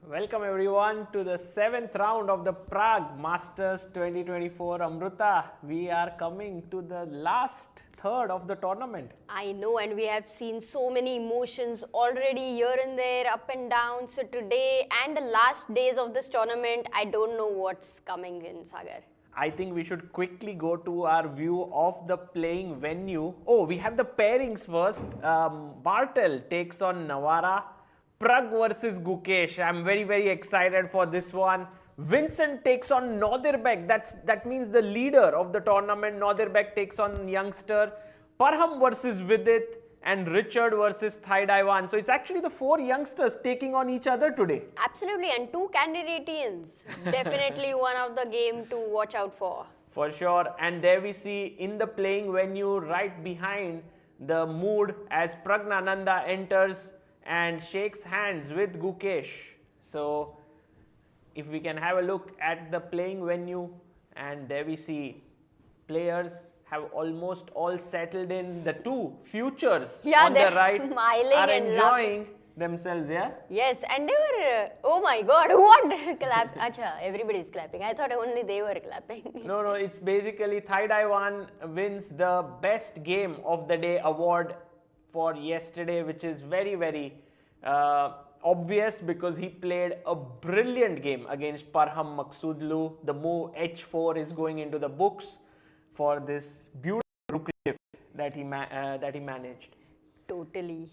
Welcome everyone to the 7th round of the Prague Masters 2024 Amruta. We are coming to the last third of the tournament. I know, and we have seen so many emotions already here and there, up and down. So today and the last days of this tournament, I don't know what's coming in, Sagar. I think we should quickly go to our view of the playing venue. Oh, we have the pairings first. Bartel takes on Navara. Pragg versus Gukesh. I'm very excited for this one. Vincent takes on Nordirbek. That means the leader of the tournament. Nordirbek takes on youngster. Parham versus Vidit and Richard versus Thaidaiwan. So it's actually the 4 youngsters taking on each other today. Absolutely, and 2 Canadians. Definitely one of the game to watch out for. For sure. And there we see in the playing venue right behind the mood as Praggnanandhaa enters and shakes hands with Gukesh. So if we can have a look at the playing venue, and there we see players have almost all settled in. The 2 futures on the right are enjoying themselves, yeah? Yes, and they were, oh my god, what? Clap. Acha, everybody's clapping. I thought only they were clapping. No, it's basically Thaidaiwan wins the best game of the day award for yesterday, which is very obvious because he played a brilliant game against Parham Maksudlu. The move h4 is going into the books for this beautiful rook lift that he managed. Totally.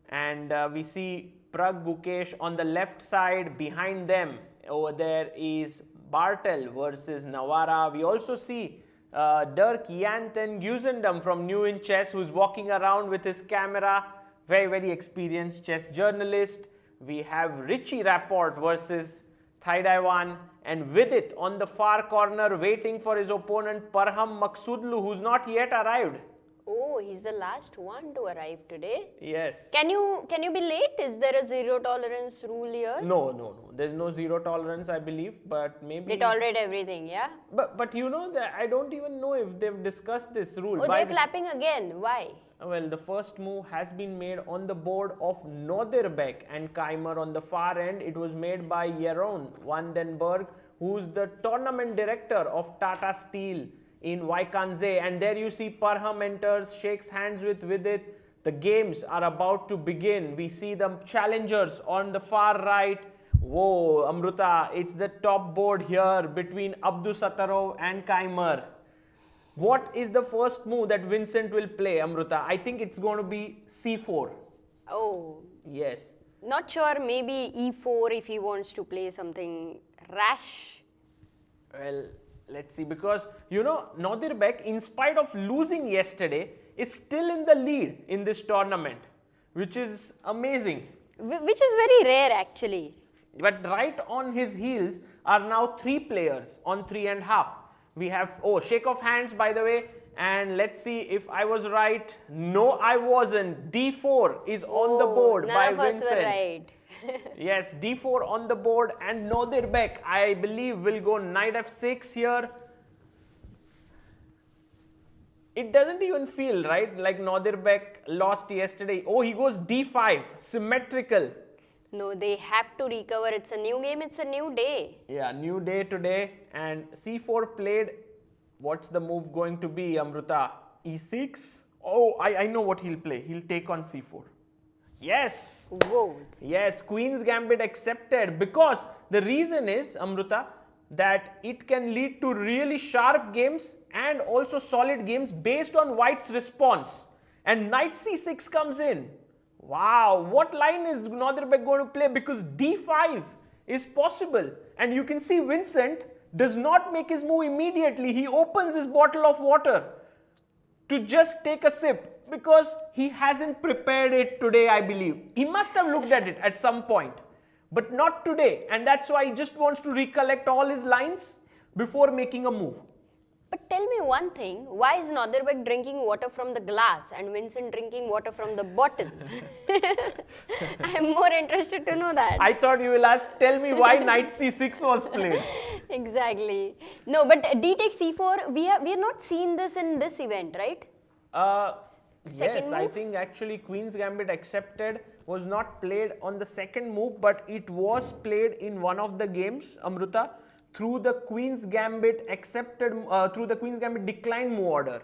And we see Pragg Gukesh on the left side. Behind them over there is Bartel versus Navara. We also see Dirk Jan ten Geuzendam from New in Chess, who's walking around with his camera. Very experienced chess journalist. We have Richie Rapport versus Thaidaiwan, and Vidit on the far corner waiting for his opponent Parham Maksudlu, who's not yet arrived. Oh, he's the last one to arrive today. Yes. Can you be late? Is there a zero tolerance rule here? No. There's no zero tolerance, I believe, but maybe they tolerate everything, yeah? But you know that I don't even know if they've discussed this rule. Oh, they're clapping again. Why? Well, the first move has been made on the board of Nordirbek and Keymer. On the far end, it was made by Jeroen van den Berg, who's the tournament director of Tata Steel in Vaikanze. And there you see Parham enters, shakes hands with Vidit. The games are about to begin. We see the challengers on the far right. Whoa, Amruta, it's the top board here between Abdusattorov and Keymer. What is the first move that Vincent will play, Amruta? I think it's going to be c4. Oh. Yes. Not sure, maybe e4 if he wants to play something rash. Well, let's see, because you know Nordirbek, in spite of losing yesterday, is still in the lead in this tournament, which is amazing. Which is very rare actually. But right on his heels are now 3 players on 3.5. We have, shake of hands by the way, and let's see if I was right. No, I wasn't. d4 is on the board by Vincent. None of us were right. Yes, d4 on the board, and Nordirbek, I believe, will go knight f6 here. It doesn't even feel right like Nordirbek lost yesterday. Oh, he goes d5, symmetrical. No, they have to recover. It's a new game, it's a new day. Yeah, new day today. And c4 played. What's the move going to be, Amruta? e6? Oh, I know what he'll play. He'll take on c4. Yes. Whoa. Yes, Queen's Gambit accepted, because the reason is, Amruta, that it can lead to really sharp games and also solid games based on White's response. And knight c6 comes in. Wow, what line is Nordirbek going to play? Because d5 is possible. And you can see Vincent does not make his move immediately. He opens his bottle of water to just take a sip, because he hasn't prepared it today, I believe. He must have looked at it at some point, but not today. And that's why he just wants to recollect all his lines before making a move. But tell me one thing, why is Nordirbek drinking water from the glass and Vincent drinking water from the bottle? I'm more interested to know that. I thought you will ask, tell me why knight c6 was played. Exactly. No, but d takes c4, we have not seen this in this event, right? second yes, move? I think actually Queen's Gambit accepted was not played on the second move, but it was played in one of the games, Amruta, through the Queen's Gambit accepted, through the Queen's Gambit decline move order.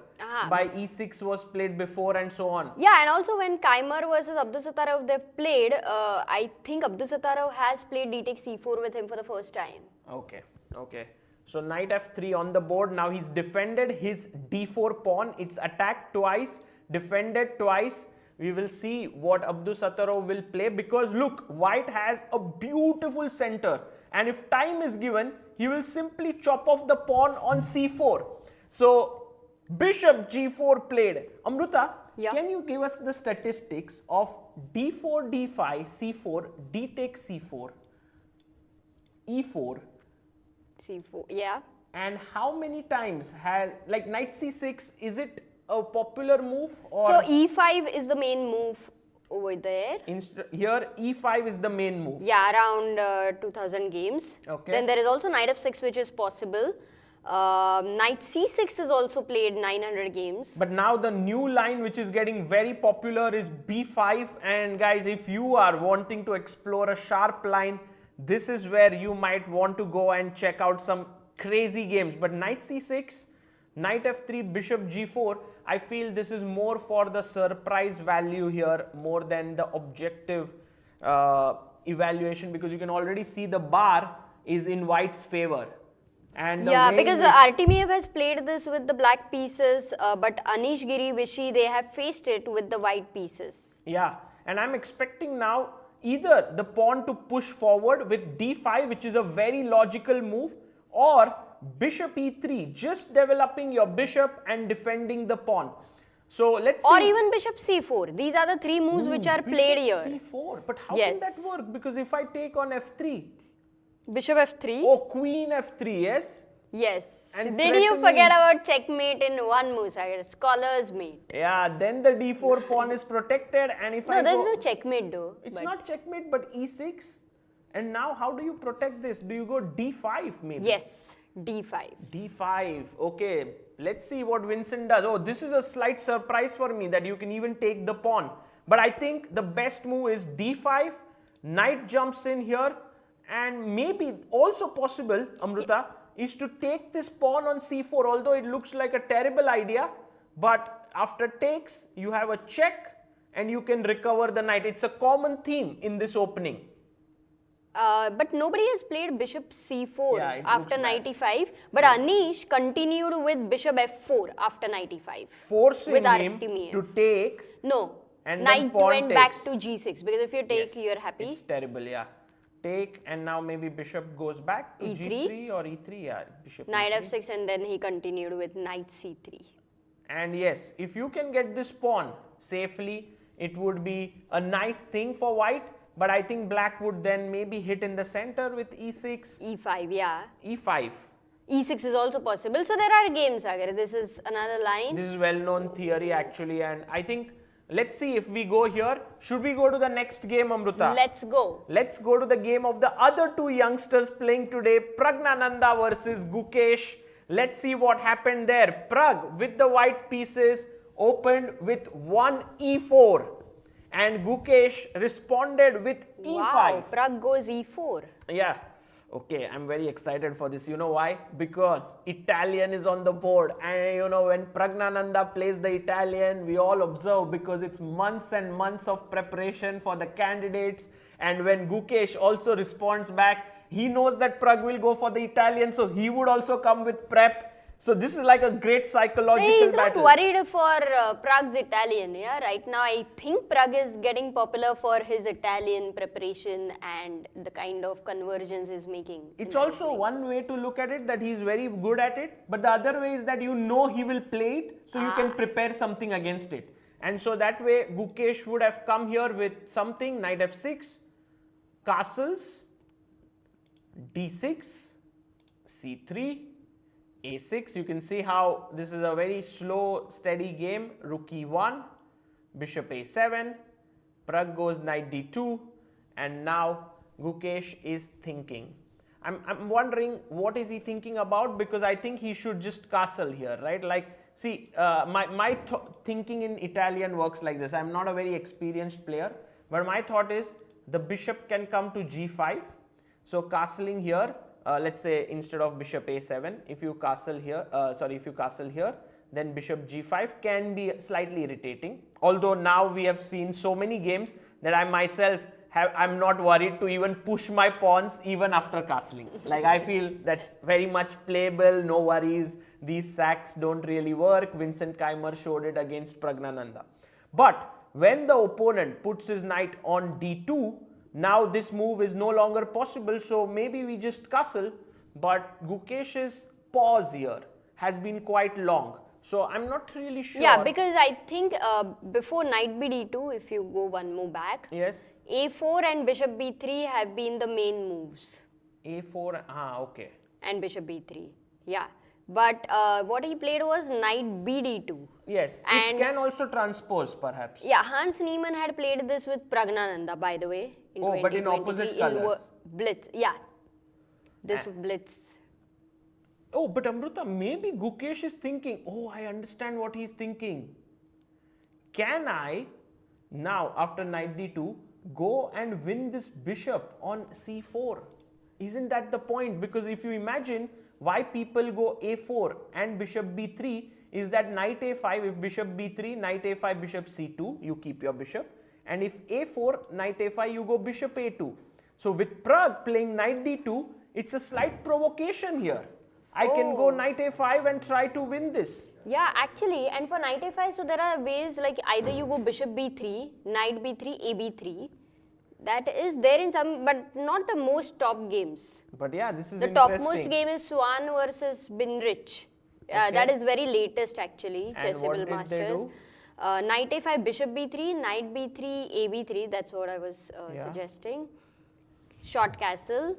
By e6 was played before and so on. Yeah, and also when Keymer versus Abdusattorov they played, I think Abdusattorov has played d takes c4 with him for the first time. Okay, okay. So knight f3 on the board. Now he's defended his d4 pawn. It's attacked twice, defended twice. We will see what Abdusattorov will play, because look, white has a beautiful center, and if time is given, he will simply chop off the pawn on c4. So bishop g4 played. Amruta, can you give us the statistics of d4, d5, c4, d takes c4, e4, c4, yeah. and how many times has, like, knight c6, is it a popular move? Or So e5 is the main move over there. Here e5 is the main move. Yeah, around 2000 games. Okay. Then there is also knight f6, which is possible. Knight c6 is also played 900 games. But now the new line which is getting very popular is b5, and guys, if you are wanting to explore a sharp line, this is where you might want to go and check out some crazy games. But knight c6, knight f3, bishop g4, I feel this is more for the surprise value here more than the objective evaluation, because you can already see the bar is in white's favor. And yeah, because Artemiev has played this with the black pieces, but Anish Giri, Vishy, they have faced it with the white pieces. Yeah, and I'm expecting now either the pawn to push forward with d5, which is a very logical move, or bishop e3, just developing your bishop and defending the pawn. So let's see. Or even bishop c4. These are the three moves which are played here. c4. But how can that work? Because if I take on f3. Bishop f3. Oh, queen f3, yes? Yes. And did you forget about checkmate in one move, Sagar? Scholar's mate. Yeah, then the d4 pawn is protected, and if I there's go, no checkmate though. It's not checkmate, but e6. And now how do you protect this? Do you go d5 maybe? Yes, d5. d5. Okay, let's see what Vincent does. Oh, this is a slight surprise for me that you can even take the pawn. But I think the best move is d5. Knight jumps in here, and maybe also possible, Amruta, is to take this pawn on c4, although it looks like a terrible idea. But after takes, you have a check and you can recover the knight. It's a common theme in this opening. But nobody has played bishop c4 after knight e5. But Anish continued with bishop f4 after knight e5. Forcing with him Artemiev. to take. No, and knight went takes. back to g6, because if you take, you're happy. It's terrible, yeah. Take, and now maybe bishop goes back to e3. g3 or e3, yeah. Bishop Knight e3. f6, and then he continued with knight c3. And yes, if you can get this pawn safely, it would be a nice thing for white. But I think black would then maybe hit in the center with e6. e5, yeah. e5. e6 is also possible. So there are games, Sagar. This is another line. This is well-known theory actually, and I think, let's see if we go here. Should we go to the next game, Amruta? Let's go. Let's go to the game of the other two youngsters playing today, Praggnanandhaa versus Gukesh. Let's see what happened there. Pragg with the white pieces opened with one e4, and Gukesh responded with e5. Wow, Pragg goes e4. Yeah. Okay, I'm very excited for this. You know why? Because Italian is on the board, and you know, when Praggnanandhaa plays the Italian, we all observe, because it's months and months of preparation for the candidates. And when Gukesh also responds back, he knows that Pragg will go for the Italian, so he would also come with prep. So this is like a great psychological He's battle. not worried for Pragg's Italian, yeah. Right now, I think Pragg is getting popular for his Italian preparation and the kind of conversions he's making. It's also one way to look at it, that he's very good at it, but the other way is that you know he will play it, so you can prepare something against it. And so that way, Gukesh would have come here with something, knight f6, castles, d6, c3, a6. You can see how this is a very slow, steady game. Rook e1, bishop a7, Pragg goes knight d2, and now Gukesh is thinking. I'm wondering what is he thinking about, because I think he should just castle here, right? Like, see, my thinking in Italian works like this. I'm not a very experienced player, but my thought is the bishop can come to g5. So castling here, let's say instead of bishop a7, if you castle here, then bishop g5 can be slightly irritating. Although now we have seen so many games that I myself I'm not worried to even push my pawns even after castling. Like, I feel that's very much playable, no worries. These sacks don't really work. Vincent Keymer showed it against Praggnanandhaa. But when the opponent puts his knight on d2, now this move is no longer possible. So maybe we just castle. But Gukesh's pause here has been quite long. So I'm not really sure. Yeah, because I think before knight bd2, if you go one move back, yes, a4 and bishop b3 have been the main moves. a4, okay. And bishop b3, yeah. But what he played was knight bd2. Yes, and it can also transpose perhaps. Yeah, Hans Niemann had played this with Praggnanandhaa, by the way. In but in opposite colors. Blitz, yeah. This blitz. Oh, but Amruta, maybe Gukesh is thinking, oh, I understand what he's thinking. Can I now, after knight d2, go and win this bishop on c4? Isn't that the point? Because if you imagine why people go a4 and bishop b3 is that knight a5, if bishop b3, knight a5, bishop c2, you keep your bishop. And if a4, knight a5, you go bishop a2. So with Pragg playing knight d2, it's a slight provocation here. I can go knight a5 and try to win this. Yeah, actually, and for knight a5, so there are ways like either you go bishop b3, knight b3, ab3. That is there in some, but not the most top games. But yeah, this is the topmost game is Swan versus Binrich. That is very latest actually, Chessable Masters. Knight a5, bishop b3, knight b3, ab3. That's what I was suggesting. Short castle,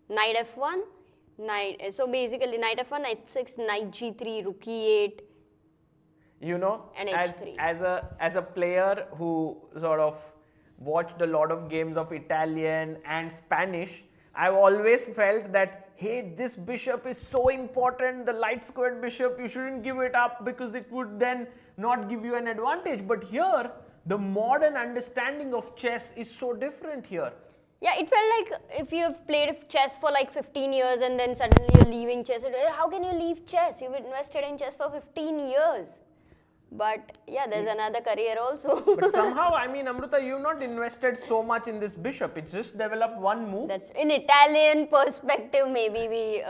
knight f1. So basically knight f1, knight 6, knight g3, rook e8. You know, and h3. As a player who sort of watched a lot of games of Italian and Spanish, I've always felt that, hey, this bishop is so important, the light squared bishop, you shouldn't give it up because it would then not give you an advantage. But here, the modern understanding of chess is so different here. Yeah, it felt like if you have played chess for like 15 years and then suddenly you're leaving chess, how can you leave chess? You've invested in chess for 15 years. But yeah, there's another career also. But somehow, I mean, Amruta, you've not invested so much in this bishop. It's just developed one move. That's in Italian perspective, maybe we,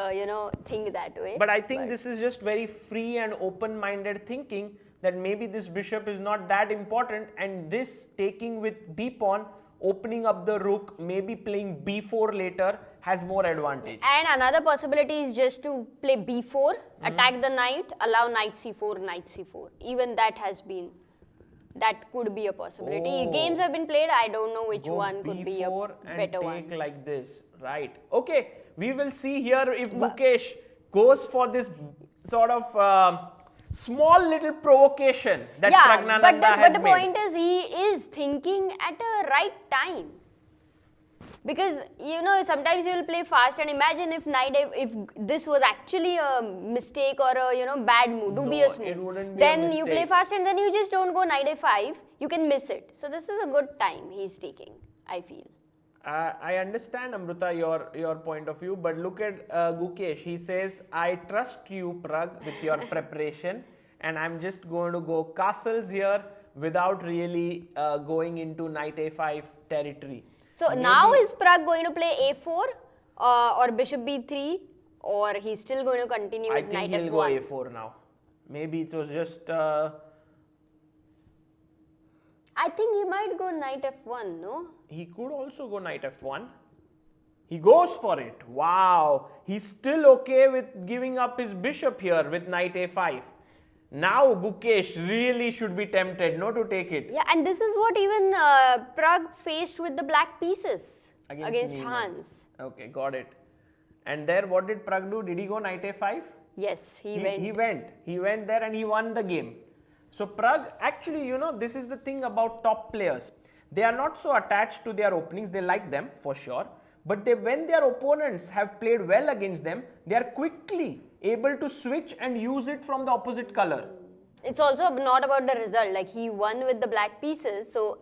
think that way. But I think this is just very free and open-minded thinking that maybe this bishop is not that important, and this taking with b-pawn, opening up the rook, maybe playing b4 later has more advantage. And another possibility is just to play b4, attack the knight, allow knight c4, knight c4. Even that could be a possibility. Oh. Games have been played, I don't know which one could be a better one. Take like this, right. Okay, we will see here if Gukesh goes for this sort of small little provocation that Praggnanandhaa has but the point is he is thinking at a right time. Because, sometimes you will play fast and imagine if if this was actually a mistake or a, bad move, dubious move. Then you play fast and then you just don't go knight a5, you can miss it. So this is a good time he's taking, I feel. I understand, Amruta, your point of view, but look at Gukesh. He says, I trust you, Pragg, with your preparation, and I'm just going to go castles here without really going into knight a5 territory. So now is Pragg going to play a4 or bishop b3, or he's still going to continue with knight f1? I think he'll go a4 now. Maybe it was just... I think he might go knight f1, no? He could also go knight f1. He goes for it. Wow. He's still okay with giving up his bishop here with knight a5. Now Gukesh really should be tempted, no, to take it. Yeah, and this is what even Pragg faced with the black pieces against Hans. Okay, got it. And there, what did Pragg do? Did he go knight a5? Yes, he went. He went there and he won the game. So Pragg, actually, this is the thing about top players. They are not so attached to their openings. They like them for sure. but when their opponents have played well against them, they are quickly able to switch and use it from the opposite color. It's also not about the result, like he won with the black pieces, so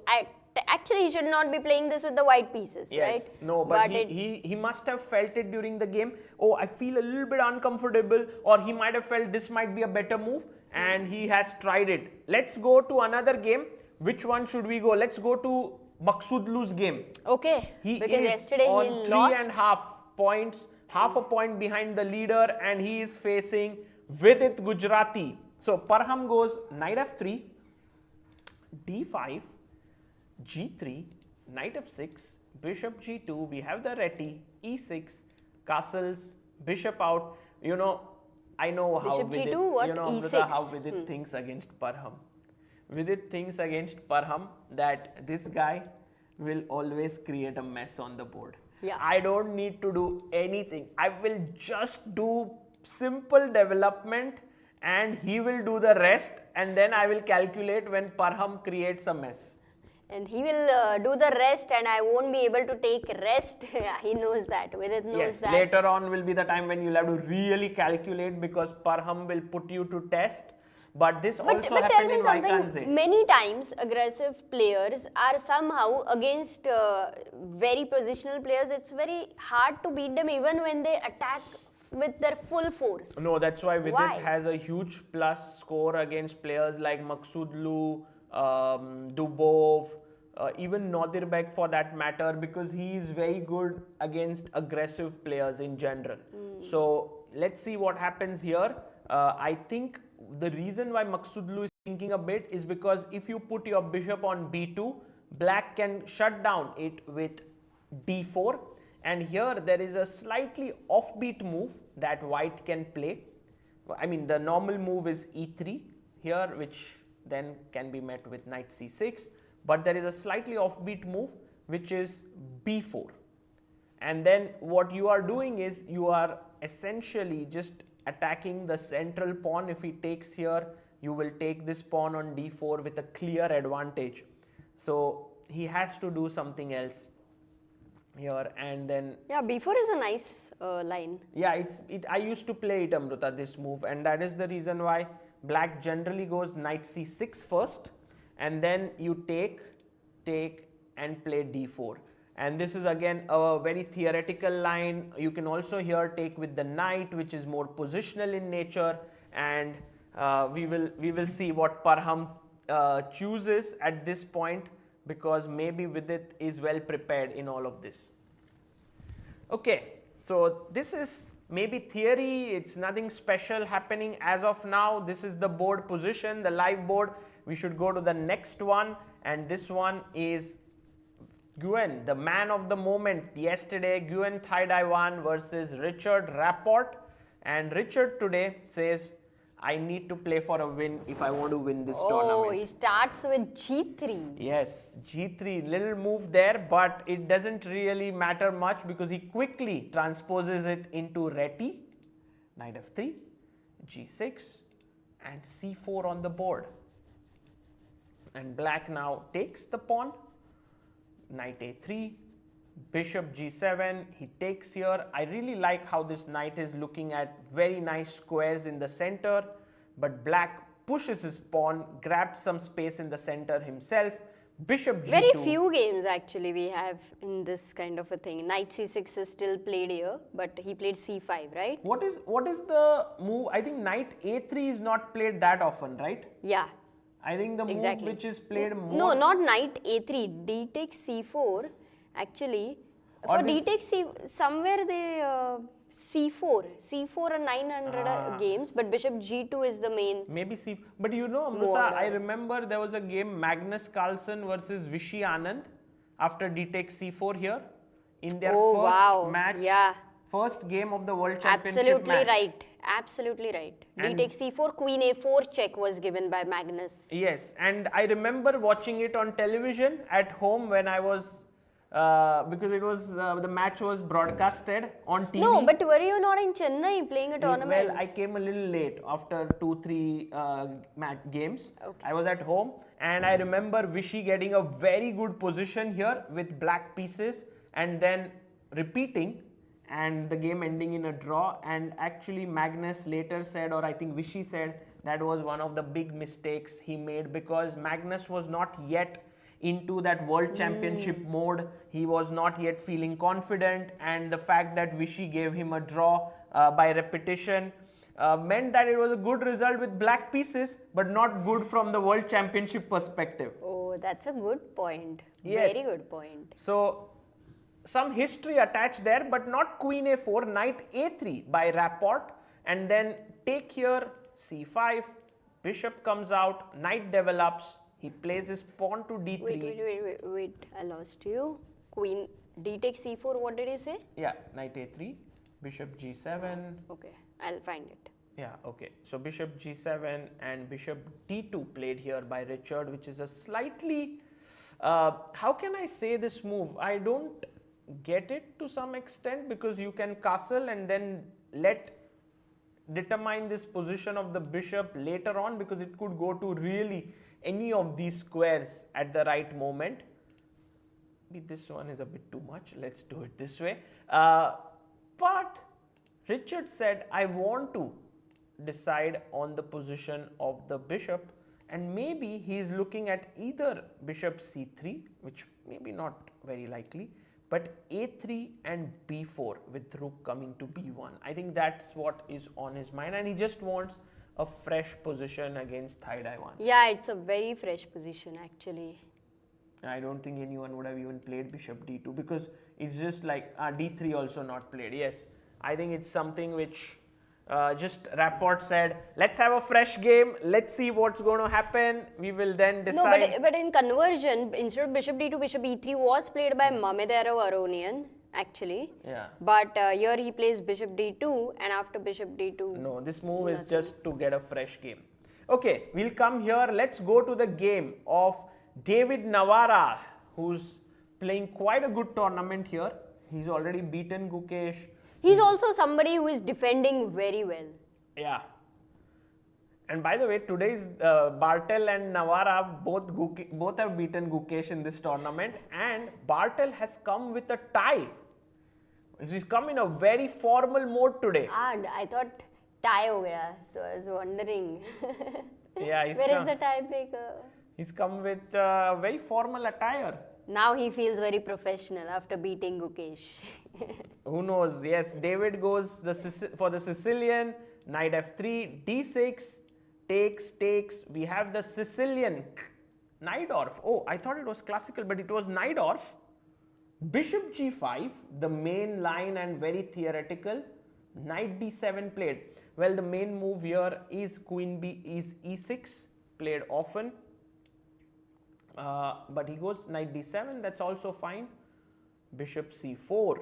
actually he should not be playing this with the white pieces, right? No, but he must have felt it during the game. Oh, I feel a little bit uncomfortable, or he might have felt this might be a better move, and he has tried it. Let's go to another game. Which one should we go? Let's go to Maksudlu's game. Okay, because yesterday on he lost 3.5 points, half a point behind the leader, and he is facing Vidit Gujrathi. So Parham goes knight f3, d5, g3, knight f6, bishop g2, we have the reti, e6, castles, bishop out. You know, I know how bishop Vidit, g2, what? you know, e6. how Vidit thinks against Parham. Vidit thinks against Parham that this guy will always create a mess on the board. Yeah. I don't need to do anything. I will just do simple development and he will do the rest, and then I will calculate when Parham creates a mess. And he will do the rest, and I won't be able to take rest. He knows that. Vidit knows that. Later on will be the time when you'll have to really calculate, because Parham will put you to test. But this also happened in Vaikanze. Many times aggressive players are somehow against very positional players. It's very hard to beat them even when they attack with their full force. No, that's why Vidit has a huge plus score against players like Maksudlu, Dubov, even Nadirbek for that matter, because he is very good against aggressive players in general. So let's see what happens here. I think the reason why Maksudlu is thinking a bit is because if you put your bishop on b2, black can shut down it with d4, and here there is a slightly offbeat move that white can play. I mean, the normal move is e3 here, which then can be met with knight c6, but there is a slightly offbeat move which is b4, and then what you are doing is you are essentially just attacking the central pawn. If he takes here, you will take this pawn on d4 with a clear advantage. So he has to do something else here, and then b4 is a nice line. I used to play it, Amruta, this move, and that is the reason why black generally goes knight c6 first, and then you take and play d4. And this is again a very theoretical line. You can also here take with the knight, which is more positional in nature, and we will see what Parham chooses at this point, because maybe Vidit is well prepared in all of this. Okay, so this is maybe theory. It's nothing special happening as of now. This is the board position, the live board. We should go to the next one, and this one is Guen, the man of the moment yesterday. Guen Thaidaiwan versus Richard Rapport, and Richard today says, I need to play for a win if I want to win this tournament. Oh, he starts with g3. Yes, g3, little move there, but it doesn't really matter much because he quickly transposes it into reti, knight f3, g6, and c4 on the board. And black now takes the pawn, knight a3, bishop g7, he takes here. I really like how this knight is looking at very nice squares in the center, but black pushes his pawn, grabs some space in the center himself, bishop g2. Very few games actually we have in this kind of a thing. Knight c6 is still played here, but he played c5, right? What is the move? I think knight a3 is not played that often, right? Yeah. I think the move which is played more... No, not knight a3, d takes c4. Actually, for d takes c, somewhere they c4 and 900 games, but bishop g2 is the main. Maybe c, but you know, Amruta, I remember there was a game Magnus Carlsen versus Vishy Anand after d takes c4 here in their first match, first game of the World Championship match. Absolutely right. D takes c4, queen a4 check was given by Magnus. Yes, and I remember watching it on television at home when I was, because it was, the match was broadcasted on TV. No, but were you not in Chennai playing a tournament? Well, I came a little late after 2-3 games. Okay. I was at home, and I remember Vishy getting a very good position here with black pieces, and then repeating and the game ending in a draw. And actually Magnus later said, or I think Vishy said, that was one of the big mistakes he made, because Magnus was not yet into that world championship mode. He was not yet feeling confident, and the fact that Vishy gave him a draw by repetition meant that it was a good result with black pieces, but not good from the world championship perspective. Oh, that's a good point. Yes. Very good point. So some history attached there, but not queen a4, knight a3 by Rapport, and then take here, c5, bishop comes out, knight develops, he plays his pawn to d3. Wait, I lost you. Queen, d takes c4, what did you say? Yeah, knight a3, bishop g7. Okay, I'll find it. Yeah, okay. So bishop g7 and bishop d2 played here by Richard, which is a slightly, how can I say this move? I don't get it to some extent, because you can castle and then determine this position of the bishop later on, because it could go to really any of these squares at the right moment. This one is a bit too much, let's do it this way. But Richard said, I want to decide on the position of the bishop, and maybe he is looking at either bishop c3, which maybe not very likely, but a3 and b4 with rook coming to b1. I think that's what is on his mind, and he just wants a fresh position against Thai Daiwan. Yeah, it's a very fresh position actually. I don't think anyone would have even played bishop d2, because it's just like d3 also not played. Yes, I think it's something which just Rapport said, let's have a fresh game, let's see what's going to happen, we will then decide. No, but in conversion, instead of bishop d2, bishop e3 was played by Mamedero Aronian actually. Yeah. But here he plays bishop d2, and after bishop d2. No, this move is just to get a fresh game. Okay, we'll come here. Let's go to the game of David Navara, who's playing quite a good tournament here. He's already beaten Gukesh. He's also somebody who is defending very well. Yeah. And by the way, today's Bartel and Navara both have beaten Gukesh in this tournament, and Bartel has come with a tie. He's come in a very formal mode today. I thought tie ho gaya, so I was wondering. Yeah, Where is the tiebreaker? He's come with very formal attire. Now he feels very professional after beating Gukesh. Who knows? Yes, David goes for the Sicilian, knight f3, d6, takes. We have the Sicilian Najdorf. Oh, I thought it was classical, but it was Najdorf. Bishop g5, the main line and very theoretical. Knight d7 played. Well, the main move here is queen is e6, played often. But he goes knight d7, that's also fine. Bishop c4.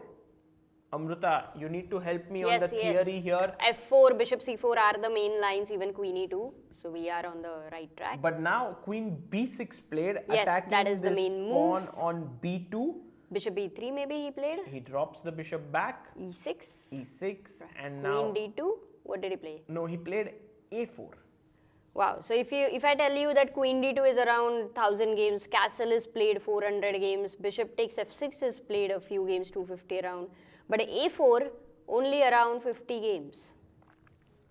Amruta, you need to help me on the theory here. f4, bishop c4 are the main lines, even queen e2. So we are on the right track. But now queen b6 played, yes, that is the main move. Pawn on b2. Bishop b3 maybe he played. He drops the bishop back. e6. And queen now d2. What did he play? No, he played a4. Wow. So if I tell you that queen d2 is around 1000 games, castle is played 400 games, bishop takes f6 is played a few games, 250 around, but a4 only around 50 games.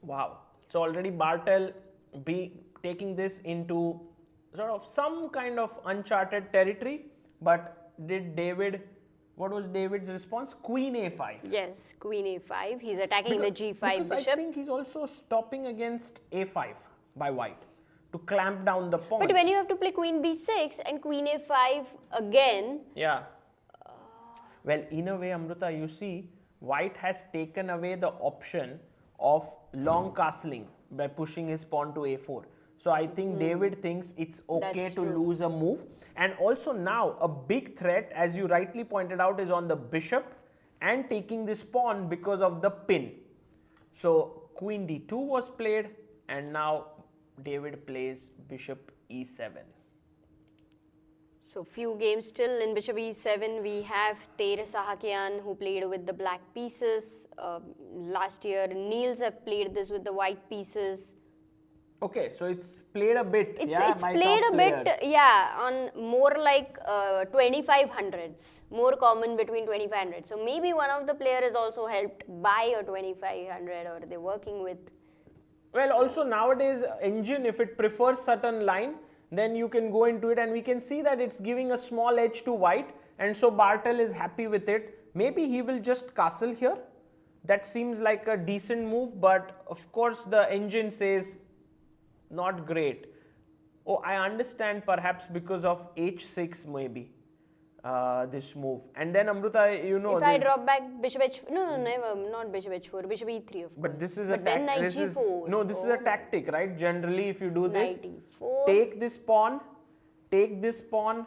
Wow. So already Bartel be taking this into sort of some kind of uncharted territory, but what was David's response? Queen a5. Yes, queen a5. He's attacking the g5 because bishop. I think he's also stopping against a5 by white to clamp down the points. But when you have to play queen b6 and queen a5 again. Yeah. Well, in a way, Amruta, you see, white has taken away the option of long castling by pushing his pawn to a4. So I think David thinks it's okay to lose a move. And also now a big threat, as you rightly pointed out, is on the bishop and taking this pawn because of the pin. So queen d2 was played, and now David plays bishop e7. So few games still in bishop e7. We have Tere Sahakian who played with the black pieces. Last year Niels have played this with the white pieces. Okay, so it's played a bit. It's by played top a bit, players. on more like 2500s, more common between 2500. So maybe one of the player is also helped by a 2500 or they're working with. Well, also nowadays engine, if it prefers certain line, then you can go into it and we can see that it's giving a small edge to white, and so Bartel is happy with it. Maybe he will just castle here. That seems like a decent move, but of course the engine says not great. Oh, I understand, perhaps because of h6 maybe. This move, and then Amruta, If I drop back bishop h4, no, never, not bishop h4, bishop e3 of course. But this is but a then knight g4. No, this is a tactic, right? Generally, if you do this, Knight e4. take this pawn, take this pawn,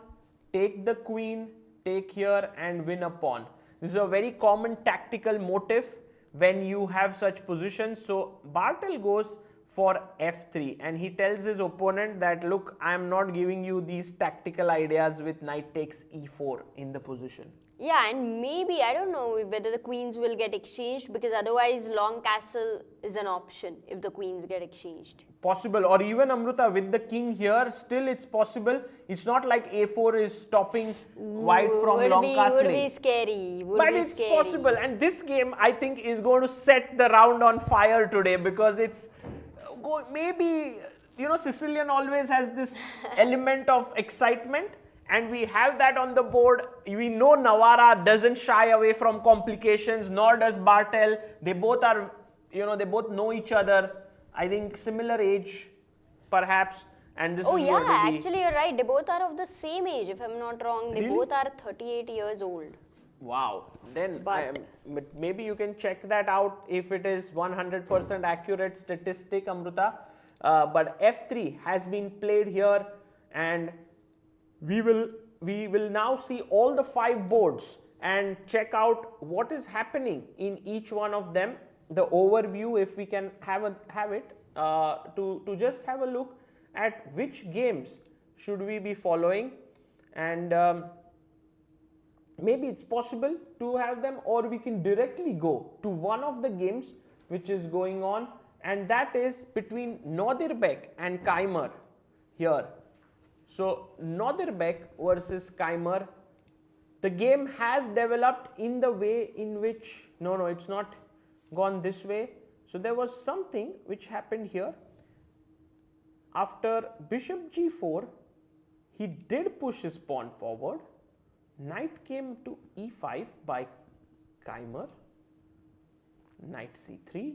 take the queen, take here and win a pawn. This is a very common tactical motive when you have such positions. So Bartel goes for f3 and he tells his opponent that, look, I am not giving you these tactical ideas with knight takes e4 in the position. Yeah, and maybe, I don't know whether the queens will get exchanged, because otherwise long castle is an option if the queens get exchanged. Possible, or even Amruta with the king here, still it's possible. It's not like a4 is stopping white from long castling. Would be scary. But it's possible, and this game I think is going to set the round on fire today, because it's maybe, Sicilian always has this element of excitement, and we have that on the board. We know Navarra doesn't shy away from complications, nor does Bartel. They both are, they both know each other. I think similar age, perhaps, and this is going to be... actually you're right. They both are of the same age, if I'm not wrong. They both are 38 years old. Wow. Then maybe you can check that out if it is 100% accurate statistic, Amruta. But f3 has been played here, and we will now see all the 5 boards and check out what is happening in each one of them. The overview, if we can have it, to just have a look at which games should we be following, and maybe it's possible to have them, or we can directly go to one of the games which is going on, and that is between Nordirbeck and Keymer here. So Nordirbeck versus Keymer, the game has developed in the way in which, no, it's not gone this way. So there was something which happened here. After bishop g4, he did push his pawn forward. Knight came to e5 by Keymer, knight c3,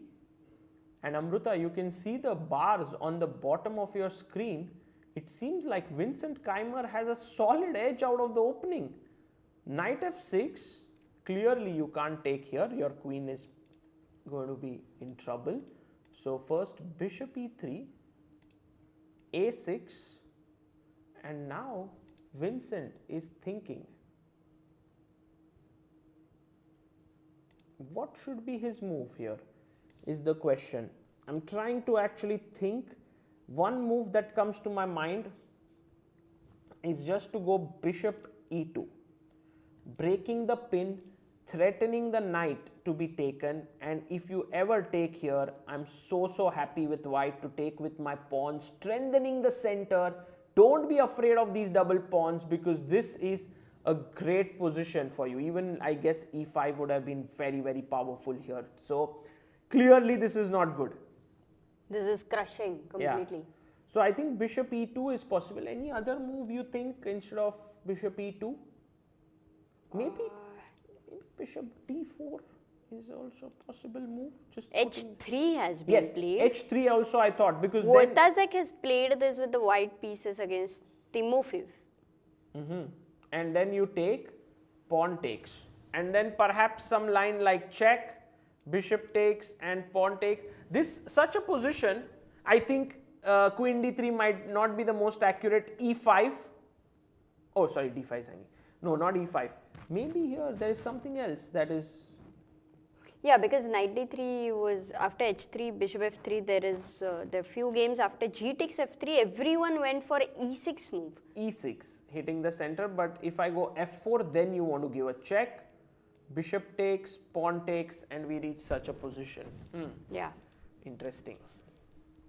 and Amruta, you can see the bars on the bottom of your screen. It seems like Vincent Keymer has a solid edge out of the opening. Knight f6, clearly you can't take here, your queen is going to be in trouble. So first bishop e3, a6, and now Vincent is thinking, what should be his move here is the question. I'm trying to actually think. One move that comes to my mind is just to go bishop e2, breaking the pin, threatening the knight to be taken, and if you ever take here, I'm so happy with white to take with my pawn, strengthening the center. Don't be afraid of these double pawns, because this is a great position for you. Even I guess e5 would have been very powerful here. So clearly this is not good. This is crushing completely. Yeah. So I think bishop e2 is possible. Any other move you think instead of bishop e2? Maybe bishop d4 is also a possible move. Just h3 has been played. Yes, h3 also I thought, because Wojtaszek has played this with the white pieces against Timofeev. And then you take, pawn takes, and then perhaps some line like check, bishop takes and pawn takes. Such a position, I think queen d3 might not be the most accurate. e5, oh sorry, d5 is hanging. No, not e5. Maybe here there is something else that is... Yeah, because knight d3 was after h3, bishop f3. There are few games after g takes f3. Everyone went for e6 move. e6, hitting the center. But if I go f4, then you want to give a check. Bishop takes, pawn takes, and we reach such a position. Yeah. Interesting.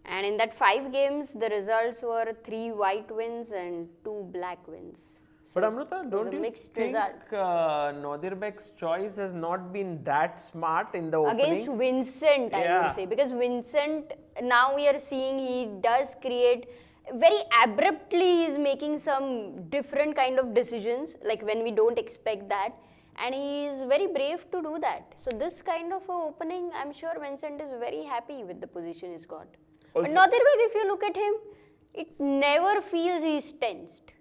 And in that 5 games, the results were 3 white wins and 2 black wins. So but Amruta, don't you think Nodirbek's choice has not been that smart in the opening? Against Vincent, I would say. Because Vincent, now we are seeing he does create, very abruptly he is making some different kind of decisions, like when we don't expect that. And he is very brave to do that. So this kind of opening, I'm sure Vincent is very happy with the position he's got. Also, but Nodirbek, if you look at him, it never feels he's tensed.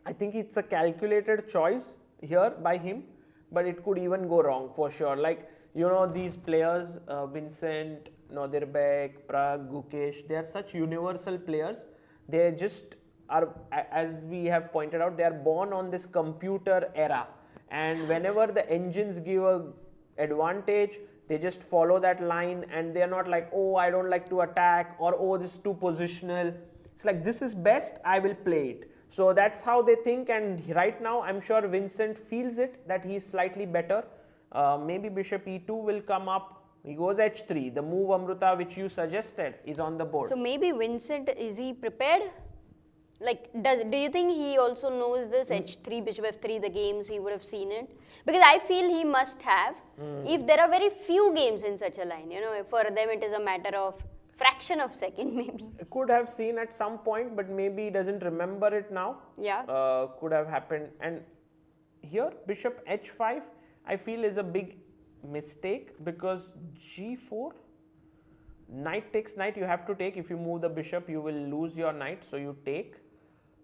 I think it's a calculated choice here by him, but it could even go wrong for sure. Like, you know, these players, Vincent, Nodirbek, Pragg, Gukesh, they are such universal players. They just are, as we have pointed out, they are born on this computer era. And whenever the engines give a advantage, they just follow that line, and they are not like, oh, I don't like to attack, or oh, this is too positional. It's like, this is best, I will play it. So that's how they think, and right now I'm sure Vincent feels it, that he is slightly better. Maybe bishop e2 will come up. He goes h3. The move, Amruta, which you suggested, is on the board. So maybe Vincent, is he prepared? Like, do you think he also knows this h3, bishop f3, the games he would have seen it? Because I feel he must have. If there are very few games in such a line, you know, for them it is a matter of fraction of second maybe. Could have seen at some point, but maybe he doesn't remember it now. Yeah. Could have happened. And here, bishop h5, I feel is a big mistake, because g4, knight takes knight, you have to take. If you move the bishop, you will lose your knight, so you take.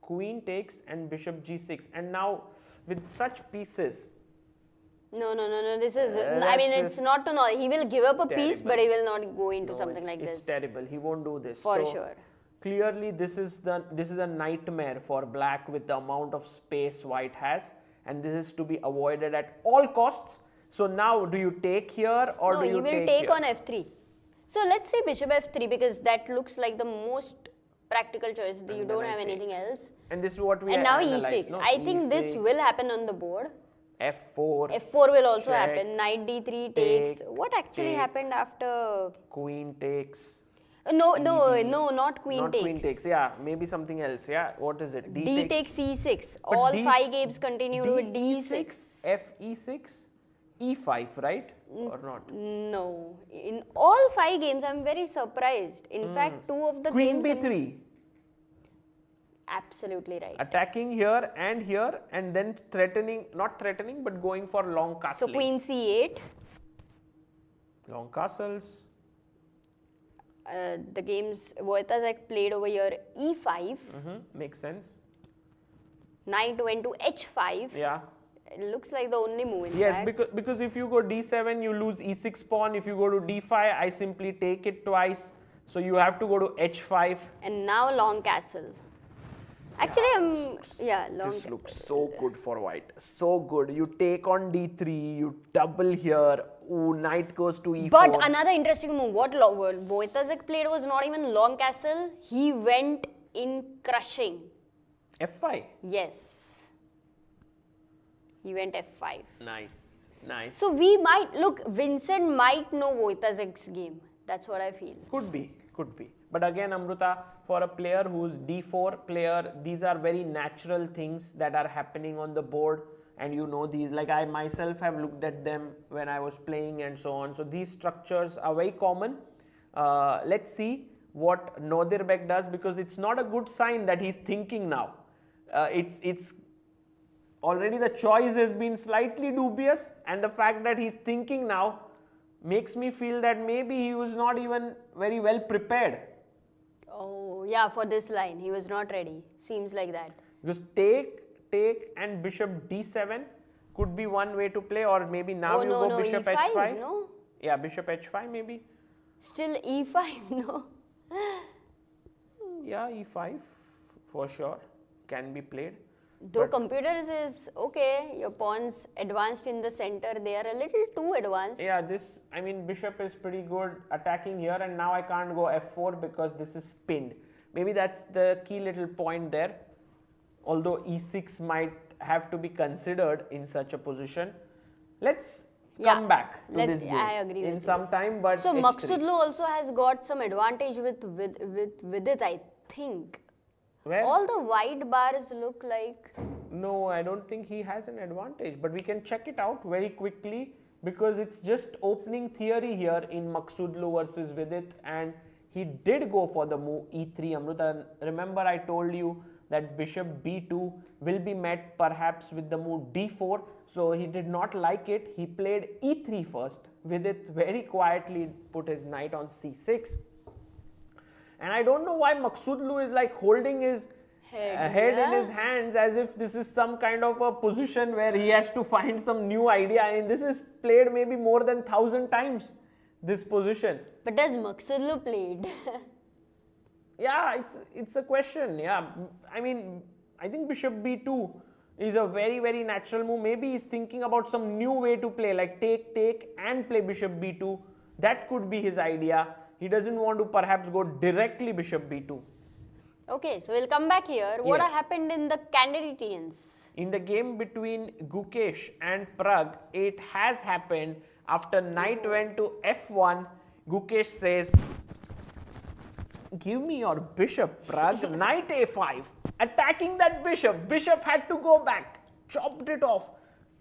Queen takes and bishop g6. And now with such pieces, no, this is, I mean, it's not to know, he will give up a piece, but he will not go into something like this. It's terrible, he won't do this. For sure. Clearly this is a nightmare for black with the amount of space white has, and this is to be avoided at all costs. So now, do you take here, or do you take No, he will take on f3. So let's say bishop f3, because that looks like the most practical choice. You don't have anything else. And this is what we And now analyzed, e6. no? I think this will happen on the board. f4. f4 will also happen. Knight d3 takes. What actually happened after? Queen takes. No, not queen not takes. Queen takes, yeah. Maybe something else, yeah. What is it? D takes c6. All 5 games continue with d6. F e6, e5, right? Or not? No. In all 5 games, I'm very surprised. In fact, 2 of the Queen games... b3. Absolutely right. Attacking here, and then threatening, not threatening, but going for long castling. So queen c8. Long castles. The games Wojtaszek played over here, e5. Makes sense. Knight went to h5. Yeah. It looks like the only move in Yes, fact. because if you go d7, you lose e6 pawn. If you go to d5, I simply take it twice. So you have to go to h5. And now long castle. Actually, long. This looks so good for white. So good. You take on d3, you double here. Ooh, knight goes to e4. But another interesting move. What Wojtaszek played was not even long castle. He went in crushing. f5. Yes. He went f5. Nice. So we might, look, Vincent might know Wojtaszek's game. That's what I feel. Could be. But again, Amruta, for a player who's d4 player, these are very natural things that are happening on the board, and you know these, like I myself have looked at them when I was playing and so on. So these structures are very common. Let's see what Nodirbek does, because it's not a good sign that he's thinking now. It's already the choice has been slightly dubious, and the fact that he's thinking now makes me feel that maybe he was not even very well prepared. Oh, yeah, for this line, he was not ready. Seems like that. Because take and bishop d7 could be one way to play, or maybe now go bishop E5, h5. No? Yeah, bishop h5 maybe. Still e5, no? Yeah, e5 for sure can be played. Though computers is okay, your pawns advanced in the center, they are a little too advanced. Yeah, bishop is pretty good attacking here, and now I can't go f4 because this is pinned. Maybe that's the key little point there. Although e6 might have to be considered in such a position. Let's come back to this game I agree in with some time. But so H3. Maksudlu also has got some advantage with it, I think. Where? All the white bars look like... No, I don't think he has an advantage, but we can check it out very quickly because it's just opening theory here in Maksudlu versus Vidit, and he did go for the move e3. Amruta, remember I told you that bishop b2 will be met perhaps with the move d4, so he did not like it. He played e3 first. Vidit very quietly put his knight on c6, and I don't know why Maksudlu is like holding his head in his hands as if this is some kind of a position where he has to find some new idea, and this is played maybe more than 1,000 times, this position. But does Maksudlu played? Yeah, it's a question. Yeah, I mean, I think bishop b2 is a very natural move. Maybe he's thinking about some new way to play, like take and play bishop b2. That could be his idea. He doesn't want to perhaps go directly bishop b2. Okay, so we'll come back here. What happened in the candidates? In the game between Gukesh and Pragg, it has happened after knight went to f1. Gukesh says, give me your bishop, Pragg. Knight a5, attacking that bishop. Bishop had to go back, chopped it off.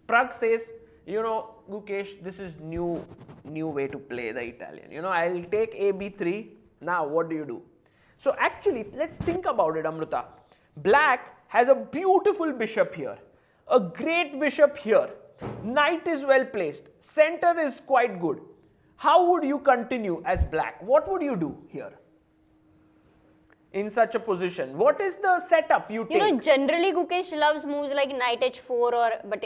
Pragg says, you know, Gukesh, this is new way to play the Italian. You know, I'll take a b3. Now, what do you do? So actually, let's think about it, Amruta. Black has a beautiful bishop here, a great bishop here. Knight is well placed. Center is quite good. How would you continue as black? What would you do here in such a position? What is the setup you take? You know, generally Gukesh loves moves like knight h4 or, but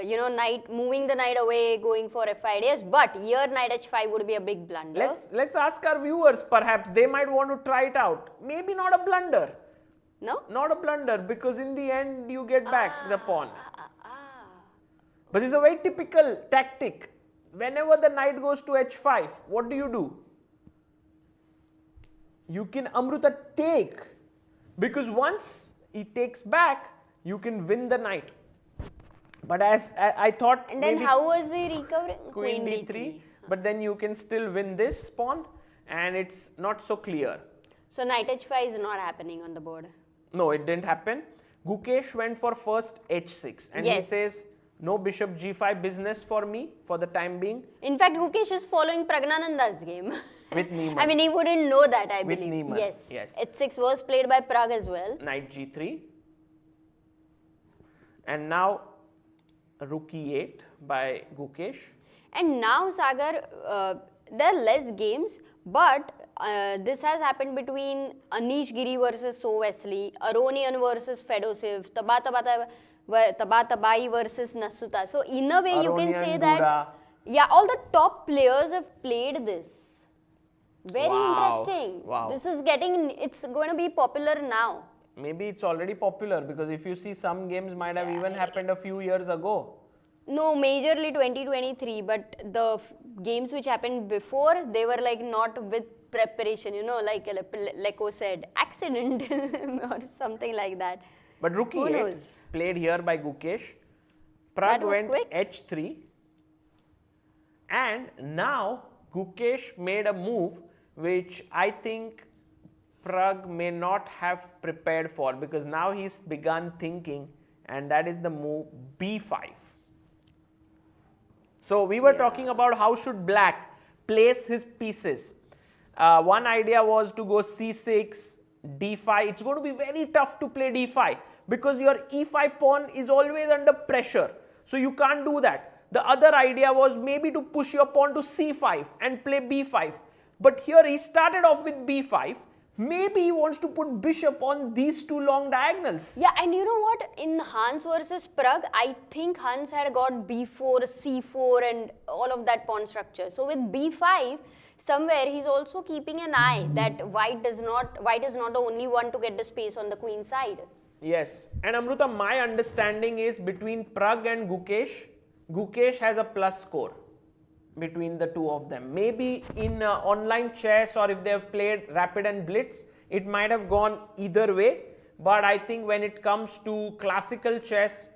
you know, moving the knight away, going for f5. Yes, but here knight h5 would be a big blunder. Let's ask our viewers, perhaps they might want to try it out. Maybe not a blunder. No? Not a blunder, because in the end you get back the pawn. But this is a very typical tactic. Whenever the knight goes to h5, what do? You can, Amruta, take, because once he takes back, you can win the knight. But as I thought, and then how was he recovering? Queen d3. But then you can still win this pawn, and it's not so clear. So knight h5 is not happening on the board. No, it didn't happen. Gukesh went for first h6, and he says, no bishop g5 business for me for the time being. In fact, Gukesh is following Praggnanandhaa's game. With Keymer. I mean, he wouldn't know that, I with believe. Keymer. Yes. h6 was played by Pragg as well. Knight g3. And now rook e8 by Gukesh. And now, Sagar, there are less games, but this has happened between Anish Giri versus So Wesley, Aronian versus Fedosiv, Tabatabai versus Nasuta. So in a way, Aronian, you can say Duda. that, yeah, all the top players have played this. Very interesting. Wow. This is it's going to be popular now. Maybe it's already popular, because if you see, some games might have even happened a few years ago. No, majorly 2023, but the games which happened before, they were like not with preparation, you know, like Leko said, accident or something like that. But rook e8 played here by Gukesh. Pragg went h3. And now Gukesh made a move which I think Pragg may not have prepared for, because now he's begun thinking, and that is the move b5. So we were talking about how should black place his pieces. One idea was to go c6, d5. It's going to be very tough to play d5, because your e5 pawn is always under pressure. So you can't do that. The other idea was maybe to push your pawn to c5 and play b5. But here he started off with b5. Maybe he wants to put bishop on these two long diagonals. Yeah, and you know what? In Hans versus Pragg, I think Hans had got b4, c4 and all of that pawn structure. So with b5, somewhere he's also keeping an eye that white is not the only one to get the space on the queen side. Yes, and Amruta, my understanding is between Pragg and Gukesh has a plus score between the two of them. Maybe in online chess, or if they have played Rapid and Blitz, it might have gone either way. But I think when it comes to classical chess,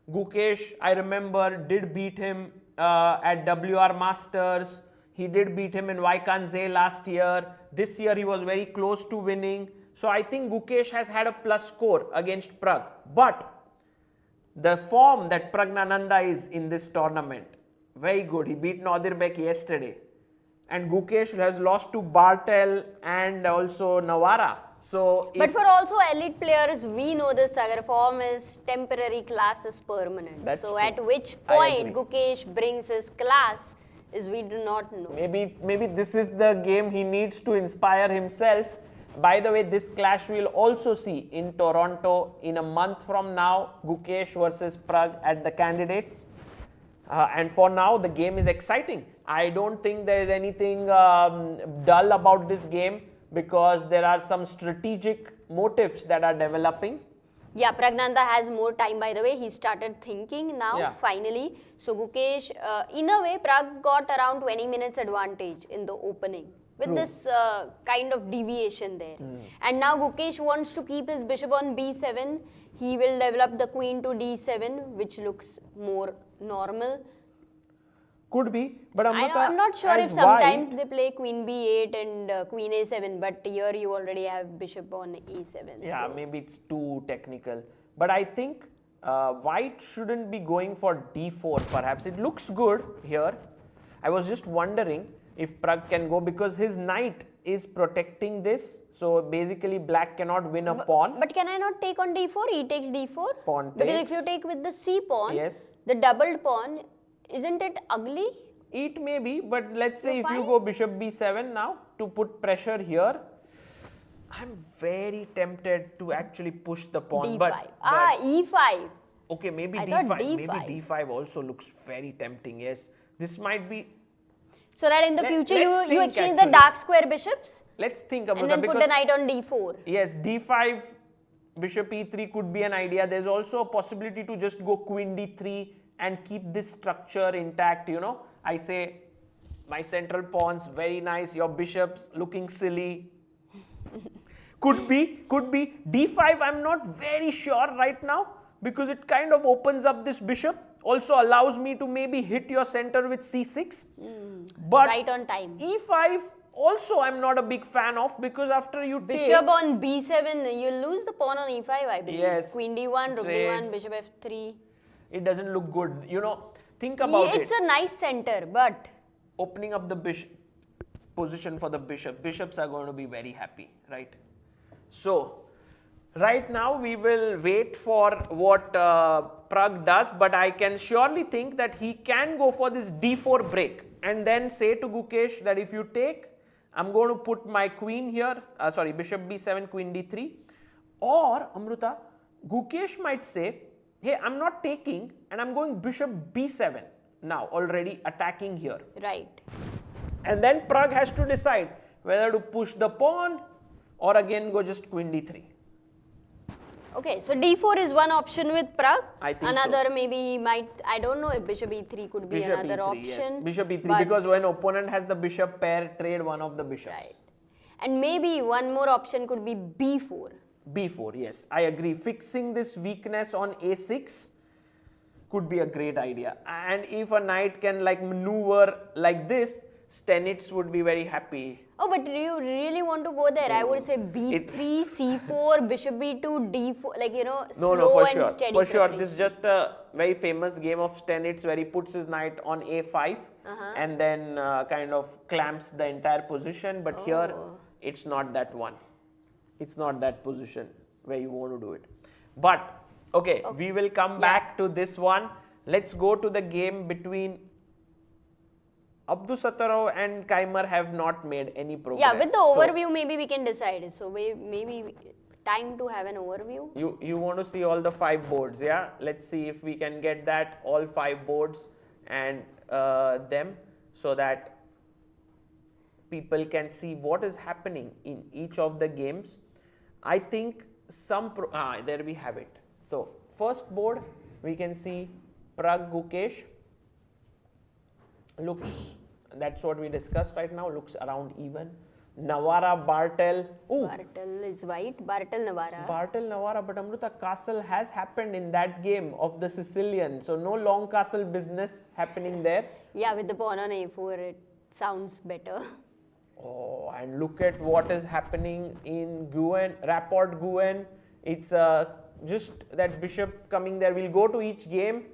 Gukesh, I remember, did beat him at WR Masters. He did beat him in Vaikanze last year. This year he was very close to winning. So I think Gukesh has had a plus score against Pragg. But the form that Praggnanandhaa is in this tournament, very good. He beat Nadirbek yesterday. And Gukesh has lost to Bartel and also Nawara. So but for also elite players, we know the Sagar form is temporary, class is permanent. That's so true. at which point Gukesh brings his class is we do not know. Maybe this is the game he needs to inspire himself. By the way, this clash we'll also see in Toronto in a month from now, Gukesh versus Pragg at the Candidates. And for now, the game is exciting. I don't think there is anything dull about this game because there are some strategic motives that are developing. Yeah, Praggnanandhaa has more time, by the way. He started thinking now, finally. So Gukesh, in a way, Pragg got around 20 minutes advantage in the opening with this kind of deviation there. And now Gukesh wants to keep his bishop on b7. He will develop the queen to d7, which looks more normal. Could be, but Amruta, I'm not sure if sometimes they play queen b8 and queen a7, but here you already have bishop on e7. Yeah, so maybe it's too technical. But I think white shouldn't be going for d4 perhaps. It looks good here. I was just wondering if Pragg can go because his knight is protecting this. So basically black cannot win a pawn. But can I not take on d4? He takes d4? Pawn takes. Because if you take with the c pawn, yes, the doubled pawn, isn't it ugly? It may be, but let's say if you go bishop b7 now to put pressure here, I'm very tempted to actually push the pawn. d5. But e5. Okay, maybe d5. Maybe d5 also looks very tempting. Yes, this might be. So that in the future you exchange the dark square bishops. Let's think about and then put the knight on d4. Yes, d5, bishop e3 could be an idea. There's also a possibility to just go queen d3 and keep this structure intact. You know, I say my central pawns very nice, your bishops looking silly. Could be d5. I'm not very sure right now because it kind of opens up this bishop, also allows me to maybe hit your center with c6. But right on time. e5 also I'm not a big fan of because after you bishop on b7, you lose the pawn on e5, I believe. Yes. Queen d1, rook d1, bishop f3. It doesn't look good. You know, think about it. It's a nice center, but opening up the position for the bishop. Bishops are going to be very happy, right? So, right now we will wait for what Pragg does, but I can surely think that he can go for this d4 break and then say to Gukesh that if you take, I'm going to put my queen here, bishop b7, queen d3, or Amruta, Gukesh might say, hey, I'm not taking and I'm going bishop b7 now, already attacking here. Right. And then Pragg has to decide whether to push the pawn or again go just queen d3. Okay, so d4 is one option with Pragg. I think another so. Maybe might, I don't know if bishop e3 could be another option. Yes. Bishop e3 because when opponent has the bishop pair, trade one of the bishops. Right. And maybe one more option could be b4. b4, yes, I agree. Fixing this weakness on a6 could be a great idea. And if a knight can like maneuver like this, Stenitz would be very happy. Oh, but do you really want to go there? I would say b3, c4, bishop b2, d4, like, you know, slow and steady. For sure, this is just a very famous game of Stenitz where he puts his knight on a5 and then kind of clamps the entire position. But here, it's not that one. It's not that position where you want to do it. But, okay. We will come back to this one. Let's go to the game between Abdusattorov and Keymer have not made any progress. Yeah, with the overview, maybe we can decide. So, maybe time to have an overview. You want to see all the 5 boards, yeah? Let's see if we can get that, all 5 boards and them, so that people can see what is happening in each of the games. I think there we have it. So, first board, we can see Pragg Gukesh. Looks, that's what we discussed right now, looks around even. Navara, Bartel. Ooh. Bartel is white. Bartel, Navara. Bartel, Navara, but Amruta, castle has happened in that game of the Sicilian. So no long castle business happening there. Yeah, with the pawn on a4, it sounds better. Oh, and look at what is happening in Guen, Rapport Guen. It's just that bishop coming there. We'll go to each game.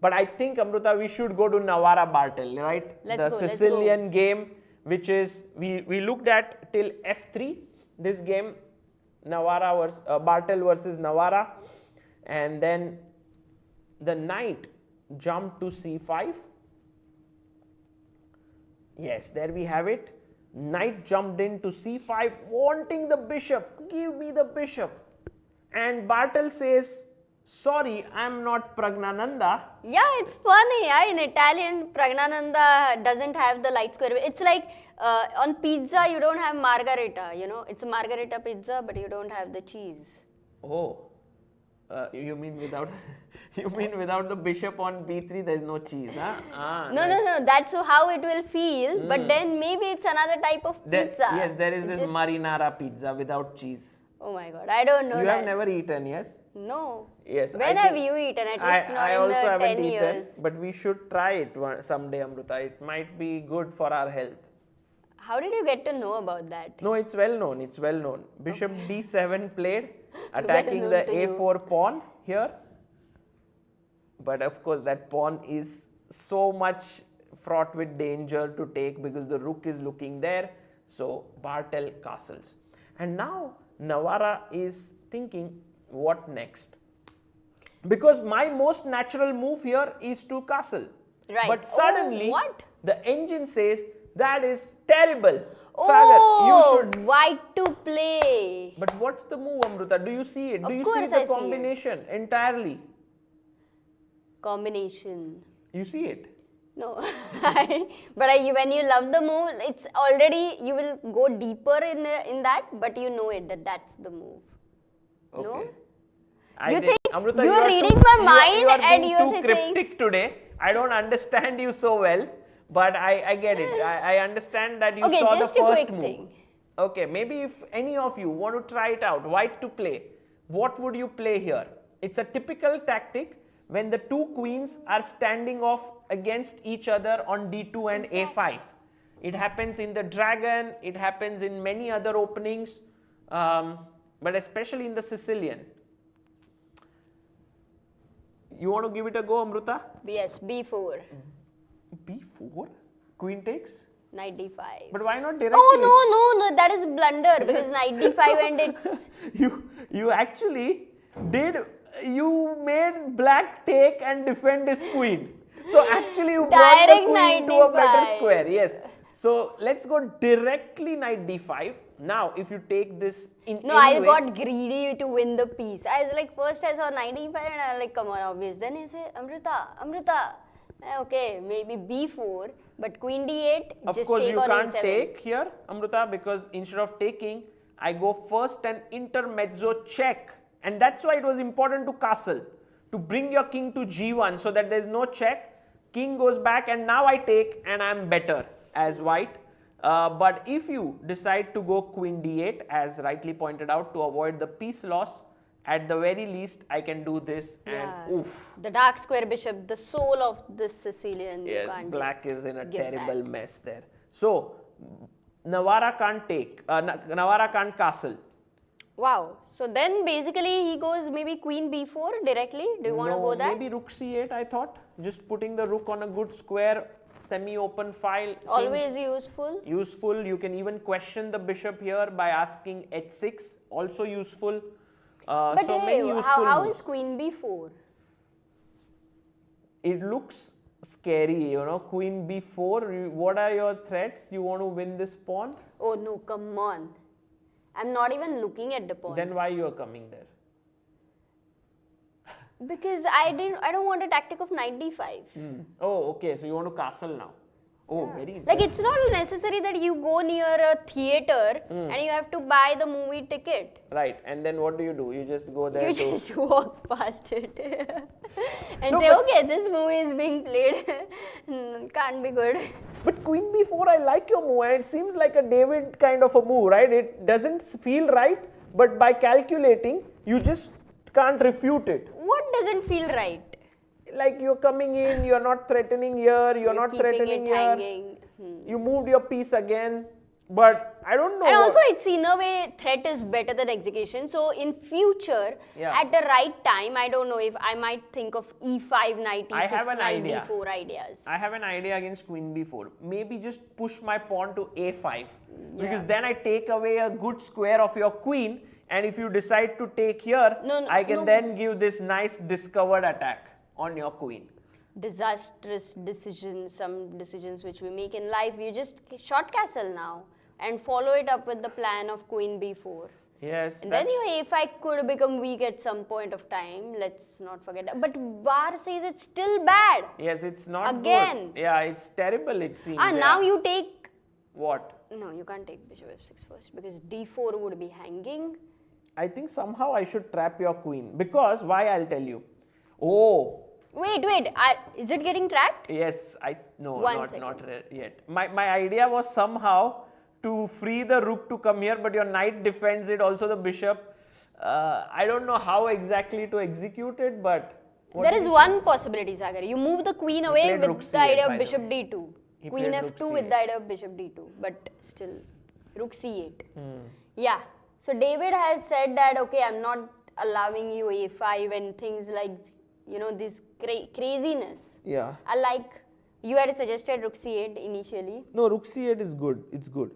But I think, Amruta, we should go to Navara Bartel, right? Let's go. Sicilian game, which is, we looked at till f3. This game, Bartel versus Navara. And then the knight jumped to c5. Yes, there we have it. Knight jumped into c5, wanting the bishop. Give me the bishop. And Bartel says, sorry, I am not Praggnanandhaa. Yeah, it's funny. Yeah? In Italian, Praggnanandhaa doesn't have the light square. It's like on pizza, you don't have margherita. You know, it's a margherita pizza, but you don't have the cheese. Oh, you mean without without the bishop on b3, there is no cheese, huh? No. That's how it will feel. But then maybe it's another type of pizza. Yes, there is this marinara pizza without cheese. Oh my God, I don't know. You have never eaten, yes? No. Yes. When have you eaten? At least not in the 10 years. Eaten, but we should try it someday, Amruta. It might be good for our health. How did you get to know about that? No, it's well known. It's well known. Bishop d7 played, attacking the a4 pawn here. But of course, that pawn is so much fraught with danger to take because the rook is looking there. So Bartel castles. And now Navara is thinking, what next? Because my most natural move here is to castle. Right. But suddenly, the engine says, that is terrible. Oh, Sagar, you should. white to play. But what's the move, Amruta? Do you see it? Do you see the combination entirely? Combination. You see it? No. But when you love the move, it's already, you will go deeper in that, but you know it, that's the move. Okay. No? You think, Amruta, you're reading my mind and you're too cryptic today. I don't understand you so well, but I get it. I understand that you saw the first move. Thing. Okay, maybe if any of you want to try it out, white to play, what would you play here? It's a typical tactic when the two queens are standing off against each other on d2 and a5. It happens in the dragon, it happens in many other openings, but especially in the Sicilian. You want to give it a go, Amruta? Yes, b4. b4? Queen takes? Knight d5. But why not directly? Oh, no, that is blunder because knight d5 and it's... You actually did... You made black take and defend his queen. So actually you brought the queen to a better square. Yes. So let's go directly knight d5. Now if you take this in I got greedy to win the piece. I was like, first I saw knight d5 and I was like, come on, obvious. Then he said, Amruta. Okay, maybe b4, but queen d8, of just course, take on a7. Of course you can't take here, Amruta, because instead of taking, I go first and intermezzo check. And that's why it was important to castle, to bring your king to g1 so that there is no check. King goes back and now I take and I am better as white. But if you decide to go queen d8, as rightly pointed out, to avoid the piece loss, at the very least I can do this and oof. The dark square bishop, the soul of this Sicilian. Yes, black is in a terrible mess there. So Navara can't take, Navara can't castle. Wow. So then basically he goes maybe queen b4 directly. Do you want to go that? Maybe rook c8 I thought. Just putting the rook on a good square, semi-open file. Always useful. Useful. You can even question the bishop here by asking h6. Also useful. But so hey, many useful how moves. is queen b4? It looks scary, you know. Queen b4. What are your threats? You want to win this pawn? Oh no, come on. I'm not even looking at the pawn. Then why you are coming there? Because I don't want a tactic of knight d5. Oh, okay. So you want to castle now. Oh, very Like interesting. it's not necessary that you go near a theater and you have to buy the movie ticket. Right, and then what do? You just go there You to... just walk past it and No, say, but- okay, this movie is being played. Can't be good. But Queen B4, I like your move, and it seems like a David kind of a move, right? It doesn't feel right, but by calculating, you just can't refute it. What doesn't feel right? Like you're coming in, you're not threatening here, you're not keeping threatening it here. hanging. You moved your piece again, but I don't know. And what- also, it's in a way, threat is better than execution. So in future, Yeah. at the right time, I don't know if I might think of E5, knight I E6, have an knight idea. D4 ideas. I have an idea against Queen B4. Maybe just push my pawn to A5, because Yeah. then I take away a good square of your queen, and if you decide to take here, No, I can no. then give this nice discovered attack on your queen. Disastrous decisions, some decisions which we make in life, you just short castle now and follow it up with the plan of Queen B4. Yes, And then that's- your A5 could become weak at some point of time. Let's not forget that. But VAR says it's still bad. yes, it's not Again. good. Yeah, it's terrible, it seems. Now yeah. you take. What? No, you can't take bishop f6 first because d4 would be hanging. I think somehow I should trap your queen, because why, I'll tell you. Oh, Wait. Is it getting trapped? yes, no, One not second. yet. My idea was somehow to free the rook to come here, but your knight defends it, also the bishop. I don't know how exactly to execute it, but what There did is you one possibility, Sagar. You move the queen away played rook with the c8, idea by of the bishop way. d2. He Queen played rook f2 with c8. the idea of bishop d2. But still, rook c8. Hmm. Yeah. So David has said that, okay, I'm not allowing you a5 and things like, this craziness. Yeah. I like, you had suggested rook c8 initially. No, rook c8 is good. It's good.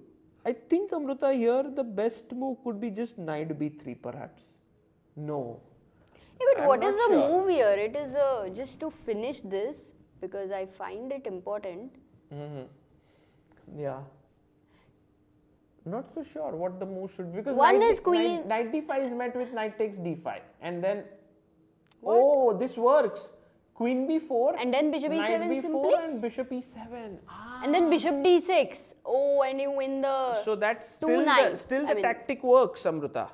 I think, Amruta, here the best move could be just knight b3 perhaps. No. Yeah, but I'm what is not the sure. move here? It is just to finish this because I find it important. Yeah. Not so sure what the move should be, because One knight is queen- knight d5 is met with knight takes d5, and then oh, this works. Queen b4 And then bishop knight e7 b4 simply. and bishop e7. And then bishop d6. Oh, and you win the. So that's Two still knights, the I mean- tactic works, Amruta.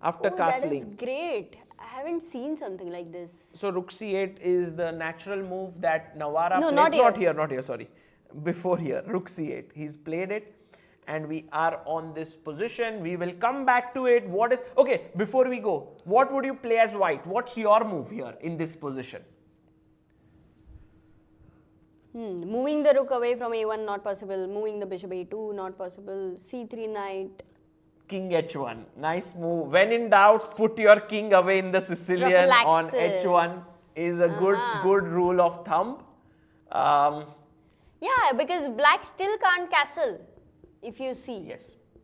After Oh, that is castling. great. I haven't seen something like this. So rook c8 is the natural move that Nawara No, plays. not here. Not here, sorry. Before here, rook c8. He's played it, and we are on this position. We will come back to it. What is... Okay, before we go, what would you play as white? What's your move here in this position? Moving the rook away from a1, not possible. Moving the bishop a2, not possible. c3 knight. King h1. Nice move. When in doubt, put your king away in the Sicilian on Prophylaxis. h1 is a good rule of thumb. Yeah, because black still can't castle, if you see.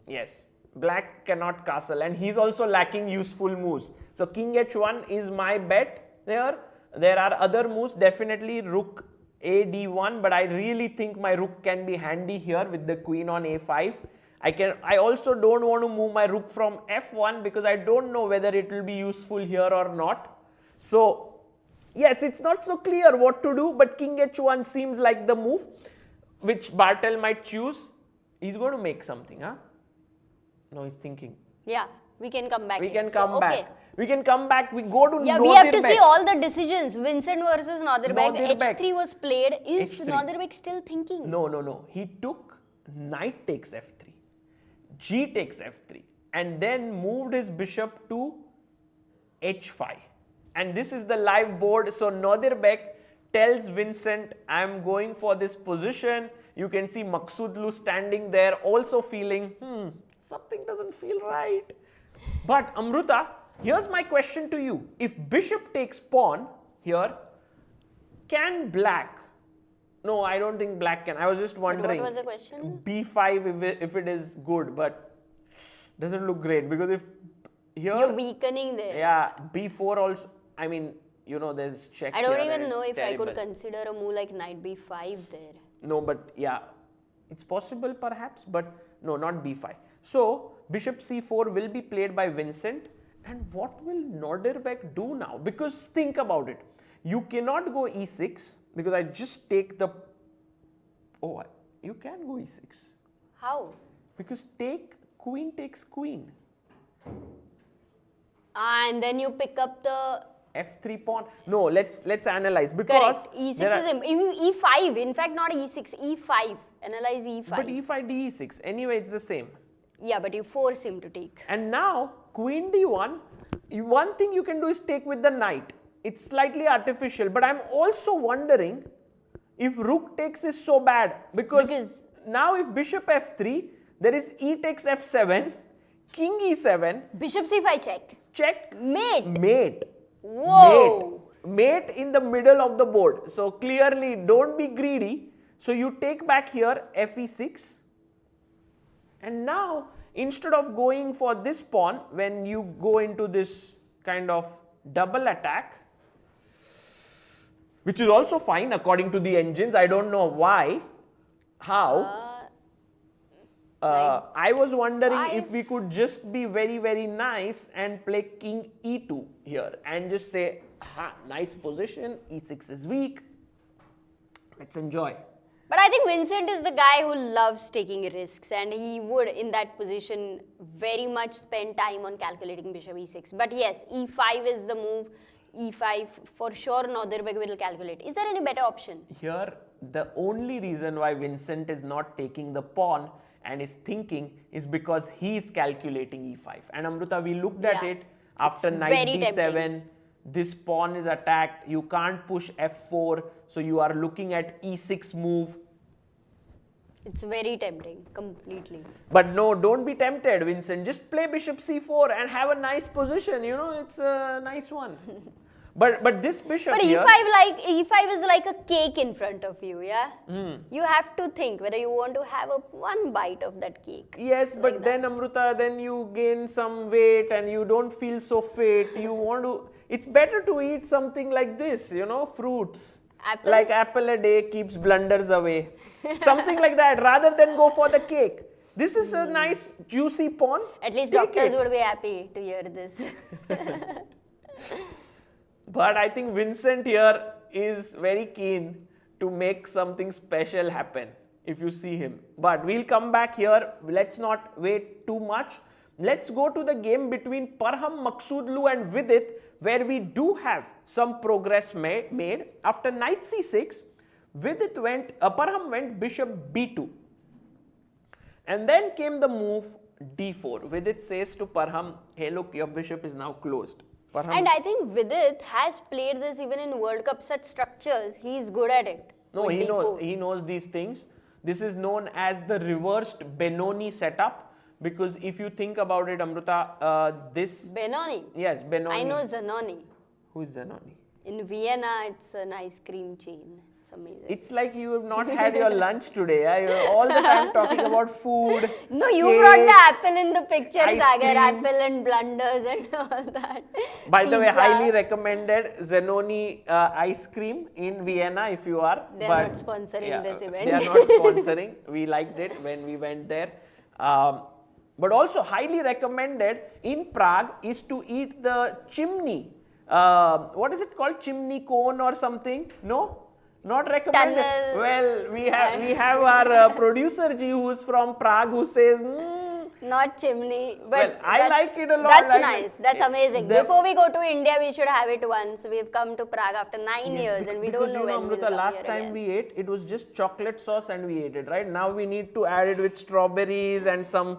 Yes. Black cannot castle, and he's also lacking useful moves. So king h1 is my bet there. There are other moves, definitely rook a d1, but I really think my rook can be handy here with the queen on a5. I also don't want to move my rook from f1 because I don't know whether it will be useful here or not. So yes, it's not so clear what to do, but king h1 seems like the move which Bartel might choose. He's going to make something, huh? No, he's thinking. Yeah, we can come back. We here. can So, come back. okay. We can come back. We go to Yeah, we have to Nodirbek. see all the decisions. Vincent versus Nodirbek. Nodirbek. h3 was played. Is H3. Nodirbek still thinking? No. He took knight takes f3, g takes f3, and then moved his bishop to h5. And this is the live board. So Nodirbek tells Vincent, I am going for this position. You can see Maksudlu standing there also feeling, something doesn't feel right. But Amruta, here's my question to you. If bishop takes pawn here, can black... No, I don't think black can. I was just wondering. What was the question? b5 if it is good, but doesn't look great, because if here... You're weakening there. Yeah, b4 also, I mean, there's check I don't here even and know it's if I could terrible. consider a move like knight b5 there. No, but yeah, it's possible perhaps, but no, not b5. So, bishop c4 will be played by Vincent, and what will Nodirbek do now? Because think about it, you cannot go e6, because I just take the Oh, you can go e6. How? Because queen takes queen. And then you pick up the f3 pawn. No, let's analyze, because correct. E6 is E5. In fact, not E6. E5. Analyze E5. But E5 d6. Anyway, it's the same. Yeah, but you force him to take. And now queen d1. One thing you can do is take with the knight. It's slightly artificial, but I'm also wondering if rook takes is so bad, because now if bishop f3, there is e takes f7, king e7, bishop c5 check. Check. Mate. Whoa. Mate in the middle of the board. So clearly, don't be greedy. So you take back here fe6, and now instead of going for this pawn, when you go into this kind of double attack, which is also fine according to the engines, I don't know why, how. I was wondering if we could just be very, very nice and play king e2 here and just say, nice position, e6 is weak, let's enjoy. But I think Vincent is the guy who loves taking risks, and he would, in that position, very much spend time on calculating bishop e6. But yes, e5 is the move. E5 for sure Naderbek will calculate. Is there any better option? Here, the only reason why Vincent is not taking the pawn and is thinking is because he is calculating e5. And Amruta, we looked at it after knight d7. This pawn is attacked. You can't push f4. So you are looking at e6 move. It's very tempting, completely. But no, don't be tempted, Vincent. Just play bishop c4 and have a nice position. You know, it's a nice one. But this bishop but here... E5 is like a cake in front of you, yeah? You have to think whether you want to have one bite of that cake. Yes, but like then Amruta, then you gain some weight and you don't feel so fit. You want to... It's better to eat something like this, you know, fruits. Apple? Like apple a day keeps blunders away. Something like that, rather than go for the cake. This is a nice juicy pawn. At least doctors would be happy to hear this. But I think Vincent here is very keen to make something special happen if you see him. But we'll come back here. Let's not wait too much. Let's go to the game between Parham Maqsoodlu and Vidit, where we do have some progress made. After knight c6, Parham went bishop b2. And then came the move d4. Vidit says to Parham, hey look, your bishop is now closed. And I think Vidit has played this even in World Cup such structures. He's good at it. No, he knows these things. This is known as the reversed Benoni setup, because if you think about it, Amruta, this... Benoni? Yes, Benoni. I know Zanoni. Who is Zanoni? In Vienna, it's an ice cream chain. It's amazing. It's like you have not had your lunch today. Yeah? You're all the time talking about food. No, you brought the apple in the picture, Sagar. Apple and blunders and all that. By the way, highly recommended Zanoni ice cream in Vienna if you are. They are not sponsoring this event. They are not sponsoring. We liked it when we went there. But also highly recommended in Prague is to eat the chimney. What is it called? Chimney cone or something? No? Not recommended. Tunnel. Well, we have our producer G who's from Prague who says, not chimney. But well, I like it a lot. That's nice. That's amazing. Before we go to India, we should have it once. We've come to Prague after 9 years and we don't know when we'll come last time again. We ate, it was just chocolate sauce and we ate it, right? Now we need to add it with strawberries and some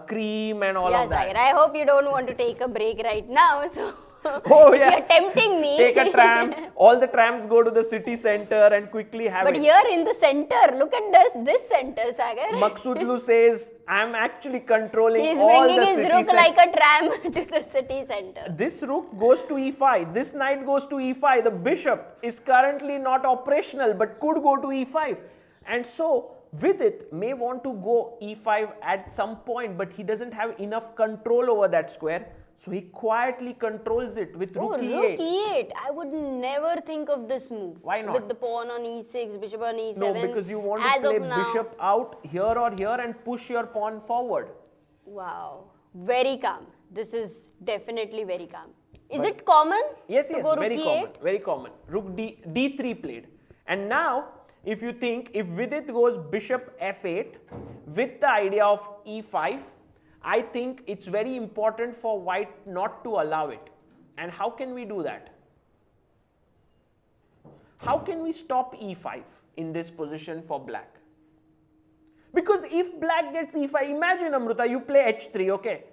cream and all of that. Yes, I hope you don't want to take a break right now. So. Oh, if you're tempting me. Take a tram. All the trams go to the city center and quickly have but it. But here in the center, look at this center, Sagar. Maqsoodlu says, I'm actually controlling He's all the city bringing his rook like a tram to the city center. This rook goes to e5. This knight goes to e5. The bishop is currently not operational but could go to e5. And so, Vidit may want to go e5 at some point, but he doesn't have enough control over that square. So he quietly controls it with rook e8. Rook e8. I would never think of this move. Why not? With the pawn on e6, bishop on e7. No, because you want to play bishop out here or here and push your pawn forward. Wow. Very calm. This is definitely very calm. Is it common? Yes, to go very rook common. e8? Very common. Rook d3 played. And now, if you think, if Vidit goes bishop f8 with the idea of e5, I think it's very important for white not to allow it. And how can we do that? How can we stop e5 in this position for black? Because if black gets e5, imagine Amruta, you play h3, okay,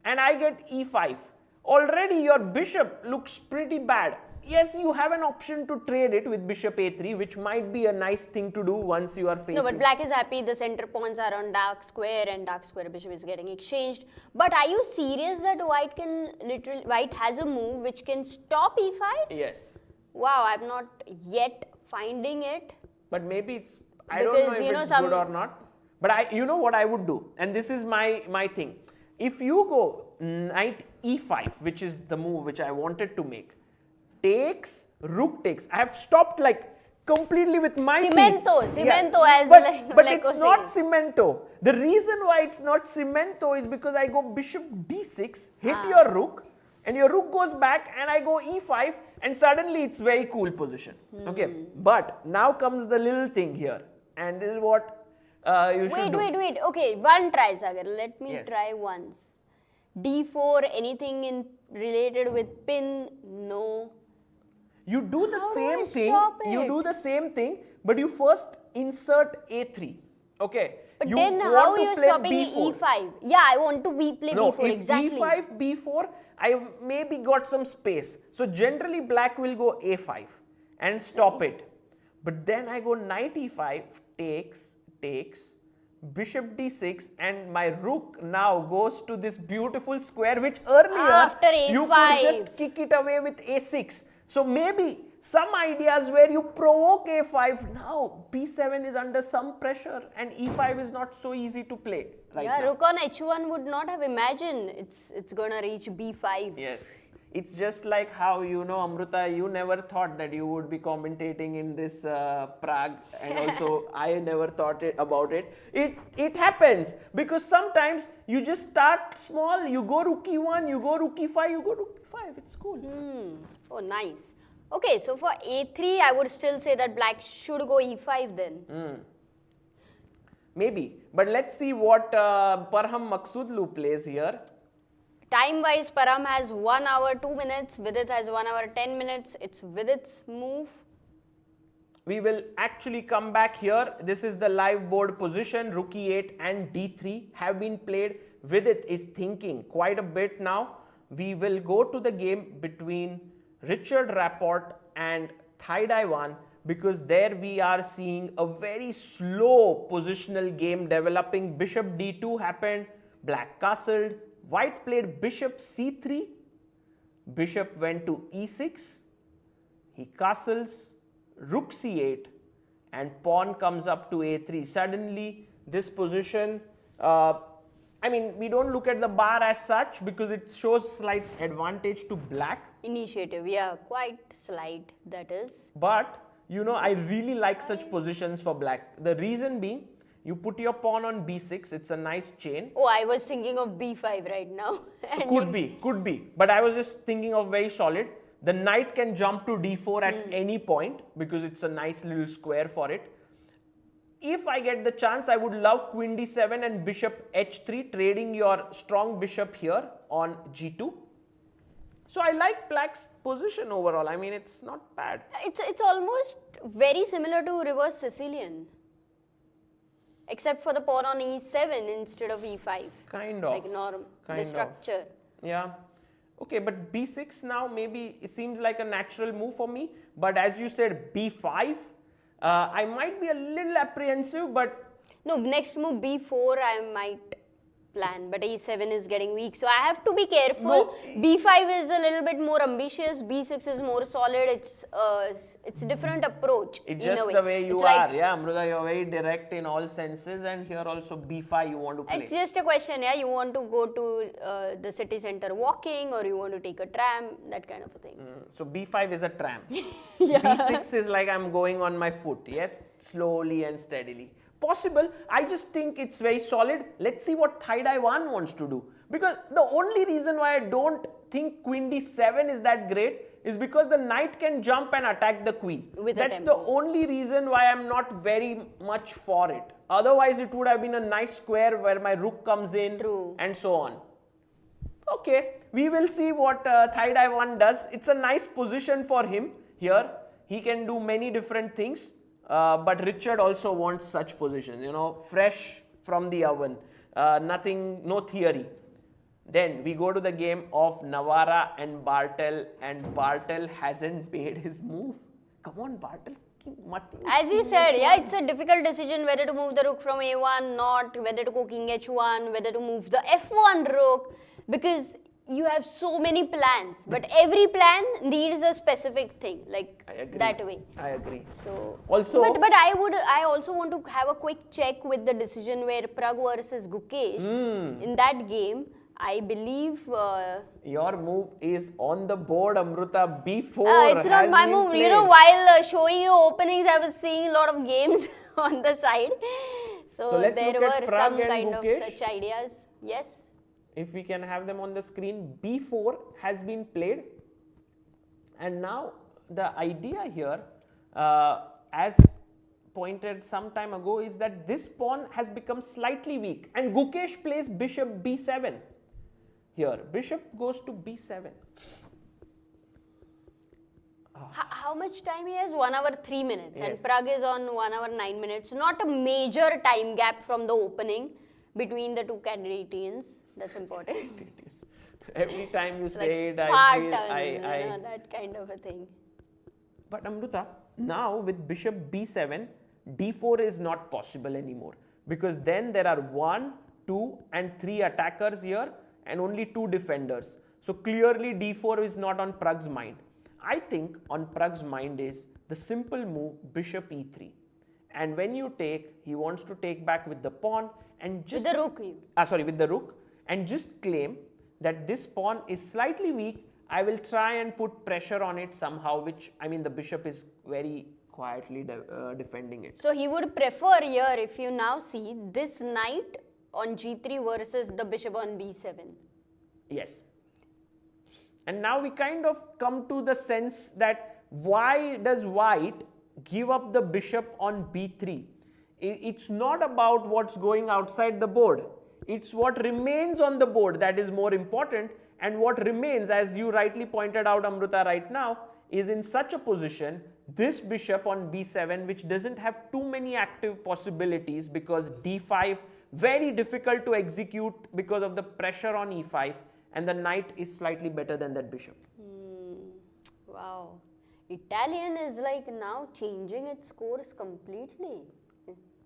and I get e5. Already your bishop looks pretty bad. Yes, you have an option to trade it with bishop a3, which might be a nice thing to do once you are facing. No, but black is happy. The center pawns are on dark square and dark square bishop is getting exchanged. But are you serious that white has a move which can stop e5? Yes. Wow, I'm not yet finding it. But maybe it's, I don't know if it's good or not. But you know what I would do? And this is my thing. If you go knight e5, which is the move which I wanted to make, takes, rook takes. I have stopped like completely with my piece. Cemento as but it's not cemento. The reason why it's not cemento is because I go bishop d6, hit your rook, and your rook goes back, and I go e5, and suddenly it's very cool position. Okay, but now comes the little thing here, and this is what you should do. Wait. Okay, one try, Sagar. Let me try once. d4, anything related with pin? No. You do the same thing. You do the same thing, but you first insert a3. Okay. But then how you are stopping e5? Yeah, I want to play b4 exactly. e5, b4, I maybe got some space. So generally black will go a5 and stop it. But then I go knight e5, takes, bishop d6, and my rook now goes to this beautiful square which earlier you could just kick it away with a6. So maybe some ideas where you provoke a5, now b7 is under some pressure and e5 is not so easy to play right now. Rook on h1 would not have imagined it's gonna reach b5. Yes. It's just like how, you know, Amruta, you never thought that you would be commentating in this Prague, and also I never thought about it. It happens because sometimes you just start small, you go rook e1, you go rook e5, you go rook e5, it's cool. Oh, nice. Okay, so for a3, I would still say that black should go e5 then. Maybe, but let's see what Parham Maksudlu plays here. Time-wise, Param has 1 hour 2 minutes, Vidit has 1 hour 10 minutes. It's Vidit's move. We will actually come back here. This is the live board position. Rook e8 and d3 have been played. Vidit is thinking quite a bit now. We will go to the game between Richard Rapport and Thai-Dai-Wan, because there we are seeing a very slow positional game developing. Bishop d2 happened, black castled, white played bishop c3, bishop went to e6, he castles, rook c8, and pawn comes up to a3. Suddenly this position, I mean, we don't look at the bar as such because it shows slight advantage to black. Initiative, yeah, quite slight, that is. But, you know, I really like such positions for black. The reason being, you put your pawn on b6, it's a nice chain. Oh, I was thinking of b5 right now. Could be. But I was just thinking of very solid. The knight can jump to d4 at any point because it's a nice little square for it. If I get the chance, I would love queen d7 and bishop h3, trading your strong bishop here on g2. So I like black's position overall. I mean, it's not bad. It's almost very similar to reverse Sicilian, except for the pawn on e7 instead of e5. Kind of. Like the structure. Yeah. Okay, but b6 now maybe it seems like a natural move for me. But as you said, b5, I might be a little apprehensive, but... No, next move b4 I might plan, but e7 is getting weak. So I have to be careful. No. b5 is a little bit more ambitious, b6 is more solid. It's a different approach. It's just the way you are. Yeah, Amruta, you're very direct in all senses, and here also b5 you want to play. It's just a question, yeah. You want to go to the city center walking, or you want to take a tram, that kind of a thing. So b5 is a tram. Yeah. b6 is like I'm going on my foot, yes, slowly and steadily. Possible. I just think it's very solid. Let's see what Thai-Dai-Wan wants to do. Because the only reason why I don't think queen d7 is that great is because the knight can jump and attack the queen. That's the only reason why I'm not very much for it. Otherwise, it would have been a nice square where my rook comes in and so on. Okay, we will see what Thai 1 does. It's a nice position for him here. He can do many different things, but Richard also wants such positions, you know, fresh from the oven, nothing, no theory. Then we go to the game of Navara and Bartel hasn't made his move. Come on, Bartel. As you said, yeah, it's a difficult decision whether to move the rook from a1, not, whether to go king h1, whether to move the f1 rook, because you have so many plans, but every plan needs a specific thing, like that way. I agree. So also, but I also want to have a quick check with the decision where Pragg versus Gukesh. In that game, I believe your move is on the board, Amruta. B4. It's not my move. Played. You know, while showing you openings, I was seeing a lot of games on the side. So there were some kind of such ideas. Yes. If we can have them on the screen, B4 has been played, and now the idea here, as pointed some time ago, is that this pawn has become slightly weak, and Gukesh plays bishop B7. Here, bishop goes to B7. How much time he has? 1 hour 3 minutes, yes. And Pragg is on 1 hour 9 minutes. Not a major time gap from the opening between the two candidates. That's important. Every time you say like it, I feel you know, that kind of a thing. But Amruta, now with bishop B7, D4 is not possible anymore, because then there are 1, 2 and 3 attackers here and only 2 defenders. So clearly D4 is not on Pragg's mind. I think on Pragg's mind is the simple move bishop E3. And when you take, he wants to take back with the pawn and just... With the rook. With the rook. And just claim that this pawn is slightly weak. I will try and put pressure on it somehow, which, I mean, the bishop is very quietly defending it. So he would prefer here, if you now see, this knight on G3 versus the bishop on B7. Yes. And now we kind of come to the sense that why does white give up the bishop on B3? It's not about what's going outside the board. It's what remains on the board that is more important, and what remains, as you rightly pointed out, Amruta, right now, is in such a position, this bishop on B7, which doesn't have too many active possibilities, because D5, very difficult to execute because of the pressure on E5, and the knight is slightly better than that bishop. Wow. Italian is like now changing its course completely.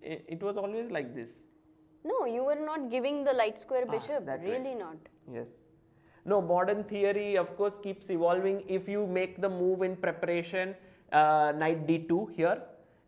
It was always like this. No, you were not giving the light square bishop, really right. Not. Yes. No, modern theory of course keeps evolving. If you make the move in preparation, knight D2 here,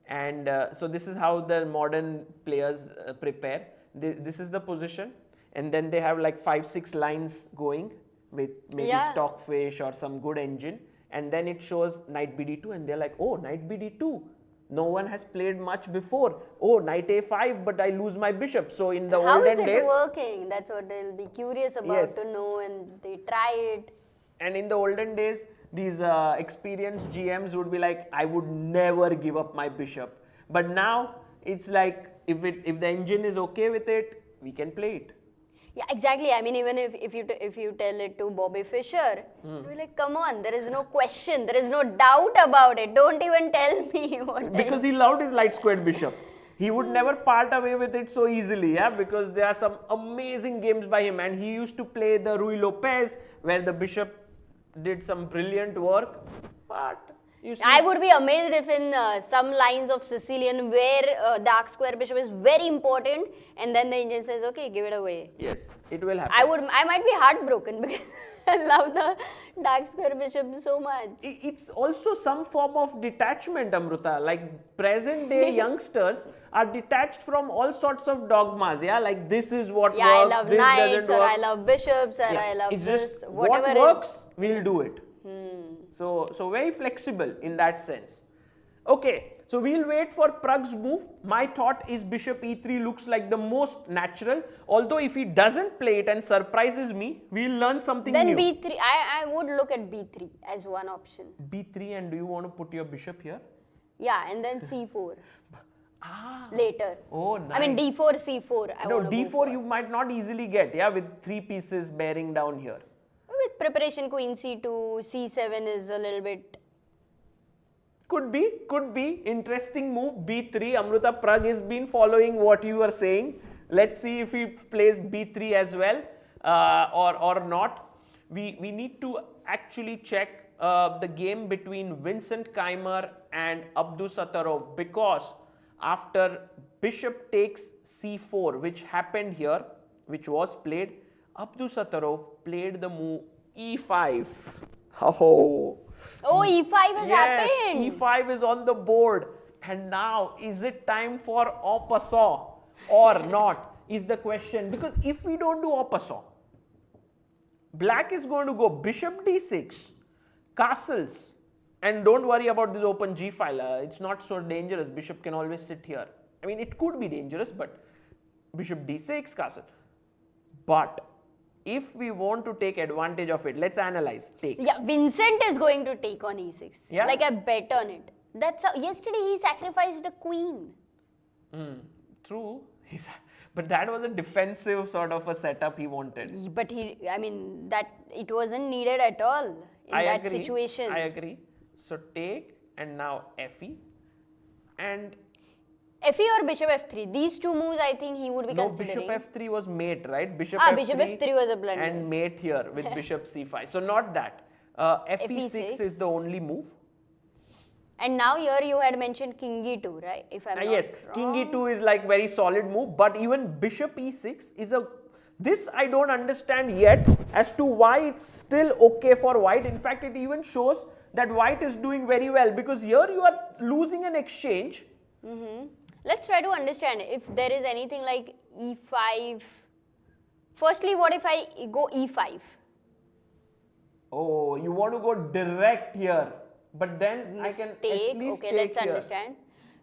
and so this is how the modern players prepare. This is the position, and then they have like 5-6 lines going with maybe stockfish or some good engine, and then it shows knight BD2, and they're like, oh, knight BD2. No one has played much before. Oh, knight A5, but I lose my bishop. So in the olden days... How is it working? That's what they'll be curious about to know, and they try it. And in the olden days, these experienced GMs would be like, I would never give up my bishop. But now, it's like, if the engine is okay with it, we can play it. Yeah, exactly. I mean, even if you tell it to Bobby Fischer, you'll be like, come on, there is no question, there is no doubt about it. Don't even tell me what. Because he loved his light squared bishop. He would never part away with it so easily, yeah, because there are some amazing games by him, and he used to play the Rui Lopez, where the bishop did some brilliant work. But you see, I would be amazed if in some lines of Sicilian where dark square bishop is very important, and then the engine says, okay, give it away. Yes, it will happen. I might be heartbroken because I love the dark square bishop so much. It's also some form of detachment, Amruta. Like present day youngsters are detached from all sorts of dogmas. Yeah, like this is what works. I love this knights, or work. I love bishops, or I love it's this. Just whatever what works, we'll do it. So very flexible in that sense. Okay, So we'll wait for Pragg's move. My thought is bishop e3 looks like the most natural. Although if he doesn't play it and surprises me, we'll learn something then new. Then b3, I would look at b3 as one option. b3, and do you want to put your bishop here? Yeah, and then c4. Later. Oh, nice. I mean d4, c4. No, d4 you might not easily get, yeah, with 3 pieces bearing down here. With preparation, queen c2, c7 is a little bit... Could be. Interesting move, b3. Amruta, Pragg has been following what you are saying. Let's see if he plays b3 as well or not. We need to actually check the game between Vincent Keymer and Abdusattorov, because after bishop takes c4, which happened here, which was played, Abdusattorov played the move e5. Oh, e5 has happened. Yes, e5 is on the board. And now, is it time for en passant or not, is the question. Because if we don't do en passant, black is going to go bishop d6, castles, and don't worry about this open g file. It's not so dangerous. Bishop can always sit here. I mean, it could be dangerous, but bishop d6, castle. But if we want to take advantage of it, let's analyze. Take. Yeah, Vincent is going to take on e6. Yeah. Like I bet on it. That's how, yesterday he sacrificed a queen. True. But that was a defensive sort of a setup he wanted. But that it wasn't needed at all in that situation. I agree. So take, and now fe, and fe or bishop f3. These two moves I think he would be considering. Bishop f3 was mate, right? Bishop f3 was a blunder. And mate here with bishop c5. So not that. fe6 is the only move. And now here you had mentioned king e2, right? If I'm not yes, wrong. king e2 is like very solid move, but even bishop e6 is this I don't understand yet as to why it's still okay for white. In fact, it even shows that white is doing very well, because here you are losing an exchange. Let's try to understand if there is anything like e5. Firstly, what if I go e5? Oh, you want to go direct here, but then I can at least okay, take let's here. understand.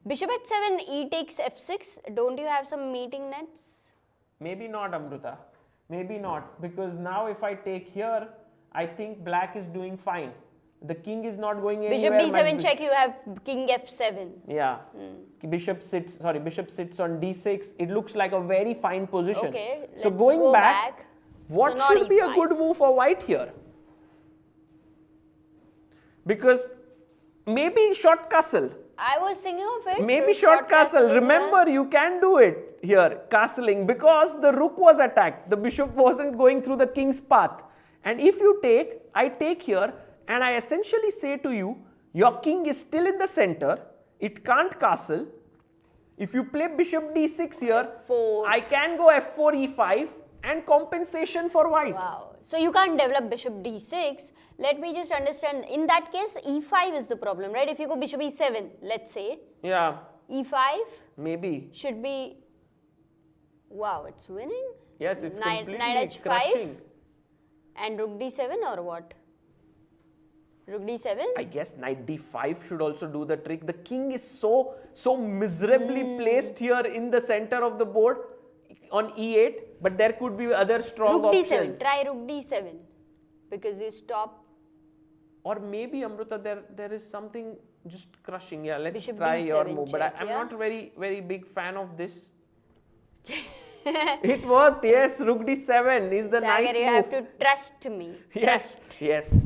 Bishop h7, e takes f6. Don't you have some meeting nets? Maybe not, Amruta. Maybe not, because now if I take here, I think black is doing fine. The king is not going anywhere. Bishop d7 check, you have king f7. Yeah. Bishop sits on d6. It looks like a very fine position. Okay, so going go back, what so should be a good move for white here? Because maybe short castle. I was thinking of it. Maybe short castle. Remember, you can do it here, castling, because the rook was attacked. The bishop wasn't going through the king's path. And if you take, I take here, and I essentially say to you, your king is still in the center. It can't castle. If you play bishop d6 here, f4. I can go f4, e5, and compensation for white. Wow. So you can't develop bishop d6. Let me just understand. In that case, e5 is the problem, right? If you go bishop e7, let's say. Yeah. e5. Maybe. Should be. Wow, it's winning. Yes, it's completely knight h5. crushing. And rook d7 or what? Rook d7? I guess knight d5 should also do the trick. The king is so miserably placed here in the center of the board on e8, but there could be other strong rook options. d7. Try rook d7 because you stop. Or maybe, Amruta, there is something just crushing. Yeah, let's Bishop try d7 your move. But check, I'm yeah? not very big fan of this. It worked. Yes, rook d7 is the Sagar, nice you move. have to trust me. Yes, yes.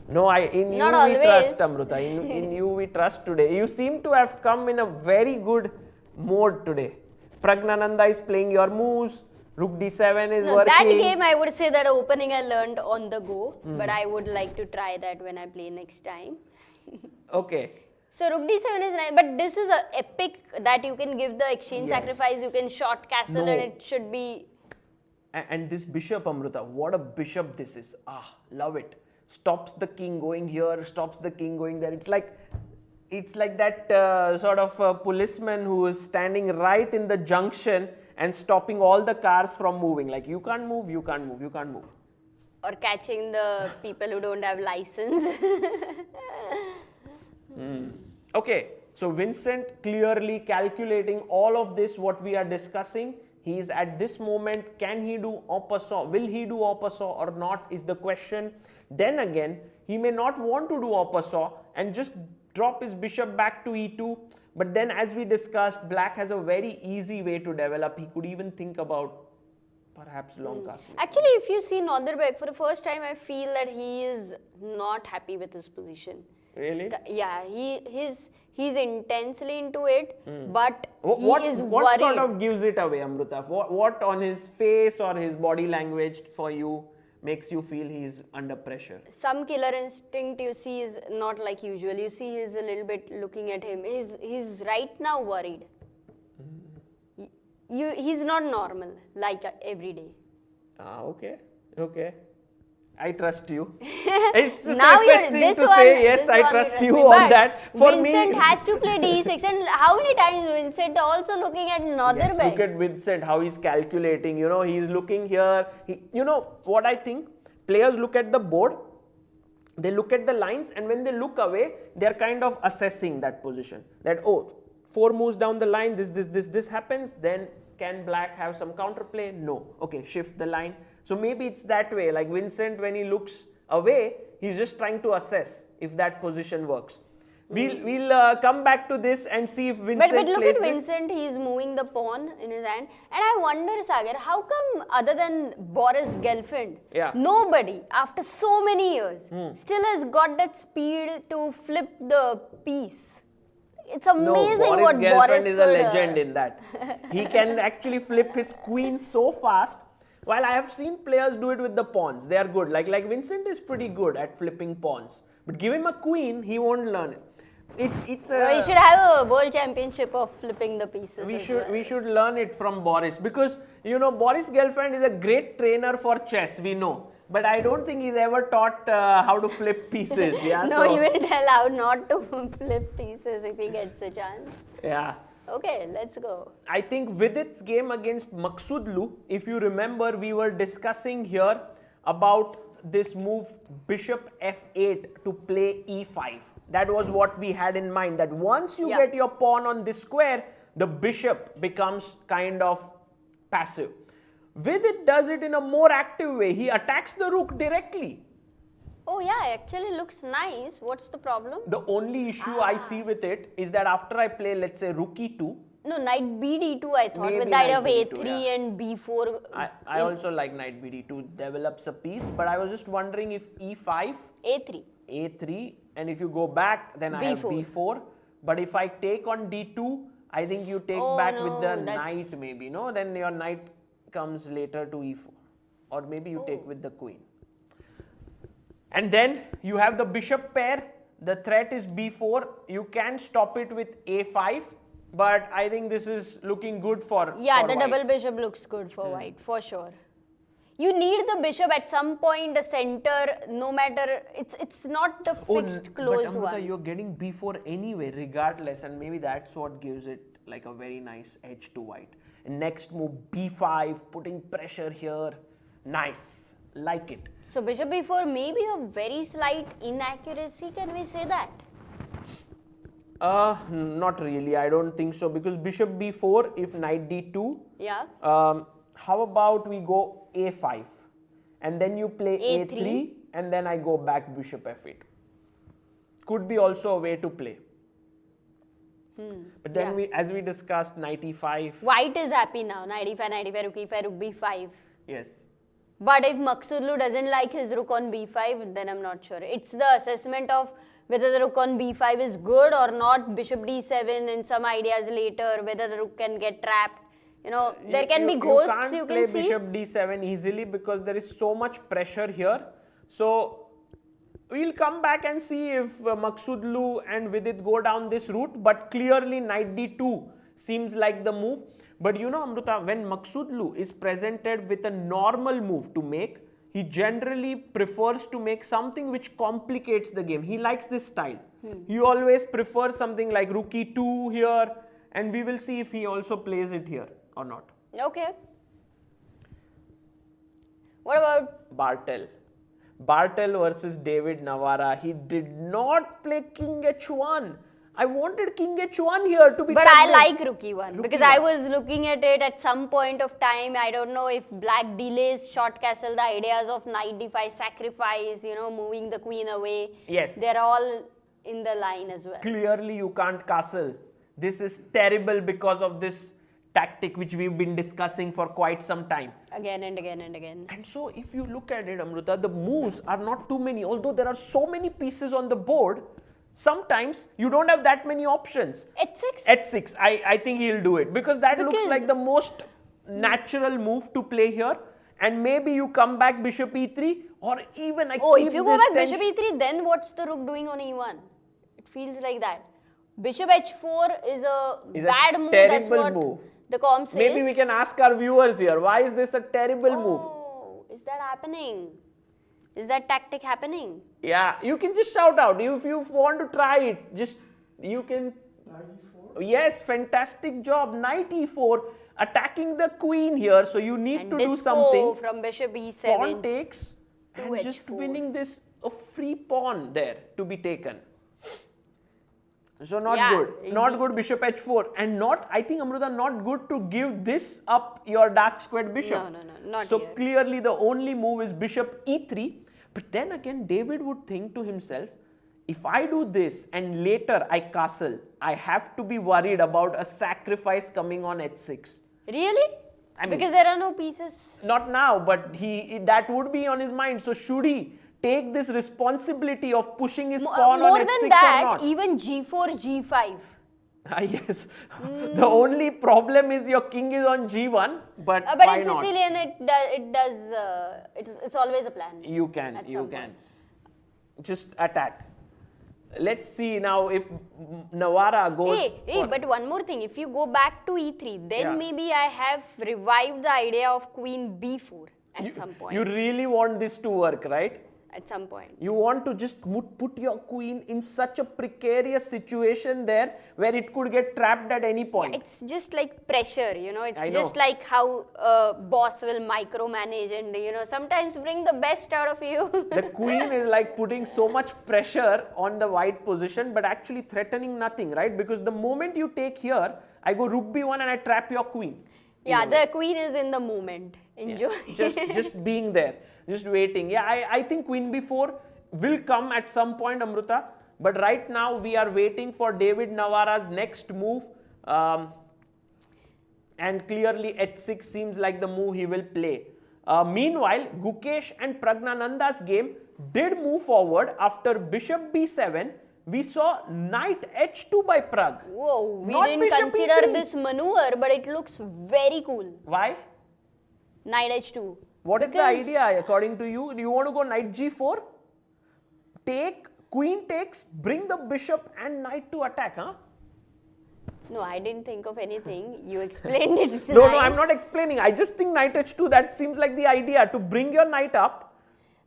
No, in Not you always. we trust, Amruta. In you we trust today. You seem to have come in a very good mode today. Praggnanandhaa is playing your moves. Rook d7 is working. That game I would say that opening I learned on the go, but I would like to try that when I play next time. Okay. So rook d7 is nice, but this is a epic that you can give the exchange sacrifice, you can short castle and it should be... And this bishop, Amruta, what a bishop this is. Love it. Stops the king going here, stops the king going there. It's like that sort of policeman who is standing right in the junction and stopping all the cars from moving. Like, you can't move, you can't move, you can't move. Or catching the people who don't have license. Okay, So Vincent clearly calculating all of this, what we are discussing. He is at this moment, can he do en passant? Will he do en passant or not is the question. Then again, he may not want to do en passant and just drop his bishop back to e2. But then as we discussed, black has a very easy way to develop. He could even think about perhaps long castle. Actually, if you see Norderbeck, for the first time I feel that he is not happy with his position. Really? Yeah, he's intensely into it, but What he is worried. sort of gives it away, Amruta? What on his face or his body language for you makes you feel he is under pressure? Some killer instinct you see is not like usual. You see he's a little bit looking at him. He's right now worried. He's not normal like every day. Okay. I trust you. It's the Now safest thing to say, yes, I trust you on that. For Vincent me, has to play d6, and how many times Vincent also looking at Norderbeck? yes, look at Vincent, how he's calculating, he's looking here. What I think, players look at the board, they look at the lines, and when they look away, they're kind of assessing that position. That, 4 moves down the line, this happens, then can black have some counterplay? No. Okay, shift the line. So maybe it's that way, like Vincent, when he looks away, he's just trying to assess if that position works. We'll come back to this and see if Vincent But look plays at Vincent, he's moving the pawn in his hand. And I wonder, Sagar, how come other than Boris Gelfand, nobody, after so many years, still has got that speed to flip the piece? It's amazing what Boris is a legend in that. He can actually flip his queen so fast. While I have seen players do it with the pawns, they are good. Like Vincent is pretty good at flipping pawns. But give him a queen, he won't learn it. We should have a world championship of flipping the pieces. We should learn it from Boris, because Boris Gelfand is a great trainer for chess, we know. But I don't think he's ever taught how to flip pieces. Yeah, no, he will tell how not to flip pieces if he gets a chance. Yeah. Okay, let's go. I think Vidit's game against Maksudlu, if you remember, we were discussing here about this move bishop f8 to play e5. That was what we had in mind, that once you get your pawn on this square, the bishop becomes kind of passive. Vidit does it in a more active way. He attacks the rook directly. Oh yeah, actually looks nice. What's the problem? The only issue I see with it is that after I play, let's say, rook e2. No, knight bd2 I thought, with the idea of a3 and b4. I also like knight bd2, develops a piece, but I was just wondering if e5. a3, and if you go back, then I have b4. But if I take on d2, I think you take back with the knight maybe, no? Then your knight comes later to e4. Or maybe you take with the queen. And then you have the bishop pair, the threat is b4, you can stop it with a5, but I think this is looking good for the white. Double bishop looks good for white, for sure. You need the bishop at some point, the center, no matter, it's not the fixed closed but Amruta, one. You're getting b4 anyway, regardless, and maybe that's what gives it like a very nice edge to white. And next move, b5, putting pressure here, nice, like it. So bishop b4 may be a very slight inaccuracy, can we say that? Not really, I don't think so, because bishop b4, if knight d2, how about we go a5 and then you play a3 and then I go back bishop f8. Could be also a way to play. But then as we discussed, knight e5. White is happy now, knight e5, rook e5, rook b5. Yes. But if Maksudlu doesn't like his rook on b5, then I'm not sure. It's the assessment of whether the rook on b5 is good or not, bishop d7 and some ideas later, whether the rook can get trapped. There can be ghosts you can see. You can't play bishop d7 easily because there is so much pressure here. So we'll come back and see if Maksudlu and Vidit go down this route, but clearly knight d2 seems like the move. But Amruta, when Maksudlu is presented with a normal move to make, he generally prefers to make something which complicates the game. He likes this style. He always prefers something like rook e2 here, and we will see if he also plays it here or not. Okay. What about Bartel? Bartel versus David Navarra. He did not play king h1. I wanted king h1 here to be But tucked I in. like rook e1 because I e1. was looking at it at some point of time. I don't know if black delays short castle, the ideas of knight d5 sacrifice, moving the queen away. Yes. They're all in the line as well. Clearly you can't castle. This is terrible because of this tactic which we've been discussing for quite some time. Again and again and again. And so if you look at it, Amruta, the moves are not too many. Although there are so many pieces on the board, sometimes you don't have that many options. h6? h6, I think he'll do it because that looks like the most natural move to play here. And maybe you come back bishop e3 or even I keep if you go this back bishop e3, then what's the rook doing on e1? It feels like that. Bishop h4 is a bad move. That's what move. the comp says. Maybe we can ask our viewers here, why is this a terrible move? Oh, is that happening? Is that tactic happening? Yeah, you can just shout out. If you want to try it, just you can. Knight e4? Yes, fantastic job. Knight e4, attacking the queen here. So you need And to do disco something. from bishop Pawn e7. takes to and just h4. winning this a free pawn there to be taken. So not Yeah, good. Not good bishop h4 and not, I think Amruta, not good to give this up your dark squared bishop. No, not So here. clearly the only move is bishop e3. But then again David would think to himself, if I do this and later I castle, I have to be worried about a sacrifice coming on h6. Really? I mean- because there are no pieces. Not now, but that would be on his mind. So should he take this responsibility of pushing his pawn More on than h6 that, or not? even g4, g5. Yes. The only problem is your king is on g1, but But why in not? Sicilian, it's always a plan. You can, at you some can. point. Just attack. Let's see now if Navara goes. Hey, for- but one more thing. If you go back to e3, then Yeah. maybe I have revived the idea of queen b4 at some point. You really want this to work, right? At some point. You want to just put your queen in such a precarious situation there where it could get trapped at any point. It's just like pressure, it's I know. just like how a boss will micromanage and, sometimes bring the best out of you. The queen is like putting so much pressure on the white position but actually threatening nothing, right? Because the moment you take here, I go rook b1 and I trap your queen. Yeah, the queen is in the moment. Enjoy. Just being there, just waiting. Yeah, I think queen b4 will come at some point, Amruta. But right now we are waiting for David Navara's next move. And clearly h6 seems like the move he will play. Meanwhile, Gukesh and Praggnanandhaa's game did move forward after bishop b7. We saw knight h2 by Pragg. Whoa, we Not didn't bishop consider e3. this maneuver, but it looks very cool. Why? Knight h2. What is the Because- idea according to you? Do you want to go knight g4? Take, queen takes, bring the bishop and knight to attack, huh? No, I didn't think of anything. You explained it. It's No, nice. no, I'm not explaining. I just think knight h2, that seems like the idea, to bring your knight up.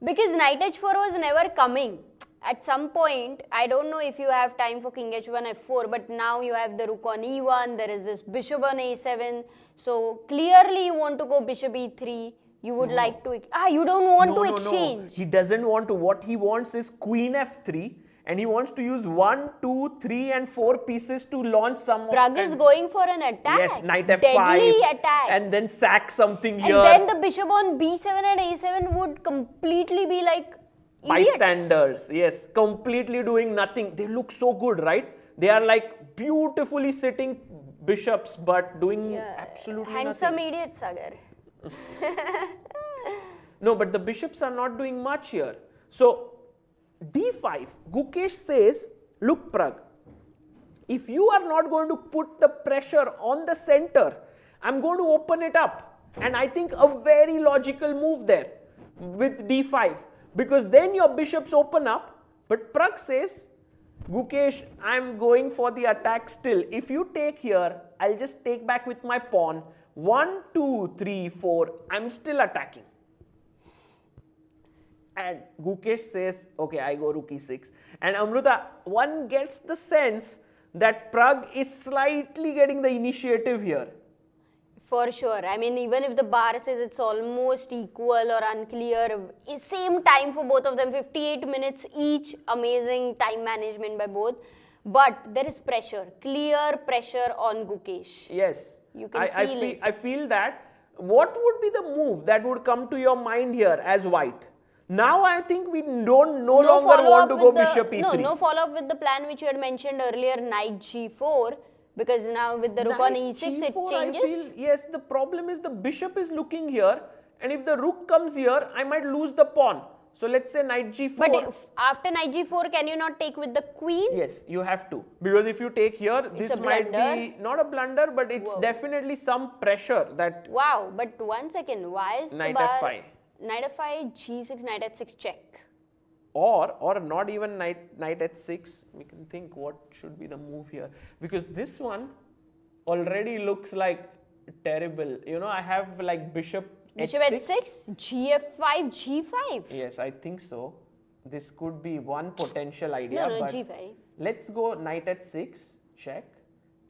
Because knight h4 was never coming. At some point, I don't know if you have time for king h1, f4, but now you have the rook on e1, there is this bishop on a7. So clearly you want to go bishop e3. You would like to, you don't want to exchange. He doesn't want to. What he wants is queen f3 and he wants to use 1, 2, 3 and 4 pieces to launch some Pragg is going for an attack. Yes, knight f5. Deadly attack. And then sack something And here. then the bishop on b7 and a7 would completely be like idiots. Bystanders, yes, completely doing nothing. They look so good, right? They are like beautifully sitting bishops but doing absolutely Handsome nothing. idiot, Sagar. No, but the bishops are not doing much here. So d5, Gukesh says, look Pragg, if you are not going to put the pressure on the center, I'm going to open it up. And I think a very logical move there with d5, because then your bishops open up. But Pragg says, Gukesh, I'm going for the attack still. If you take here, I'll just take back with my pawn. 1, 2, 3, 4, I'm still attacking. And Gukesh says, okay, I go rook e6. And Amruta, one gets the sense that Pragg is slightly getting the initiative here. For sure. I mean, even if the bar says it's almost equal or unclear, same time for both of them, 58 minutes each, amazing time management by both. but there is pressure, clear pressure on Gukesh. Yes. You can feel it. I feel that. What would be the move that would come to your mind here as white? Now I think we don't no longer want to go bishop e3. No follow-up with the plan which you had mentioned earlier, knight g4, because now with the rook on e6 it changes. I feel, yes, the problem is the bishop is looking here, and if the rook comes here, I might lose the pawn. So let's say knight g4. But if after knight g4, can you not take with the queen? Yes, you have to. Because if you take here, this might be not a blunder, but it's definitely some pressure that... Wow, but one second, why is knight the bar... f5. Knight f5, g6, knight h6 check. Or not even knight h6. We can think what should be the move here. Because this one already looks like terrible. You know, I have like bishop h6, gf5, g5. Yes, I think so. This could be one potential idea. No, but g5. Let's go knight h6, check,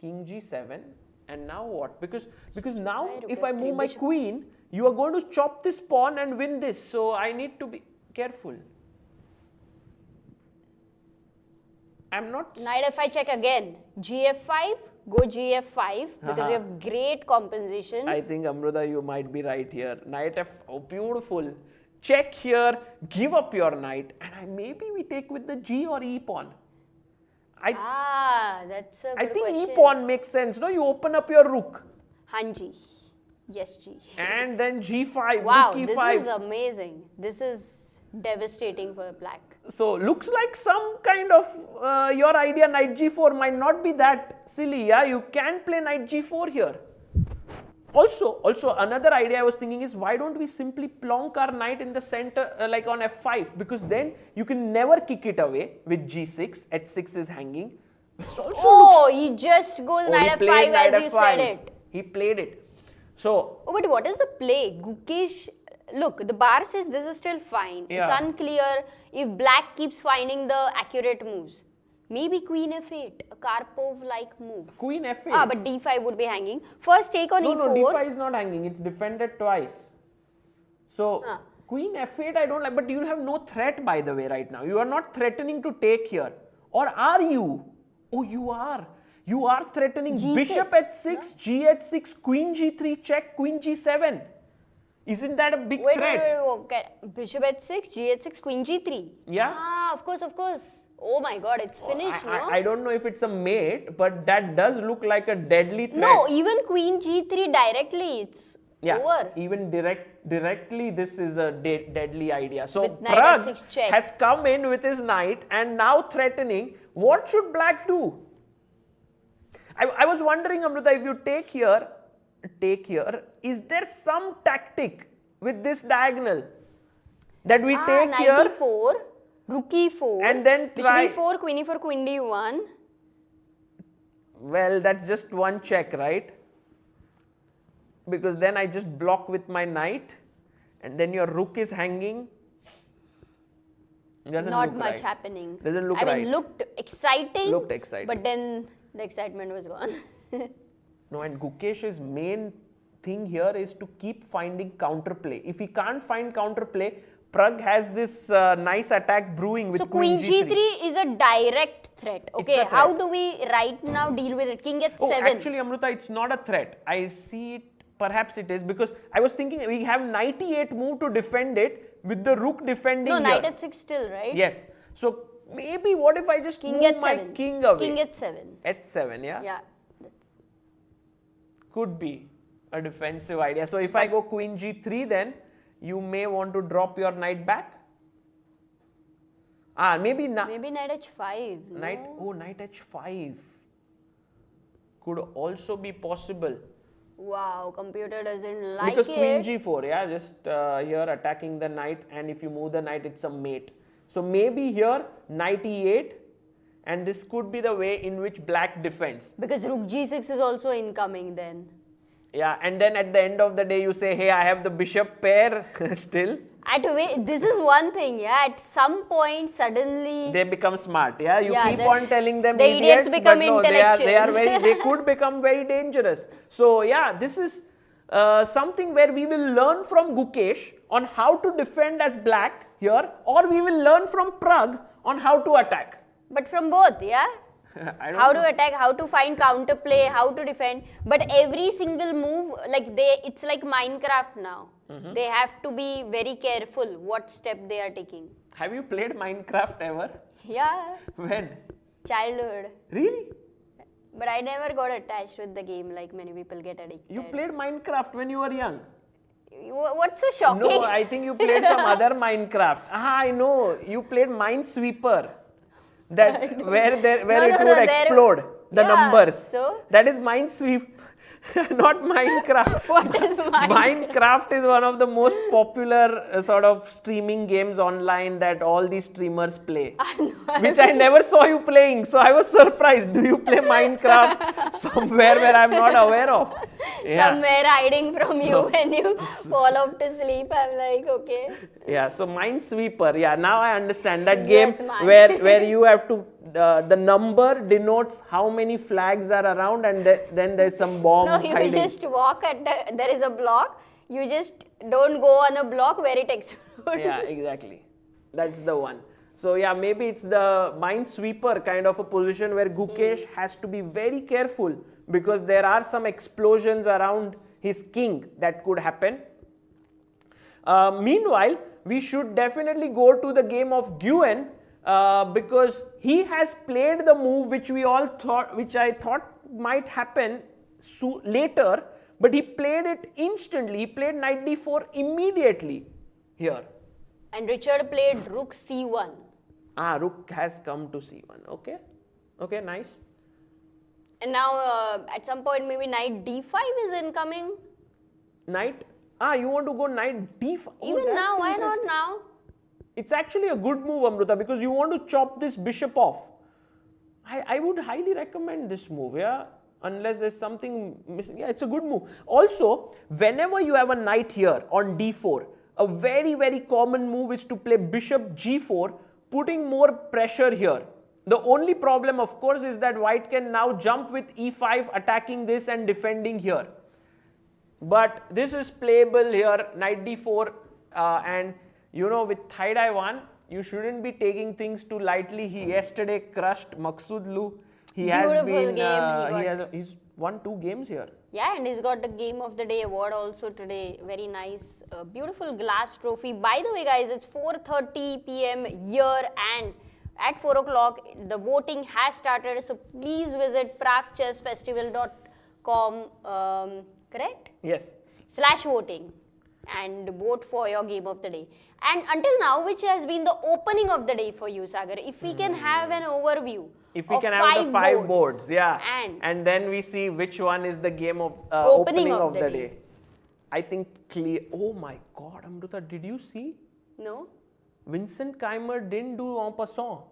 king g7, and now what? Because now if I move my queen, you are going to chop this pawn and win this. So I need to be careful. I'm not... Knight f5 check again. gf5, go gf5 because you have great compensation. I think Amruta, you might be right here. Knight f, oh beautiful. Check here, give up your knight, and maybe we take with the g or e pawn. That's a good question. question. E pawn makes sense. No, you open up your rook. Hanji. Yes, G. And then g5, wow, rook e5. This is amazing. This is devastating for black. So looks like some kind of your idea knight g4 might not be that silly. Yeah, you can play knight g4 here. Also another idea I was thinking is, why don't we simply plonk our knight in the center like on f5, because then you can never kick it away with g6. h6 is hanging. This also he just goes knight f5 as you said it. He played it. So but what is the play? Gukesh, look, the bar says this is still fine. Yeah. It's unclear if black keeps finding the accurate moves. Maybe queen f8, a Karpov-like move. Queen f8. But d5 would be hanging. First take on e4. No, d5 is not hanging. It's defended twice. So queen f8 I don't like, but you have no threat by the way right now. You are not threatening to take here. Or are you? Oh, you are. You are threatening G6. Bishop h6, g h6, queen g3 check, queen g7. Isn't that a big threat? Okay. Bishop h6, g h6, queen g3. Yeah. Of course. Oh my god, it's finished, no? I don't know if it's a mate, but that does look like a deadly threat. No, even queen g3 directly, it's over. Even directly this is a deadly idea. So Pragg has come in with his knight and now threatening. What should black do? I was wondering, Amruta, if you take here, is there some tactic with this diagonal that we take here? e4, rook e4, and then try bishop e4, queen e4, queen d1. Well, that's just one check, right? Because then I just block with my knight, and then your rook is hanging. Not much happening. Doesn't look right. I mean, looked exciting. Looked exciting. But then the excitement was gone. No, and Gukesh's main thing here is to keep finding counterplay. If he can't find counterplay, Pragg has this nice attack brewing with queen g3 is a direct threat. Okay, how do we right now deal with it? King h7. Oh, actually, Amruta, it's not a threat. I see it, perhaps it is, because I was thinking we have knight e8 move to defend it with the rook defending here. Knight h6 still, right? Yes. So maybe what if I just move my king away? King h7. h7, yeah? Yeah. Could be a defensive idea. So if I go queen g3, then you may want to drop your knight back. Maybe knight h5. Knight h5 could also be possible. Wow, computer doesn't like because it. Queen g4, yeah, just here attacking the knight, and if you move the knight, it's a mate. So maybe here knight e8, and this could be the way in which black defends. Because rook g6 is also incoming then. Yeah, and then at the end of the day, you say, hey, I have the bishop pair still. This is one thing, yeah. At some point, suddenly they become smart. Yeah, you keep on telling them the idiots become but no, they could become very dangerous. So yeah, this is something where we will learn from Gukesh on how to defend as black here, or we will learn from Pragg on how to attack. But from both, yeah. How to attack, how to find counter play, how to defend. But every single move, it's like Minecraft now. They have to be very careful what step they are taking. Have you played Minecraft ever? Yeah. When? Childhood. Really? But I never got attached with the game like many people get addicted. You played Minecraft when you were young? What's so shocking? No, I think you played some other Minecraft. I know. You played Minesweeper. That where it would explode the numbers. So? That is Minesweep, not Minecraft. What is Minecraft? Minecraft is one of the most popular sort of streaming games online that all these streamers play. Which I never saw you playing, so I was surprised. Do you play Minecraft somewhere where I'm not aware of? Yeah. Somewhere hiding from you when you fall off to sleep. I'm like, okay. Yeah, so Minesweeper. Yeah, now I understand that game Yes, where you have to the number denotes how many flags are around, and then there's some bomb No, you just walk at there is a block. You just don't go on a block where it explodes. Yeah, exactly. That's the one. So yeah, maybe it's the Minesweeper kind of a position where Gukesh has to be very careful because there are some explosions around his king that could happen. Meanwhile, we should definitely go to the game of Guen because he has played the move which I thought might happen later, but he played it instantly. He played knight d4 immediately here. And Richard played rook c1. Rook has come to c1. Okay. Okay, nice. And now at some point maybe knight d5 is incoming. Knight? You want to go knight d5? Even now, why not now? It's actually a good move, Amruta, because you want to chop this bishop off. I would highly recommend this move, yeah? Unless there's something missing. Yeah, it's a good move. Also, whenever you have a knight here on d4, a very, very common move is to play bishop g4, putting more pressure here. The only problem, of course, is that white can now jump with e5, attacking this and defending here. But this is playable here, knight d4, and you know, with Thaidai-1, you shouldn't be taking things too lightly. He yesterday crushed Maksudlu. He's won 2 games here. Yeah, and he's got the Game of the Day award also today. Very nice, beautiful glass trophy. By the way, guys, it's 4:30 p.m. here, and at 4 o'clock, the voting has started. So please visit praggchessfestival.com, correct? Yes. /voting and vote for your Game of the Day. And until now, which has been the opening of the day for you, Sagar? If we can have an overview. If we can have the 5 boards, yeah. And then we see which one is the game of opening of the day. I think clear. Oh my God, Amruta, did you see? No. Vincent Keymer didn't do en passant.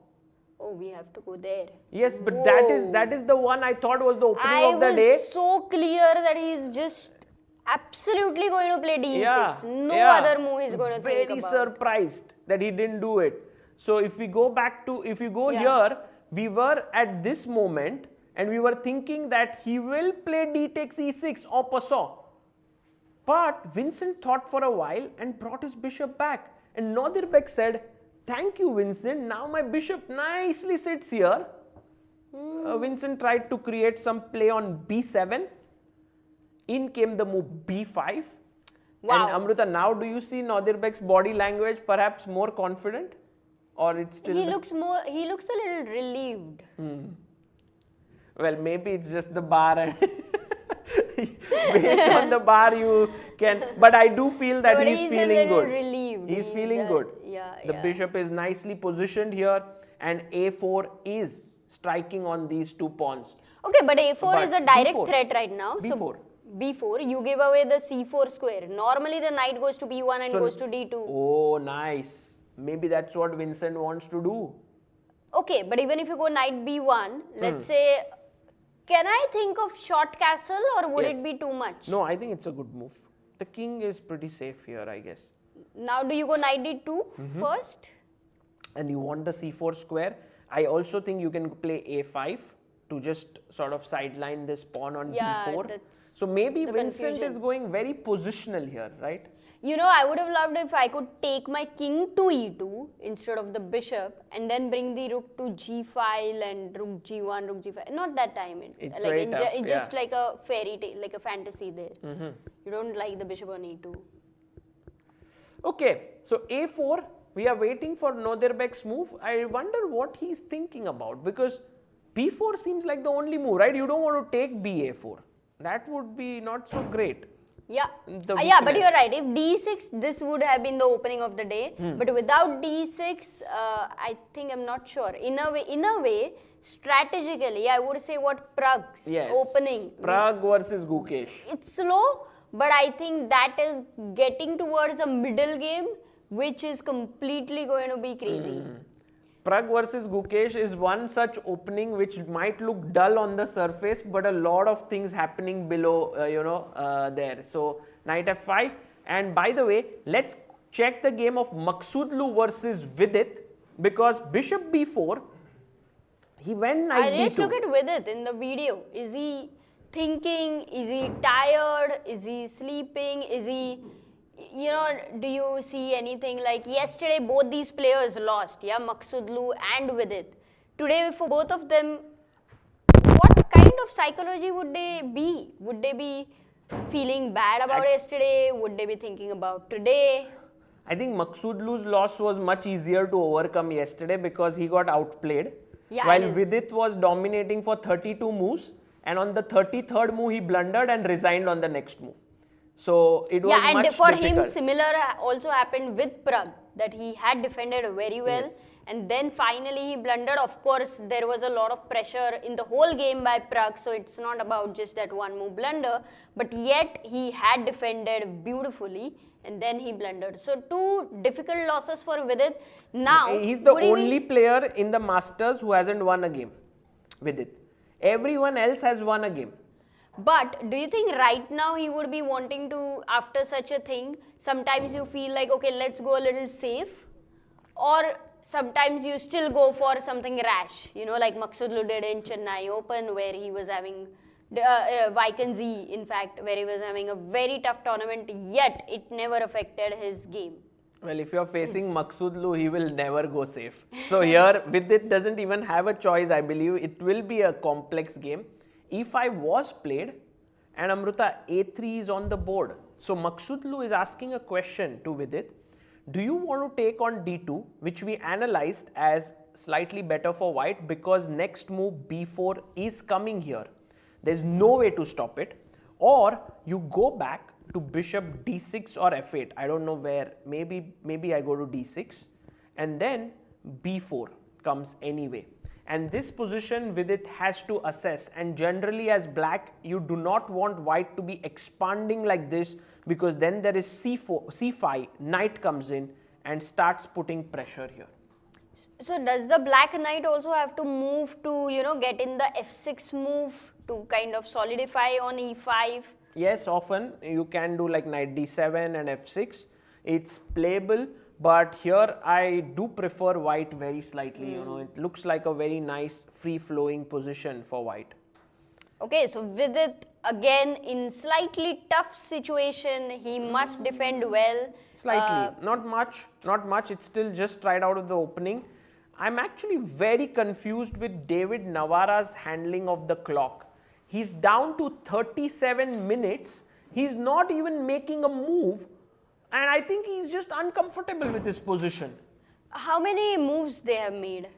Oh, we have to go there. Yes, but that is the one I thought was the opening of the day. I was so clear that he's just absolutely going to play d6. Other move he's going to think about. Very surprised that he didn't do it. So if we go here, we were at this moment and we were thinking that he will play d takes e6 en passant. But Vincent thought for a while and brought his bishop back. And Nadirbek said, "Thank you, Vincent. Now my bishop nicely sits here." Vincent tried to create some play on b7. In came the move b5. Wow. And Amruta, now do you see Nadirbek's body language perhaps more confident? Or it's still... He looks a little relieved. Well, maybe it's just the bar and based on the bar you can... But I do feel that he's feeling good. Relieved. He's feeling good. Yeah, the bishop is nicely positioned here and a4 is striking on these 2 pawns. Okay, but a4 is a direct threat right now. b4. So b4, you give away the c4 square. Normally the knight goes to b1 and goes to d2. Oh, nice. Maybe that's what Vincent wants to do. Okay, but even if you go knight b1, let's say, can I think of short castle or would it be too much? No, I think it's a good move. The king is pretty safe here, I guess. Now do you go knight d2 first? And you want the c4 square. I also think you can play a5. to just sort of sideline this pawn on Yeah, d4. that's So maybe the Vincent confusion. is going very positional here, right? You know, I would have loved if I could take my king to e2 instead of the bishop and then bring the rook to g file and rook g1, rook g5. Not that time. It's like very tough, it's just like a fairy tale, like a fantasy there. Mm-hmm. You don't like the bishop on e2. Okay, so a4, we are waiting for Nodirbek's move. I wonder what he's thinking about, because b4 seems like the only move, right? You don't want to take ba4. That would be not so great. Yeah, The yeah, but weakness. you're right. If d6, this would have been the opening of the day. But without d6, I think I'm not sure. In a way, strategically, I would say what Pragg's Yes, opening. Pragg versus Gukesh. It's slow, but I think that is getting towards a middle game, which is completely going to be crazy. Pragg versus Gukesh is one such opening which might look dull on the surface, but a lot of things happening below, there. So knight f5. And by the way, let's check the game of Maqsoodlu versus Vidit, because bishop b4, he went knight I just d2. look at Vidit in the video. Is he thinking? Is he tired? Is he sleeping? Is he, do you see anything like yesterday both these players lost, yeah, Maqsoodlu and Vidit. Today for both of them, what kind of psychology would they be? Would they be feeling bad about yesterday? Would they be thinking about today? I think Maqsoodlu's loss was much easier to overcome yesterday because he got outplayed. Yeah, while it is. Vidit was dominating for 32 moves, and on the 33rd move he blundered and resigned on the next move. So it was Yeah, and much for difficult. him, similar also happened with Pragg, that he had defended very well. Yes. And then finally he blundered. Of course, there was a lot of pressure in the whole game by Pragg, so it's not about just that one move blunder. But yet he had defended beautifully, and then he blundered. So two difficult losses for Vidit. Now He's the would he be- only player in the Masters who hasn't won a game with it. Everyone else has won a game. But do you think right now he would be wanting to, after such a thing, sometimes you feel like, okay, let's go a little safe, or sometimes you still go for something rash, like Maqsoodlu did in Chennai Open, where he was having, Vaikenzi, in fact, where he was having a very tough tournament, yet it never affected his game. Well, if you're facing Maqsoodlu, he will never go safe. So here, Vidit doesn't even have a choice, I believe. It will be a complex game. E5 was played, and Amruta, A3 is on the board. So Maqsoodlu is asking a question to Vidit. Do you want to take on D2, which we analyzed as slightly better for white because next move B4 is coming here. There's no way to stop it. Or you go back to bishop D6 or F8. I don't know where. Maybe I go to D6, and then B4 comes anyway. And this position Vidit has to assess, and generally as black you do not want white to be expanding like this, because then there is C4, C5, knight comes in and starts putting pressure here. So does the black knight also have to move to, get in the F6 move to kind of solidify on E5? Yes, often you can do like knight D7 and F6. It's playable. But here I do prefer white very slightly, it looks like a very nice free-flowing position for white. Okay, so Vidit again in slightly tough situation, he must defend well. Slightly, not much, it's still just right out of the opening. I'm actually very confused with David Navara's handling of the clock. He's down to 37 minutes, he's not even making a move. And I think he's just uncomfortable with his position. How many moves they have made?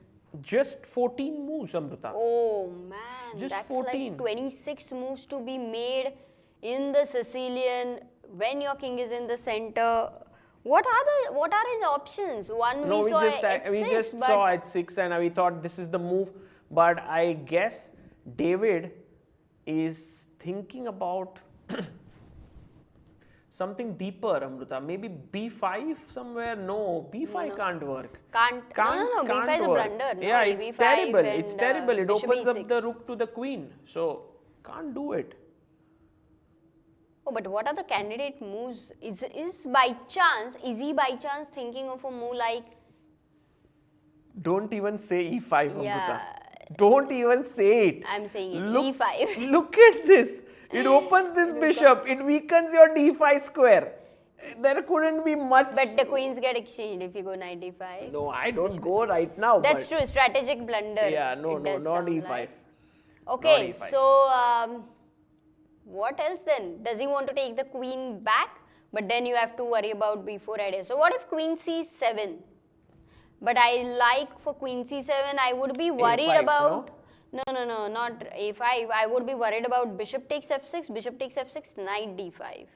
Just 14 moves, Amruta. Oh man, Just that's 14. like 26 moves to be made in the Sicilian when your king is in the center. What are his options? One No, we saw at we 6, just but saw at 6 and we thought this is the move. But I guess David is thinking about something deeper, Amruta. Maybe B5 somewhere? No, B5 can't work. No, B5 is a work. blunder. No, Yeah, it's B5 terrible. and, It's terrible. It bishop opens up E6. the rook to the queen. So, can't do it. Oh, but what are the candidate moves? Is he by chance thinking of a move like... Don't even say E5, Amruta. Yeah, Don't even say it. I'm saying it. Look, E5. Look at this. It opens this bishop. It weakens your d5 square. There couldn't be much. But the queens get exchanged if you go knight d5. No, I don't go right now. That's true. Strategic blunder. Yeah, no, not e5. Like. Okay, not e5. so what else then? Does he want to take the queen back? But then you have to worry about b4 idea. So what if queen c7? But I like for queen c7, I would be worried A5, about... No, not a5. I would be worried about bishop takes f6, knight d5.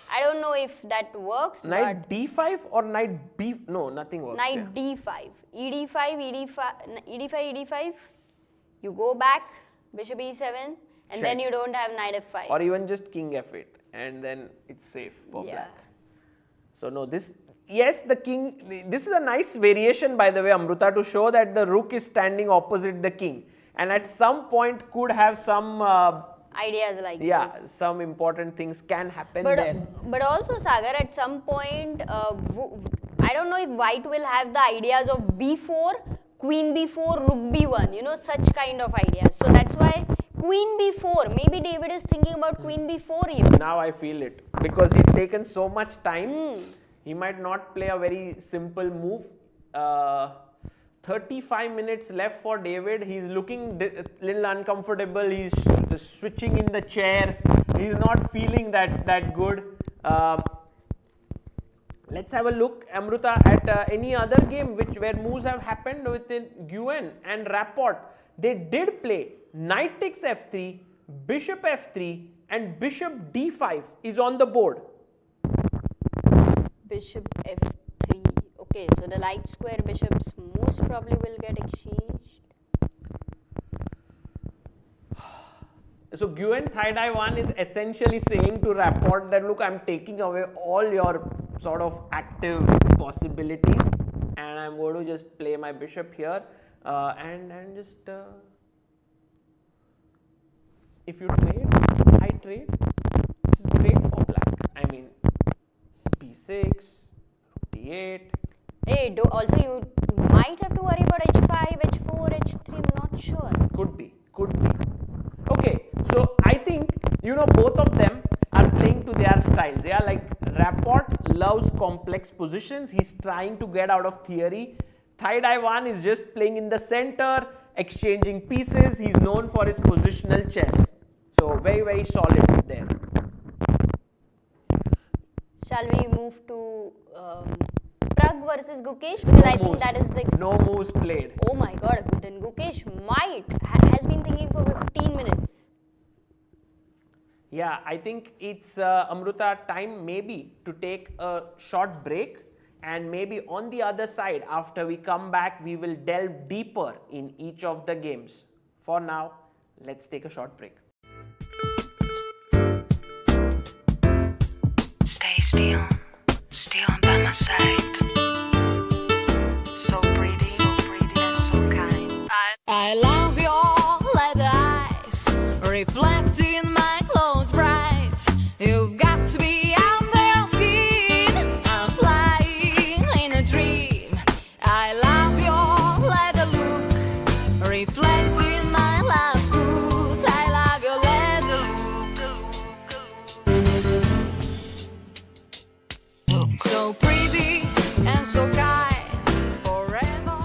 I don't know if that works. Knight d5 or knight b? No, nothing works. Knight d5. ed5. You go back, bishop e7, and then you don't have knight f5. Or even just king f8, and then it's safe for black. So no, this... Yes, the king... This is a nice variation, by the way, Amruta, to show that the rook is standing opposite the king. And at some point could have some... ideas like this. Some important things can happen there. But also, Sagar, at some point, I don't know if white will have the ideas of b4, queen b4, rook b1, you know, such kind of ideas. So that's why queen b4, maybe David is thinking about queen b4 even. Now I feel it. Because he's taken so much time, he might not play a very simple move. 35 minutes left for David. He's looking a little uncomfortable. He's switching in the chair. He's not feeling that good. Let's have a look, Amruta, at any other game where moves have happened within Gukesh and Rapport. They did play knight takes f3, bishop f3, and bishop d5 is on the board. Bishop f3. Okay, so the light square bishops most probably will get exchanged. So Gukesh Thai 1 is essentially saying to Rapport that look, I'm taking away all your sort of active possibilities and I'm going to just play my bishop here and just if you trade, I trade. This is great for black. I mean b6, d8. Hey, also you might have to worry about h5, h4, h3, I'm not sure. Could be. Okay, so I think, you know, both of them are playing to their styles. Yeah, like Rapport loves complex positions. He's trying to get out of theory. Thai 1 is just playing in the center, exchanging pieces. He's known for his positional chess. So very, very solid there. Shall we move to Pragg versus Gukesh? Because I think that is the... No moves played. Oh my god, then Gukesh has been thinking for 15 minutes. Yeah, I think it's Amruta time maybe to take a short break, and maybe on the other side after we come back we will delve deeper in each of the games. For now, let's take a short break. Stay still by my side. So pretty and so kind. I love your leather eyes, reflecting my clothes bright. You've got to be under your skin. I'm flying in a dream. I love your leather look, reflecting my love's goods. I love your leather look. So pretty and so kind. Forever.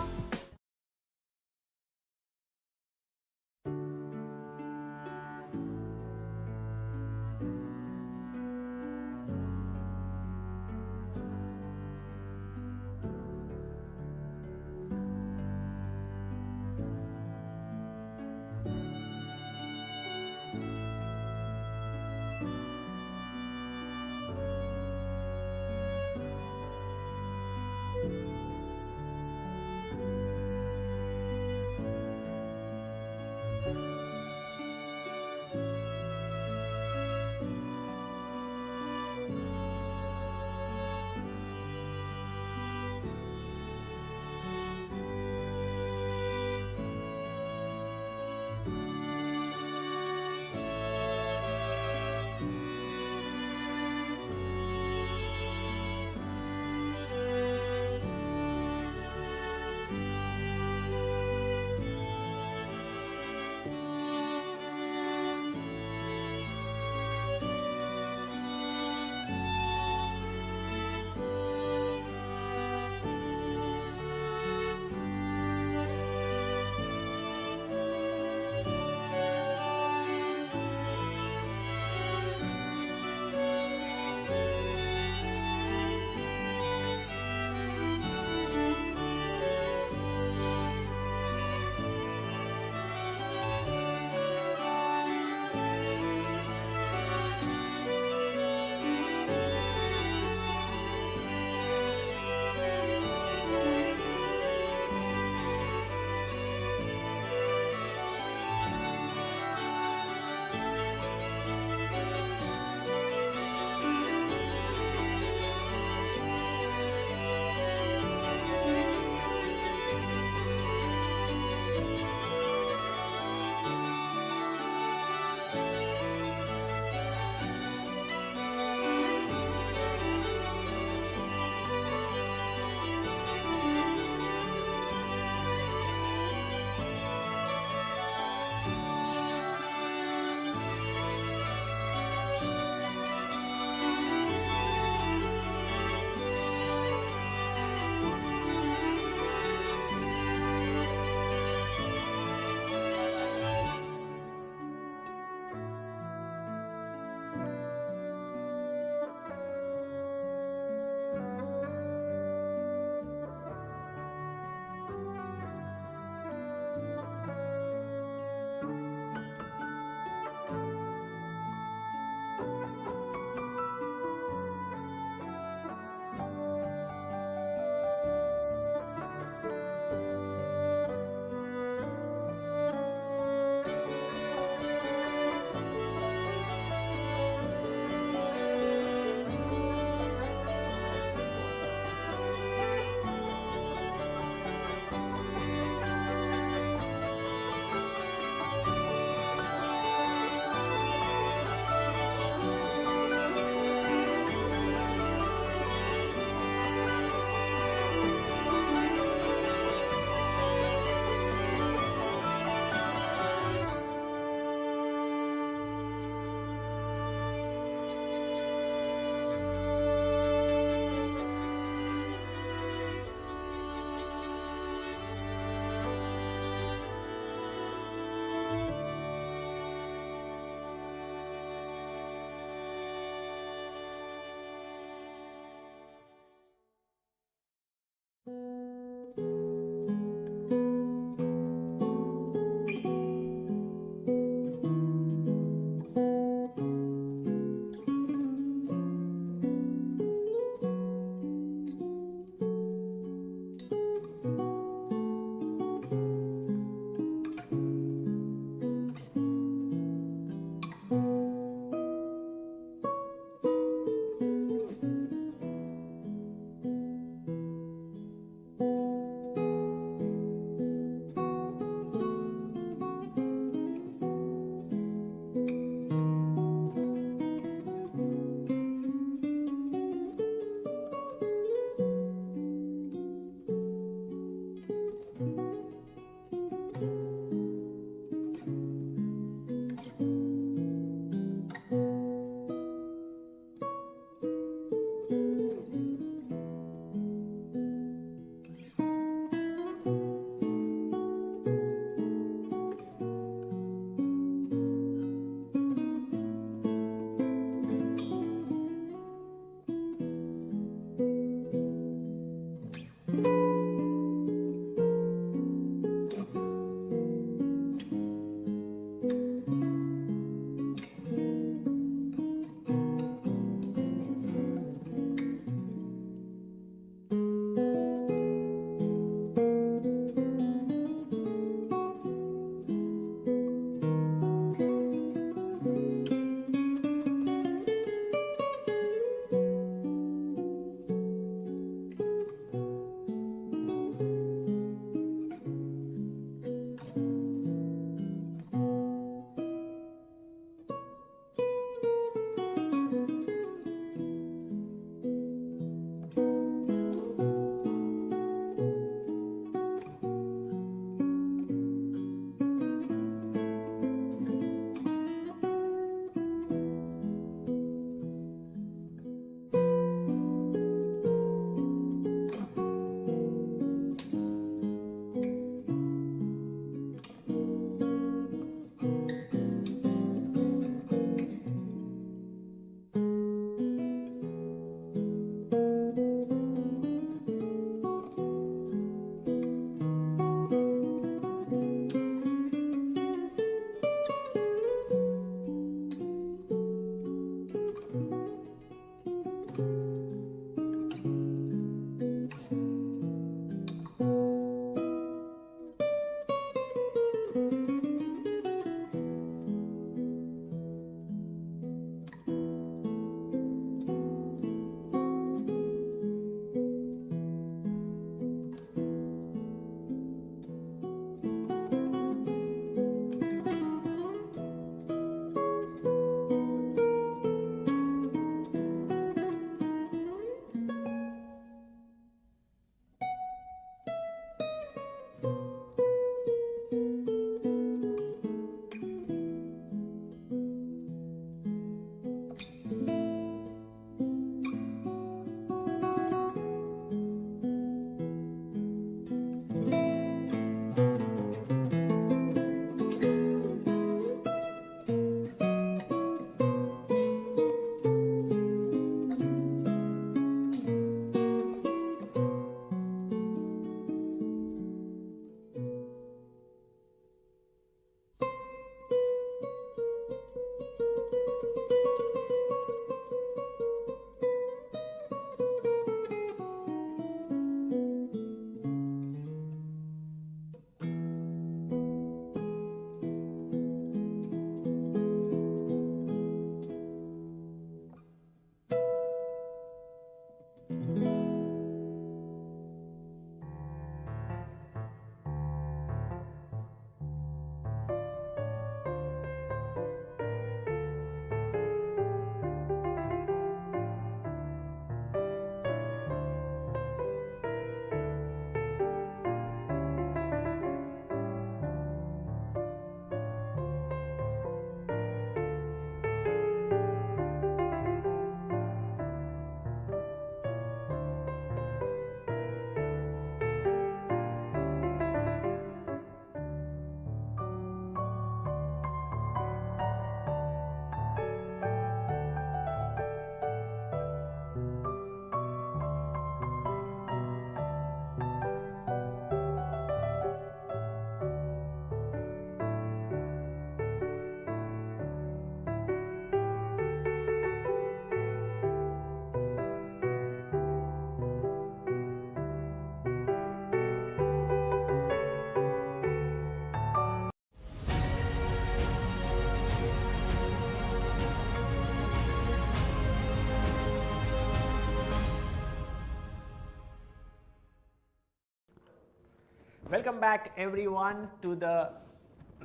Welcome back everyone to the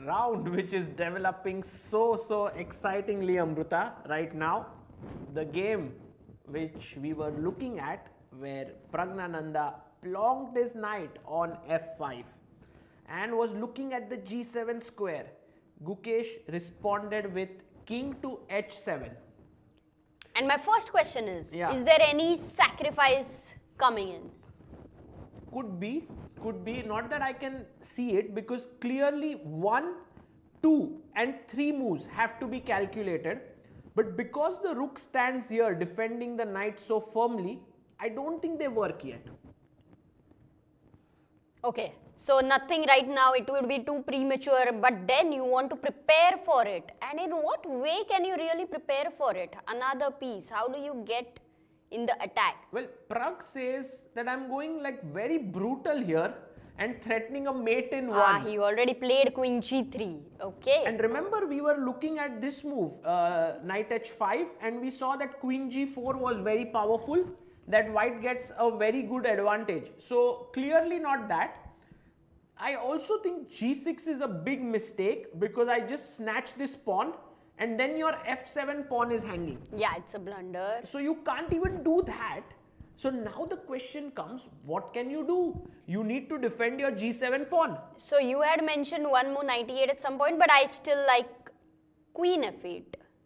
round which is developing so excitingly, Amruta, right now. The game which we were looking at where Praggnanandhaa plonked his knight on f5 and was looking at the g7 square. Gukesh responded with king to h7. And my first question is Yeah. is there any sacrifice coming in? Could be, not that I can see it, because clearly 1, 2 and 3 moves have to be calculated, but because the rook stands here defending the knight so firmly, I don't think they work yet. Okay, so nothing right now, it would be too premature, but then you want to prepare for it. And in what way can you really prepare for it? Another piece, how do you get in the attack? Well, Pragg says that I'm going like very brutal here and threatening a mate in one. He already played queen g3, okay. And remember, we were looking at this move, knight h5, and we saw that queen g4 was very powerful, that white gets a very good advantage. So clearly not that. I also think g6 is a big mistake because I just snatched this pawn and then your f7 pawn is hanging. Yeah, it's a blunder. So you can't even do that. So now the question comes, what can you do? You need to defend your g7 pawn. So you had mentioned one move knight e8 at some point, but I still like queen f8.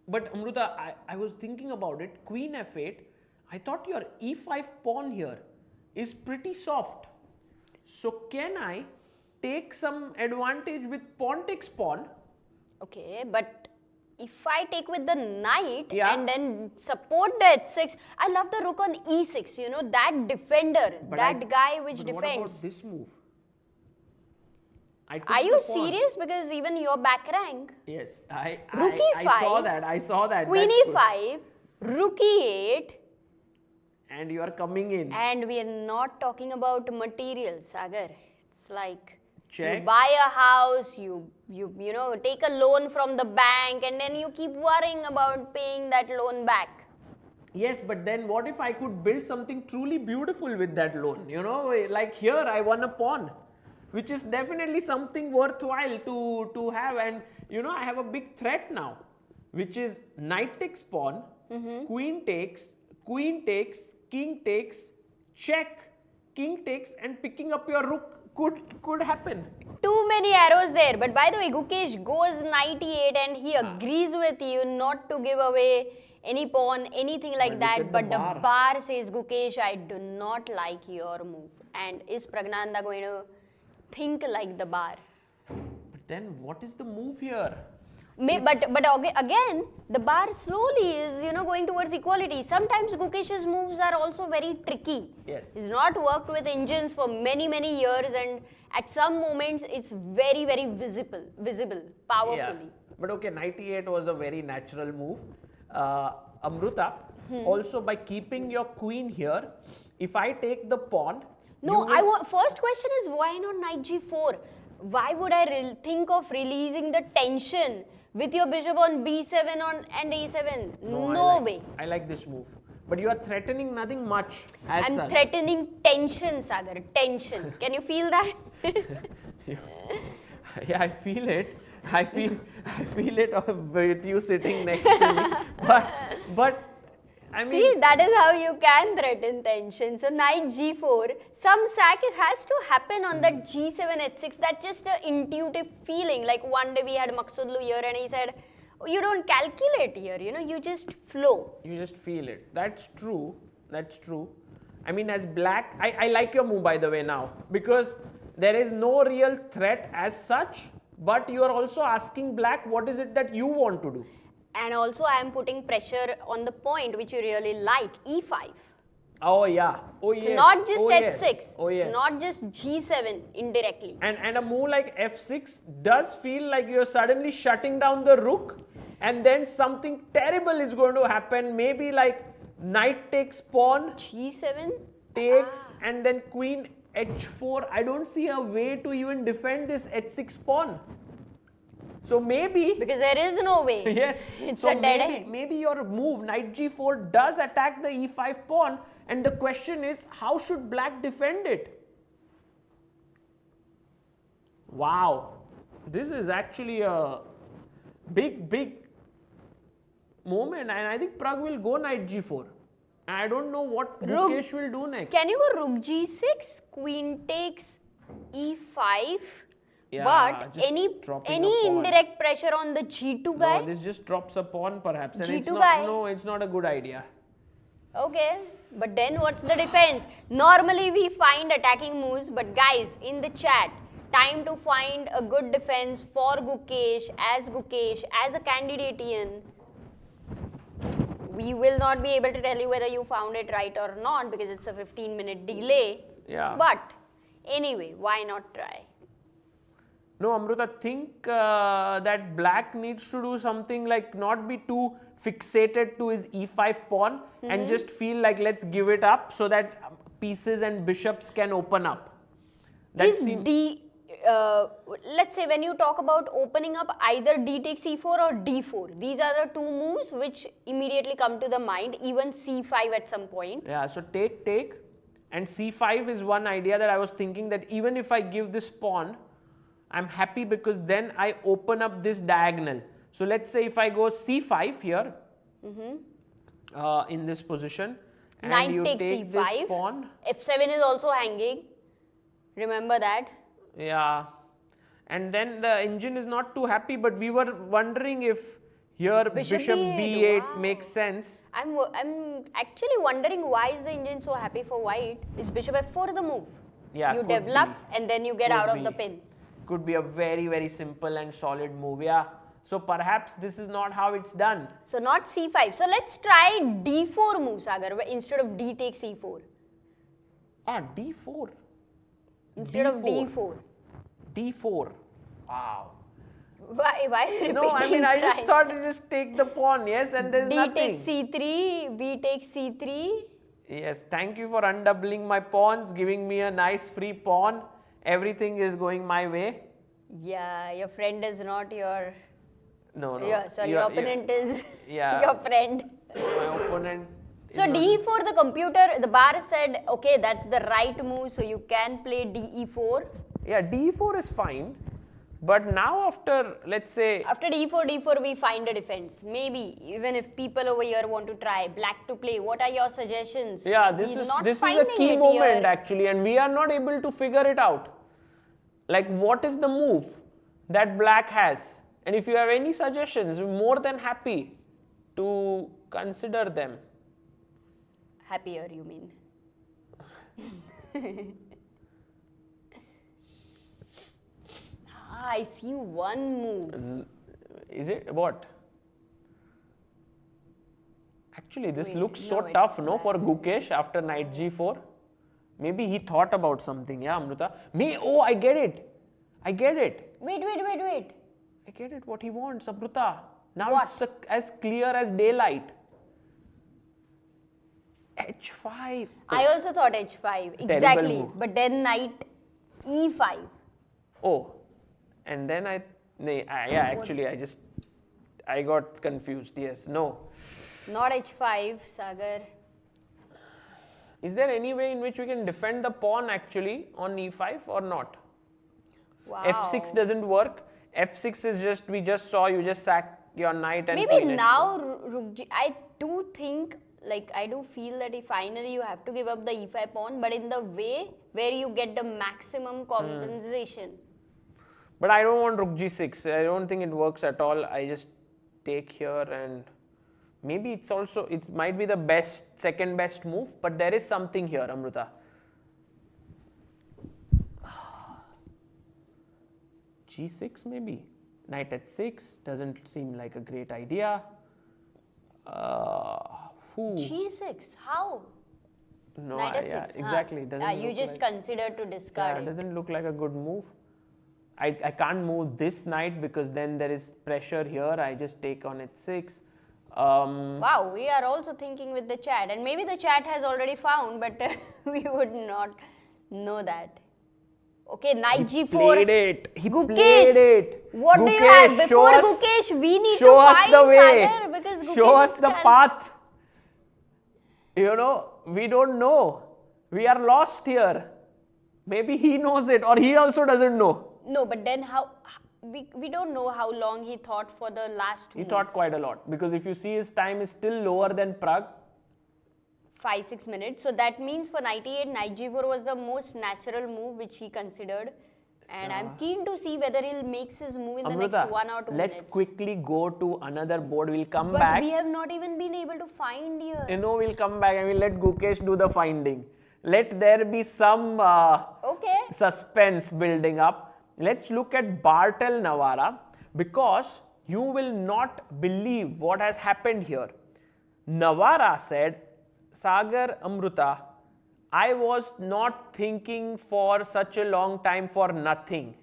But Amruta, I was thinking about it. Queen f8, I thought your e5 pawn here is pretty soft. So can I take some advantage with pawn takes pawn? Okay, but if I take with the knight Yeah. and then support the h6, I love the rook on e6, you know, that defender, guy which but defends. What about this move? I took Are the you pawn. serious? Because even your back rank, Yes, I Rook I e5, saw that. queen That's good. e5, rook e8, And you are coming in. and we are not talking about material, Sagar. It's like Check. you buy a house, you know, take a loan from the bank, and then you keep worrying about paying that loan back. Yes, but then what if I could build something truly beautiful with that loan? You know, like here I won a pawn, which is definitely something worthwhile to have. And you know, I have a big threat now, which is knight takes pawn, queen takes, king takes, check, king takes, and picking up your rook could happen. Too many arrows there. But by the way, Gukesh goes knight e8 and he agrees with you not to give away any pawn, anything like But look that. at But the the bar. bar says, Gukesh, I do not like your move. And is Praggnanandhaa going to think like the bar? But then what is the move here? But again, the bar slowly is, you know, going towards equality. Sometimes Gukesh's moves are also very tricky. Yes. He's not worked with engines for many years, and at some moments it's very visible, powerfully. Yeah. But okay, knight e8 was a very natural move. Amruta, also by keeping your queen here, if I take the pawn, No, you will- first question is why not knight g4? Why would I think of releasing the tension with your bishop on b7 and a7? No way. I like this move. But you are threatening nothing much as I'm such. threatening tension, Sagar. Tension. Can you feel that? Yeah, I feel it. I feel it with you sitting next to me. But I mean, See, that is how you can threaten tension. So knight g4, some sack has to happen on that g7 h6. That's just an intuitive feeling. Like one day we had Maqsoodlu here and he said, you don't calculate here, you know, you just flow. you just feel it. That's true. That's true. I mean, as black, I like your move, by the way, now, because there is no real threat as such, but you are also asking black what is it that you want to do. And also I am putting pressure on the point which you really like, e5. Oh yeah. Oh It's yes. not just oh, h6. Yes. Oh yes. It's not just g7 indirectly. And a move like f6 does feel like you're suddenly shutting down the rook, and then something terrible is going to happen. Maybe like knight takes pawn, g7? takes, and then queen h4. I don't see a way to even defend this h6 pawn. So maybe, Because there is no way. yes, It's so a dead end. maybe your move knight g4 does attack the e5 pawn, and the question is how should black defend it? Wow. This is actually a big moment, and I think Pragg will go knight g4. I don't know what Gukesh will do next. Can you go rook g6, queen takes e5? Yeah, But just any dropping a pawn. indirect pressure on the g2 guy? No, this just drops a pawn perhaps. And G2 it's not, guy. no, it's not a good idea. Okay, but then what's the defense? Normally we find attacking moves, but guys, in the chat, time to find a good defense for Gukesh, as a Candidatian. We will not be able to tell you whether you found it right or not because it's a 15-minute delay. Yeah. But anyway, why not try? No, Amruta, think that black needs to do something like not be too fixated to his e5 pawn and just feel like let's give it up so that pieces and bishops can open up. That Let's say when you talk about opening up, either d takes e4 or d4. These are the two moves which immediately come to the mind, even c5 at some point. Yeah, so take, and c5 is one idea that I was thinking that even if I give this pawn, I'm happy because then I open up this diagonal. So let's say if I go c5 here, in this position, and Knight you takes take c5. this pawn. f7 is also hanging. Remember that. Yeah, and then the engine is not too happy, but we were wondering if here bishop b8 wow. makes sense. I'm actually wondering why is the engine so happy for white? Is bishop f4 the move? Yeah, You could develop be. and then you get Could out of be. the pin. Could be a very simple and solid move. Yeah, so perhaps this is not how it's done. So not c5. So let's try d4 move, Sagar, instead of d takes e4. D4. Instead of d4. D4. Wow. Why are you repeating No, I mean, I just thrice? thought you just take the pawn, yes, and there's D nothing. takes c3, b takes c3. Yes, thank you for undoubling my pawns, giving me a nice free pawn. Everything is going my way. Yeah, your friend is not your... No. your opponent is Yeah. your friend. My opponent. So d4, the computer, the bar said, okay, that's the right move, so you can play de4. Yeah, d4 is fine. But now after, let's say... After d4, we find a defense. Maybe, even if people over here want to try black to play, what are your suggestions? Yeah, this is a key moment actually, and we are not able to figure it out. Like, what is the move that black has? And if you have any suggestions, we're more than happy to consider them. Happier, you mean? I see one move. Is it what? Actually, this looks so no, tough, it's no, for bad. Gukesh after knight g4. Maybe he thought about something, yeah, Amruta. Oh, I get it. Wait. I get it, what he wants, Amruta. Now What? it's as clear as daylight. h5. I also thought h5, exactly. move. But then knight e5. Oh, and then I got confused. Yes, no. Not h5, Sagar. Is there any way in which we can defend the pawn actually on e5 or not? Wow. f6 doesn't work. f6 is just, we just saw you just sack your knight and Maybe queen now, I do think, like, I do feel that if finally you have to give up the e5 pawn, but in the way where you get the maximum compensation. But I don't want rook g6. I don't think it works at all. I just take here, and maybe it's also, it might be the best, second best move, but there is something here, Amruta. g6 maybe. Knight at 6 doesn't seem like a great idea. G6, how? No, Knight at yeah, 6. exactly. Doesn't You look just like, consider to discard it it. doesn't look like a good move. I can't move this knight because then there is pressure here. I just take on h6. Wow, we are also thinking with the chat, and maybe the chat has already found, but we would not know that. Okay, knight g4. Played it. He Gukesh, played it. what do you have? Before Gukesh, we need to show us find the way. Sagar because Gukesh Show us is the path. You know, we don't know. We are lost here. Maybe he knows it, or he also doesn't know. No, but then how? We don't know how long he thought for the last He move. thought quite a lot, because if you see, his time is still lower than Pragg. 5-6 minutes. So that means for knight e8, knight g4 was the most natural move which he considered. And I'm keen to see whether he'll make his move in the Amruta, next 1 or 2 let's minutes. quickly go to another board. We'll come But back. we have not even been able to find here. We'll come back and we'll let Gukesh do the finding. Let there be some Okay. suspense building up. Let's look at Bartel Navara, because you will not believe what has happened here. Navara said, Sagar, Amruta, I was not thinking for such a long time for nothing.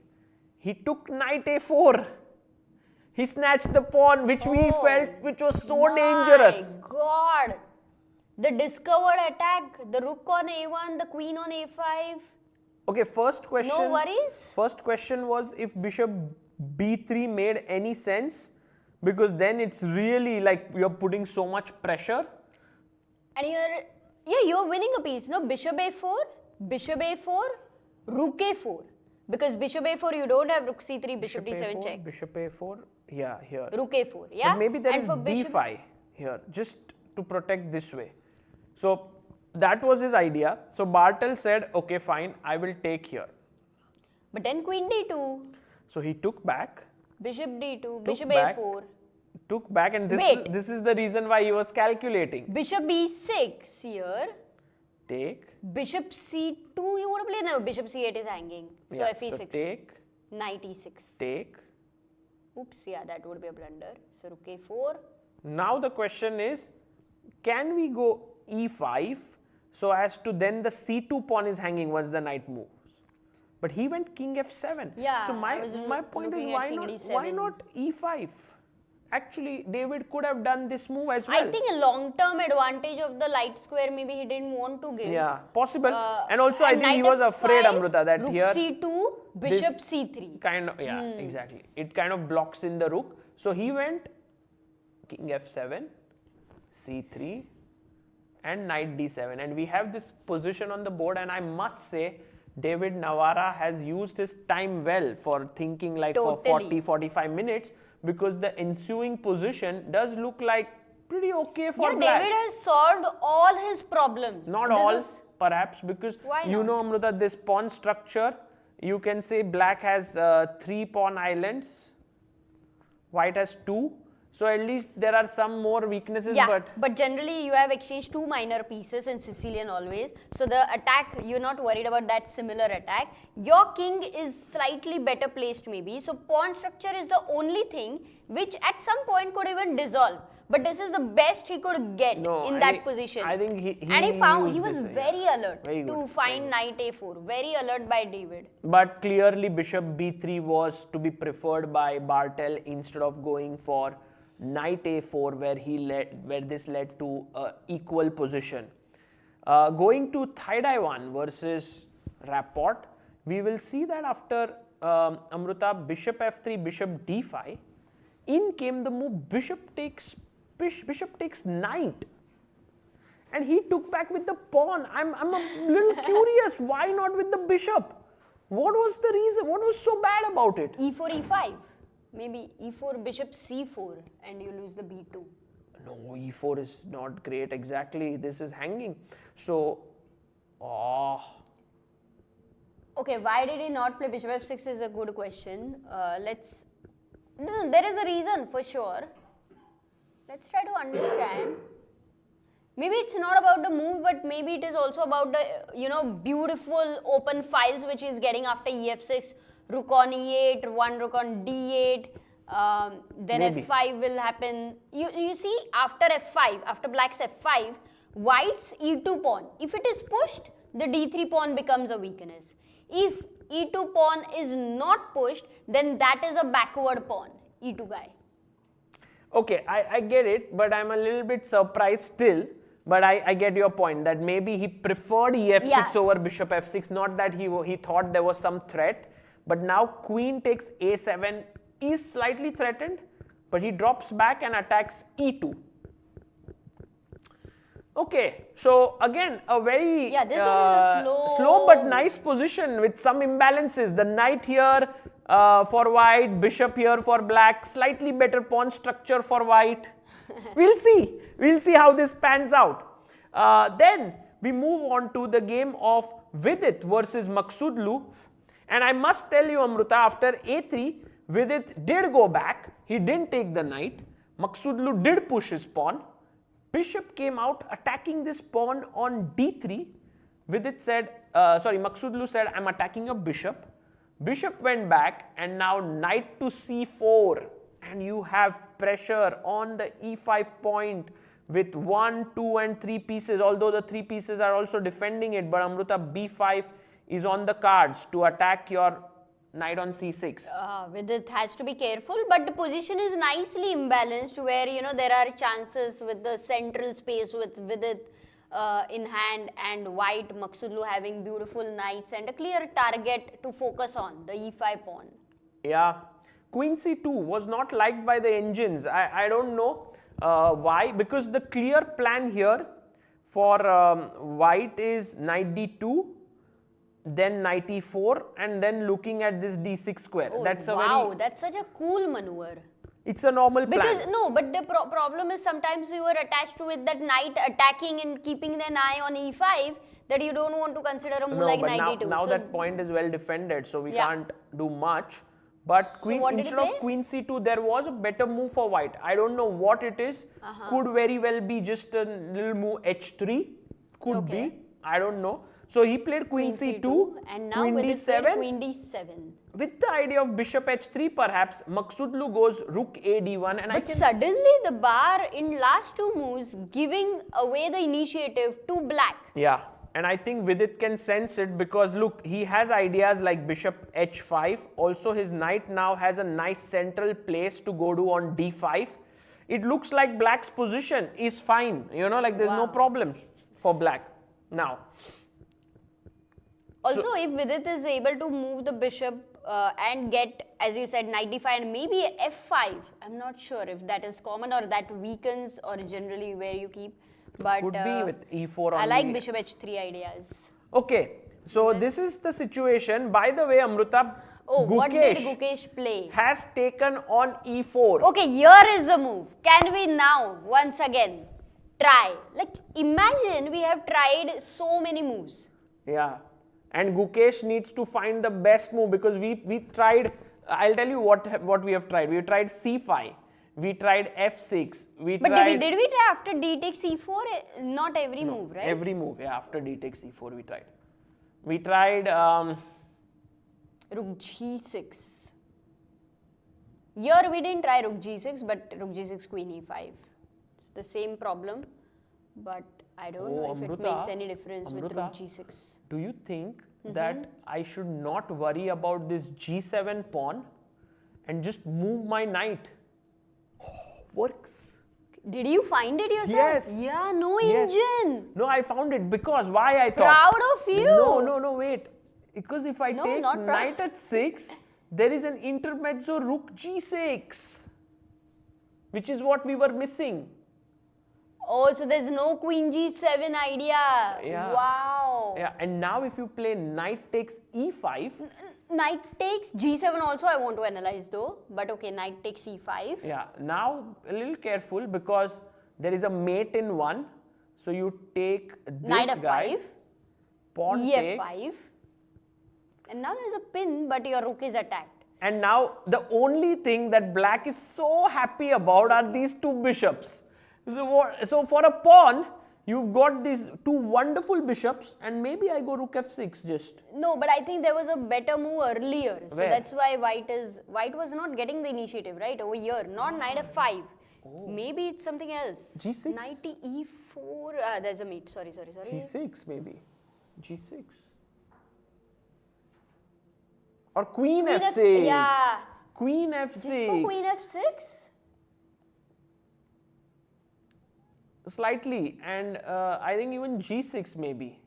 He took knight a4. He snatched the pawn, which we felt which was so dangerous. My God. The discovered attack, the rook on a1, the queen on a5. Okay, first question. No worries. First question was if bishop b3 made any sense, because then it's really like you're putting so much pressure. And you're winning a piece, no? Bishop a4, rook a4. Because bishop a4, you don't have rook c3, bishop d7 a4, check. Bishop a4, yeah, here. Rook a4, yeah? But maybe there and is for bishop, b5 here, just to protect this way. So that was his idea. So Bartel said, okay, fine, I will take here. But then queen d2, So he took back, bishop d2, Took bishop back. a4, and Wait. this is the reason why he was calculating. bishop b6 here, Take. bishop c2, you want to play? No, bishop c8 is hanging. So Yeah, fe6, so take, knight e6. take. Oops, yeah, that would be a blunder. So rook a4. Now the question is, can we go e5 so as to then the c2 pawn is hanging once the knight moves? But he went king f7. Yeah, So I was my point is, looking at king d7. why not e5? Actually, David could have done this move as well. I think a long-term advantage of the light square maybe he didn't want to give. Yeah, possible. And also I think he knight was afraid, f5, Amruta, that rook here c2, bishop this c3. kind of, yeah, exactly. It kind of blocks in the rook. So he went king f7, c3 and knight d7. And we have this position on the board, and I must say David Navara has used his time well for thinking like for Totally. 40-45 minutes, because the ensuing position does look like pretty okay for Yeah, black. David has solved all his problems. Not This all, is- perhaps, because Why you not? know, Amruta, this pawn structure, you can say black has 3 pawn islands, white has 2. So at least there are some more weaknesses, Yeah, but generally you have exchanged 2 minor pieces in Sicilian always. So the attack, you're not worried about that similar attack. Your king is slightly better placed maybe. So pawn structure is the only thing which at some point could even dissolve. But this is the best he could get No, in I that think- position. I think he and he used was this, very yeah. alert Very to good, find knight a4. Very alert by David. But clearly bishop b3 was to be preferred by Bartel instead of going for knight a4, where this led to equal position. Going to Thai-Dai-1 versus Rapport, we will see that after Amruta, bishop f3, bishop d5, in came the move bishop takes knight, and he took back with the pawn. I'm a little curious, why not with the bishop? What was the reason? What was so bad about it? e4, e5. Maybe e4, bishop c4 and you lose the b2. No, e4 is not great. Exactly, this is hanging. So, Okay, why did he not play bishop f6 is a good question. No, there is a reason for sure. Let's try to understand. Maybe it's not about the move, but maybe it is also about the, beautiful open files which he's getting after ef6. Rook on e8, one rook on d8, then Maybe. f5 will happen. You see, after f5, after black's f5, white's e2 pawn, if it is pushed, the d3 pawn becomes a weakness. If e2 pawn is not pushed, then that is a backward pawn, e2 guy. okay, I get it, but I'm a little bit surprised still. But I get your point that maybe he preferred ef6 Yeah. over bishop f6, not that he thought there was some threat. But now queen takes a7 is slightly threatened, but he drops back and attacks e2. Okay, so again a very Yeah, this one is a slow but move. nice position with some imbalances. The knight here for white, bishop here for black, slightly better pawn structure for white. We'll see how this pans out. Then we move on to the game of Vidit versus Maqsoodlu, and I must tell you, Amruta, after a3, Vidit did go back, he didn't take the knight, Maqsoodlu did push his pawn, bishop came out attacking this pawn on d3, Vidit said, Maqsoodlu said, I'm attacking a bishop, bishop went back, and now knight to c4, and you have pressure on the e5 point with 1, 2 and 3 pieces, although the 3 pieces are also defending it, but Amruta, b5 is on the cards to attack your knight on c6. Vidit has to be careful, but the position is nicely imbalanced where, you know, there are chances with the central space with Vidit in hand and white, Maqsoodlu having beautiful knights and a clear target to focus on, the e5 pawn. Yeah, queen c2 was not liked by the engines. I don't know why, because the clear plan here for white is knight d2, then knight e4, and then looking at this d6 square. Oh, that's that's such a cool maneuver. It's a normal plan. Because no, but the problem is sometimes you are attached with that knight attacking and keeping an eye on e5 that you don't want to consider a move like knight d2. Now so that point is well defended, so we can't do much. But instead of queen c2, there was a better move for white. I don't know what it is. Could very well be just a little move h3. Could be. I don't know. So he played queen c2 and now queen with d7. Queen d7. With the idea of bishop h3 perhaps, Maqsoodlu goes rook a d1. And but suddenly the bar in last 2 moves giving away the initiative to black. Yeah. And I think Vidit can sense it because look, he has ideas like bishop h5. Also his knight now has a nice central place to go to on d5. It looks like black's position is fine. You know, like there's no problem for black now. Also, if Vidit is able to move the bishop and get, as you said, knight d5 and maybe f5, I'm not sure if that is common or that weakens or generally where you keep. But could be with e4 on I like bishop h3 ideas. Okay, so this is the situation. By the way, Amruta, what did Gukesh play? Has taken on e4. Okay, here is the move. Can we now once again try? Like imagine we have tried so many moves. Yeah, and Gukesh needs to find the best move because we tried. I'll tell you what we have tried. We have tried c5. We tried f6. Did we try after d takes c4? Not every move, right? Every move, yeah. After d takes c4, we tried. We tried rook g6. Here we didn't try rook g6, but rook g6, queen e5. It's the same problem, but I don't know if it makes any difference with rook g6. Do you think that I should not worry about this g7 pawn and just move my knight? Works. Did you find it yourself? Yes. Yeah, no engine. No, I found it because why I thought. Proud of you. No, wait. Because if I take not knight at 6, there is an intermezzo rook g6, which is what we were missing. Oh, so there's no queen g7 idea. Yeah. Wow. Yeah, and now if you play knight takes e5. Knight takes g7 also I want to analyze though. But okay, knight takes e5. Yeah, now a little careful because there is a mate in 1. So you take this knight guy. f5. Pawn e5. takes. And now there's a pin but your rook is attacked. And now the only thing that black is so happy about are these 2 bishops. So for a pawn, you've got these 2 wonderful bishops and maybe I go rook f6 just. No, but I think there was a better move earlier. So Where? that's why white was not getting the initiative, right? Over here, not knight f5. Maybe it's something else. G6? Knight to e4. There's a mate. Sorry. G6 maybe. G6. Or queen f6. Yeah. Queen f6. Just for queen f6? Slightly, and I think even g6 maybe.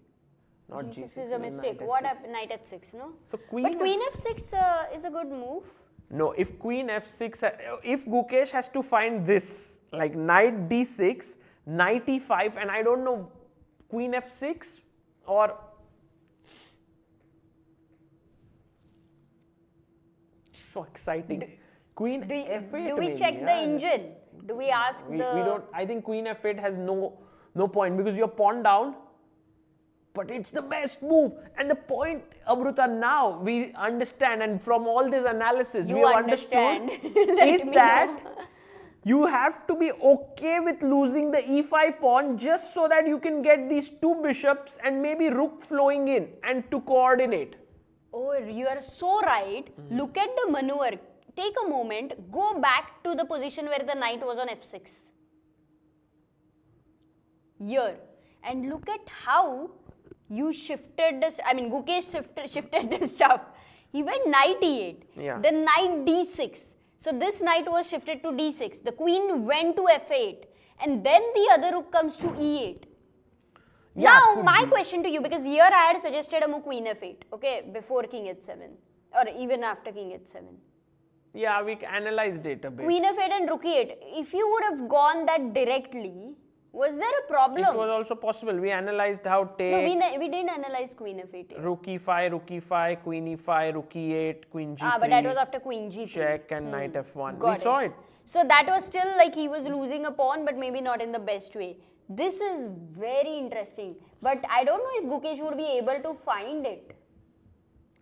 Not g6. G6 is a mistake. Knight What at 6. happened? Knight at 6, no? So queen. But queen f6 is a good move. No, if queen f6, if Gukesh has to find this, like knight d6, knight e5, and I don't know, queen f6 or. so exciting. Queen F8. Do we check the engine? Do we ask we don't. I think Queen F8 has no point because you're pawn down. But it's the best move. And the point, Amruta, now we understand, and from all this analysis, we have understood is that you have to be okay with losing the e5 pawn just so that you can get these two bishops and maybe rook flowing in and to coordinate. Oh, you are so right. Look at the maneuver. Take a moment, go back to the position where the knight was on f6. Here. And look at how you shifted this. I mean, Gukesh shifted this stuff. He went knight e8. Yeah. Then knight d6. So this knight was shifted to d6. The queen went to f8. And then the other rook comes to e8. Yeah, now, my question to you, because here I had suggested a move queen f8, okay, before king h7, or even after king h7. Yeah, we analyzed it a bit. Queen f8 and rook e8. If you would have gone that directly, was there a problem? It was also possible. We analyzed how take. No, we didn't analyze queen f8. Rook e5, queen e5, rook e8, queen g3. But that was after queen g3. Check and knight f1. Got we saw it. So that was still like he was losing a pawn, but maybe not in the best way. This is very interesting. But I don't know if Gukesh would be able to find it.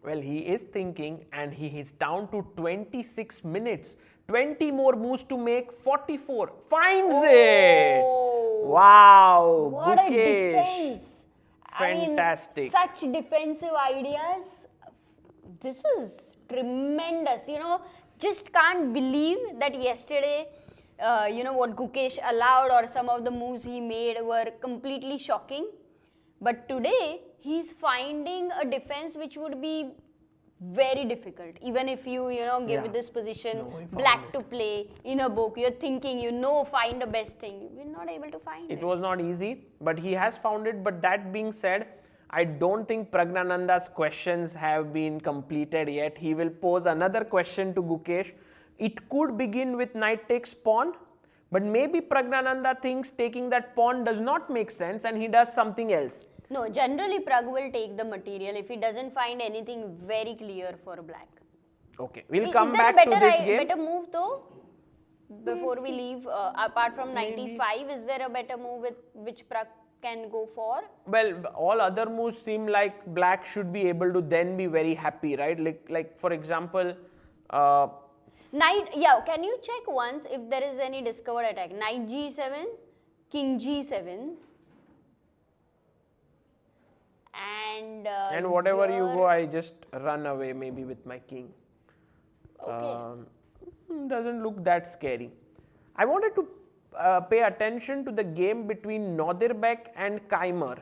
Well, he is thinking, and he is down to 26 minutes. 20 more moves to make 44. Finds it! Wow! What Gukesh. a defense! Fantastic. I mean, such defensive ideas. This is tremendous. You know, just can't believe that yesterday, what Gukesh allowed or some of the moves he made were completely shocking. But today, he's finding a defense which would be very difficult. Even if you give this position black to play in a book, you're thinking, find the best thing. You're not able to find it. It was not easy, but he has found it. But that being said, I don't think Praggnanandhaa's questions have been completed yet. He will pose another question to Gukesh. It could begin with knight takes pawn, but maybe Praggnanandhaa thinks taking that pawn does not make sense and he does something else. No, generally Pragg will take the material if he doesn't find anything very clear for black. Okay, we'll come back to this game. Is there a better move though? Before we leave, apart from 95, is there a better move with which Pragg can go for? Well, all other moves seem like black should be able to then be very happy, right? Like for example, knight, can you check once if there is any discovered attack? Knight g7, king g7. And whatever you go, I just run away maybe with my king. Okay. Doesn't look that scary. I wanted to pay attention to the game between Nodirbek and Keymer.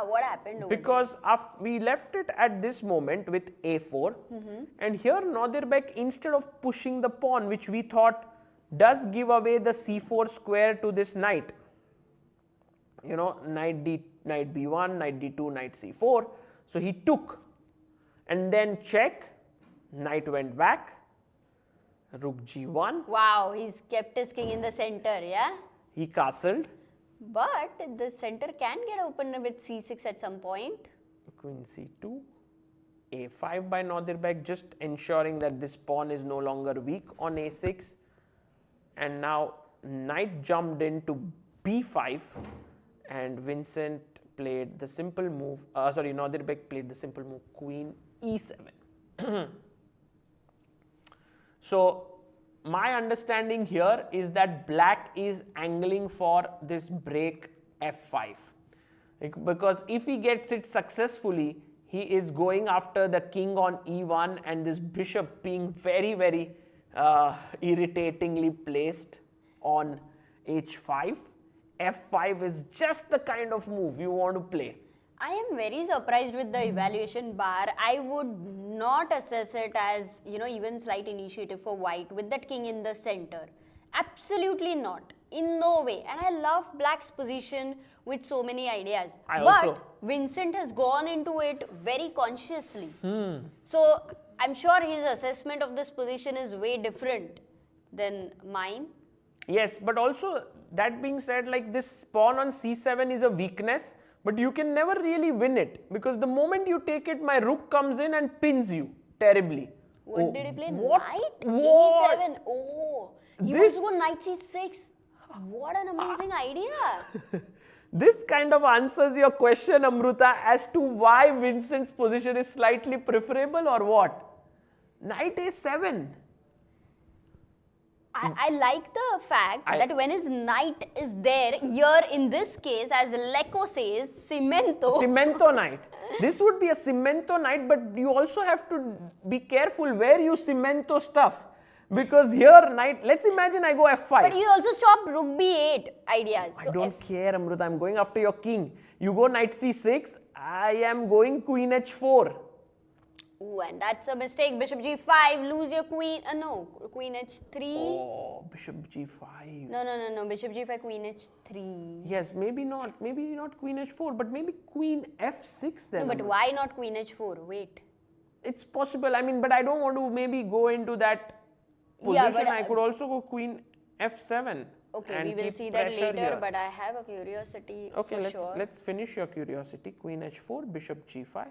What happened over because we left it at this moment with a4 and here Nodirbek, instead of pushing the pawn, which we thought does give away the c4 square to this knight, knight b1, knight d2, knight c4, so he took and then check, knight went back, rook g1. Wow, he's kept his king in the center, yeah? He castled. But the center can get opened with c6 at some point. Queen c2, a5 by Nodirbek, just ensuring that this pawn is no longer weak on a6. And now knight jumped into b5 and Vincent played the simple move, Nodirbek played the simple move queen e7. So my understanding here is that black is angling for this break f5 because if he gets it successfully, he is going after the king on e1 and this bishop being very, very irritatingly placed on h5. f5 is just the kind of move you want to play. I am very surprised with the evaluation bar. I would not assess it as, even slight initiative for white with that king in the center. Absolutely not. In no way. And I love black's position with so many ideas. But Vincent has gone into it very consciously. So I'm sure his assessment of this position is way different than mine. Yes, but also that being said, like this pawn on c7 is a weakness. But you can never really win it because the moment you take it, my rook comes in and pins you terribly. What did he play? what? Knight What? E7. Oh, he This- wants to go knight C6. What an amazing idea. This kind of answers your question, Amruta, as to why Vincent's position is slightly preferable or what? Knight A7. I like the fact that when his knight is there, here in this case, as Leco says, cimento. Cimento knight. This would be a cimento knight, but you also have to be careful where you cimento stuff. Because here knight, let's imagine I go F5. But you also stop rook B8 ideas. I don't care, Amruta, I'm going after your king. You go knight C6, I am going queen H4. Ooh, and that's a mistake. Bishop G5, lose your queen. No, queen H3. Oh, bishop G5. No. Bishop G5, queen H3. Yes, maybe not queen H4, but maybe queen F6 then. No, but why not queen H4? Wait. It's possible, I mean, but I don't want to maybe go into that Yeah, position. but, I could also go queen F7. Okay, and we will keep see that pressure later, here. but I have a curiosity Okay, for let's finish your curiosity. Queen H4, bishop G5,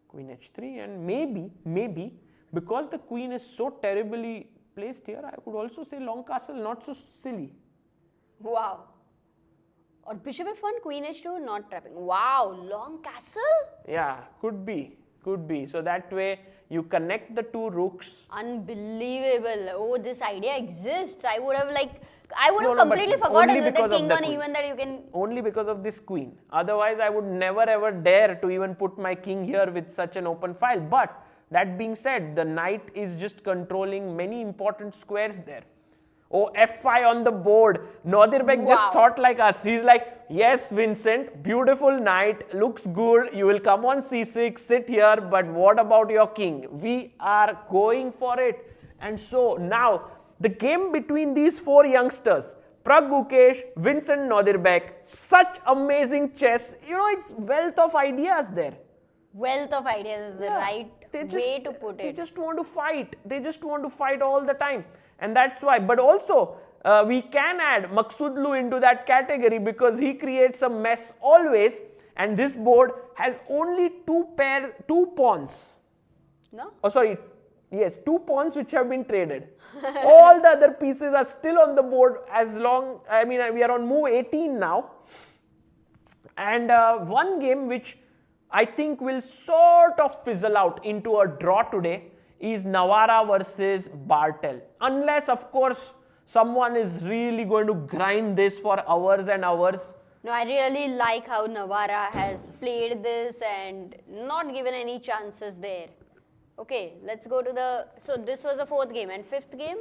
queen H3, and maybe because the queen is so terribly placed here, I could also say long castle, not so silly. Wow. Or bishop F1, queen H2, not trapping. Wow, long castle? Yeah, could be. So that way you connect the two rooks. Unbelievable. Oh, this idea exists. I would have No, but completely forgotten only with because the of king the on queen. E1 that you can. Only because of this queen. Otherwise, I would never ever dare to even put my king here with such an open file. But that being said, the knight is just controlling many important squares there. Oh, F5 on the board. Nodirbek just Wow. thought like us. He's like, yes, Vincent, beautiful knight, looks good. You will come on C6, sit here. But what about your king? We are going for it. And so now, the game between these four youngsters, Pragg Gukesh, Vincent Nodirbek, such amazing chess. You know, it's wealth of ideas there. Wealth of ideas is the right way to put They it. just want to fight. They just want to fight all the time. And that's why. But also, we can add Maqsoodlu into that category because he creates a mess always. And this board has only two pawns. No? Oh, sorry. Yes, 2 pawns which have been traded. All the other pieces are still on the board as long, I mean, we are on move 18 now. And one game which I think will sort of fizzle out into a draw today is Navara versus Bartel. Unless, of course, someone is really going to grind this for hours and hours. No, I really like how Navara has played this and not given any chances there. Okay, let's go to so this was the 4th game and 5th game?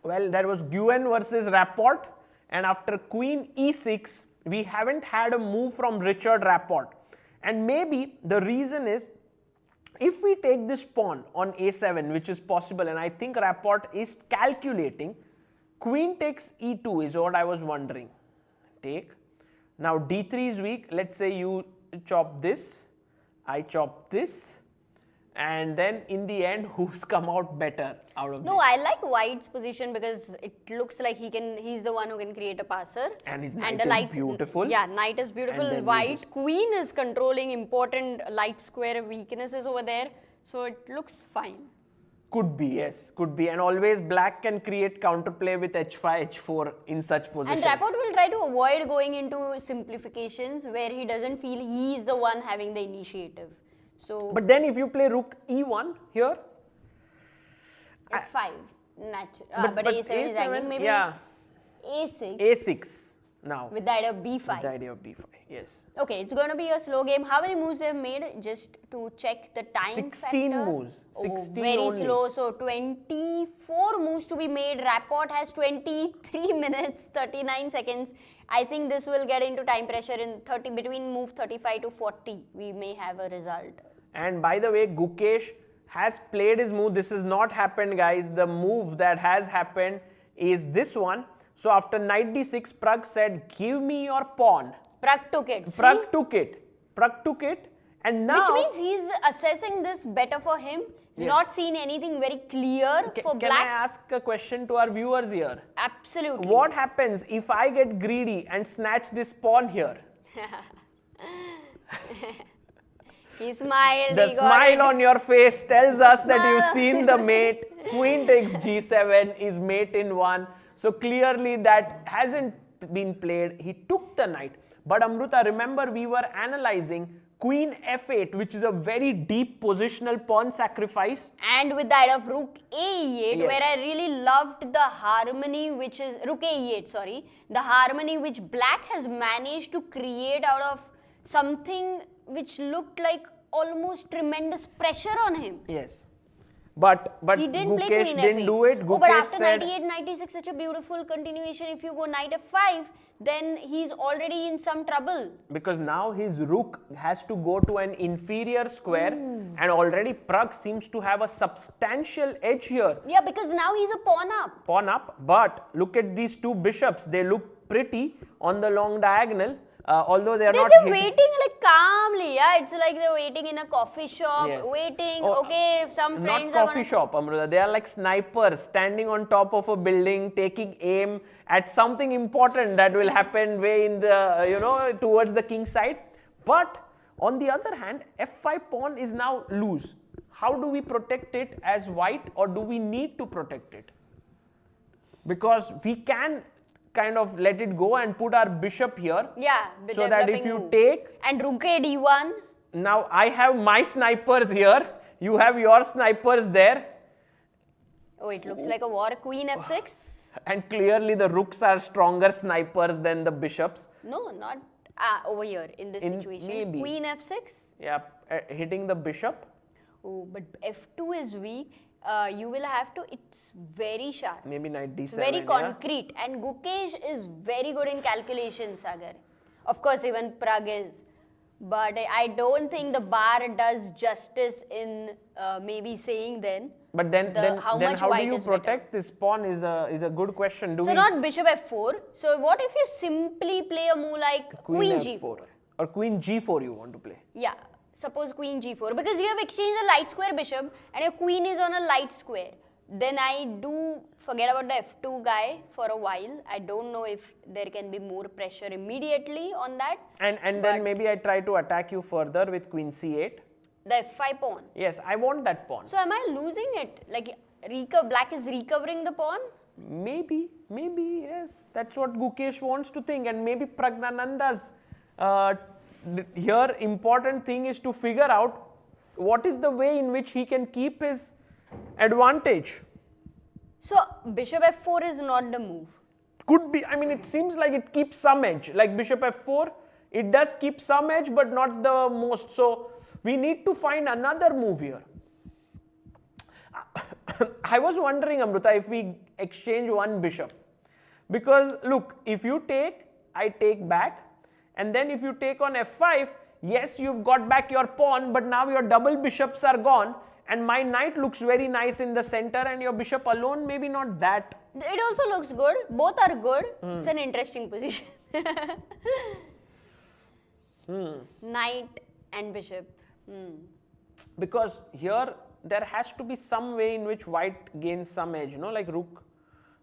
Well, there was Nguyen versus Rapport, and after Queen E6, we haven't had a move from Richard Rapport. And maybe the reason is, if we take this pawn on A7, which is possible, and I think Rapport is calculating, Queen takes E2 is what I was wondering. Take. Now D3 is weak. Let's say you chop this, I chop this. And then in the end, who's come out better out of No, this? I like White's position because it looks like he's the one who can create a passer. And his the knight is light's- beautiful. Yeah, knight is beautiful. And then we White just- queen is controlling important light square weaknesses over there. So it looks fine. Could be, yes, could be. And always black can create counterplay with H5, H4 in such positions. And Rapport will try to avoid going into simplifications where he doesn't feel he is the one having the initiative. So But then if you play rook E1 here, F5, natural. But A7 is hanging. Maybe yeah, A6 A6 now with the idea of B5. the idea of B5, yes. Okay, it's going to be a slow game. How many moves they've made? Just to check the time 16 factor. moves, 16 very only. slow. So 24 moves to be made. Rapport has 23 minutes, 39 seconds. I think this will get into time pressure in between move 35 to 40. We may have a result. And by the way, Gukesh has played his move. This has not happened, guys. The move that has happened is this one. So after knight d6, Pragg said, give me your pawn. Pragg took it. See? Pragg took it. And now... Which means he's assessing this better for him. He's Yes. not seen anything very clear for Can I black. ask a question to our viewers here? Absolutely. What happens if I get greedy and snatch this pawn here? He smiled. The he got smile it. on your face tells us that you've seen the mate. Queen takes g7 is mate in 1. So clearly that hasn't been played. He took the knight. But Amruta, remember we were analyzing Queen f8, which is a very deep positional pawn sacrifice. And with that of Rook a8, Yes. where I really loved the harmony, which is Rook a8, sorry, the harmony which Black has managed to create out of something which looked like almost tremendous pressure on him. Yes. But He didn't play Gukesh Queen didn't f8. do it. Oh, but Gukesh after said, 98, 96, such a beautiful continuation. If you go knight f5, then he's already in some trouble. because now his rook has to go to an inferior square and already Pragg seems to have a substantial edge here. Yeah, because now he's a pawn up. Pawn up, but look at these two bishops. They look pretty on the long diagonal, although they are They're not just hit- waiting like calmly, yeah. It's like they're waiting in a coffee shop, Yes. waiting. Oh, Okay, some Not friends are coffee gonna. shop, Amruta. They are like snipers standing on top of a building, taking aim at something important that will happen way in the, towards the king side. But on the other hand, f5 pawn is now loose. How do we protect it as white, or do we need to protect it? Because we can kind of let it go and put our bishop here. Yeah, So that if developing you move. take, And Rook a d1. now I have my snipers here, you have your snipers there. Oh, it looks like a war. Queen f6. And clearly the rooks are stronger snipers than the bishops. No, not over here in this situation. Maybe. Queen f6. Yeah, hitting the bishop. Oh, but f2 is weak. You will have to. It's very sharp. Maybe knight d7. It's very yeah. concrete. And Gukesh is very good in calculation, Sagar. Of course, even Pragg is. But I don't think the bar does justice in maybe saying then. But then how then much how do white you is better. protect this pawn is a good question. Do So we not bishop f4. So what if you simply play a move like queen g4? Or queen g4 you want to play? Yeah. Suppose queen g4, because you have exchanged a light square bishop and your queen is on a light square. Then I do forget about the f2 guy for a while. I don't know if there can be more pressure immediately on that. And then maybe I try to attack you further with queen c8. The f5 pawn. Yes, I want that pawn. So am I losing it? Like Black is recovering the pawn? Maybe, yes. That's what Gukesh wants to think, and maybe Praggnanandha's here important thing is to figure out what is the way in which he can keep his advantage. So bishop f4 is not the move. Could be, I mean, it seems like it keeps some edge, like bishop f4, it does keep some edge, but not the most. So we need to find another move here. I was wondering, Amruta, if we exchange one bishop, because look, if you take, I take back, and then if you take on f5, yes, you've got back your pawn, but now your double bishops are gone, and my knight looks very nice in the center, and your bishop alone maybe not that. It also looks good. Both are good. It's an interesting position. Knight and bishop. Because here there has to be some way in which white gains some edge, like rook.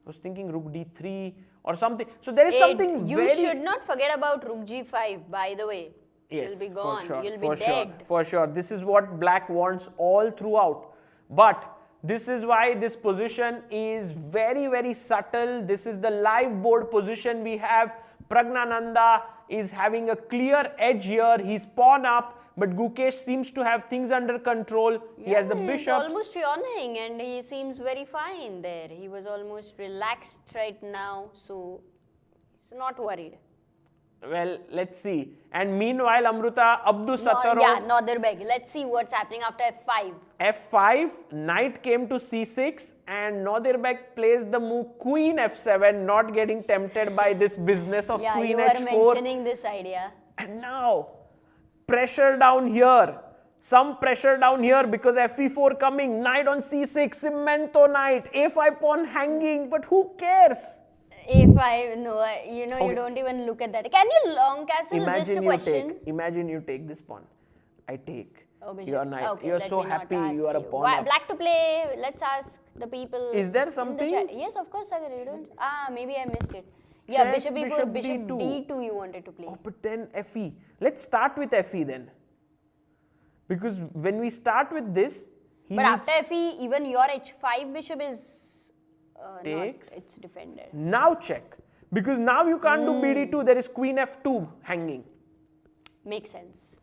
I was thinking rook d3 or something. So there is something You very... should not forget about rook g5, by the way. Yes, You'll be gone. for sure, You'll for be dead. Sure, for sure. This is what Black wants all throughout. But this is why this position is very, very subtle. This is the live board position we have. Praggnanandhaa is having a clear edge here. He's pawn up. But Gukesh seems to have things under control. He has the He's bishops. almost yawning and he seems very fine there. He was almost relaxed right now, so he's not worried. Well, let's see. And meanwhile, Amruta, Abdusattorov. Yeah, Northerbeg. Let's see what's happening after f5. f5, knight came to c6, and Northerbeg plays the move queen f7, not getting tempted by this business of Yeah, queen you were h4. mentioning this idea. And now, pressure down here. Some pressure down here because fe4 coming, knight on c6, cemento knight, a5 pawn hanging, but who cares? a5, no, you Okay. don't even look at that. Can you long castle? Just a question. Imagine you take this pawn. I take. Oh, bishop. Your knight. Okay, You're let so me not happy. ask You are a pawn up. Black to play. Let's ask the people. Is there in the something? chat. Yes, of course, Sagar. You don't. Maybe I missed it. Yeah, Check bishop e4, bishop d2. d2 you wanted to play. Oh, but then fe. Let's start with fe then. Because when we start with this, he But needs after f8, even your h5 bishop is takes. it's defended. Now check. Because now you can't do bd2, there is queen f2 hanging. Makes sense.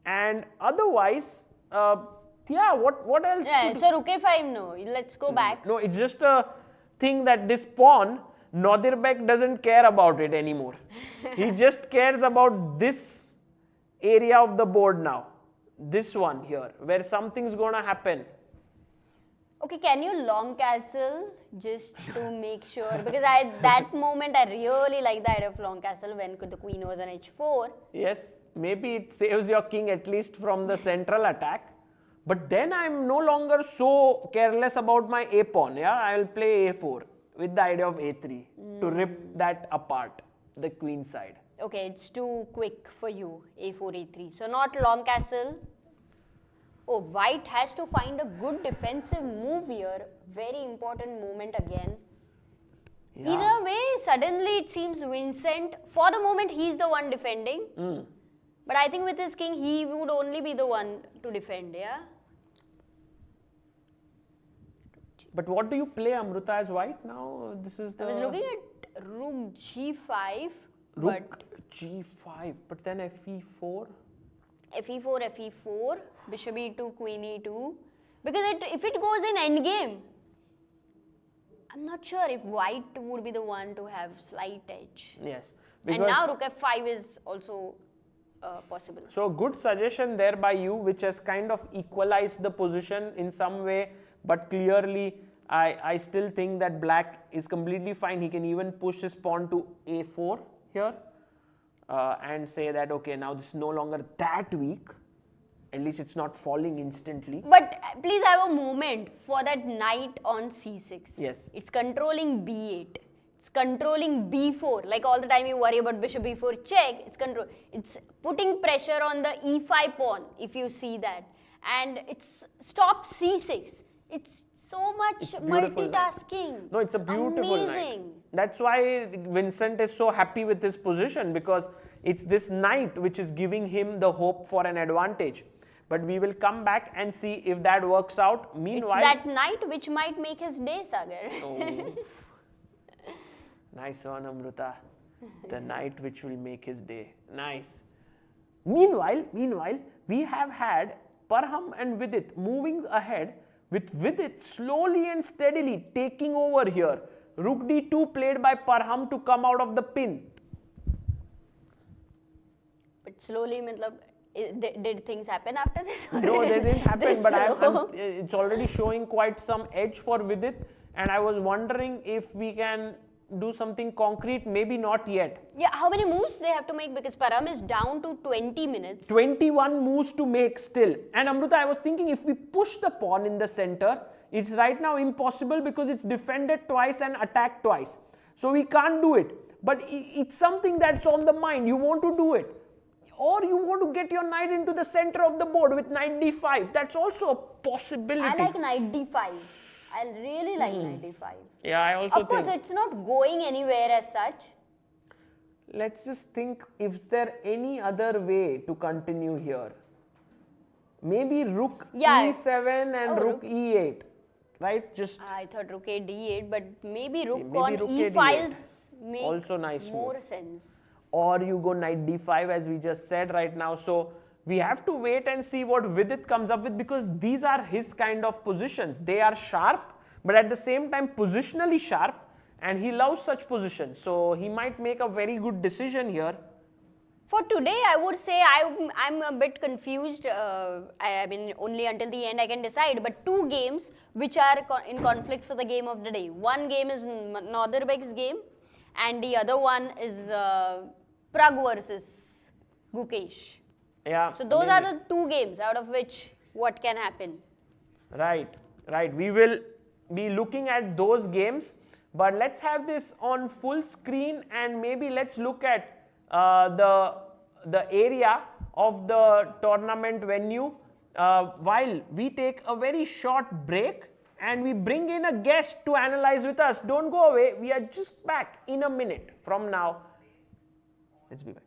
And otherwise, what else? Yeah, so rook a5 no. Let's go back. No, it's just a thing that this pawn, Nadirbek doesn't care about it anymore. He just cares about this area of the board now. This one here, where something's gonna happen. Okay, can you long castle just to make sure? Because that moment I really like the idea of long castle when the queen was on h4. Yes, maybe it saves your king at least from the central attack. But then I'm no longer so careless about my a pawn. Yeah, I will play a4 with the idea of a3 to rip that apart, the queen side. Okay, it's too quick for you, a4, a3. So not long castle. Oh, white has to find a good defensive move here. Very important moment again. Yeah. Either way, suddenly it seems Vincent, for the moment he's the one defending. But I think with his king, he would only be the one to defend, yeah? But what do you play, Amruta, as white now? This is the... I was looking at rook g5. Rook g5, but then fe4. fe4, fe4, bishop e2, queen e2. Because if it goes in endgame, I'm not sure if white would be the one to have slight edge. Yes. And now rook f5 is also possible. So good suggestion there by you, which has kind of equalized the position in some way, but clearly I still think that black is completely fine. He can even push his pawn to a4 here and say that, okay, now this is no longer that weak. At least it's not falling instantly. But please have a moment for that knight on c6. Yes. It's controlling b8. It's controlling b4. Like all the time you worry about bishop b4 check. It's putting pressure on the e5 pawn, if you see that. And it's stop c6. It's so much multitasking. No, it's a beautiful amazing. knight. That's why Vincent is so happy with his position, because it's this knight which is giving him the hope for an advantage. But we will come back and see if that works out. Meanwhile, it's that knight which might make his day, Sagar. Oh. Nice one, Amruta. The knight which will make his day. Nice. Meanwhile, we have had Parham and Vidit moving ahead, with Vidit slowly and steadily taking over here. Rook d2 played by Parham to come out of the pin. But slowly, did things happen after this? No, they didn't happen, but it's already showing quite some edge for Vidit, and I was wondering if we can do something concrete, maybe not yet. Yeah, how many moves they have to make, because Param is down to 20 minutes. 21 moves to make still. And Amruta, I was thinking if we push the pawn in the center, it's right now impossible because it's defended twice and attacked twice. So we can't do it. But it's something that's on the mind. You want to do it. Or you want to get your knight into the center of the board with knight d5. That's also a possibility. I like knight d5. I really like knight d5. Yeah, I also think. Of course, it's not going anywhere as such. Let's just think, is there any other way to continue here? Maybe rook e7 and rook e8, right? Just I thought rook a d8, but maybe rook maybe on rook e5 makes also nice more move. sense. Or you go knight d5 as we just said right now. So we have to wait and see what Vidit comes up with, because these are his kind of positions. They are sharp, but at the same time positionally sharp, and he loves such positions. So he might make a very good decision here. For today, I would say I'm a bit confused. I mean, only until the end I can decide. But two games which are in conflict for the game of the day. One game is Nadirbek's game, and the other one is Pragg versus Gukesh. Yeah. So those are the two games out of which what can happen. Right, right. We will be looking at those games, but let's have this on full screen and maybe let's look at the area of the tournament venue while we take a very short break and we bring in a guest to analyze with us. Don't go away. We are just back in a minute from now. Let's be back.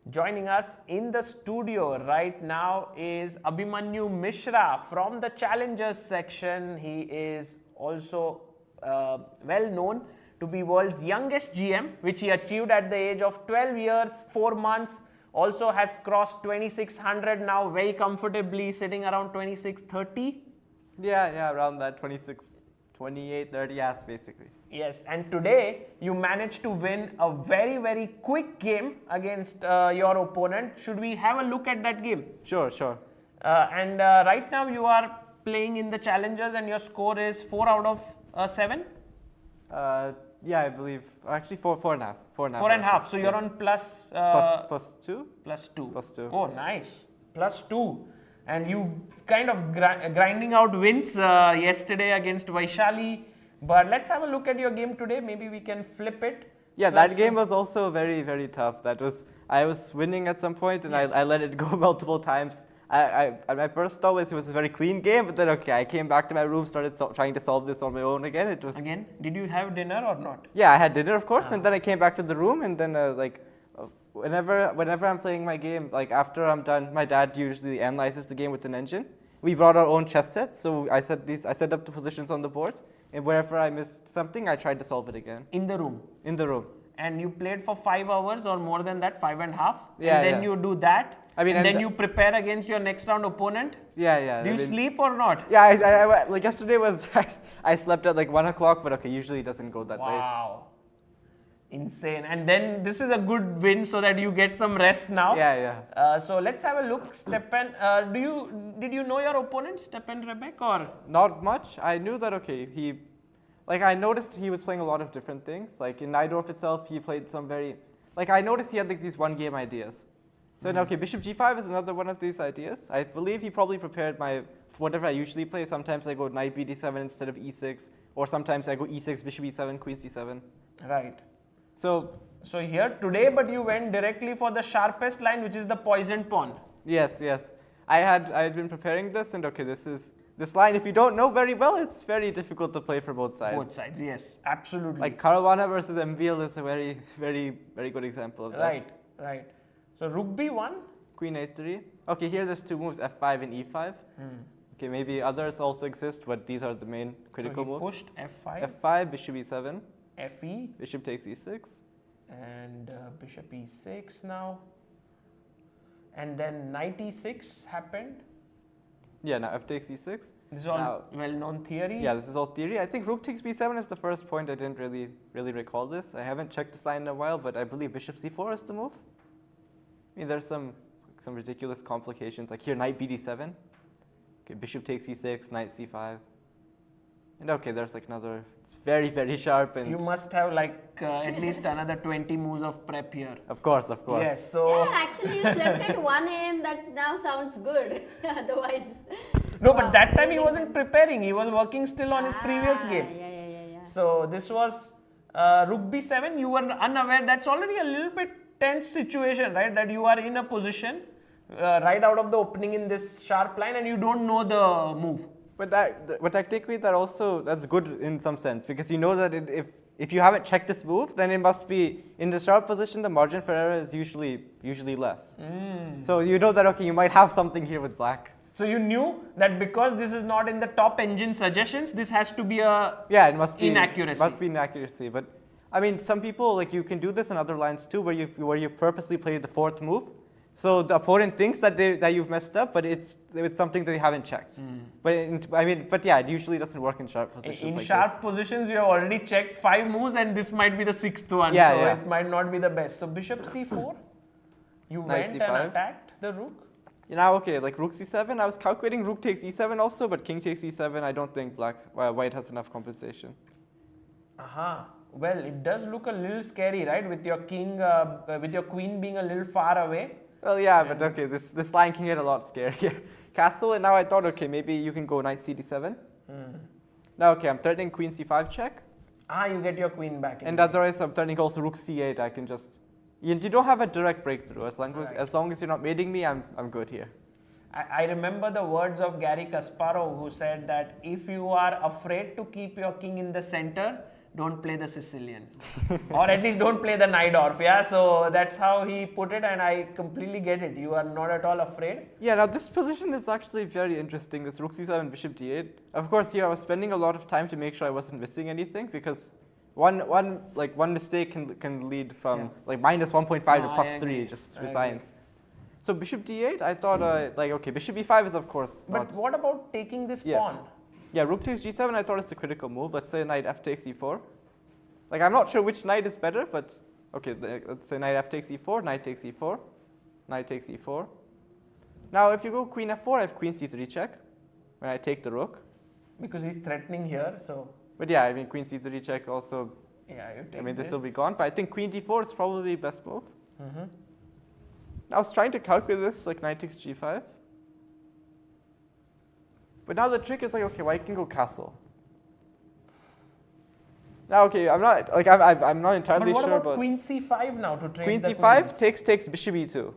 Joining us in the studio right now is Abhimanyu Mishra from the Challengers section. He is also well known to be world's youngest GM, which he achieved at the age of 12 years, 4 months. Also has crossed 2600 now very comfortably, sitting around 2630. Yeah, around that 26, 28, 30, yes, basically. Yes, and today you managed to win a very, very quick game against your opponent. Should we have a look at that game? Sure. And right now you are playing in the Challengers and your score is 4 out of 7? Yeah, I believe, actually 4.5. 4.5, so you're on plus... plus 2? Plus 2. Plus 2. Oh, nice. Plus 2. And you kind of grinding out wins yesterday against Vaishali. But let's have a look at your game today. Maybe we can flip it. Yeah, that game was also very, very tough. I was winning at some point and yes. I let it go multiple times. My first thought was it was a very clean game, but then I came back to my room, started trying to solve this on my own again. Again? Did you have dinner or not? Yeah, I had dinner, of course, and then I came back to the room, and then whenever I'm playing my game, like after I'm done, my dad usually analyzes the game with an engine. We brought our own chess sets, so I set up the positions on the board, and wherever I missed something, I tried to solve it again. In the room? In the room. And you played for 5 hours or more than that, 5.5? Yeah, and then you do that? And then you prepare against your next round opponent? Yeah. Do you sleep or not? Yeah, I like yesterday was, I slept at like 1 o'clock, but okay, usually it doesn't go that late. Wow. Insane. And then this is a good win so that you get some rest now. Yeah. So let's have a look. Stepan, did you know your opponent, Stepan Rebek, or? Not much. I knew that, okay, I noticed he was playing a lot of different things. Like in Najdorf itself, he played some I noticed he had like these 1-game ideas. So okay, Bishop G5 is another one of these ideas. I believe he probably prepared whatever I usually play. Sometimes I go Knight BD7 instead of E6, or sometimes I go E6, Bishop E7, Queen C7. Right. So here today, but you went directly for the sharpest line, which is the poisoned pawn. Yes. I had been preparing this, and okay, this line, if you don't know very well, it's very difficult to play for both sides. Both sides, yes, absolutely. Like Caruana versus MVL is a very, very, very good example of that. Right. So Rook B1. Queen A3. Okay, here there's 2 moves, F5 and E5. Okay, maybe others also exist, but these are the main critical moves. Pushed F5. F5, Bishop E7. FE. Bishop takes E6. And Bishop E6 now. And then Knight E6 happened. Yeah, now F takes E6. This is all well-known theory. Yeah, this is all theory. I think Rook takes B7 is the first point. I didn't really recall this. I haven't checked this line in a while, but I believe Bishop C4 is the move. I mean, there's some ridiculous complications. Like here, Knight BD7. Okay, Bishop takes E6, Knight C5. And okay, there's like another. It's very, very sharp. And you must have like at least another 20 moves of prep here. Of course. Yes. So. Yeah, actually, you slept at 1 a.m. That now sounds good. Otherwise. No, but that time he wasn't preparing. He was working still on his previous game. Yeah. So this was Rook B7. You were unaware. That's already a little bit tense situation, right? That you are in a position right out of the opening in this sharp line and you don't know the move. But technically that's good in some sense, because you know that if you haven't checked this move, then it must be in the sharp position. The margin for error is usually less. So you know that okay, you might have something here with black. So you knew that because this is not in the top engine suggestions, this has to be it must be inaccuracy. Must be inaccuracy. But I mean, some people like you can do this in other lines too, where you purposely play the 4th move. So the opponent thinks that you've messed up, but it's something that they haven't checked. But it usually doesn't work in sharp positions. In sharp positions, you have already checked 5 moves, and this might be the 6th one. It might not be the best. So Bishop C4, you went and attacked the rook. Now okay, like Rook C7. I was calculating Rook takes E7 also, but King takes E7. I don't think White has enough compensation. Well, it does look a little scary, right? With your king, with your queen being a little far away. Well, yeah, but okay, this line can get a lot scarier. Castle, and now I thought, okay, maybe you can go Knight CD7. Now, okay, I'm threatening Queen C5 check. You get your queen back. And otherwise, I'm threatening also Rook C8. I can just. You don't have a direct breakthrough. As long as you're not mating me, I'm good here. I remember the words of Garry Kasparov, who said that if you are afraid to keep your king in the center, don't play the Sicilian. Or at least don't play the Najdorf, yeah? So that's how he put it, and I completely get it. You are not at all afraid. Yeah, now this position is actually very interesting, this rook c7, bishop d8. Of course, here I was spending a lot of time to make sure I wasn't missing anything, because one mistake can lead from like minus 1.5 to plus 3 just for science. So bishop d8, I thought okay, bishop e5 is of course. But what about taking this pawn? Yeah, rook takes g7 I thought is the critical move. Let's say knight f takes e4. Like I'm not sure which knight is better, but okay, let's say knight f takes e4, knight takes e4, knight takes e4. Now if you go queen f4, I have queen c3 check when I take the rook. Because he's threatening here, so. But yeah, I mean queen c3 check also. Yeah, you take I mean this will be gone, but I think queen d4 is probably the best move. I was trying to calculate this like knight takes g5. But now the trick is like, okay, white can go castle. Now, okay, I'm not entirely but what sure. about queen c5 now to trade queen the c5 queens? takes bishop e2.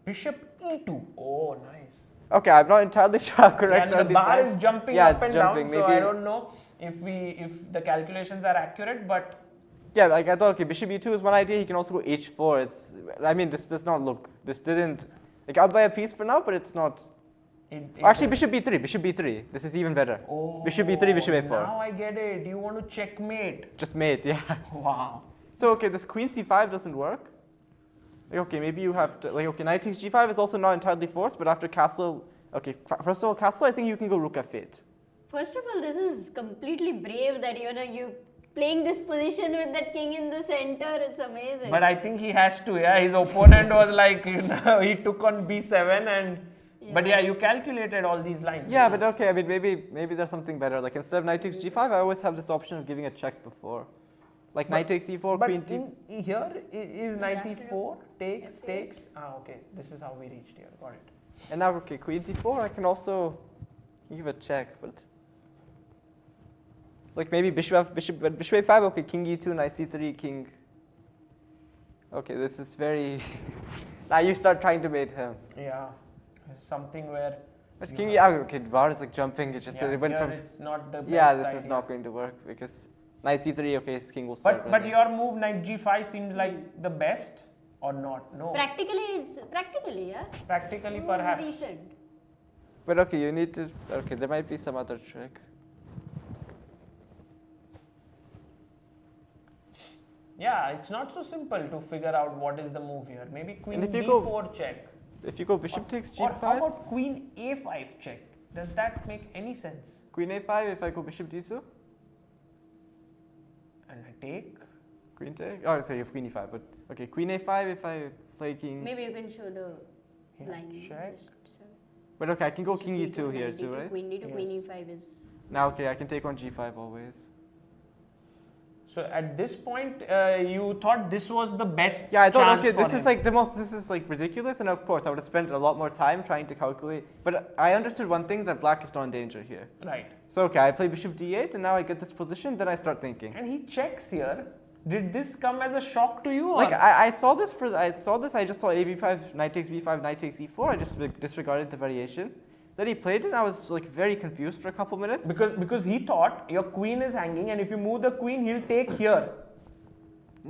Bishop e2. Oh, nice. Okay, I'm not entirely sure how correct And are the these bar lines. is jumping Yeah, up it's and jumping. down, so Maybe I don't know if the calculations are accurate, but. Yeah, like I thought, okay, bishop e2 is one idea. He can also go h4. I mean, this does not look. This didn't. Like I'll buy a piece for now, but it's not. Actually, bishop b3. Bishop b3. This is even better. Oh, bishop b3, bishop a4. Now I get it. You want to checkmate. Just mate, yeah. Wow. So okay, this queen c5 doesn't work. Like, okay, maybe you have to. Like okay, knight takes g5 is also not entirely forced, but after castle. Okay, first of all, castle. I think you can go rook f8. First of all, this is completely brave that you playing this position with that king in the center. It's amazing. But I think he has to. Yeah, his opponent was like, he took on b7 and. Yeah. But yeah, you calculated all these lines. Yeah, but okay, I mean, maybe there's something better. Like instead of knight takes g5, I always have this option of giving a check before. Like knight takes e4, but queen t. Here is knight e4, takes. Ah, okay. This is how we reached here. Got it. And now, okay, queen d4, I can also give a check, but. Like maybe bishop a5, okay, king e2, knight c3, king. Okay, this is very. Now you start trying to mate him. Yeah. Something where. But king, yeah, okay, bar is like jumping. It just it went from. It's not the best this idea. is not going to work because knight c3, okay, his king will start. But running. Your move knight g5 seems like the best, or not? No. Practically, yeah. Practically, perhaps. Decent. But okay, you need to. Okay, there might be some other trick. Yeah, it's not so simple to figure out what is the move here. Maybe queen d4 check. If you go bishop takes g5. Or how about queen a5 check? Does that make any sense? Queen a5 if I go bishop d2? And I take? Queen take? Oh, sorry, you have queen e5, but okay, queen a5 if I play king. Maybe you can show the line. Check. But okay, I can go king e2 here too, right? Queen d2, queen e5 is. Now, okay, I can take on g5 always. So at this point, you thought this was the best. Yeah, I thought, okay, this is like this is like ridiculous, and of course I would have spent a lot more time trying to calculate. But I understood one thing, that black is not in danger here. Right. So okay, I play bishop d8, and now I get this position. Then I start thinking. And he checks here. Did this come as a shock to you? Or? Like I saw this. I just saw a5, knight takes b5, knight takes e4. I just disregarded the variation. Then he played it, and I was like very confused for a couple minutes. Because he thought your queen is hanging, and if you move the queen, he'll take here.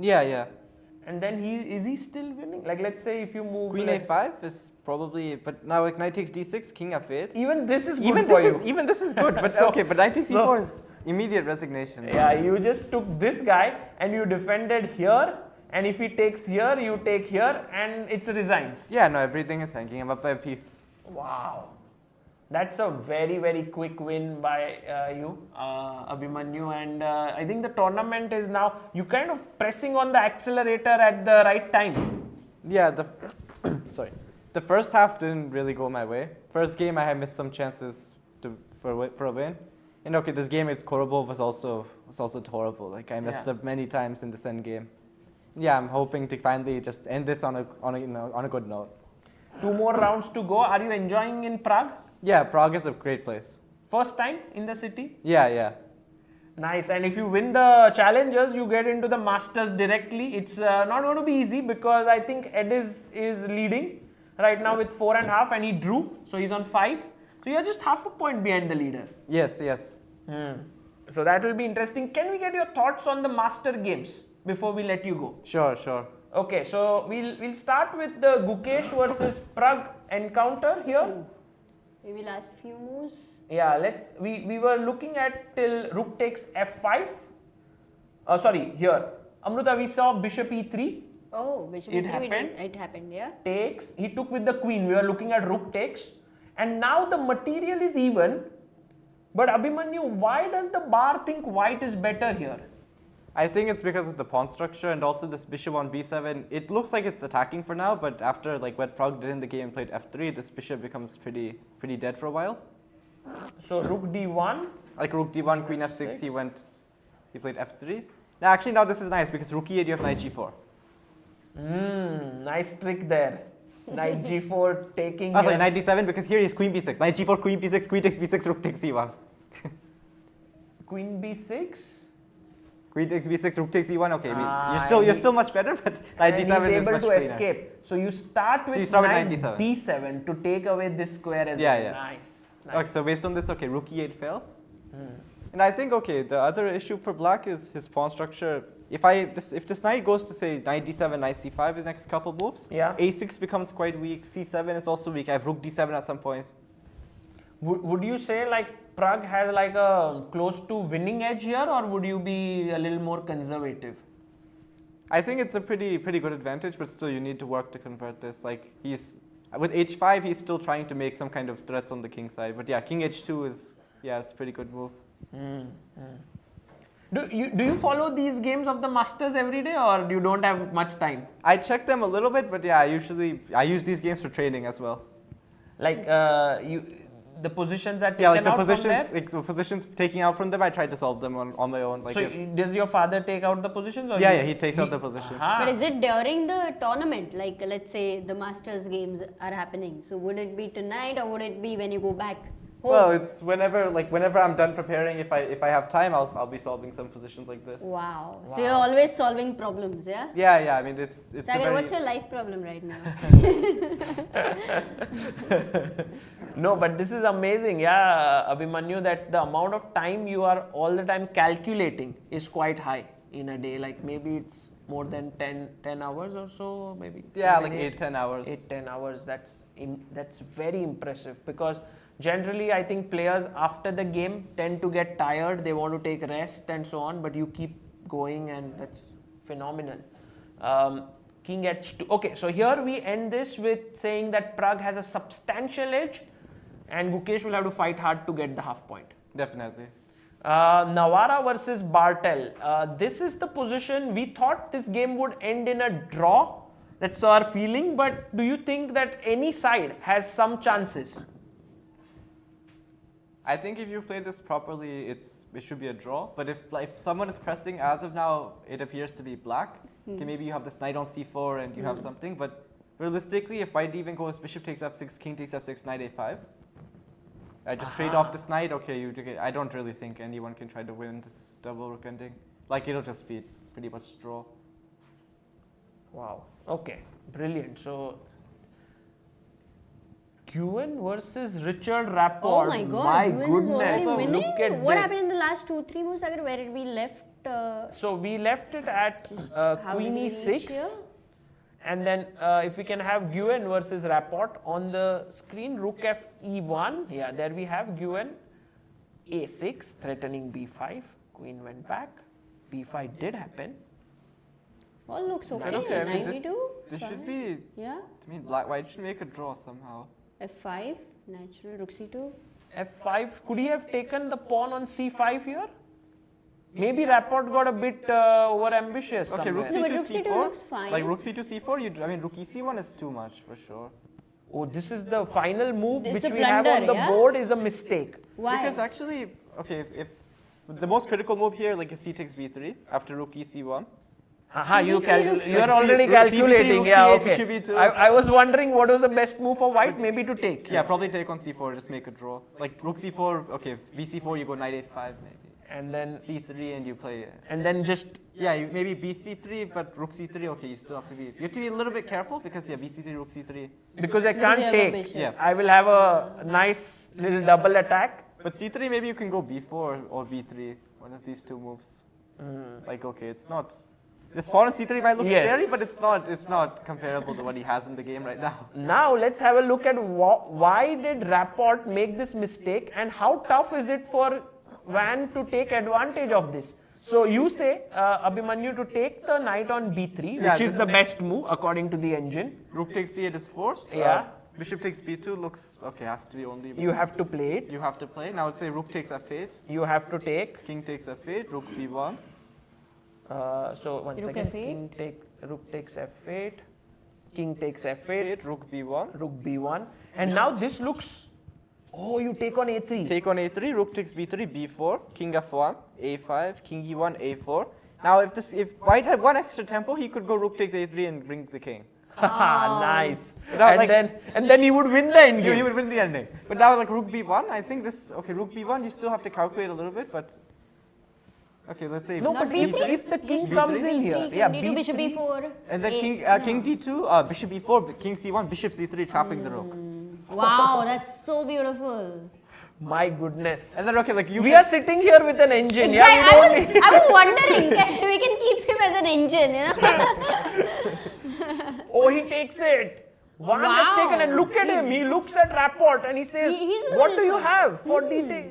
Yeah. And then is he still winning? Like let's say if you move queen a5 is probably, but now like knight takes d6, king f8. Even this is good for you. Even this is good, but okay, but knight takes e4 is immediate resignation. Yeah, you just took this guy and you defended here, and if he takes here, you take here, and it's resigns. Yeah, no, everything is hanging. I'm up by a piece. Wow. That's a very, very quick win by you, Abhimanyu, and I think the tournament is now, you kind of pressing on the accelerator at the right time. Yeah, the first half didn't really go my way. First game I had missed some chances for a win. And okay, this game against Korobov was also horrible. Like I messed up many times in this end game. Yeah, I'm hoping to finally just end this on a good note. 2 more rounds to go. Are you enjoying in Prague? Yeah, Prague is a great place. First time in the city? Yeah. Nice. And if you win the challenges, you get into the Masters directly. It's not going to be easy because I think Ed is leading right now with 4.5, and he drew, so he's on 5. So you're just half a point behind the leader. Yes. So that will be interesting. Can we get your thoughts on the master games before we let you go? Sure, sure. Okay, so we'll start with the Gukesh versus Pragg encounter here. Maybe last few moves. Yeah, we were looking at till rook takes f5. Sorry, here. Amruta, we saw bishop e3. Oh, bishop It e3 happened? It happened, yeah. Takes, he took with the queen. We were looking at rook takes. And now the material is even. But Abhimanyu, why does the bar think white is better here? I think it's because of the pawn structure and also this bishop on b7. It looks like it's attacking for now, but after like what Pragg did in the game, played f3, this bishop becomes pretty dead for a while. So rook d1. Like rook d1, queen f6, he played f3. Now actually now this is nice because rook e8 you have knight g4. Nice trick there. Knight g4 taking. Oh, sorry, knight d7 because here is queen b6. Knight g4, queen b6, queen takes b6, rook takes e1. Queen b6. Queen takes b6, rook takes e1. Okay, you're still much better, but knight d7 is much cleaner. He's able to escape. So you start with knight d7 to take away this square as well. Yeah. Nice. Okay, so based on this, okay, rook e8 fails. And I think, okay, the other issue for black is his pawn structure. If this knight goes to say knight d7, knight c5 in the next couple moves, a6 becomes quite weak, c7 is also weak. I have rook d7 at some point. Would you say like Pragg has like a close to winning edge here, or would you be a little more conservative? I think it's a pretty good advantage, but still you need to work to convert this. Like with h5, he's still trying to make some kind of threats on the king side. But yeah, king h2 is it's a pretty good move. Do you follow these games of the Masters every day, or you don't have much time? I check them a little bit, but yeah, I use these games for training as well. Like the positions are taken out from there? Like the positions taking out from them, I try to solve them on my own. Like so does your father take out the positions? Or he takes out the positions. But is it during the tournament? Like let's say the Masters games are happening. So would it be tonight or would it be when you go back home? Well, it's whenever I'm done preparing. If I have time, I'll be solving some positions like this. Wow. So you're always solving problems, yeah? Yeah. I mean, it's Sagar, what's your life problem right now? No, but this is amazing, Abhimanyu, that the amount of time you are all the time calculating is quite high in a day. Like maybe it's more than 10 hours or so, maybe. Yeah, like 8-10 hours. 8-10 hours. That's very impressive, because generally I think players after the game tend to get tired. They want to take rest and so on, but you keep going, and that's phenomenal. King h2. Okay, so here we end this with saying that Pragg has a substantial edge, and Gukesh will have to fight hard to get the half point. Definitely. Nawara versus Bartel. This is the position we thought this game would end in a draw. That's our feeling. But do you think that any side has some chances? I think if you play this properly, it should be a draw. But if someone is pressing, as of now, it appears to be black. Okay, maybe you have this knight on c4 and you have something. But realistically, if white even goes bishop takes f6, king takes f6, knight a5. I just trade off this knight. Okay, I don't really think anyone can try to win this double rook ending. Like, it'll just be pretty much draw. Wow. Okay. Brilliant. So, Gukesh versus Richard Rapport. Oh my god, My Gukesh is goodness. already winning? Look at What this. happened in the last 2-3 moves, Sagar, where we left? So, we left it at queen e6. And then if we can have Gukesh versus Rapport on the screen, rook f e1. Yeah, there we have Gukesh a6 threatening b5. Queen went back. b5 did happen. All looks okay. Okay, I mean, 92. this should be. Yeah. I mean, white should make a draw somehow. f5, natural, rook c2. f5. Could he have taken the pawn on c5 here? Maybe Rapport got a bit over ambitious. Okay, rook No, but c2, rook c2 c4. looks fine. Like rook c2, c4. I mean, rook e c1 is too much for sure. Oh, this is the final move It's which a we have on blunder, the yeah? board is a mistake. Why? Because actually, okay, if the most critical move here, like, is c takes b3 after rook e c1. Aha, you CB3 are already rook calculating. CB3, Yeah, rook okay. C8, bishop E2. I was wondering what was the best move for white, maybe to take. Yeah, probably take on c4, just make a draw. Like rook c4, okay, bc4, you go knight a5 maybe. And then c3 and you play. and then just Yeah, maybe bc3, but rook c3, okay, you still have to be a little bit careful because yeah, bc3, rook c3. because I Because can't you have a take. bishop. Yeah. I will have a nice little double attack. But c3, maybe you can go b4 or b3. one of these two moves. Like, okay, it's not. This pawn on c3 might look scary, but it's not comparable to what he has in the game right now. Now let's have a look at why did Rapport make this mistake and how tough is it for Van to take advantage of this. So you say, Abhimanyu, to take the knight on b3, which is the best move according to the engine. Rook takes c8 is forced. Yeah. Bishop takes b2 looks, okay, has to be only. You have to play it. You have to play. Now let's say rook takes f8. You have to take. King takes f8, rook b1. So one Rook second. f8. Rook takes f8. King takes f8. Rook b1. Rook b1. And now this looks. Oh, you take on a3. Take on a3, rook takes b3, b4, king f1, a5, king e1, a4. Now if white had one extra tempo, he could go rook takes a3 and bring the king. Nice. Now, And then he would win the endgame. You would win the ending. But now like rook b1, I think this, okay, rook b1, you still have to calculate a little bit, but okay, let's say. No, Not but b3? if the king Just comes in b3, here, king yeah, d2, bishop b4. And then A- king d2, bishop e4, king c1, bishop c3, trapping the rook. Wow, that's so beautiful. my goodness. And then okay, like you. We are sitting here with an engine. Exactly. Yeah, we don't need- I was wondering, we can keep him as an engine, Oh, he takes it. Van has Wow. taken and look at him. He looks at Rapport and he says, He's a what little do you shy. have for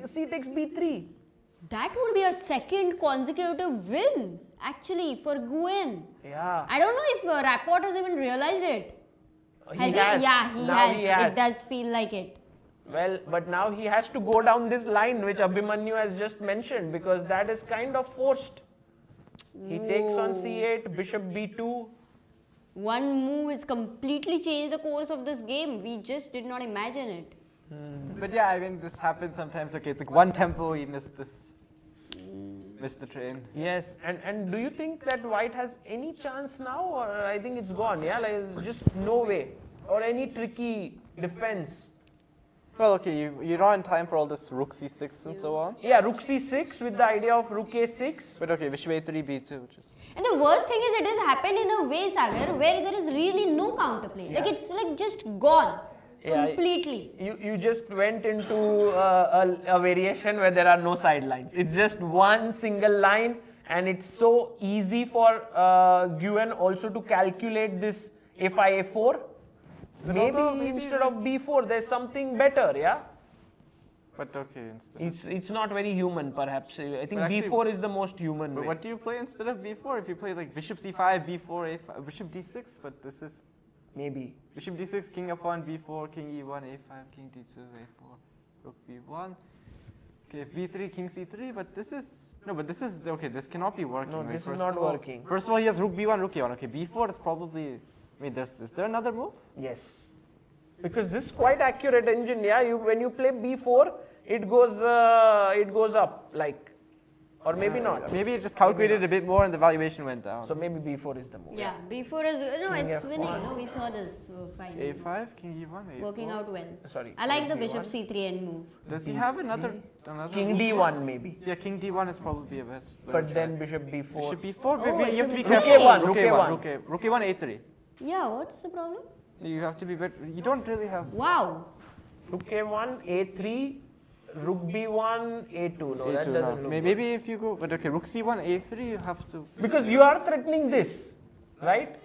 c takes b3? That would be a second consecutive win, actually, for Guen. Yeah. I don't know if Rapport has even realized it. He Has has. it? Yeah, he Now has. he has. It does feel like it. Well, but now he has to go down this line which Abhimanyu has just mentioned because that is kind of forced. He takes on c8, bishop b2. One move has completely changed the course of this game. We just did not imagine it. But yeah, I mean, this happens sometimes. Okay, it's like one tempo, he missed this. Missed the train. Yes, and do you think that white has any chance now or I think it's gone, yeah? Like it's just no way or any tricky defense? Well, okay, you're not in time for all this rook c6 and so on. Yeah, rook c6 with the idea of rook a6. But okay, bishop a3, b2, which is. And the worst thing is it has happened in a way, Sagar, where there is really no counterplay. Like it's like just gone completely. You just went into a variation where there are no sidelines. It's just one single line and it's so easy for Guen also to calculate this a5, a4. Maybe instead of b4 there's something better, yeah? But okay, instead. It's not very human perhaps. I think But actually- b4 is the most human But way. what do you play instead of b4? If you play like bishop c5, b4, a5, bishop d6, but this is Maybe. bishop d6, king f1, b4, king e1, a5, king d2, a4, rook b1. Okay, b3, king c3, but this is no, but this is okay. This cannot be working. No, right? this is First not of all- working. First of all, he has rook b1, rook e1. Okay, b4 is probably. I mean, is there another move? Yes. Because this is quite accurate engine, yeah. When you play b4, it goes up like, or maybe not. Maybe it just calculated a bit more and the valuation went down. So maybe b4 is the move. Yeah, before is no, King it's F1. winning. No, we saw this finally. a5, king e1, a4. Working out well. Sorry. I like the King bishop D1. c3 end move. Does he have another King move? d1 maybe. Yeah, king d1 is probably a best. But then bishop b4. bishop b4. Oh, Maybe it's you a have to be mistake. careful. Rook A1, Rook rook a1, A1. rook a1, a3. Yeah, what's the problem? You have to be better. You don't really have. Wow. Rook a1, a3, rook b1, a2. No, that A2 doesn't now. look Maybe good. if you go, but okay, rook c1, a3, you have to. Because you are threatening this, right?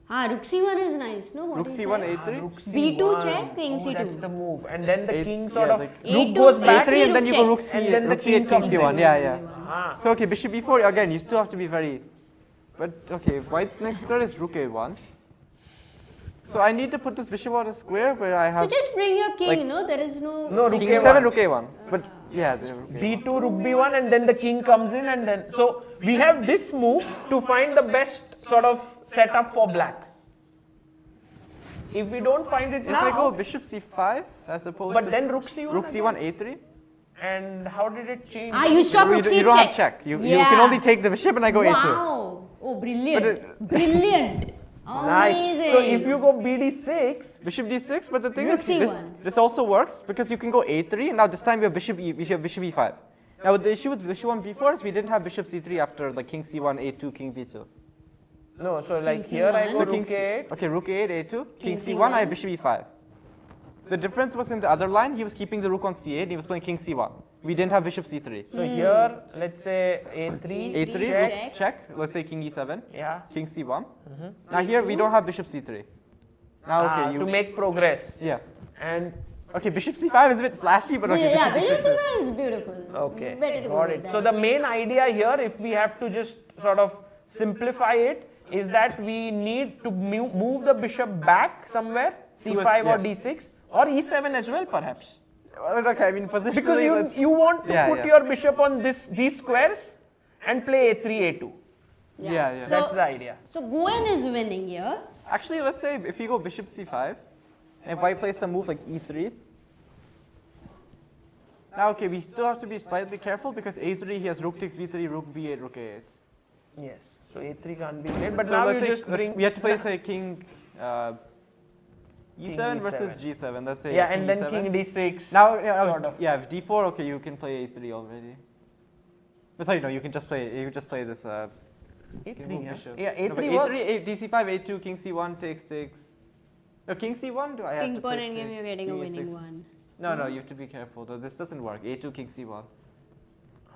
Rook c1 is nice. No, what Rook is c1, that? a3. Rook B2 c1. check, king Oh, that's c2. the move. And then the A- king sort yeah, of, like- rook A2, goes back. A3, and then you go rook check. c, And then the rook king c8, king comes c1. in. Yeah, yeah. Ah. So okay, bishop b4 again. You still have to be very. But okay, white's next turn is rook a1. So I need to put this bishop on a square where I So have just bring your king, like- no? There is no... No, rook king a1. e7, rook a1. But yeah, the rook a1. b2, rook b1, and then the king comes in, and then so we have this move to find the best sort of setup for black. If we don't find it If I go now, bishop c5 as opposed but to then rook c1, rook again? c1, a3. And how did it change? you stop You rook c you don't check. have check. You can only take the bishop and I go a2. Wow. Oh, brilliant. Brilliant. Nice. Amazing. So if you go bd6, Bishop d6, but the thing Rook is, this, c1. this also works because you can go a3, and now this time you have bishop e5. Now the issue with bishop 1 b4 is we didn't have bishop c3 after like king c1, a2, king b2. no, so like King here I C1. go So rook a8. okay, rook a8, a2, king King c1, I have C1. bishop e5. The difference was in the other line, he was keeping the rook on c8 and he was playing king c1. We didn't have bishop c3. So here, let's say a3, a3, check. Let's say king e7, yeah. king c1. Now here we don't have bishop c3. Now okay, to make progress. Yeah. And okay, bishop c5 is a bit flashy, but okay, Yeah, bishop Bishop c6 is beautiful. okay, Better to go got with it. that. So the main idea here, if we have to just sort of simplify it, is that we need to move the bishop back somewhere, c5 or d6, or e7 as well, perhaps. Okay, I mean positionally. Because you want to put your bishop on these squares and play a3, a2. Yeah. So- That's the idea. So Guen is winning here. Actually, let's say if you go bishop c5, and if white plays some move like e3. Now, okay, we still have to be slightly careful because a3 he has rook takes b3, rook b8, rook a8. Yes. So a3 can't be played, but So now let's you say just bring. we have to play say king King e7 E7. versus g7. Let's say Yeah, king and then e7. king d6. Now, sort of. yeah, if d4, okay, you can play a3 already. But sorry, no, you can just play this. a3, move yeah. bishop. Yeah, No, but a3 works. a3, dc5, a2, king c1 takes. No, king c1. Do I have Ping to pong play endgame, takes, you're getting a king winning e6? one. No, you have to be careful though. This doesn't work. a2, king c1.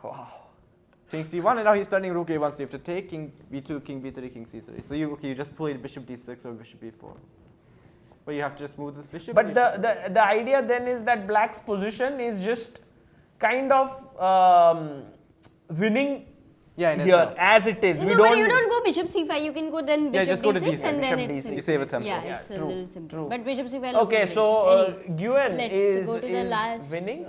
Wow. King c1, and now he's turning rook a1, so you have to take king b2, king b3, king c3. So you just play bishop d6 or bishop b4. But you have to just move this bishop. But the idea then is that black's position is just kind of winning in here itself. as it is. No, but you don't go bishop c5. You can go then bishop just go to d6 d6. and then Bishop it's d6. You save a tempo. Yeah, Yeah, it's true, a little simple. true. But bishop c5. Okay, looks so winning. Guen Let's is, go to the is last winning.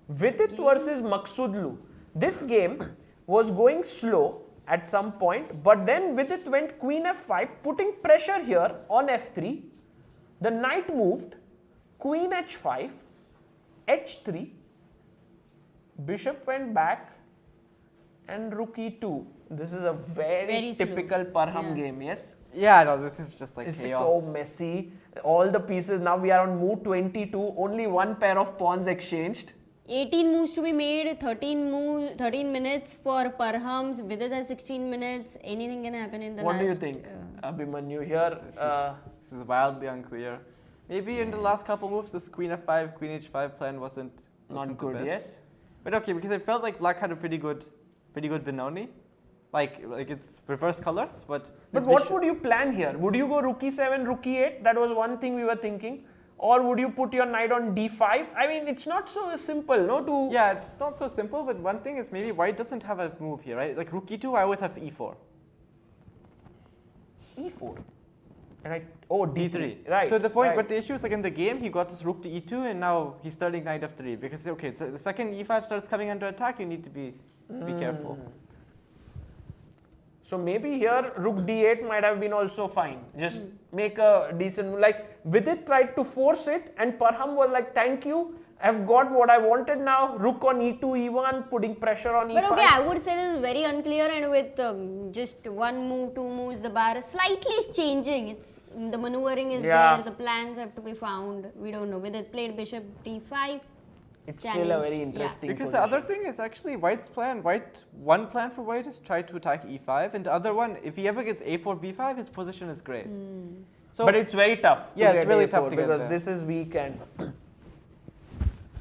Vidit Vidit versus Maqsoodlu. This game was going slow at some point, but then Vidit went queen f5, putting pressure here on f3. The knight moved, queen h5, h3, bishop went back, and rook e2. This is a very slow. typical Parham Yeah. game, yes? Yeah, no, this is just like It's chaos. so messy. All the pieces, now we are on move 22, only one pair of pawns exchanged. 18 moves to be made, 13 minutes for Parhams. Vidit has 16 minutes. Anything can happen in the What last. do you think, Abhimanyu? Here, This is wildly unclear. Maybe in the last couple moves, this queen f5, queen h5 plan wasn't not the good, best. yes? But okay, because I felt like black had a pretty good Benoni. Like it's reverse colors, but. But what would you plan here? Would you go rook e7, rook e8? That was one thing we were thinking. Or would you put your knight on d5? I mean, it's not so simple, no? Yeah, it's not so simple, but one thing is maybe white doesn't have a move here, right? Like rook e2, I always have e4. e4. And d3. Right. So the point, right. but the issue is like in the game, he got this rook to e2, and now he's starting knight f3 because okay, so the second e5 starts coming under attack, you need to be careful. So maybe here rook d8 might have been also fine. Just make a decent, like Vidit tried to force it and Parham was like, thank you, I've got what I wanted now. Rook on e2, e1, putting pressure on e5. But okay, I would say this is very unclear, and with just one move, two moves, the bar slightly is changing. It's the maneuvering is there, the plans have to be found. We don't know. Vidit played bishop d5. It's still a challenged. very interesting Because position. the other thing is actually white's plan. One plan for white is try to attack e5, and the other one, if he ever gets a4, b5, his position is great. So, but it's very tough. Yeah, to it's get really a4 tough to get because there. this is weak and.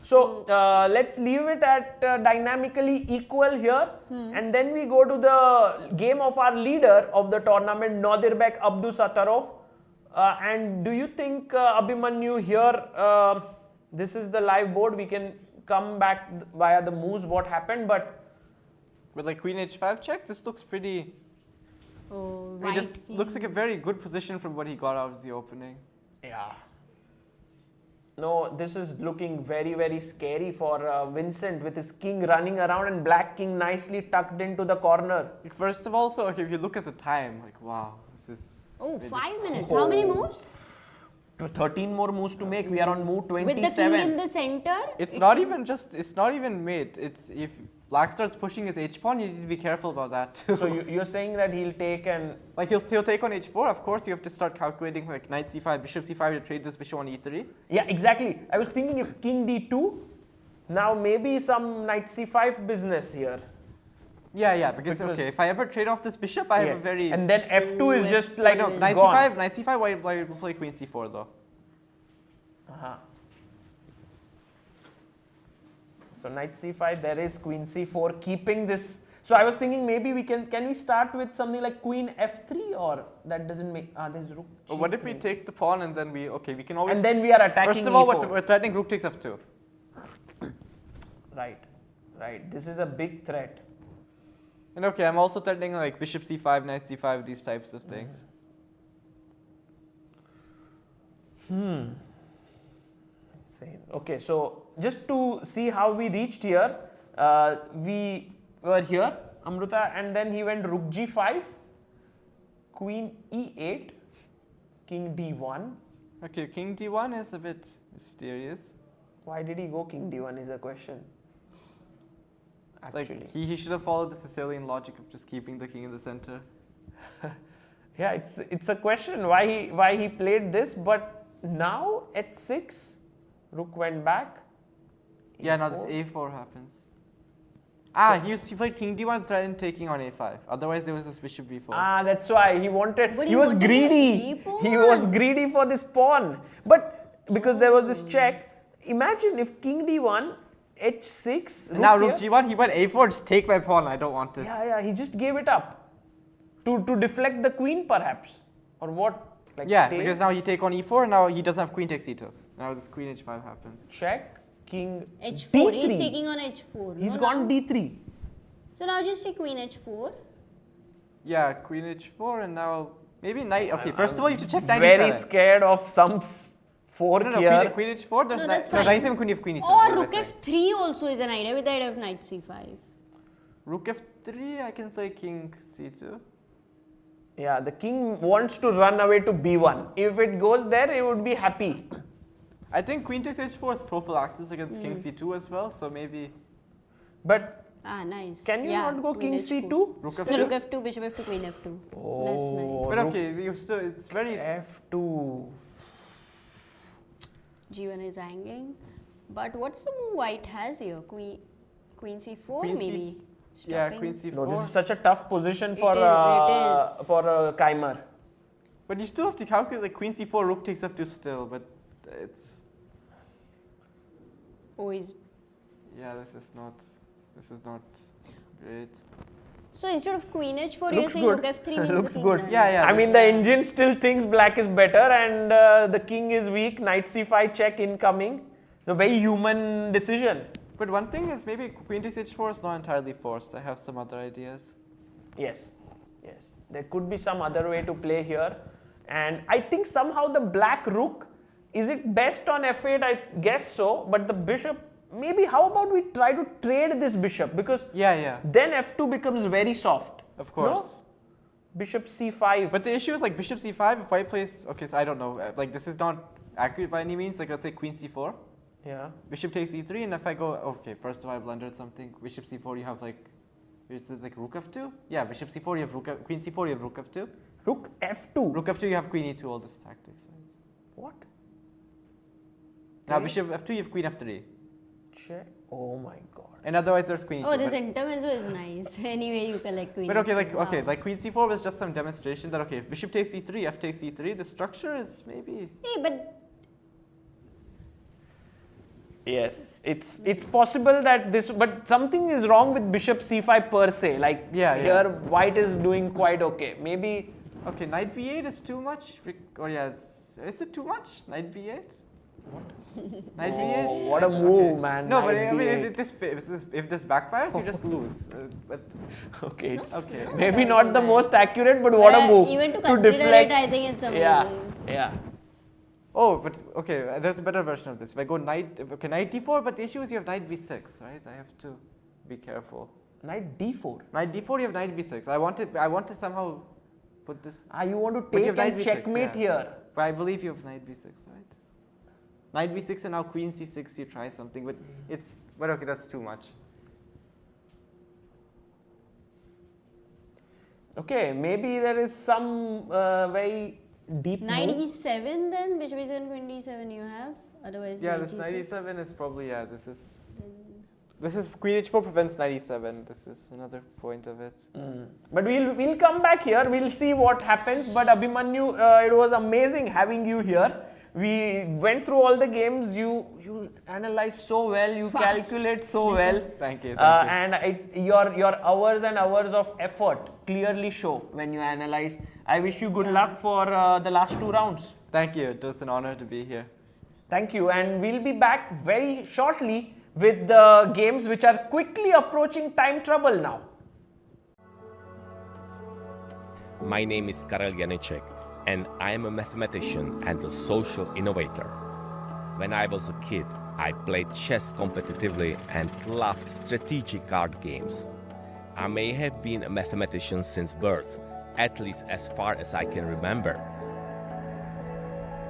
So let's leave it at dynamically equal here, and then we go to the game of our leader of the tournament, Nadirbek Abdusattorov. And do you think Abhimanyu here? This is the live board. We can come back via the moves. What happened, but like queen h5 check, this looks pretty. Oh, I mean, this looks like a very good position from what he got out of the opening. yeah. No, this is looking very, very scary for Vincent with his king running around and black king nicely tucked into the corner. Like, first of all, so okay, if you look at the time, like wow, this is. Oh, 5 minutes. How many moves? 13 more moves to make. We are on move 27. With the king in the center? It's not even mid. It's if black starts pushing his h pawn, you need to be careful about that too. So you're saying that he'll take and like he'll still take on h4. Of course, you have to start calculating like knight c5, bishop c5 to trade this bishop on e3. yeah, exactly. I was thinking if king d2, now maybe some knight c5 business here. Yeah, because okay, if I ever trade off this bishop, I have a very and then f2 is just like no, knight gone. c5, knight c5. Why will play queen c4 though? So knight c5, there is queen c4, keeping this. So I was thinking maybe we can we start with something like queen f3, or that doesn't make, there's rook Or what if we take the pawn and then we can always. and then we are attacking First of all, e4. we're threatening rook takes f2. Right. This is a big threat. And okay, I'm also threatening like bishop c5, knight c5, these types of things. Insane. Okay, so just to see how we reached here, we were here, Amruta, and then he went rook g5, queen e8, king d1. Okay, king d1 is a bit mysterious. Why did he go king d1 is a question. It's Actually. like he should have followed the Sicilian logic of just keeping the king in the center. Yeah, it's a question why he played this, but now at 6, rook went back. Yeah, now this e4. a4 happens. He played king d1 threatened taking on a5. Otherwise there was this bishop b4. That's why he wanted. But He he was wanted greedy. a pawn. He was greedy for this pawn. But because there was this check, imagine if king d1, h6. And now here. rook g1, he went a4, just take my pawn, I don't want this. Yeah, he just gave it up to deflect the queen, perhaps, or what? Like Yeah, take, because now he take on e4, and now he doesn't have queen takes e2. Now this queen h5 happens. check king h4. d3. He's taking on h4. He's no, gone now? d3. So now just take queen h4. Yeah, queen h4, and now maybe knight. Okay, first of all, you have to check knight Very e7. scared of some fork No, here. queen h4, there's No, that's knight fine. e7, queen f queen e7. Or what am I rook saying? f3 also is an idea with the idea of knight c5. Rook f3, I can play king c2. Yeah, the king wants to run away to b1. If it goes there, he would be happy. I think queen takes h4 is prophylaxis against king c2 as well, so maybe But Nice. can you not go queen king h4. c2? rook No, f2. rook f2, bishop f2, queen f2. That's nice. But okay, you still, it's very. f2. G1 is hanging. But what's the move white has here? Queen c4 Queen C- maybe? Yeah, Stopping. queen c4. No, this is such a tough position for It is. Keymer. But you still have to calculate like queen c4, rook takes f2 still, but it's. Oh, he's... Yeah, this is not great. So instead of queen h4, you're Looks saying good. rook f3 means Looks the king good. can Yeah, I mean, the engine still thinks black is better, and the king is weak. Knight c5 check incoming. It's a very human decision. But one thing is maybe queen takes h4 is not entirely forced. I have some other ideas. Yes. There could be some other way to play here. And I think somehow the black rook, is it best on f8? I guess so. But the bishop, maybe how about we try to trade this bishop? Because Yeah. then f2 becomes very soft. Of course. No? Bishop c5. But the issue is like bishop c5, if white plays, okay, so I don't know, like this is not accurate by any means, like let's say queen c4, yeah. bishop takes e3, and if I go, okay, first of all I blundered something, bishop c4 you have like, is it like rook f2? Yeah, bishop c4 you have rook, queen c4 you have rook f2. Rook f2. Rook f2 you have queen e2, all this tactics. Right? What? Now Okay. bishop f2 you have queen f3. Check. Oh my god. And otherwise there's queen e2. Oh, this but, intermezzo is nice. Anyway, you collect queen. but okay, f2. Wow. like queen c4 was just some demonstration that okay, if bishop takes e3, f takes e3, the structure is maybe. Hey, but Yes, it's possible that this, but something is wrong with bishop c5 per se. Like Yeah. here, white is doing quite okay. Maybe Okay, knight b8 is too much. Or yeah, is it too much? Knight b8? Knight b8? oh, what a move, man. No, but Knight I mean, B8. if this backfires, you just lose. But Okay, it's okay. maybe That's not so the bad. most accurate, but what a move. Even to consider deflect. it, I think it's amazing. Yeah. Oh, but okay, there's a better version of this. If I go knight d4, but the issue is you have knight b6, right? I have to be careful. Knight d4. Knight d4, you have knight b6. I want to somehow put this. You want to But you take have knight and b6, checkmate yeah. here. But I believe you have knight b6, right? Knight b6 and now queen c6. You try something, but okay, that's too much. Okay, maybe there is some very deep Knight move. e7 then, bishop e7, queen d7 you have. Otherwise, Yeah, knight this knight e6. e7 is probably This is queen h4 prevents knight e7. This is another point of it. But we'll come back here. We'll see what happens. But Abhimanyu, it was amazing having you here. We went through all the games. You analyze so well. You calculate so well. Thank you. And your hours and hours of effort clearly show when you analyze. I wish you good luck for the last 2 rounds. Thank you. It was an honor to be here. Thank you. And we'll be back very shortly with the games which are quickly approaching time trouble now. My name is Karel Janicek, and I am a mathematician and a social innovator. When I was a kid, I played chess competitively and loved strategic card games. I may have been a mathematician since birth, at least as far as I can remember.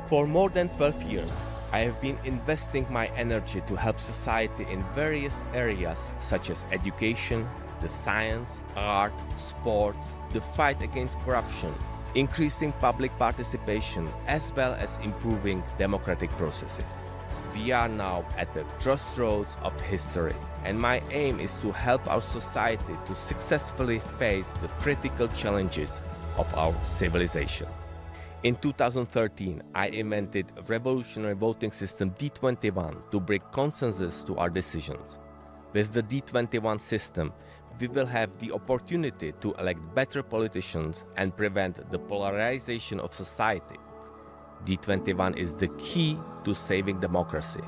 For more than 12 years, I have been investing my energy to help society in various areas such as education, the science, art, sports, the fight against corruption, increasing public participation, as well as improving democratic processes. We are now at the crossroads of history, and my aim is to help our society to successfully face the critical challenges of our civilization. In 2013, I invented a revolutionary voting system D21 to bring consensus to our decisions. With the D21 system, we will have the opportunity to elect better politicians and prevent the polarization of society. D21 is the key to saving democracy,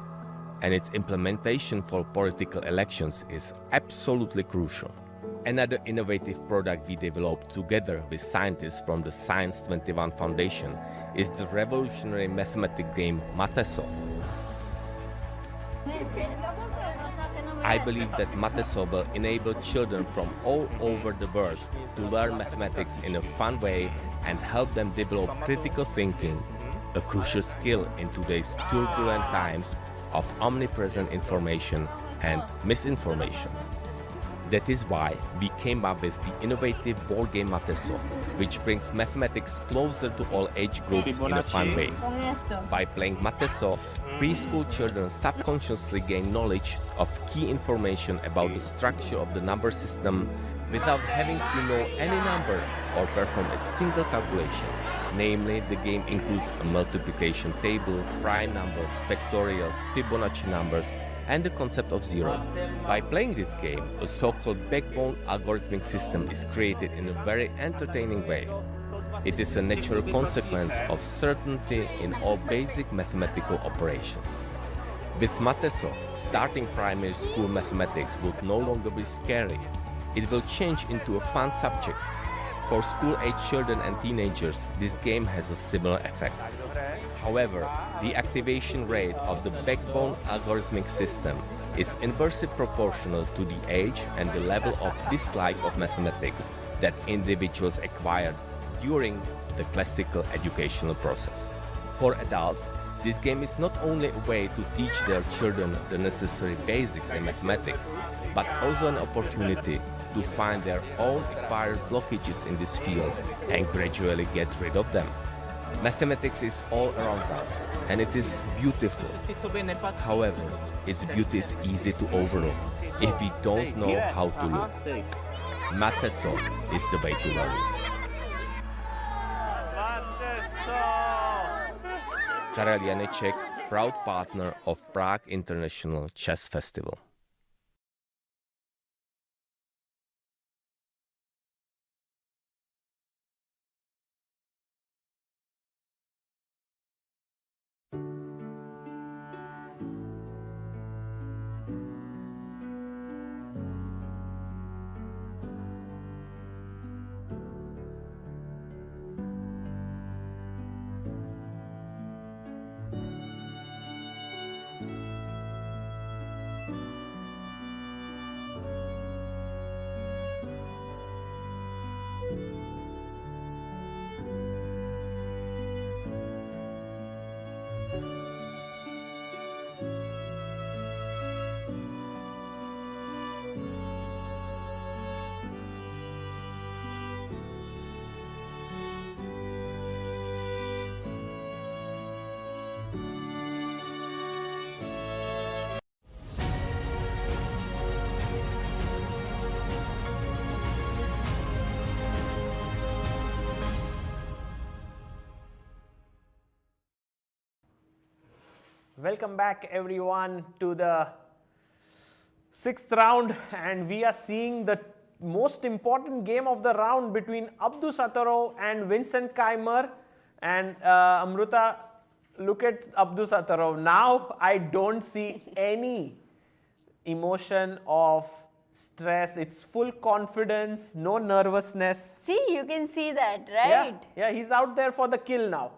and its implementation for political elections is absolutely crucial. Another innovative product we developed together with scientists from the Science 21 Foundation is the revolutionary mathematics game Mateso. I believe that Mateso will enable children from all over the world to learn mathematics in a fun way and help them develop critical thinking, a crucial skill in today's turbulent times of omnipresent information and misinformation. That is why we came up with the innovative board game Mateso, which brings mathematics closer to all age groups in a fun way. By playing Mateso, preschool children subconsciously gain knowledge of key information about the structure of the number system without having to know any number or perform a single calculation. Namely, the game includes a multiplication table, prime numbers, factorials, Fibonacci numbers, and the concept of zero. By playing this game, a so-called backbone algorithmic system is created in a very entertaining way. It is a natural consequence of certainty in all basic mathematical operations. With Mateso, starting primary school mathematics would no longer be scary. It will change into a fun subject. For school-age children and teenagers, this game has a similar effect. However, the activation rate of the backbone algorithmic system is inversely proportional to the age and the level of dislike of mathematics that individuals acquired during the classical educational process. For adults, this game is not only a way to teach their children the necessary basics in mathematics, but also an opportunity to find their own acquired blockages in this field and gradually get rid of them. Mathematics is all around us, and it is beautiful. However, its beauty is easy to overlook if we don't know how to look. Mateso is the way to learn it. Karel Janicek, proud partner of Prague International Chess Festival. Welcome back everyone to the 6th round, and we are seeing the most important game of the round between Abdusattorov and Vincent Keymer. And Amruta, look at Abdusattorov. Now I don't see any emotion of stress. It's full confidence, no nervousness. See, you can see that, right? Yeah, he's out there for the kill now.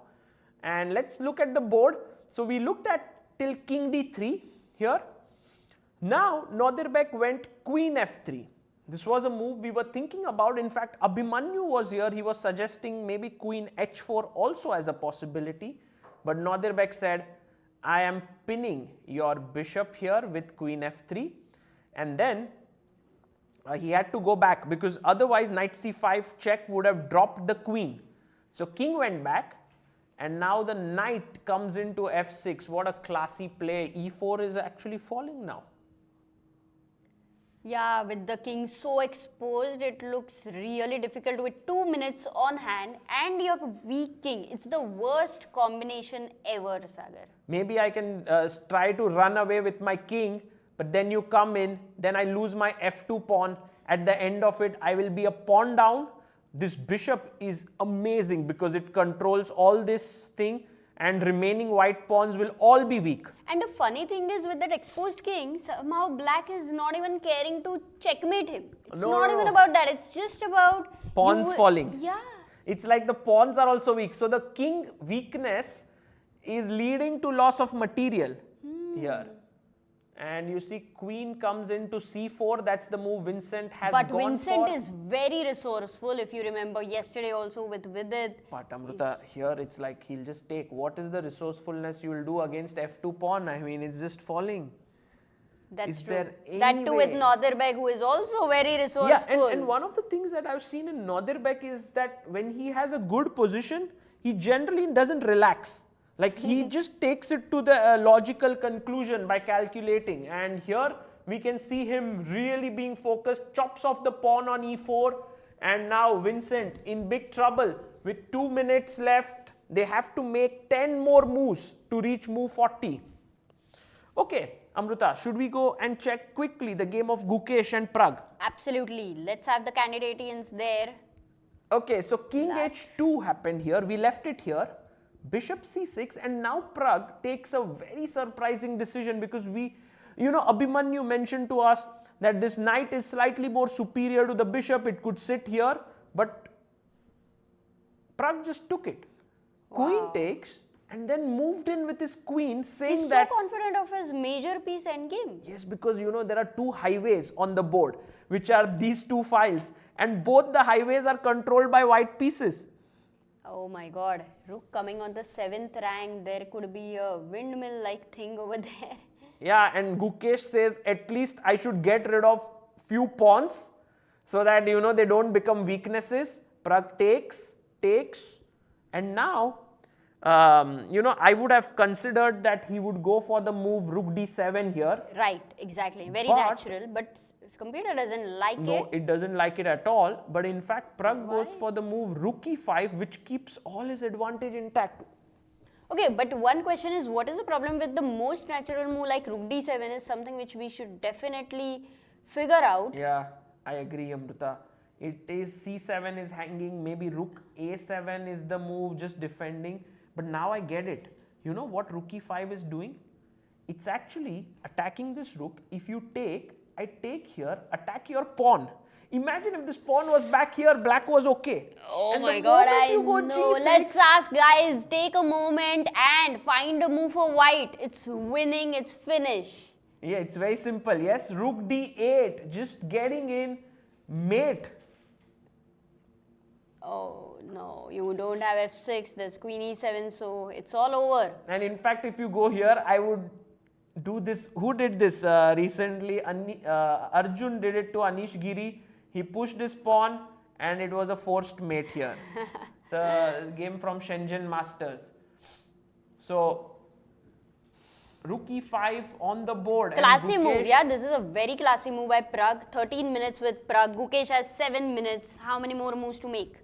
And let's look at the board. So we looked at till king d3 here. Now Nodirbek went queen f3. This was a move we were thinking about. In fact, Abhimanyu was here. He was suggesting maybe queen h4 also as a possibility. But Nodirbek said, I am pinning your bishop here with queen f3. And then he had to go back, because otherwise knight c5 check would have dropped the queen. So king went back, and now the knight comes into f6. What a classy play. e4 is actually falling now. Yeah, with the king so exposed, it looks really difficult with 2 minutes on hand and your weak king. It's the worst combination ever, Sagar. Maybe I can try to run away with my king, but then you come in, then I lose my f2 pawn. At the end of it, I will be a pawn down. This bishop is amazing because it controls all this thing, and remaining white pawns will all be weak. And the funny thing is, with that exposed king, somehow black is not even caring to checkmate him. It's not even about that. It's just about pawns falling. Yeah. It's like the pawns are also weak. So the king weakness is leading to loss of material here. And you see queen comes into c4. That's the move Vincent has gone for. But Vincent is very resourceful, if you remember yesterday also with Vidit. But Amruta, here it's like he'll just take. What is the resourcefulness you will do against f2 pawn? I mean, it's just falling. That's Is true. there any That too with way? Nodirbek, who is also very resourceful. Yeah, and one of the things that I've seen in Nodirbek is that when he has a good position, he generally doesn't relax. Like he just takes it to the logical conclusion by calculating. And here we can see him really being focused, chops off the pawn on e4. And now Vincent in big trouble with 2 minutes left. They have to make 10 more moves to reach move 40. Okay, Amruta, should we go and check quickly the game of Gukesh and Pragg? Absolutely. Let's have the Candidateans there. Okay, so king h2 happened here. We left it here. Bishop c6, and now Pragg takes a very surprising decision, because Abhimanyu mentioned to us that this knight is slightly more superior to the bishop. It could sit here, but Pragg just took it. Wow. Queen takes, and then moved in with his queen, saying He's that... so confident of his major piece endgame. Yes, because there are two highways on the board, which are these two files, and both the highways are controlled by white pieces. Oh my god, rook coming on the 7th rank, there could be a windmill-like thing over there. Yeah, and Gukesh says at least I should get rid of few pawns so that they don't become weaknesses. Pragg takes, and now I would have considered that he would go for the move rook d7 here. Right, exactly, very natural, but computer doesn't like it. No, it doesn't like it at all. But in fact, Pragg goes for the move rook e5, which keeps all his advantage intact. Okay, but one question is, what is the problem with the most natural move like rook d7 is something which we should definitely figure out. Yeah, I agree, Amruta. It is c7 is hanging, maybe rook a7 is the move, just defending. But now I get it. You know what rook e5 is doing? It's actually attacking this rook. If you take, I take here, attack your pawn. Imagine if this pawn was back here, black was okay. Oh and my god, I know. G6, Let's ask guys, take a moment and find a move for white. It's winning, it's finish. Yeah, it's very simple. Yes, rook d8, just getting in, mate. Oh no, you don't have f6, there's queen e7, so it's all over. And in fact, if you go here, I would do this. Who did this recently? Arjun did it to Anish Giri. He pushed his pawn and it was a forced mate here. It's a game from Shenzhen Masters. So, rook e5 on the board. Classy move, yeah, this is a very classy move by Pragg. 13 minutes with Pragg. Gukesh has 7 minutes. How many more moves to make?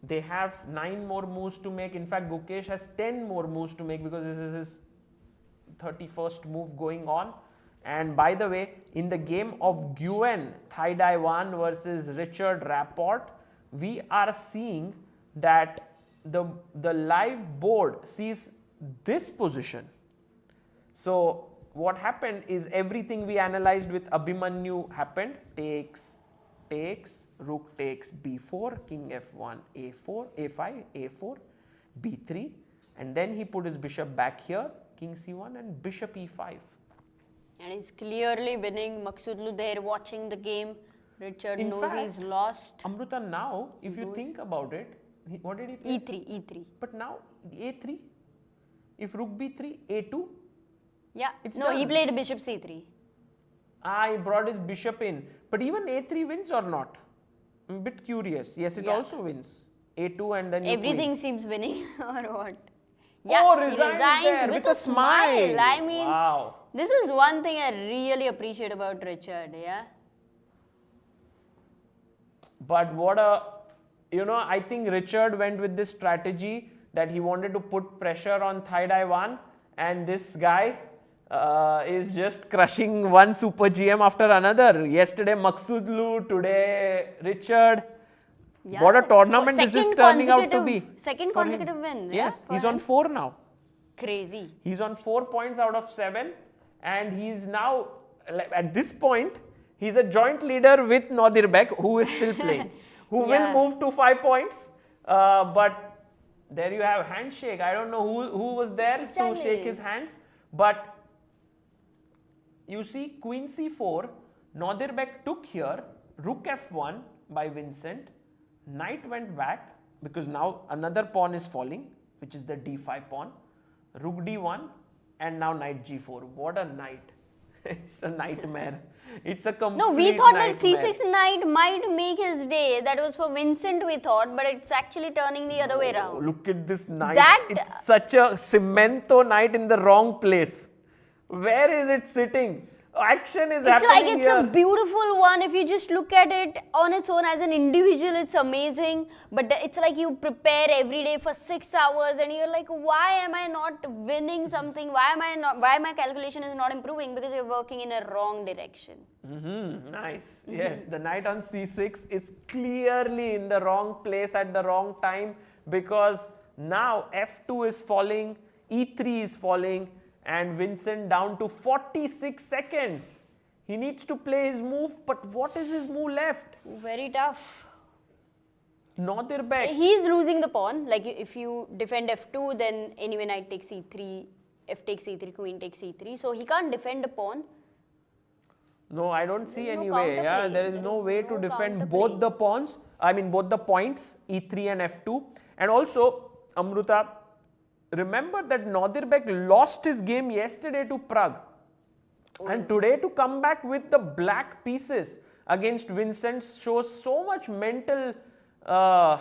They have 9 more moves to make. In fact, Gukesh has 10 more moves to make because this is his 31st move going on. And by the way, in the game of Nguyen Thai Dai Wan versus Richard Rapport, we are seeing that the live board sees this position. So what happened is everything we analyzed with Abhimanyu happened. Takes, rook takes b4, king f1, a4, a5, a4, b3, and then he put his bishop back here, king c1 and bishop e5. And he's clearly winning. Maqsoodlu there watching the game. Richard In knows fact, he's lost. Amruta, now if you think about it, what did he play? E3. But now a3, if rook b3, a2. Yeah. It's No, he done. played bishop c3. He brought his bishop in. But even a3 wins or not? I'm a bit curious. Yes, it Yeah. also wins. a2 and then you Everything queen. seems winning or what? Oh, he resigns there with a smile. I mean, wow. this is one thing I really appreciate about Richard, yeah? But what a, I think Richard went with this strategy that he wanted to put pressure on Thai Dai Wan, and this guy is just crushing one super GM after another. Yesterday Maqsoodlu, today Richard. Yeah. What a tournament this is Second turning out to be. consecutive- Second for him. consecutive win. Yes, yeah, he's for on him. 4 now. Crazy. He's on 4 points out of 7, and he's now, at this point, he's a joint leader with Nadirbek, who is still playing, who Yeah. will move to 5 points. But there you have handshake. I don't know who was there to Exactly. shake his hands, but you see queen c4, Nadirbek took here, rook f1 by Vincent, knight went back because now another pawn is falling, which is the d5 pawn, rook d1 and now knight g4. What a night. It's a nightmare. It's a complete No, we thought nightmare. that c6 knight might make his day. That was for Vincent, we thought, but it's actually turning the other way Oh, around. look at this knight. That- It's such a cemento knight in the wrong place. Where is it sitting? Action is It's happening like it's here. a beautiful one. If you just look at it on its own as an individual, it's amazing. But it's like you prepare every day for 6 hours and you're like, why am I not winning something? Why my calculation is not improving? Because you're working in a wrong direction. Nice. Yes, the knight on c6 is clearly in the wrong place at the wrong time, because now f2 is falling, e3 is falling, and Vincent down to 46 seconds. He needs to play his move, but what is his move left? Very tough. Nadirbek. He's losing the pawn. Like if you defend f2, then anyway knight takes e3, f takes e3, queen takes e3. So he can't defend a pawn. No, I don't see There is any no way. Yeah, counterplay. there is There no is way no to defend counterplay. both the pawns. I mean, both the points, e3 and f2. And also, Amruta, remember that Nadirbek lost his game yesterday to Pragg. And today to come back with the black pieces against Vincent shows so much mental But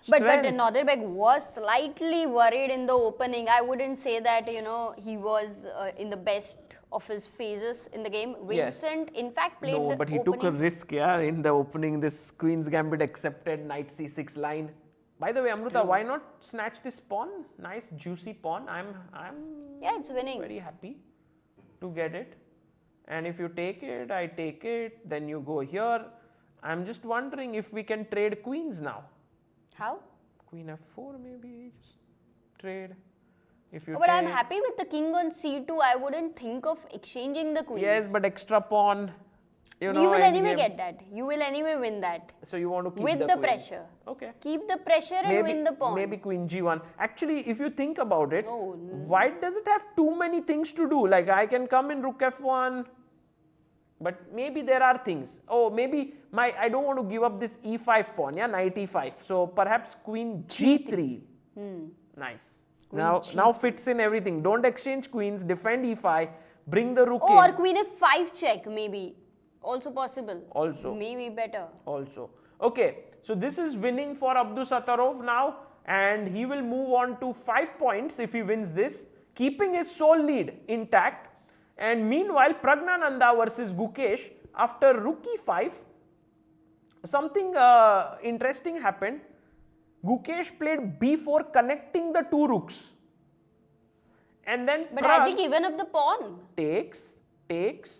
strength. Nadirbek was slightly worried in the opening. I wouldn't say that, he was in the best of his phases in the game. Yes. Vincent, in fact, played No, but he took a opening. risk, yeah, in the opening. This Queen's Gambit accepted, knight c6 line. By the way, Amruta, why not snatch this pawn? Nice juicy pawn. I'm Yeah, it's winning. very happy to get it. And if you take it, I take it, then you go here. I'm just wondering if we can trade queens now. How? Queen f4 maybe, just trade. If you But I'm take- happy with the king on c2. I wouldn't think of exchanging the queens. Yes, but extra pawn, you know. you will end anyway game. get that. You will anyway win that. So you want to keep With the the queens. pressure. Okay. Keep the pressure and win the pawn. Maybe queen g1. Actually, if you think about it, Oh, white doesn't have too many things to do. Like I can come in rook f1, but maybe there are things. Oh, maybe I don't want to give up this e5 pawn, yeah, knight e5. So perhaps queen g3. Nice. Now fits in everything. Don't exchange queens, defend e5, bring the rook Or in. queen f5 check maybe. Also possible. Also. Maybe better. Also. Okay, so this is winning for Abdusattorov now, and he will move on to 5 points if he wins this, keeping his sole lead intact. And meanwhile, Praggnanandhaa versus Gukesh, after rook e5, something interesting happened. Gukesh played b4 connecting the two rooks. And then But Pragg has he given up the pawn? takes,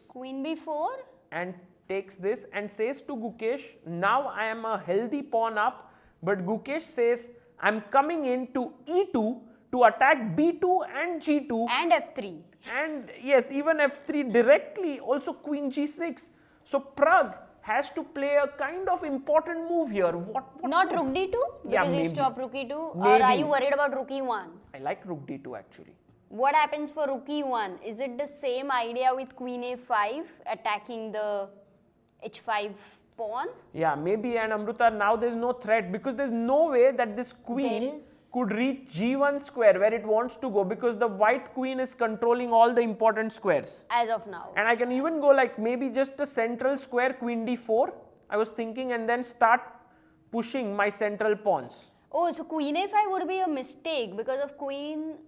Queen b4? and takes this and says to Gukesh, now I am a healthy pawn up, but Gukesh says, I'm coming in to e2 to attack b2 and g2. And f3. And yes, even f3 directly, also queen g6. So Pragg has to play a kind of important move here. What Not move? rook d2? Because Yeah, he maybe. stopped rook e2? Or Maybe. are you worried about rook e1? I like rook d2 actually. What happens for rook e1? Is it the same idea with queen a5 attacking the h5 pawn? Yeah, maybe. And Amruta, now there's no threat because there's no way that this queen There is- could reach g1 square where it wants to go because the white queen is controlling all the important squares. As of now. And I can even go like maybe just a central square queen d4. I was thinking, and then start pushing my central pawns. Oh, so queen a5 would be a mistake because of queen...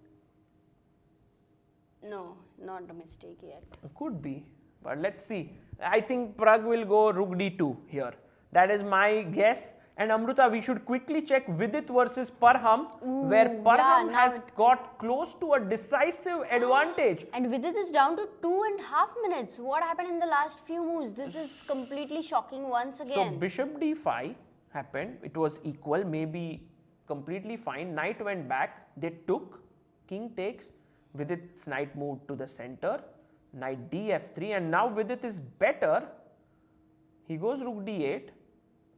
No, not a mistake yet. Could be, but let's see. I think Pragg will go rook d2 here. That is my guess. And Amruta, we should quickly check Vidit versus Parham, where Parham now has it- got close to a decisive advantage. And Vidit is down to 2.5 minutes. What happened in the last few moves? This is completely shocking once So again. bishop d5 happened. It was equal, maybe completely fine. Knight went back. They took. King takes. Vidit's knight moved to the center. Knight df3, and now Vidit is better. He goes rook d8,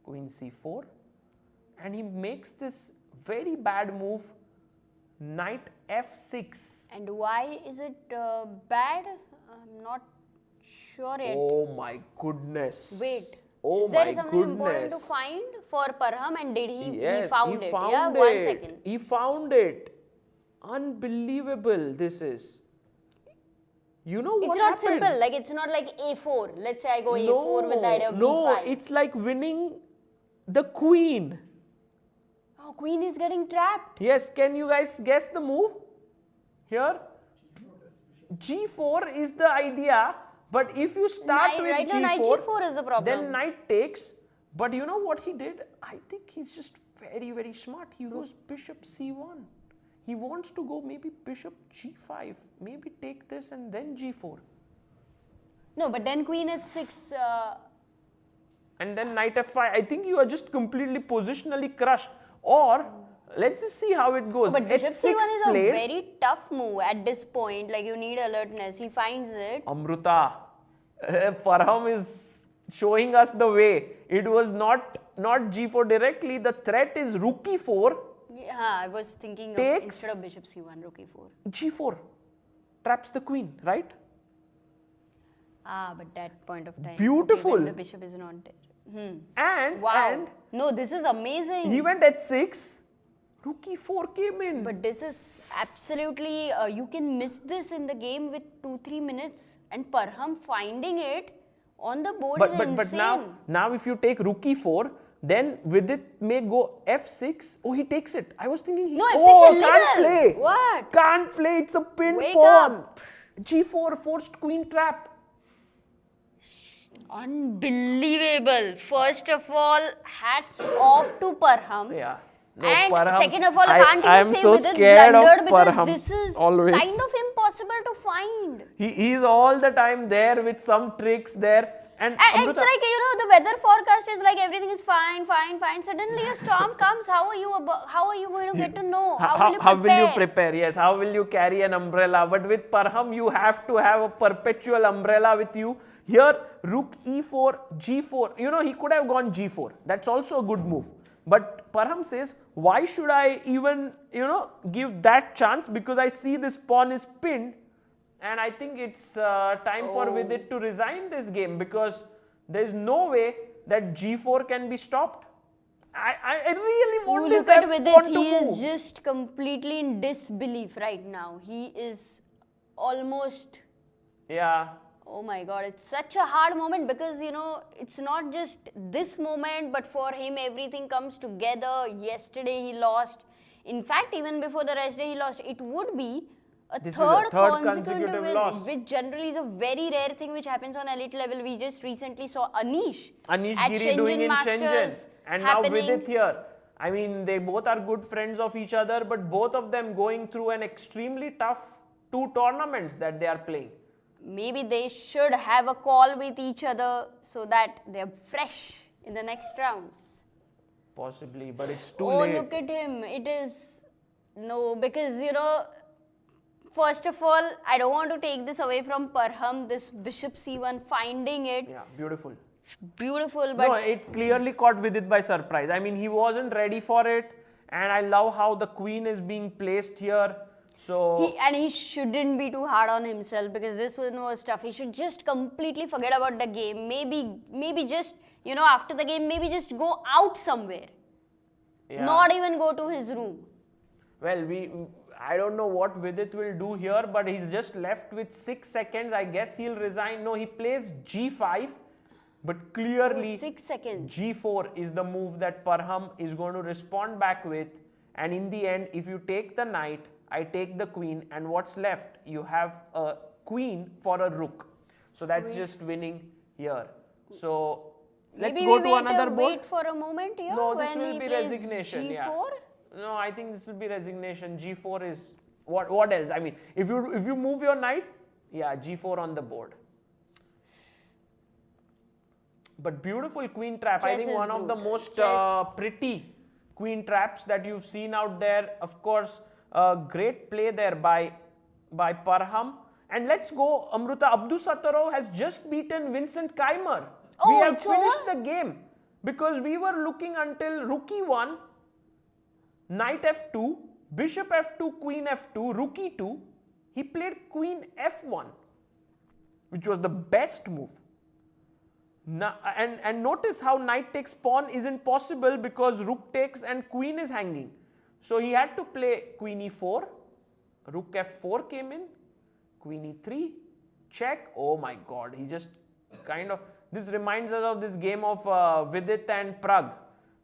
queen c4, and he makes this very bad move, knight f6. And why is it bad? I'm not sure yet. Oh my goodness. Wait. Oh is there my something important to goodness. find for Parham, and did he Yes, found he it? found Yeah, it. 1 second. He found it. Unbelievable this is. You know It's what not happened? simple. Like it's not like a4. Let's say I go No, a4 with the idea of no, b5. it's like winning the queen. Oh, queen is getting trapped. Yes, can you guys guess the move? Here, g4 is the idea, but if you start Knight- with right now, g4, knight g4 is the problem. then knight takes. But you know what he did? I think he's just very, very smart. He goes bishop c1. He wants to go maybe bishop g5, maybe take this and then g4. No, but then queen h6. And then knight f5. I think you are just completely positionally crushed. Or let's just see how it goes. But bishop h6 c1 is played. a very tough move at this point. Like you need alertness. He finds it. Amruta, Parham is showing us the way. It was not g4 directly. The threat is rook e4, Yeah, I was thinking of Takes- instead of bishop c1, rook e4. g4 traps the queen, right? Ah, but that point of time. Beautiful. Okay, when the bishop is not there. And Wow. and No, this is amazing. he went h6. Rook e4 came in. But this is absolutely, you can miss this in the game with 2-3 minutes. And Parham finding it on the board is insane. but now if you take rook e4, then Vidit may go f6. Oh, he takes it. I was thinking he No, f6 oh, illegal. can't play. What? Can't play. It's a pin Wake pawn. up. G4 forced queen trap. Unbelievable. First of all, hats off to Parham. Yeah. No, And Parham, second of all, I can't I even am say so Vidit scared of blundered because Parham, this is always. kind of impossible to find. He is all the time there with some tricks there. And And Amruta, it's like, the weather forecast is like everything is fine. Suddenly a storm comes. How are you going to get to know? how will you prepare? Yes, how will you carry an umbrella? But with Parham, you have to have a perpetual umbrella with you. Here, rook e4, g4. He could have gone g4. That's also a good move. But Parham says, why should I even, give that chance? Because I see this pawn is pinned. And I think it's time for Vidit to resign this game because there's no way that g4 can be stopped. I really want Look this at f pawn Vidit. to He is move. just completely in disbelief right now. He is almost... Yeah. Oh my god, it's such a hard moment because it's not just this moment, but for him everything comes together. Yesterday he lost. In fact, even before the rest day he lost. It would be a This is third a third consecutive win, loss. which generally is a very rare thing which happens on elite level. We just recently saw Anish at Giri doing in Masters Shenzhen. And happening. now Vidit here. I mean, they both are good friends of each other, but both of them going through an extremely tough two tournaments that they are playing. Maybe they should have a call with each other so that they're fresh in the next rounds. Possibly, but it's too Oh, late. look at him. It is... No, because, first of all, I don't want to take this away from Parham, this bishop c1, finding it. Yeah, beautiful. Beautiful, but... No, it clearly caught Vidit by surprise. I mean, he wasn't ready for it, and I love how the queen is being placed here. So he shouldn't be too hard on himself, because this one was tough. He should just completely forget about the game. Maybe just, after the game, maybe just go out somewhere. yeah. Not even go to his room. Well, I don't know what Vidit will do here, but he's just left with 6 seconds. I guess he'll resign. No, he plays g5, but clearly 6 seconds. g4 is the move that Parham is going to respond back with. And in the end, if you take the knight, I take the queen, and what's left? You have a queen for a rook. So that's just winning here. So let's Maybe go we to another board. wait for a moment here. No, this when will he be plays resignation. G4? Yeah. No, I think this will be resignation. G4 is what else? I mean, if you move your knight, yeah, G4 on the board. But beautiful queen trap. I Chess think is one of the brutal. most pretty queen traps that you've seen out there. Of course, great play there by Parham. And let's go, Amruta. Abdusattorov has just beaten Vincent Keymer. Oh, we have it's finished over? the game because we were looking until rook e1, knight f2, bishop f2, queen f2, rook e2. He played queen f1, which was the best move. Now, and notice how knight takes pawn isn't possible because rook takes and queen is hanging. So he had to play queen e4, rook f4 came in, queen e3, check. Oh my god, he just kind of... This reminds us of this game of Vidit and Pragg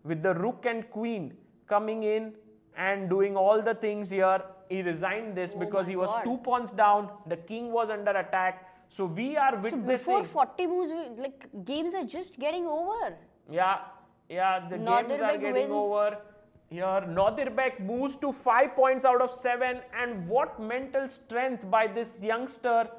with the rook and queen coming in and doing all the things here. He resigned this because he was God. 2 pawns down, the king was under attack. So we are So witnessing... before 40 moves, games are just getting over. Yeah, the games are Nadirbek getting wins. over. Here, Nadirbek moves to 5 points out of 7, and what mental strength by this youngster.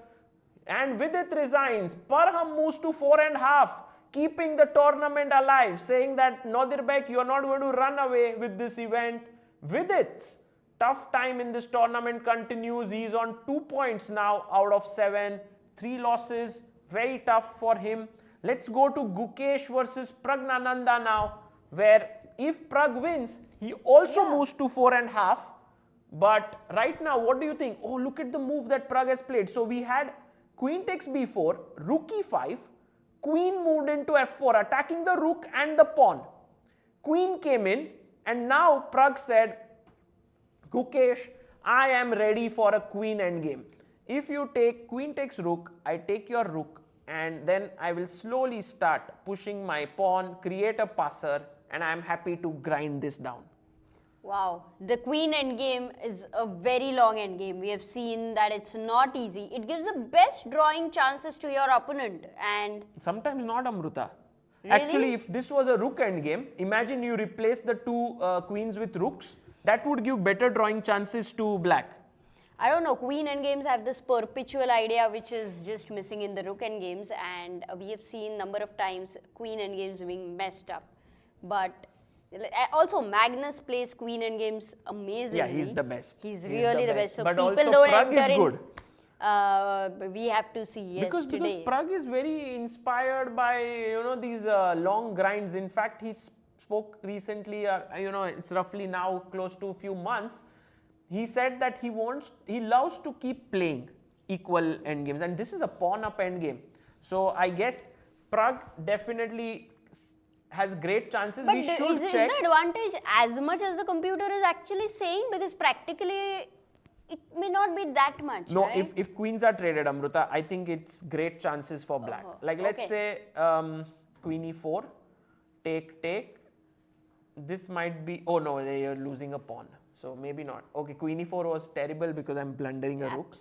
And Vidit resigns. Parham moves to 4.5, keeping the tournament alive, saying that Nadirbek, you are not going to run away with this event. Vidit's tough time in this tournament continues. He is on 2 points now out of 7. 3 losses, very tough for him. Let's go to Gukesh versus Praggnanandhaa now, where if Pragg wins, he also moves to 4.5. But right now, what do you think? Oh, look at the move that Pragg has played. So we had queen takes b4, rook e5, queen moved into f4, attacking the rook and the pawn. Queen came in, and now Pragg said, Gukesh, I am ready for a queen endgame. If you take queen takes rook, I take your rook, and then I will slowly start pushing my pawn, create a passer, and I am happy to grind this down. Wow, the queen endgame is a very long endgame. We have seen that it's not easy. It gives the best drawing chances to your opponent, and Sometimes not, Amruta. Really? Actually, if this was a rook endgame, imagine you replace the 2 queens with rooks. That would give better drawing chances to black. I don't know, queen endgames have this perpetual idea which is just missing in the rook endgames, and we have seen number of times queen endgames being messed up. But also Magnus plays queen endgames amazingly. Yeah, he's the best. He's really the best. So But people also don't Pragg enter is good. in. We have to see, yes, Because today. Pragg is very inspired by these long grinds. In fact, he spoke recently. It's roughly now close to a few months. He said that he loves to keep playing equal endgames, and this is a pawn up endgame. So I guess Pragg definitely has great chances. But We is should the check. advantage as much as the computer is actually saying? Because practically it may not be that much. No, right? if queens are traded, Amruta, I think it's great chances for black. Like let's say queen e4, take. This might be, oh no, you're losing a pawn. So maybe not. Okay, queen e4 was terrible because I'm blundering a rook.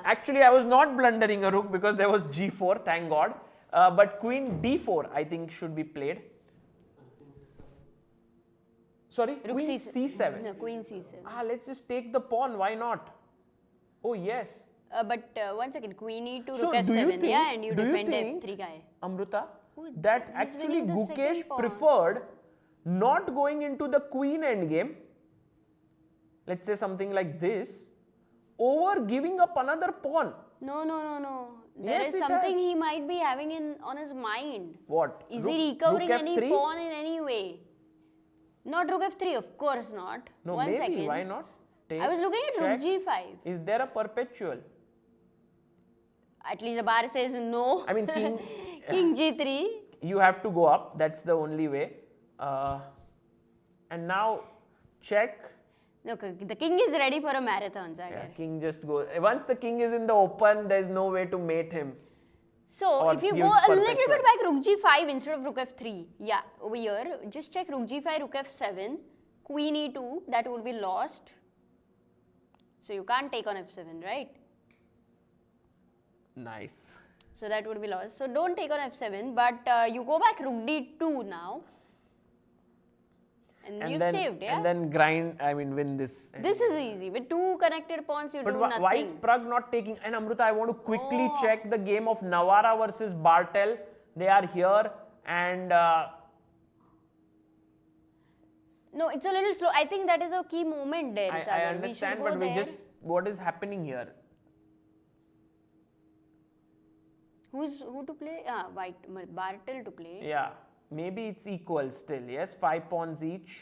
Actually, I was not blundering a rook because there was g4, thank God. But queen d4, I think, should be played. Sorry, Rook queen C7. c7. No, queen c7. Let's just take the pawn, why not? Oh yes. But 1 second, queen e2, So rook do you f7, yeah, and you think- do you defend think- f3 guy. Amruta, Who- that he's actually winning the Gukesh second pawn. preferred not going into the queen endgame, let's say something like this, over giving up another pawn. No. There Yes, is it something has. he might be having on his mind. What? Is Rook- he recovering rook any f3? pawn in any way? Not rook f3, of course not. No, 1 maybe, second. why not? I was looking at rook check. g5. Is there a perpetual? At least the bar says no. I mean, king, King g3. you have to go up, that's the only way. And now check. Look, the king is ready for a marathon, Sagar. Yeah, king just goes. Once the king is in the open, there's no way to mate him. So, Or if you give go a little perpetual. bit back, rook g5 instead of rook f3. Yeah, over here, just check rook g5, rook f7, queen e2, that would be lost. So, you can't take on f7, right? Nice. So, that would be lost. So, don't take on f7, but you go back rook d2 now. And you've then, saved, yeah? And then grind, I mean, win this. This is easy. With two connected pawns, you But do why is nothing. Pragg not taking? And Amruta, I want to quickly Oh. check the game of Navara versus Bartel. They are here and No, it's a little slow. I think that is a key moment there, I Sagar. understand, we should but go we there. just, what is happening here? Who to play? White, Bartel to play. Yeah, maybe it's equal still, yes, 5 pawns each.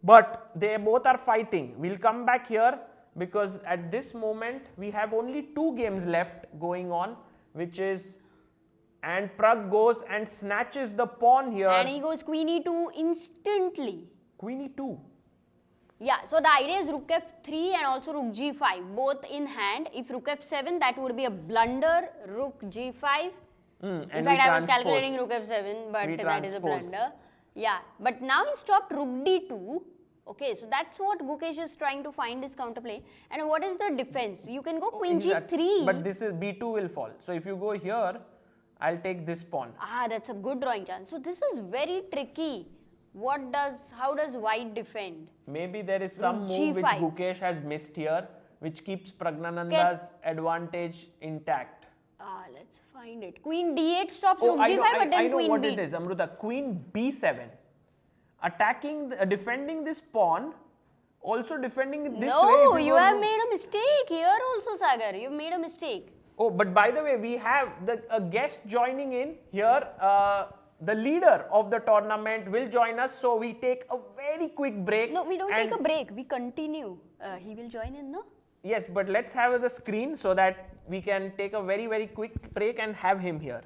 But they both are fighting. We'll come back here because at this moment we have only 2 games left going on, which is, and Pragg goes and snatches the pawn here. And he goes queen e2 instantly. Queen e2. Yeah, so the idea is rook f3 and also rook g5, both in hand. If rook f7, that would be a blunder. Rook g5. In and fact, we I was transpose. calculating rook f7, but We that is a transpose. blunder. Yeah, but now he stopped rook d2. Okay, so that's what Gukesh is trying to find his counterplay. And what is the defense? You can go queen g3. But this is b2 will fall. So if you go here, I'll take this pawn. Ah, that's a good drawing chance. So this is very tricky. How does white defend? Maybe there is some Rook move which G5. Gukesh has missed here, which keeps Praggnanandhaa's advantage intact. Let's find it. Queen d8 stops Oh, rook I g5, know, but then I know queen what b. it is, Amruta. Queen b7. Attacking, defending this pawn, also defending it this way. No, if you go have rook- made a mistake here also, Sagar. You've made a mistake. Oh, but by the way, we have a guest joining in here. The leader of the tournament will join us, so we take a very quick break. No, we don't and take a break. We continue. He will join in, no? Yes, but let's have the screen so that we can take a very, very quick break and have him here.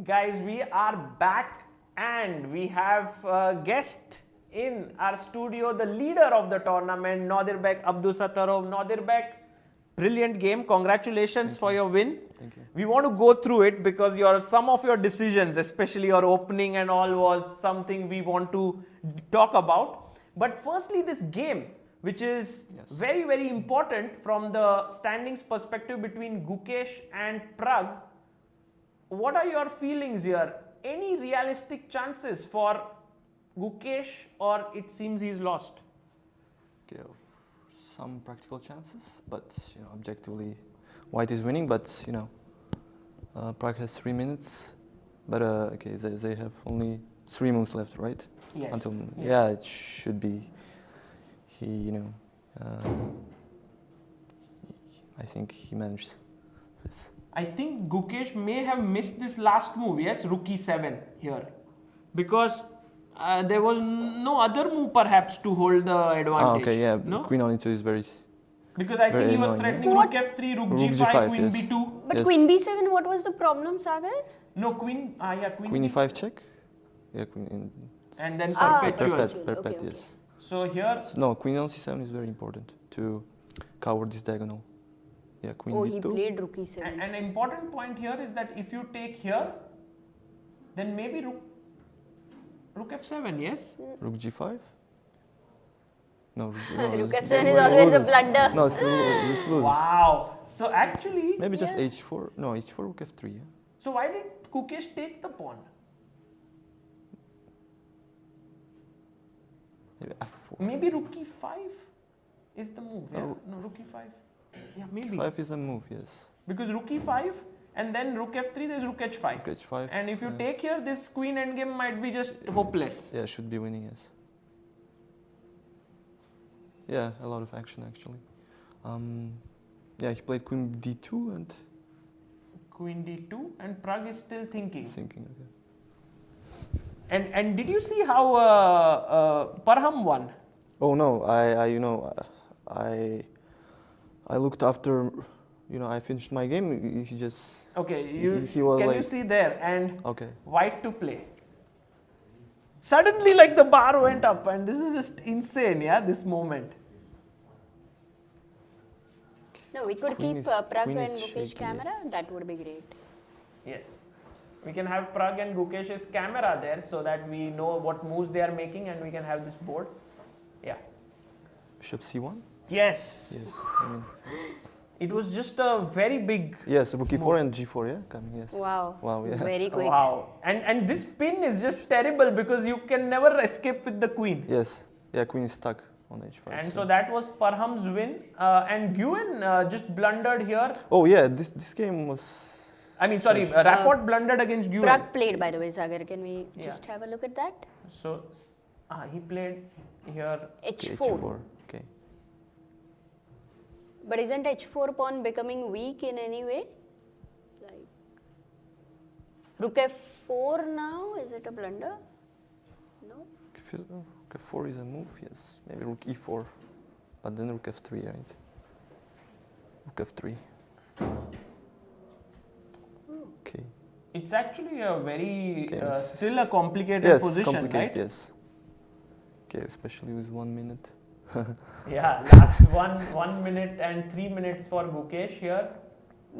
Guys, we are back and we have a guest in our studio, the leader of the tournament, Nadirbek Abdusattorov. Nadirbek, brilliant game. Congratulations for your win. Thank you. We want to go through it because some of your decisions, especially your opening and all, was something we want to talk about. But firstly, this game, which is very, very important from the standings perspective between Gukesh and Pragg. What are your feelings here? Any realistic chances for Gukesh, or it seems he's lost? Okay, some practical chances, but objectively, White is winning. But Pragg has 3 minutes, but okay, they have only 3 moves left, right? Yes. Until yeah, it should be. I think he managed this. I think Gukesh may have missed this last move, yes? Rook e7 here. because there was no other move perhaps to hold the advantage. Okay, yeah. No? Queen on e2 is very. Because I Very think he was annoying, threatening What? rook f3, rook Rook g5, g5, queen yes. b2. But Yes. queen b7, what was the problem, Sagar? No, queen, Queen e5 check. Yeah, queen in. and then Ah, perpetual. perpetual. Perpet, Okay, yes. So here, No, queen on c7 is very important to cover this diagonal. Yeah, queen Oh, d2. he played rook e7. an important point here is that if you take here, then maybe rook f7, yes? Rook g5. No, Rook f7 is always a blunder. No, this loses. Wow. So actually, Maybe just yes. h4. No, h4, rook f3. Yeah. So why did Gukesh take the pawn? Maybe f4. Maybe rook e5 is the move. Yeah? No. No, rook e5. Yeah, maybe. 5 is a move, yes. Because rook e5 and then rook f3, there's rook h5. Rook h5. And if you yeah. take here, this queen endgame might be just hopeless. Yeah, should be winning, yes. Yeah, a lot of action actually. Yeah, he played queen d2 and Queen d2, and Pragg is still thinking. okay. And did you see how Parham won? Oh no, I looked after, I finished my game. He just. Okay, he was can like, you see there? And okay. white to play. Suddenly, like the bar went up, and this is just insane, yeah, this moment. No, we could Queen keep is- Pragg queen and is Gukesh shaky. camera. That would be great. Yes. We can have Pragg and Gukesh's camera there so that we know what moves they are making and we can have this board. Yeah. Bishop c1. Yes. Yes. I mean, It was just a very big. yes, rook e4 and g4. Yeah, coming. Yes. Wow. Wow, yeah. Very quick. Wow. And this pin is just terrible because you can never escape with the queen. Yes. Yeah, queen is stuck on h5. And so that was Parham's win. And Guwen just blundered here. Oh yeah, this game was. I mean, sorry, Rapport blundered against Guwen. Pragg played, by the way, Sagar. Can we Yeah. just have a look at that? So he played here. H4. h4. Okay. But isn't H4 pawn becoming weak in any way? Like Rook F4 now? Is it a blunder? No. Rook f4 is a move. Yes. Maybe rook e4, but then rook f3, right? Rook f3. Okay. It's actually a very Okay. still a complicated Yes, position, complicated. right? Yes. Okay, especially with 1 minute. Yeah, last 1 minute and 3 minutes for Gukesh here.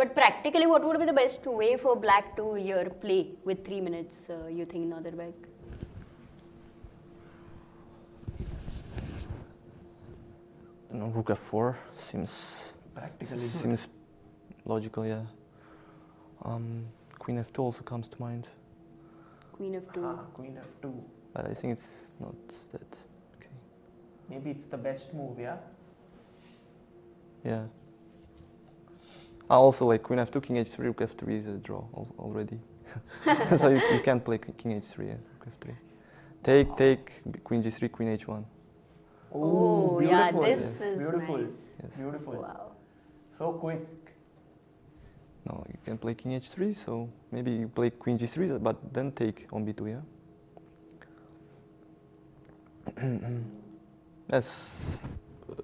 But practically, what would be the best way for black to here play with 3 minutes, you think, Norderbeck? No, rook f4 seems Practically. logical. Yeah. Queen f2 also comes to mind, Queen F2. Queen f2. but I think it's not that. Okay. Maybe it's the best move, yeah? Yeah. Also, like queen f2, king h3, rook f3 is a draw already. So you can't play king h3, yeah, rook f3. Take queen g3, queen h1. Oh, yeah, beautiful. this Yes. is Beautiful. nice. Yes. Beautiful. Wow. So quick. No, you can play king h3, so maybe you play queen g3, but then take on b2, yeah? That's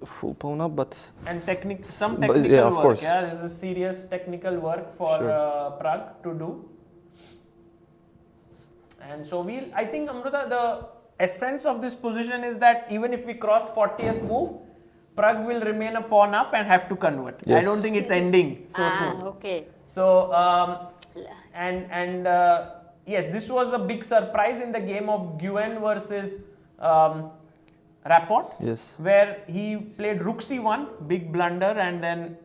full pawn up, but And some But, technical yeah, of work, course. yeah? There's a serious technical work for Sure. Pragg to do. And so I think, Amruta, the essence of this position is that even if we cross 40th move, Pragg will remain a pawn up and have to convert. I Yes. don't think it's ending so soon. Okay. So, yes, this was a big surprise in the game of Guwen versus Rapport, yes, where he played rook c1, big blunder, and then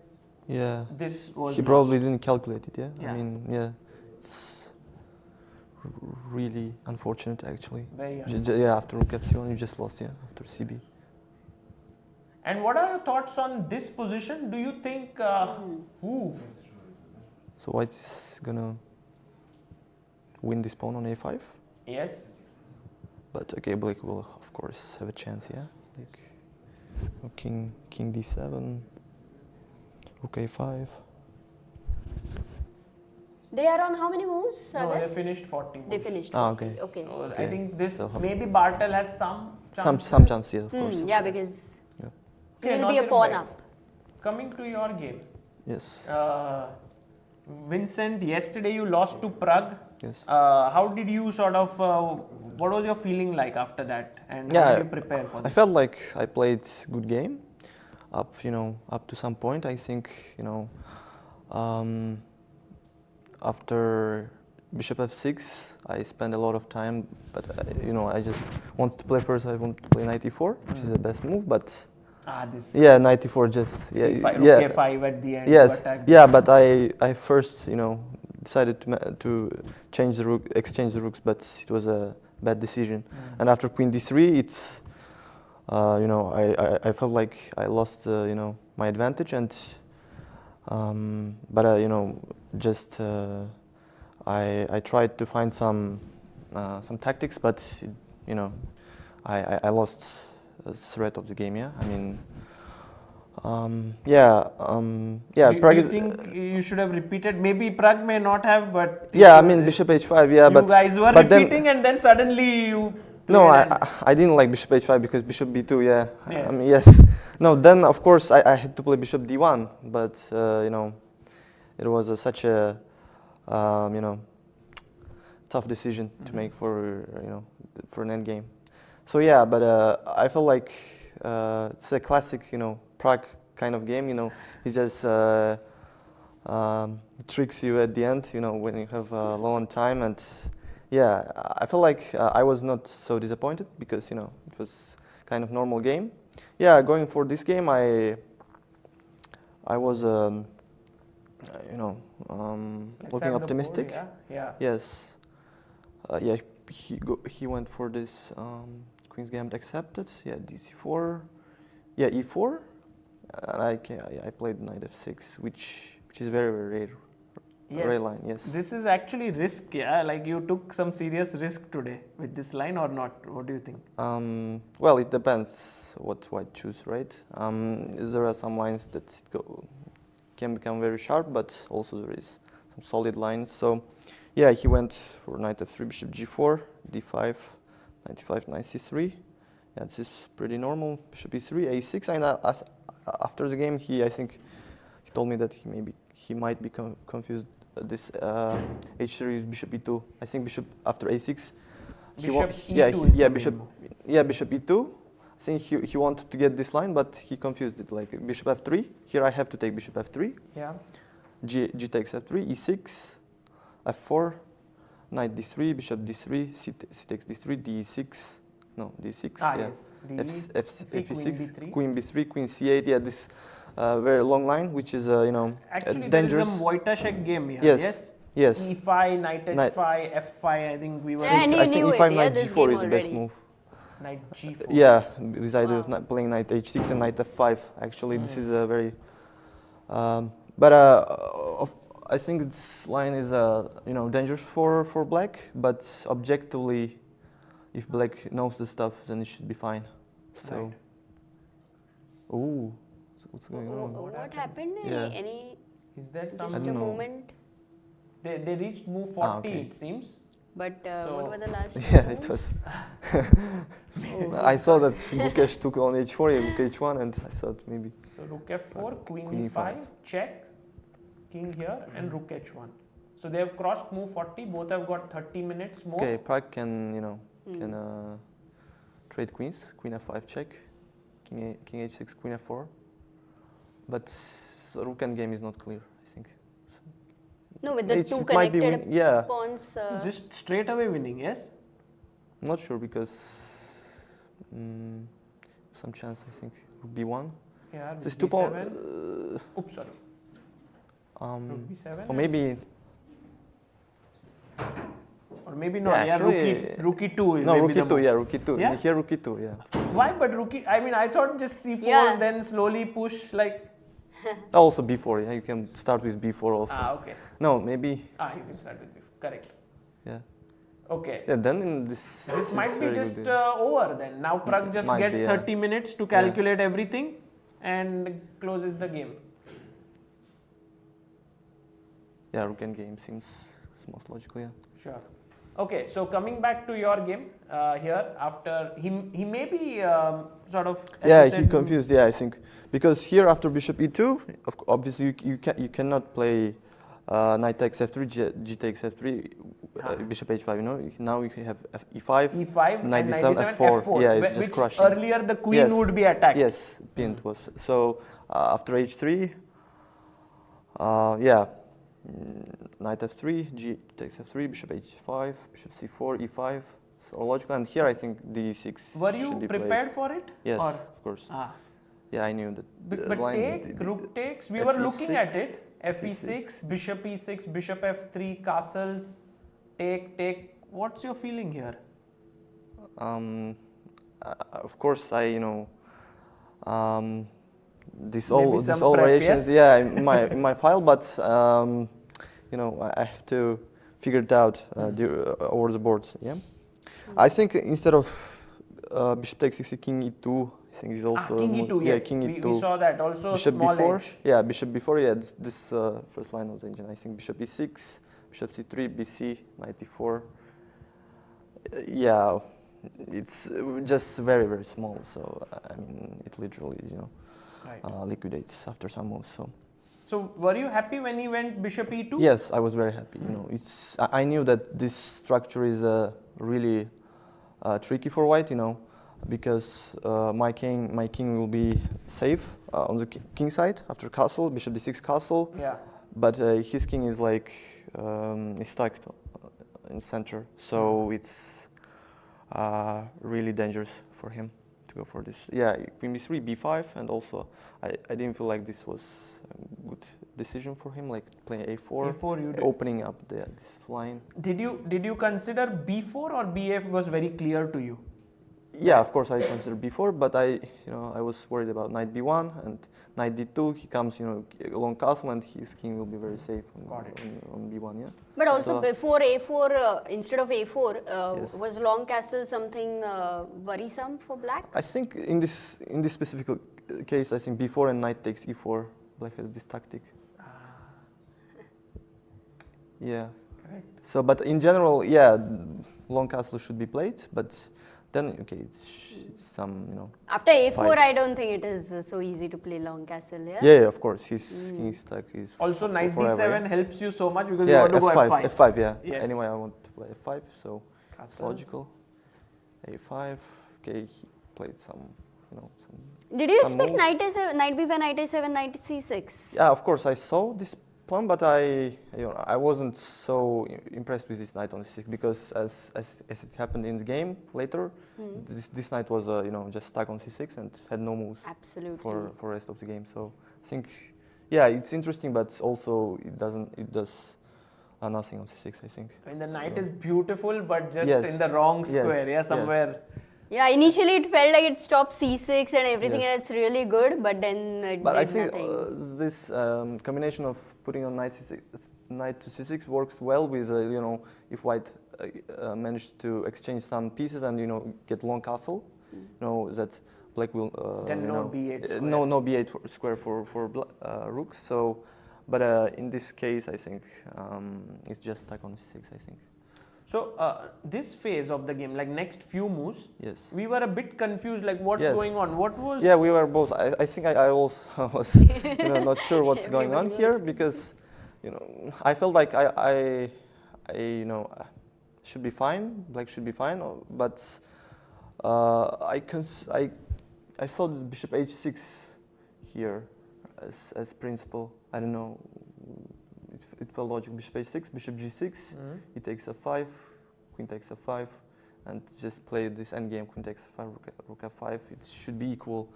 yeah. this was He probably didn't calculate it, yeah? Yeah. I mean, yeah, it's really unfortunate actually. very. Yeah, after rook f1 you just lost, yeah, after cb. And what are your thoughts on this position? Do you think? Ooh, So white's gonna win this pawn on a5, yes. but okay, black will of course have a chance, yeah? Like king d7, rook a5. They are on how many moves? No, Sagar? they finished 40 moves. They finished. Ah, 40. okay. Okay. So I Okay. think this, So- maybe Bartel has some chances. Some chance, yeah, of course. Yeah, because Yeah. he will not be a in pawn bed. up. Coming to your game. Yes. Vincent, yesterday you lost to Pragg. Yes. How did you sort of, what was your feeling like after that? And how Yeah, did you prepare for I this? felt like I played good game up to some point. I think, after bishop f6, I spent a lot of time, but I just wanted to play first. I wanted to play knight e4, which is the best move, but This yeah, knight e4 just C5, yeah. rook a5 at the end. Yes, to attack yeah, this. but I first decided to change the rook, exchange the rooks, but it was a bad decision. And after queen d3, it's I felt like I lost my advantage, and but just I tried to find some tactics, but I lost the thread of the game. Yeah, I mean. Do Prague you is. think you should have repeated? Maybe Pragg may not have, but Yeah, I mean bishop h5. Yeah, you but guys were but repeating, and then suddenly you. No, played I didn't like bishop h5 because bishop b2. Yeah, Yes. I mean yes. No, then of course I had to play bishop d1, but it was such a tough decision to make for for an endgame. So yeah, but I feel like it's a classic Pragg kind of game. He just tricks you at the end. When you have low on time, and yeah, I feel like I was not so disappointed because it was kind of normal game. Yeah, going for this game, I was Let's looking have the optimistic. board, yeah. Yes. Yeah, he went for this Queen's Gambit accepted. Yeah, dc4. Yeah, e4. And I played knight f6, which is very, very rare. Yes. Rare line. Yes. This is actually risk. Yeah, like you took some serious risk today with this line or not? What do you think? Well, it depends what white choose, right? There are some lines that can become very sharp, but also there is some solid lines. So, yeah, he went for knight f3, bishop g4, d5, knight e5, knight c3. Yeah, this is pretty normal. Bishop e3, a6, and after the game, I think he told me that he might be confused. This h3 is bishop e2. I think bishop after a6. Bishop E2 Bishop e2. I think he wanted to get this line, but he confused it. Like bishop f3. Here I have to take bishop f3. Yeah. G takes f3, e6, f4, knight d3, bishop d3, c takes d3, d6. No, d6. Yes. f6, queen b3, queen c8. Yeah, this very long line, which is Actually, dangerous. there is a Wojtaszek game here. Yes. Yes. E5, knight h5, f5. I think we were. Yeah, and I you think knew e5 it, knight this g4 game is the best already. move. Knight g4. Yeah, with idea of playing knight h6 and knight f5. Actually, this is a very. I think this line is dangerous for black, but objectively, if black knows the stuff, then it should be fine. So. Right. Ooh, what's going on? What happened? Yeah. Any Is there just some? a don't know. moment? They reached move 40, okay. it seems. But So- what were the last? Yeah, moves? it was. I saw that Gukesh took on h4, yeah, Rook h1, and I thought maybe. So rook f4, queen Queen e5, e5. check, king here, and rook h1. So they have crossed move 40. Both have got 30 minutes more. Okay, Pragg can trade queens. Queen f5 check, king h6, queen f4. But the rook endgame is not clear, I think. So No, with the it two might be connected yeah. pawns. Just straight away winning, yes? I'm not sure because some chance, I think. Rook b1. Yeah, This rook two pawn. b7. Oops, sorry. Rook b7. Or maybe. Or maybe not. Yeah, actually, rook e2 is No, maybe rook the e2. move. Yeah, rook e2. Yeah? Here rook e2. Yeah. Why? But rook e, I mean, I thought just c4, Yeah. then slowly push like. Also b4. Yeah, you can start with b4 also. Okay. No, maybe. You can start with b4. Correct. Yeah. Okay. Yeah. Then in this. This is might be very just good, over then. Now Pragg just Might gets be, yeah. 30 minutes to calculate everything and closes the game. yeah, rook endgame seems most logical. Yeah. Sure. Okay, so coming back to your game here, after he may be sort of. as Yeah, you he said, confused. Yeah, I think because here after bishop e2, obviously you cannot play knight takes f3, g takes f3, bishop h5. You know, now you have e5, E5 knight and d7, f4. Yeah, it's just which crushing. earlier the queen Yes. would be attacked. Yes, pinned was. So after h3, yeah, knight f3, g takes f3, bishop h5, bishop c4, e5. So logical. And here I think d6. Were you should be prepared played. for it? Yes, Or? of course. Ah. Yeah, I knew that. the But line- rook takes, we were looking at it. fe6, fe6, bishop e6, bishop f3, castles, take. What's your feeling here? Of course, this Maybe some all prep, variations, yes? yeah, in my file, but I have to figure it out over the boards. Yeah, I think instead of bishop takes e6, king e2. I think is also king e2, yeah, yes. king e2. We saw that also. Bishop small b4. edge. Yeah, bishop b4. Yeah, this first line of the engine. I think bishop e6, bishop c3, bc, knight e4. Yeah, it's just very, very small. So I mean, it literally Right. liquidates after some moves. So were you happy when he went bishop e2? Yes, I was very happy. I knew that this structure is really tricky for white. Because my king will be safe on the king side after castle, bishop d6 castle. Yeah. But his king is like is stuck in center, so it's really dangerous for him to go for this. Yeah, queen b3, b5, and also I didn't feel like this was a good decision for him, like playing a4, A4 you did. opening up this line. Did you consider b4 or b8 was very clear to you? Yeah, of course I considered b4, but I was worried about knight b1 and knight d2. He comes, along castle, and his king will be very safe on b1. Yeah. But also So- before a4, instead of a4, Yes. was long castle something worrisome for black? I think in this specific case, I think b4 and knight takes e4. Black has this tactic. Yeah. Correct. So, but in general, yeah, long castle should be played, but then okay, it's some After a4, Fine. I don't think it is so easy to play long castle. Yeah. Yeah, of course, his king is stuck. He's Also, for knight forever, d7 yeah. helps you so much because you Yeah, want to go f5, f5. f5, yeah. Yes. Anyway, I want to play f5, so it's Castles. logical. a5, okay, he played some. Did you some expect moves. knight a7, knight b5, knight a7, knight c6? Yeah, of course, I saw this plan, but I wasn't so impressed with this knight on c6 because as it happened in the game later, this knight was just stuck on c6 and had no moves Absolutely. for rest of the game. So I think, yeah, it's interesting, but also it does nothing on c6. I think. I mean, the knight is beautiful, but just Yes. in the wrong Yes, square. Yeah, yes. somewhere. Yeah, initially it felt like it stopped c6 and everything, Yes. and it's really good, but then it But did I think nothing. this combination of putting on knight to c6 works well with if white managed to exchange some pieces and get long castle, that black will Then no b8 square. no b8 square for rooks. So, but in this case, I think it's just stuck on c6. I think. So this phase of the game, like next few moves, Yes. we were a bit confused. Like what's Yes. going on? What was? Yeah, we were both. I think I also was not sure what's going on Everybody here was. because I felt like I should be fine. Black should be fine, but I saw the bishop h6 here as principal. I don't know. It felt logical. Bishop h6, bishop g6. He takes f5, queen takes f5, and just play this endgame. Queen takes f5, rook f5. It should be equal.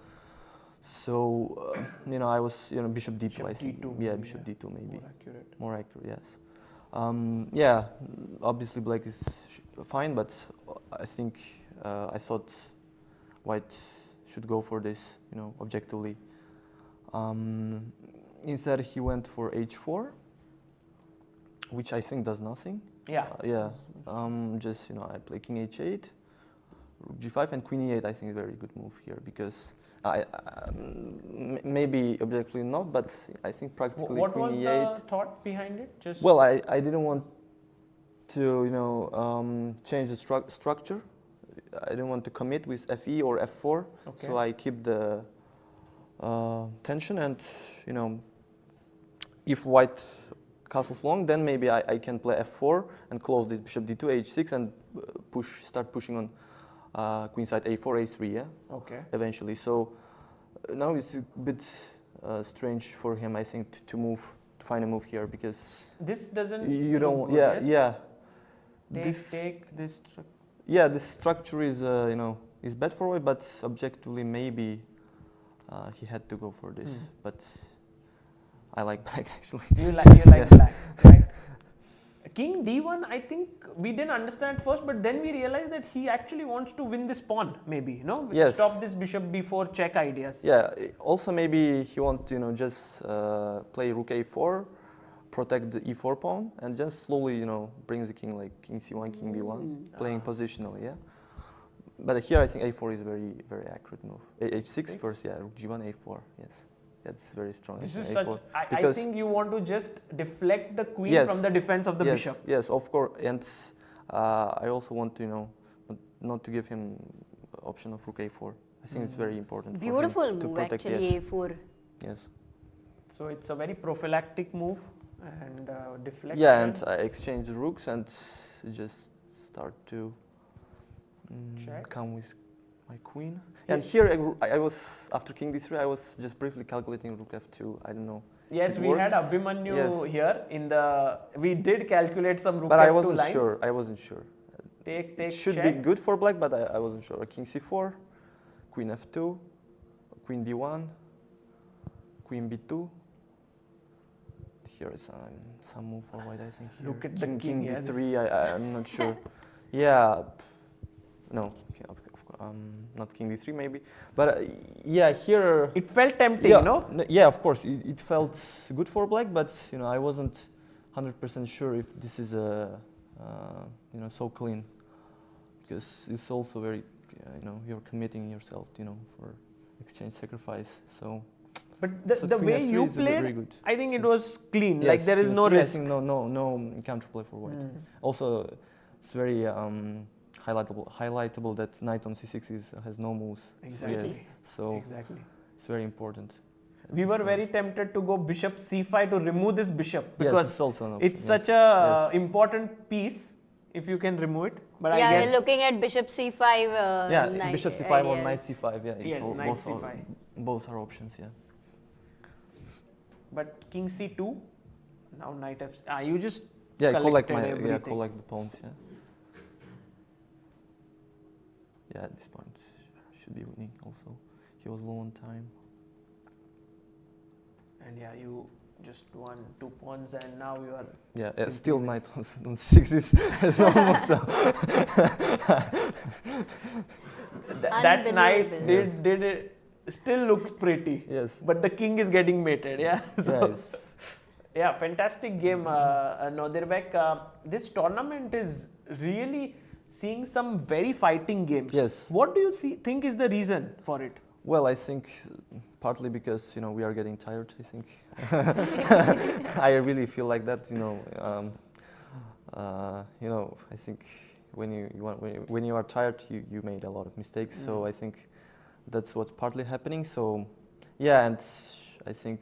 So I was bishop d2. Bishop I think. d2 Yeah, maybe, bishop yeah. d2 maybe. More accurate. More accurate, yes. Yeah, obviously black is fine, but I think I thought white should go for this, objectively. Instead, he went for h4, which I think does nothing. Yeah. Yeah. Just I play king h8, rook g5 and queen e8. I think is a very good move here because maybe objectively not, but I think practically What queen was e8. the thought behind it? Just Well, I didn't want to change the structure. I didn't want to commit with fe or f4, so I keep the tension, and if white castles long, then maybe I can play f4 and close this bishop d2, h6, and start pushing on queenside a4, a3, yeah? Okay. Eventually. So now it's a bit strange for him, I think, to find a move here because this doesn't. you don't. look good, Yeah. Take this. Yeah, this structure is is bad for white, but objectively maybe he had to go for this. But I like black actually. You like Yes. black, right? King d1, I think we didn't understand first, but then we realized that he actually wants to win this pawn, maybe, Yes. Stop this bishop b4 check ideas. Yeah. Also, maybe he wants just play rook a4, protect the e4 pawn, and just slowly brings the king like king c1, king b1, playing positionally. Yeah. But here I think a4 is very very accurate move. h6 first, yeah. Rook g1, a4. Yes. That's very strong. This is A4. such. I think you want to just deflect the queen from the defense of the bishop. Yes, of course. And I also want to not to give him option of rook a4. I think it's very important. Beautiful for him to move protect, actually, yes. a4. Yes. So it's a very prophylactic move and deflection. Yeah, and I exchange the rooks and just start to come with my queen. And here I was, after king d3, I was just briefly calculating rook f2. I don't know. Yes, we had Abhimanyu here in the. We did calculate some rook but f2 I wasn't lines. sure. I wasn't sure. Take It should check. be good for black, but I wasn't sure. King c4, queen f2, queen d1, queen b2. Here is some move for white, I think. Here. Look at the king, king yes. d3. I'm not sure. Yeah, no, not king d3 maybe. But yeah, here. It felt tempting, Yeah, no? yeah, of course, it felt good for black, but I wasn't 100% sure if this is so clean, because it's also very, you're committing yourself, for exchange sacrifice. So. But So the queen way f3 you is very played, good. I think it was clean. Yes, Like there is queen no f3, I risk. think no counterplay for white. Also, it's very highlightable that knight on c6 has no moves. Exactly. Yes, so Exactly. it's very important. We were very tempted to go bishop c5 to remove this bishop because yes, it's also an option. it's such a important piece if you can remove it. But I Yeah, guess we're looking at bishop c5. Yeah, bishop c5 or knight ideas. c5. Yeah, it's Yes, all, knight c5. Both are options. Yeah. But king c2, now knight f. You just collect everything. collect the pawns. Yeah. Yeah, at this point should be winning. Also, he was low on time. And yeah, you just won 2 pawns, and now you are. Yeah, still knight on 6 is almost. That knight Unbelievable. did it. Still looks pretty. Yes. But the king is getting mated. Yeah. So, Yes. yeah, fantastic game, Nodirbek. This tournament is really seeing some very fighting games. Yes. What do you think is the reason for it? Well, I think partly because we are getting tired. I think I really feel like that. I think when you are tired, you made a lot of mistakes. So I think that's what's partly happening. So yeah, and I think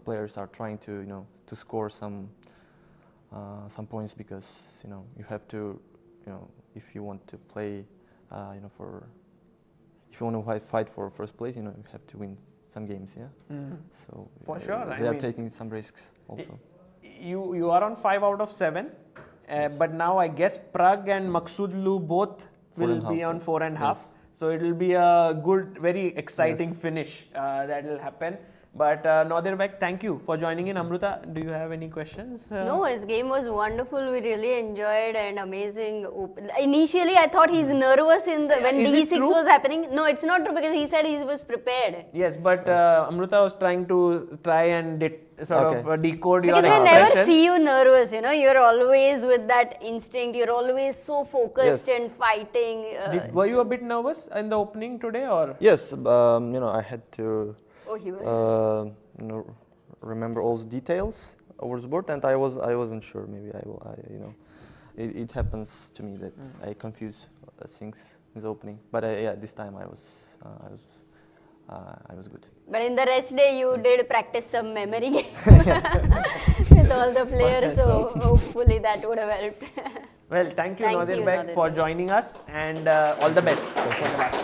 players are trying to score some points because you have to if you want to play if you want to fight for first place, you have to win some games. Yeah. So For sure, they are taking some risks also. You are on 5 out of 7, but now I guess Pragg and Maqsoodlu both will be on 4.5. Yes. So it will be a good, very exciting Yes. finish that will happen. But Nadir Beg, thank you for joining in. Amruta, do you have any questions? No, his game was wonderful. We really enjoyed and amazing. Initially, I thought he's nervous when Is it D6 true? was happening. No, it's not true because he said he was prepared. Yes, but Amruta was trying to decode your Because we expressions. never see you nervous, you know. You're always with that instinct. You're always so focused Yes. and fighting. Were you a bit nervous in the opening today, or? Yes, I had to Oh, he was. remember all the details over the board, and I wasn't sure. Maybe it happens to me that I confuse things in the opening. But yeah, this time I was good. But in the rest day, you did practice some memory game with all the players. So hopefully that would have helped. Well, thank you, Thank Nadir you, Beg, Nadir for Beg. joining us, and all the best for the match.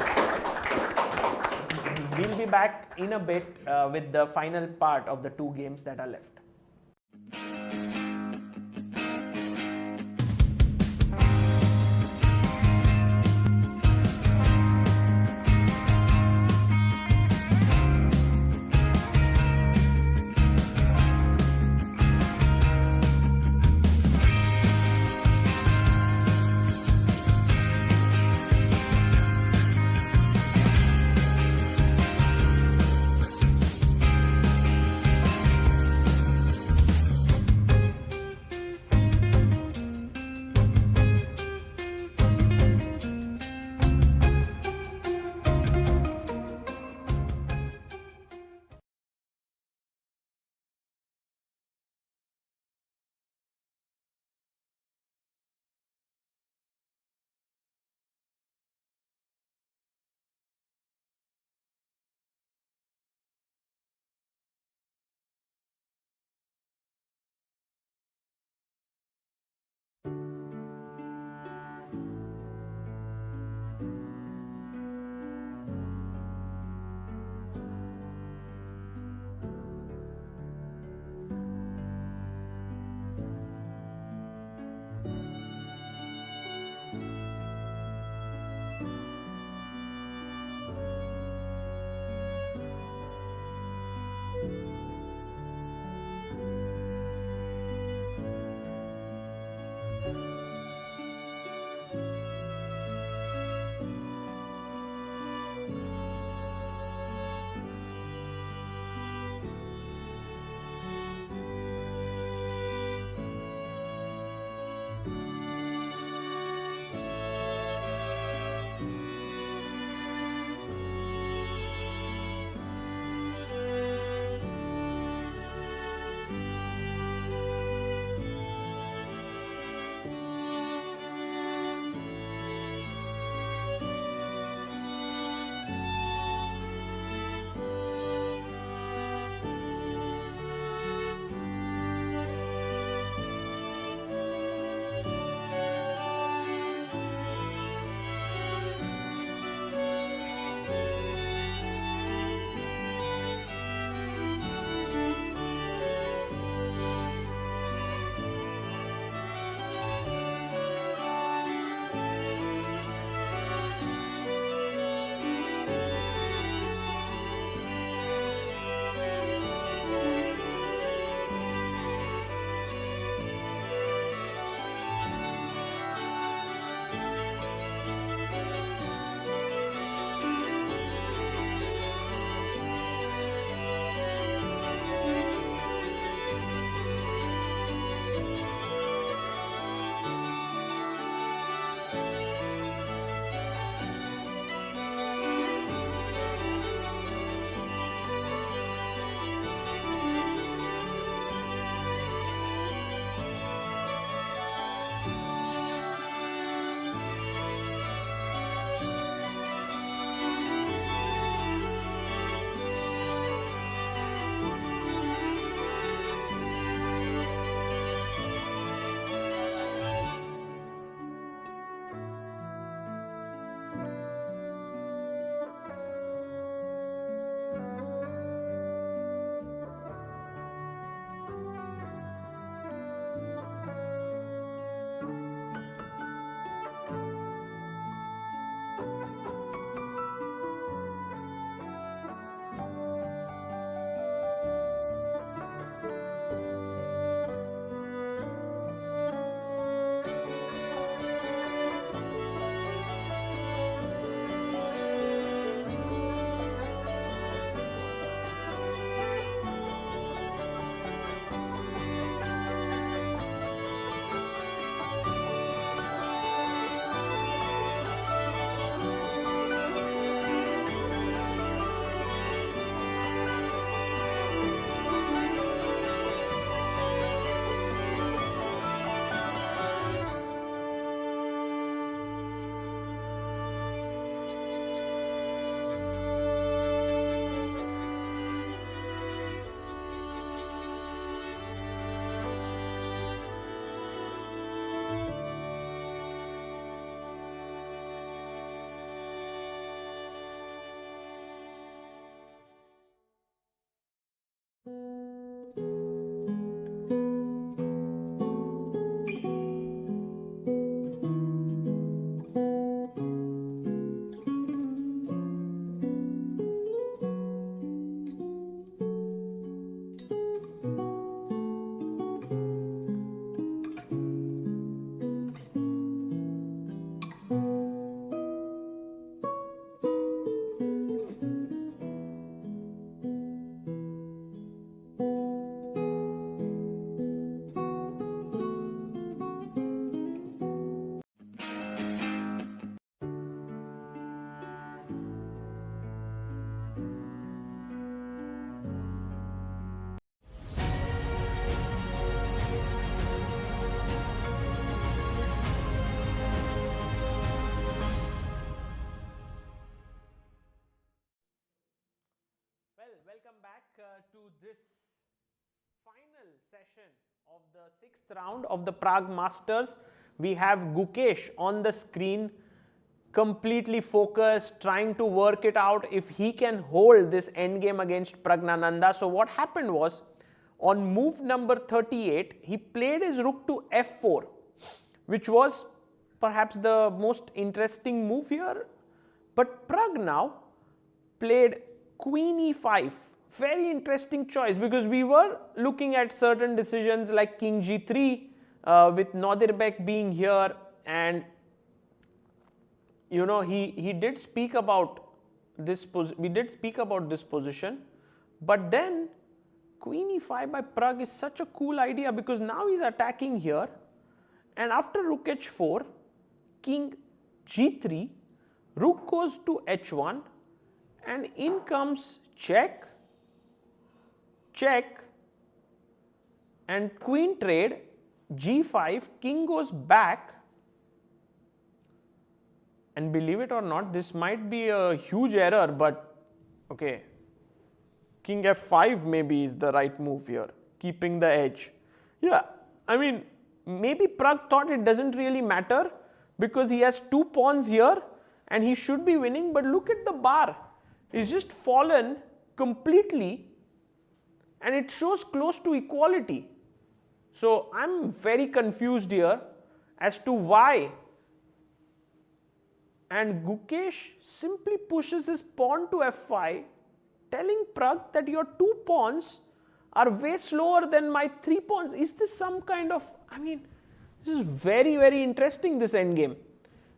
We'll be back in a bit with the final part of the 2 games that are left. to this final session of the 6th round of the Prague Masters. We have Gukesh on the screen, completely focused, trying to work it out if he can hold this endgame against Praggnanandhaa. So what happened was, on move number 38, he played his rook to f4, which was perhaps the most interesting move here. But Pragg now played queen e5. Very interesting choice, because we were looking at certain decisions like king g3 with Nodirbek being here, and you know, he did speak about this position, but then queen e5 by Pragg is such a cool idea, because now he's attacking here, and after rook h4, king g3, rook goes to h1, and in comes check, check, and queen trade, g5, king goes back, and believe it or not, this might be a huge error, but okay, king f5 maybe is the right move here, keeping the edge. Yeah, I mean, maybe Pragg thought it doesn't really matter because he has 2 pawns here and he should be winning, but look at the bar, it's just fallen completely and it shows close to equality. So I'm very confused here as to why. And Gukesh simply pushes his pawn to f5, telling Pragg that your 2 pawns are way slower than my 3 pawns. Is this some kind of, I mean, this is very, very interesting, this endgame.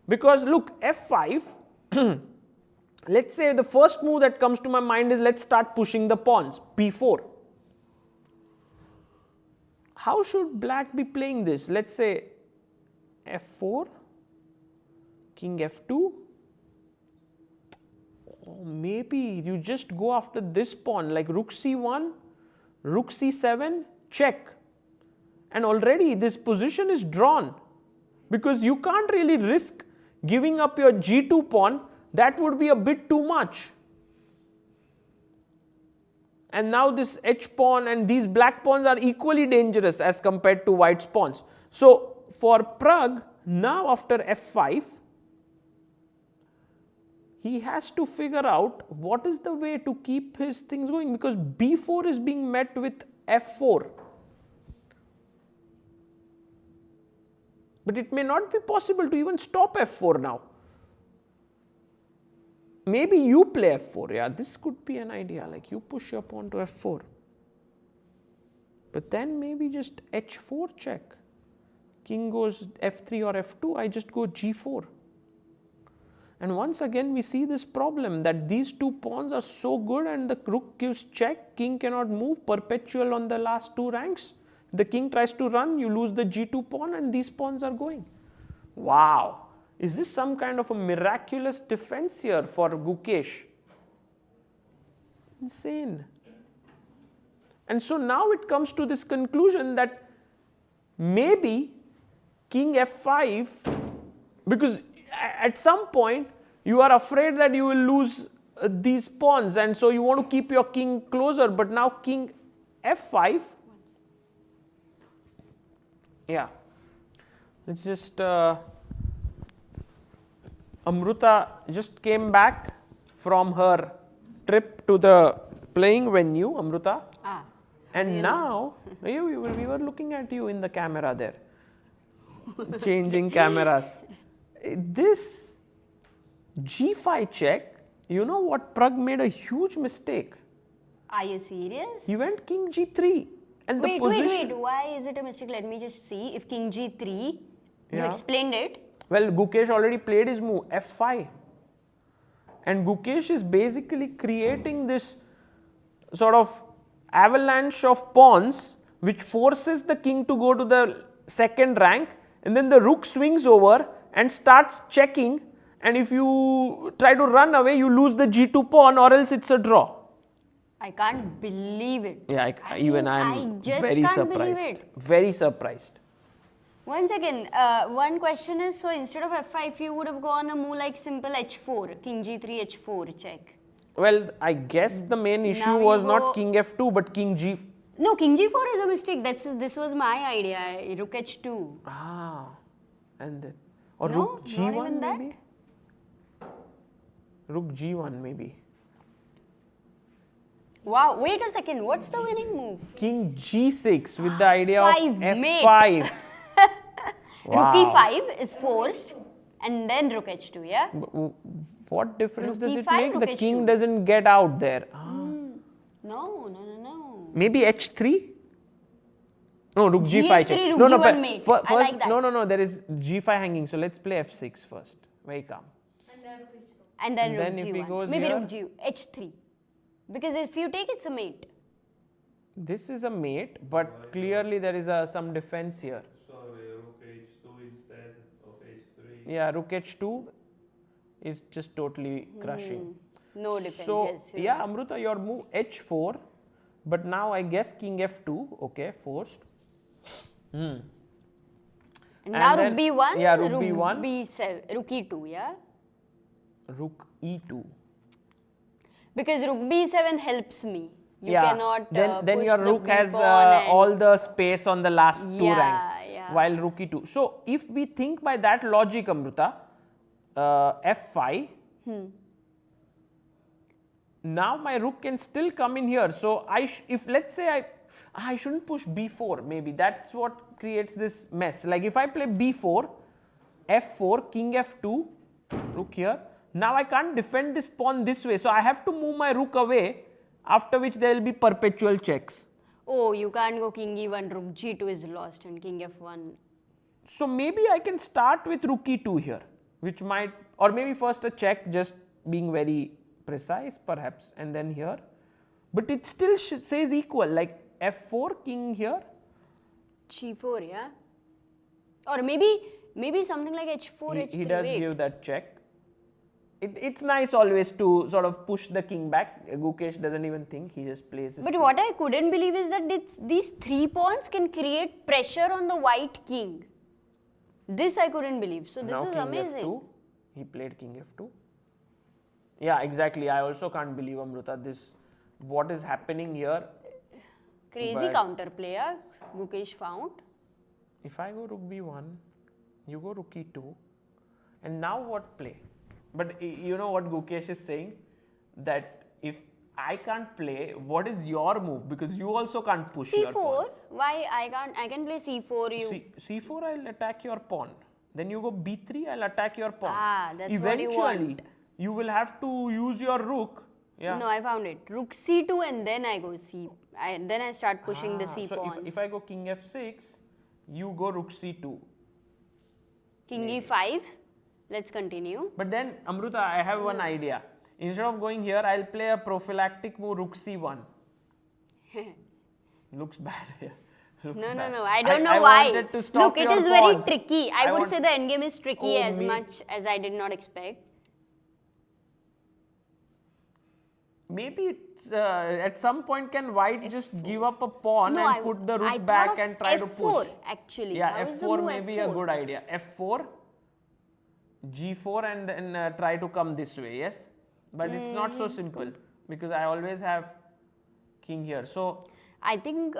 Because look, f5, let's say the first move that comes to my mind is, let's start pushing the pawns, b4. How should black be playing this? Let's say f4, king f2, or maybe you just go after this pawn like rook c1, rook c7, check, and already this position is drawn, because you can't really risk giving up your g2 pawn. That would be a bit too much. And now this h pawn and these black pawns are equally dangerous as compared to white's pawns. So for Pragg, now after f5, he has to figure out what is the way to keep his things going, because b4 is being met with f4. But it may not be possible to even stop f4 now. Maybe you play f4, yeah, this could be an idea, like you push your pawn to f4. But then maybe just h4 check. King goes f3 or f2, I just go g4. And once again we see this problem that these 2 pawns are so good and the rook gives check, king cannot move, perpetual on the last 2 ranks. The king tries to run, you lose the g2 pawn and these pawns are going. Wow! Is this some kind of a miraculous defense here for Gukesh? Insane. And so now it comes to this conclusion that maybe king f5, because at some point you are afraid that you will lose these pawns, and so you want to keep your king closer, but now king f5, yeah, let's just Amruta just came back from her trip to the playing venue, Amruta, and really? Now we were looking at you in the camera there, changing cameras. This g5 check, you know what, Pragg made a huge mistake. Are you serious? He went king g3 and wait, the position... Wait, why is it a mistake? Let me just see. If king g3, you explained it. Well, Gukesh already played his move, f5. And Gukesh is basically creating this sort of avalanche of pawns which forces the king to go to the 2nd rank, and then the rook swings over and starts checking, and if you try to run away, you lose the g2 pawn, or else it's a draw. I can't believe it. Yeah, even I am very surprised. Very surprised. Once again, one question is, so instead of f5, you would have gone a move like simple h4, king g3, h4 check. Well, I guess the main issue Now you was go- not king f2 but king g. No, king g4 is a mistake. This was my idea. Rook h2. Ah, and then or No, rook not g1 even that. maybe. Rook g1 maybe. Wow, wait a second. What's the winning move? King g6 with the idea Five, of mate. f5. Rook e5 is forced, and then rook h2. Yeah. What difference Rook does it e5, make? rook The king h2. doesn't get out there. No. Maybe h3? No, rook G g5 is check. three, rook No, G1 but mate. first, I like that. No, there is g5 hanging. So let's play f6 first. Very calm. And then And rook then if he g1. goes Maybe here- rook g h3. Because if you take it's a mate. This is a mate, but clearly there is some defense here. Sorry, rook h2 instead of h3. Yeah, rook h2 is just totally crushing. No defense. So, yes. yeah, Amruta, your move h4, but now I guess king f2, okay, forced. And now then- rook b1. yeah, rook b1. b7. Rook e2. Yeah. Rook e2. Because rook b7 helps me. You yeah, cannot then push your the rook b has pawn and- all the space on the last two Yeah, ranks, yeah. while rook e2. So, if we think by that logic, Amruta, f5, now my rook can still come in here. So, if let's say I shouldn't push b4, maybe that's what creates this mess. Like if I play b4, f4, king f2, rook here, now I can't defend this pawn this way. So, I have to move my rook away, after which there will be perpetual checks. Oh, you can't go king e1, rook g2 is lost, and king f1. So, maybe I can start with rook e2 here, which might, or maybe first a check, just being very precise perhaps, and then here. But it still says equal, like f4, king here. g4, yeah. Or maybe something like h4, h3. He does wait. give that check. It's nice always to sort of push the king back. Gukesh doesn't even think, he just plays his But king. what I couldn't believe is that these 3 pawns can create pressure on the white king. This I couldn't believe. So this Now is king amazing. f2, he played king f2. Yeah, exactly. I also can't believe, Amruta, what is happening here. Crazy But- counterplay, yeah, Gukesh found. If I go rook b1, you go rook e2, and now what play? But you know what Gukesh is saying? That if I can't play, what is your move? Because you also can't push your c4. pawns. Why I can't? I can play c4. You. C4, I'll attack your pawn. Then you go b3, I'll attack your pawn. Ah, that's what you Eventually, want. you will have to use your rook. Yeah. No, I found it. Rook c2 and then I go then I start pushing the c so pawn. if I go king f6, you go rook c2. King e5. Let's continue. But then, Amruta, I have one idea. Instead of going here, I'll play a prophylactic move, rook c1. Looks bad here. Looks No. bad. I don't know I why. wanted to stop Look, it your is very pawns. tricky. I would want- say the endgame is tricky Oh, as me- much as I did not expect. Maybe it's, at some point can white just give up a pawn No, and put the I rook thought back of and try to F4 push. actually. Yeah, How is the f4 move may be a F4? good idea. f4, g4 and then try to come this way, yes? But it's not so simple because I always have king here. So, I think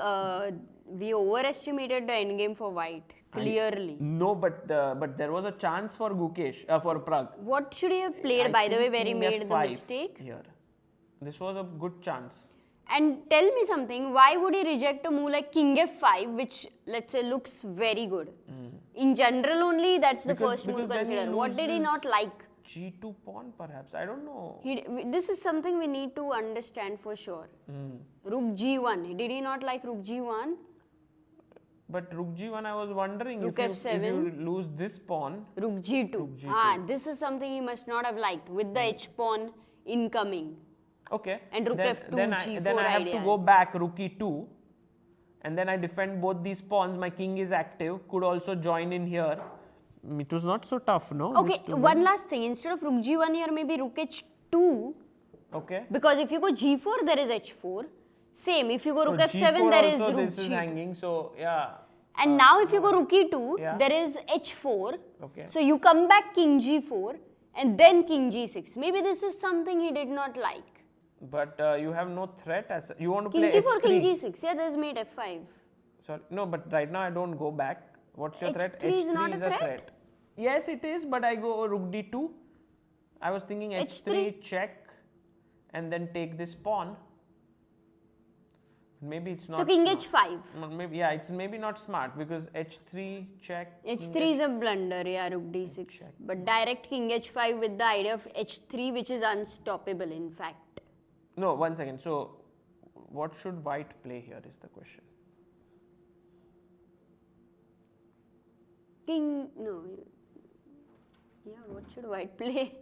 we overestimated the endgame for white, clearly. no, but there was a chance for Gukesh, for Pragg. What should he have played, I by the way, think where he king made the f5 mistake? Here. This was a good chance. And tell me something, why would he reject a move like king f5, which, let's say, looks very good? In general only, that's the Because- first move to because then he consider. What did he not loses like? G2 pawn perhaps, I don't know. This is something we need to understand for sure. Rook g1, did he not like rook g1? But rook g1, I was wondering Rook if you f7. lose this pawn. Rook g2. Rook g2. Ah, this is something he must not have liked with the h pawn incoming. Okay. And rook then, f2, then I have to go ideas. back rook e2, and then I defend both these pawns. My king is active, could also join in here. It was not so tough, no? Okay, This to one win. last thing. Instead of rook g1 here, maybe rook h2. Okay. Because if you go g4, there is h4. Same, if you go rook So f7, G4 there is also rook this is g2. hanging, so yeah. And now if you go rook e2, Yeah. there is h4. Okay. So you come back king g4 and then king g6. Maybe this is something he did not like. But you have no threat as you want to King play G4, H3. King G6. Yeah, there's mate F5. Sorry, no, but right now I don't go back. What's your threat? H3 is not a threat? Yes, it is, but I go rook d2. I was thinking H3 check and then take this pawn. Maybe it's not. So King smart. H5. Maybe yeah, it's maybe not smart because H3 check. H3 is a blunder, yeah, rook d6. Check. But direct King H5 with the idea of H3, which is unstoppable, in fact. No, 1 second. So, what should white play here is the question. King, no. Yeah, what should white play?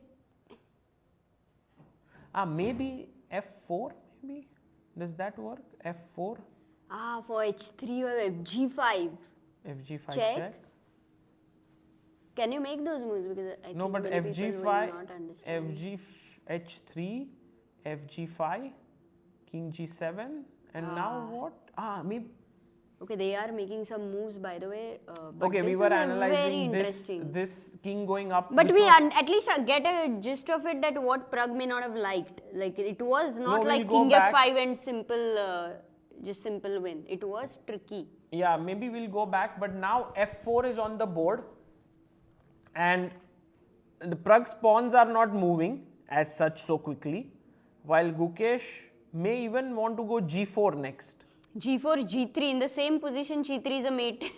Maybe F4, maybe? Does that work? F4? For H3 or FG5. FG5 Check. check. Can you make those moves? Because I No, think but many people will FG5, not understand. H3, FG5, King G7, and now what? Maybe. Okay, they are making some moves, by the way. But Okay, we this were is very analyzing interesting. this king going up. But which we was- at least get a gist of it that what Pragg may not have liked. Like it was not No, like we'll go King back. F5 and just simple win. It was tricky. Yeah, maybe we'll go back, but now F4 is on the board and the Pragg's pawns are not moving as such so quickly, while Gukesh may even want to go G4 next. G4, G3 in the same position, G3 is a mate.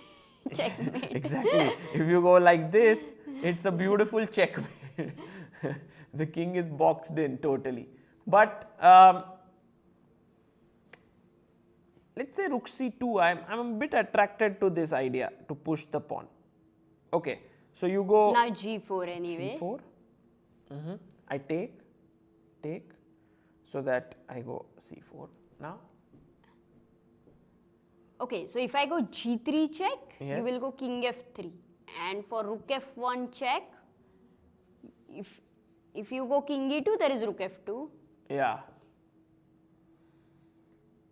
Checkmate. Exactly. If you go like this, it's a beautiful checkmate. The king is boxed in totally. But let's say rook c2. I'm a bit attracted to this idea to push the pawn. Okay, so you go Now G4 anyway. G4. I take, so that I go C4 now. Okay, so if I go G3 check, Yes. you will go King F3. And for Rook F1 check, if you go King E2, there is Rook F2. Yeah.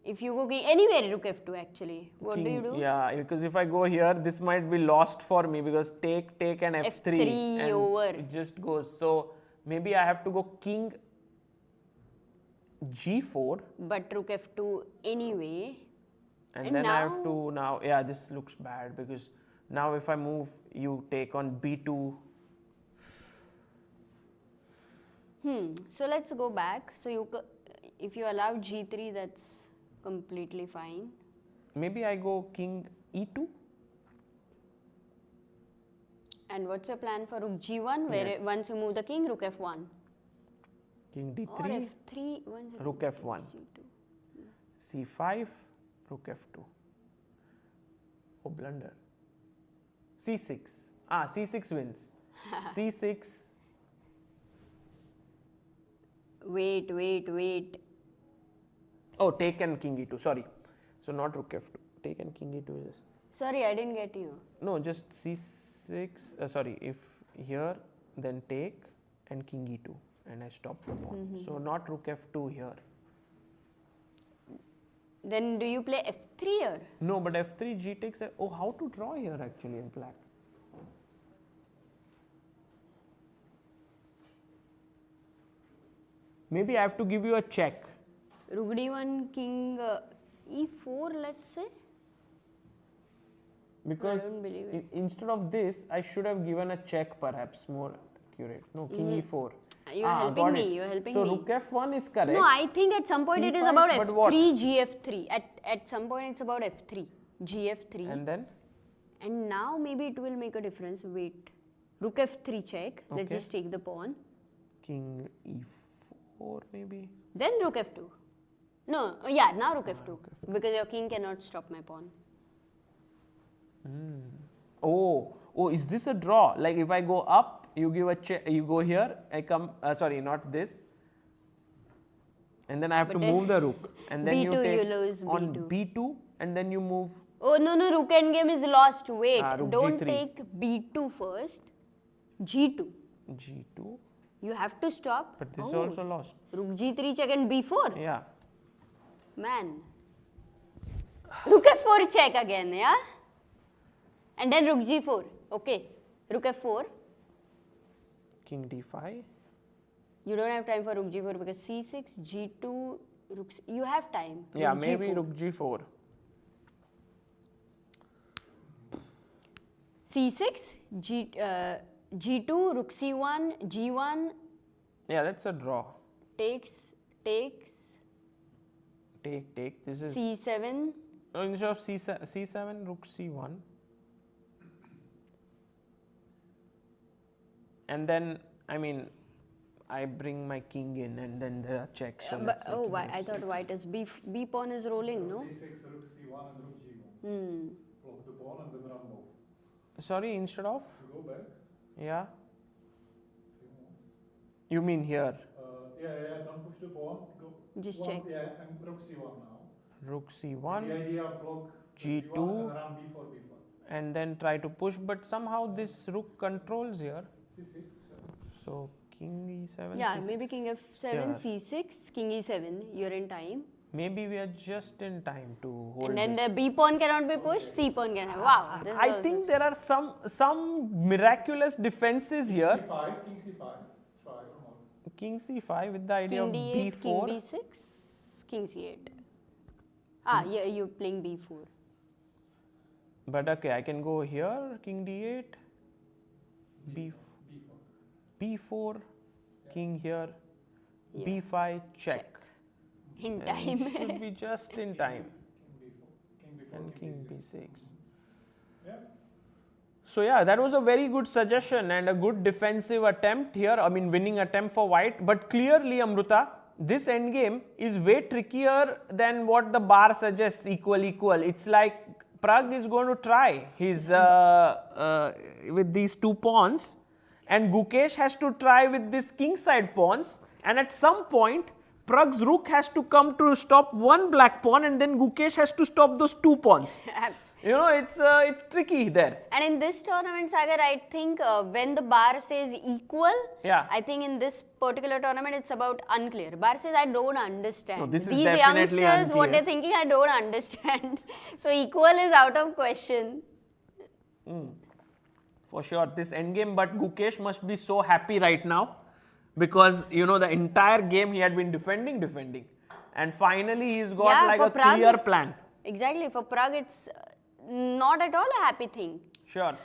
If you go King, anywhere Rook F2 actually. What do you do? Yeah, because if I go here, this might be lost for me because take and F3. F3 and over. It just goes. So maybe I have to go King G4. But Rook F2 anyway. And then I have to yeah, this looks bad because now if I move, you take on B2. So let's go back. So if you allow G3, that's completely fine. Maybe I go King E2. And what's your plan for Rook G1, where Yes. once you move the king, Rook F1? King Or D3, F3, one second. Rook F1. G2. C5, Rook F2. Oh, blunder. C6. C6 wins. C6. Wait. Oh, take and King E2. Sorry. So not Rook F2. Take and King E2 is. Sorry, I didn't get you. No, just C6. Sorry. If here, then take and King E2. And I stop the pawn. So not Rook F2 here. Then do you play F3 here? No, but F3 G takes. Oh, how to draw here actually in black? Maybe I have to give you a check. Rook D1, King E4, let's say. Because don't believe it. instead of this, I should have given a check perhaps more accurate. No, King E4. You are helping got me. it. You are helping so me. Rook F1 is correct. No, I think at some point it is C5, about but F3, what? GF3. At some point it's about F3, GF3. And then? And now maybe it will make a difference. Wait. Rook F3 check. Let's Okay. just take the pawn. King E4 maybe. Then Rook F2. No, yeah, now Rook F2. Because your king cannot stop my pawn. Oh, is this a draw? Like if I go up, you give a check, you go here, I come, sorry, not this. And then I have to But then move the rook. And then you B2 take you lose on B2. B2 and then you move. Oh, no, rook endgame is lost. Wait, Rook don't G3. take B2 first. G2. G2. You have to stop. But this is also lost. Rook G3 check and B4. Yeah. Man. Rook F4 check again, yeah? And then Rook G4. Okay. Rook F4. King D5. You don't have time for rook g4 because c6, g2, rook. You have time. Yeah, rook maybe g4. rook g4. c6, g2, rook c1, g1. Yeah, that's a draw. Takes. Take. This is c7. no, instead of c7, rook c1. And then, I mean, I bring my king in and then there are checks. So But why? I thought white is b pawn is rolling, no? C6, rook C1 and rook G1. Block the pawn and then run move. Sorry, instead of? Go back. Yeah. Few more. You mean here? Yeah, don't push the pawn. Go. Just one, check. Yeah, and rook C1 now. Rook The c1 idea block G2. G1 and run B4, B4. and then try to push, but somehow this rook controls here. C6. So king e7. Yeah, C6. maybe king f7, Yeah. c6, king e7. You're in time. Maybe we are just in time to hold And then this. the b pawn cannot be pushed. C pawn can. Wow. This is I also think there are some miraculous defenses here. C5, king C5. Try or not. King c5 with the idea king of d8, king b4. b6, king c8. Ah, yeah, you're playing b4. But okay, I can go here, king d8, b4, b4, king here, Yeah. b5, check. In And time. should be just in time. King B4, And king b6. Yeah. So yeah, that was a very good suggestion and a good defensive attempt here. I mean, winning attempt for white. But clearly, Amruta, this endgame is way trickier than what the bar suggests. Equal. It's like Pragg is going to try his with these two pawns, and Gukesh has to try with this kingside pawns. And at some point, Pragg's rook has to come to stop one black pawn, and then Gukesh has to stop those two pawns. You know, it's tricky there. And in this tournament, Sagar, I think when the bar says equal, Yeah. I think in this particular tournament it's about unclear. Bar says I don't understand. No, this is These definitely youngsters, what unclear. they're thinking, I don't understand. So equal is out of question. For sure, this endgame, but Gukesh must be so happy right now because, you know, the entire game he had been defending. And finally, he's got Yeah, like for a Pragg, clear plan. Exactly. For Pragg, it's not at all a happy thing. Sure.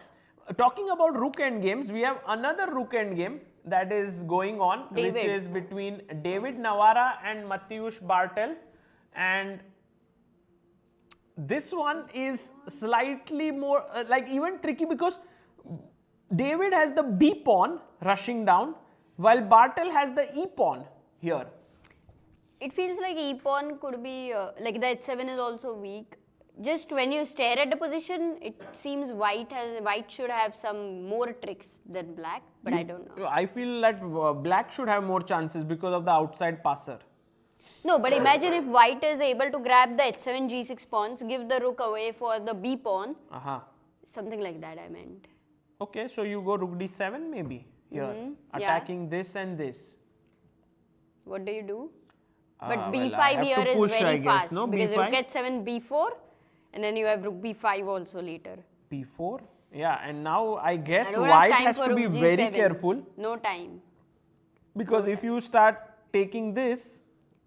Talking about rook endgames, we have another rook endgame that is going on, which David. is between David Navara and Mateusz Bartel. And this one is slightly more, like even tricky because David has the B pawn rushing down, while Bartel has the E pawn here. It feels like E pawn could be, like the H7 is also weak. Just when you stare at the position, it seems white should have some more tricks than black, but I don't know. I feel that black should have more chances because of the outside passer. No, but imagine if white is able to grab the H7, G6 pawns, give the rook away for the B pawn. Something like that I meant. Okay, so you go rook d7 maybe here, Yeah. attacking this and this. What do you do? But well, I B5 have here to is push, very I guess, fast no? because B5? rook H7, B4, and then you have rook B5 also later. b4, yeah, and now I guess I don't have white time has for to be rook very G7. careful No time. because if you start taking this,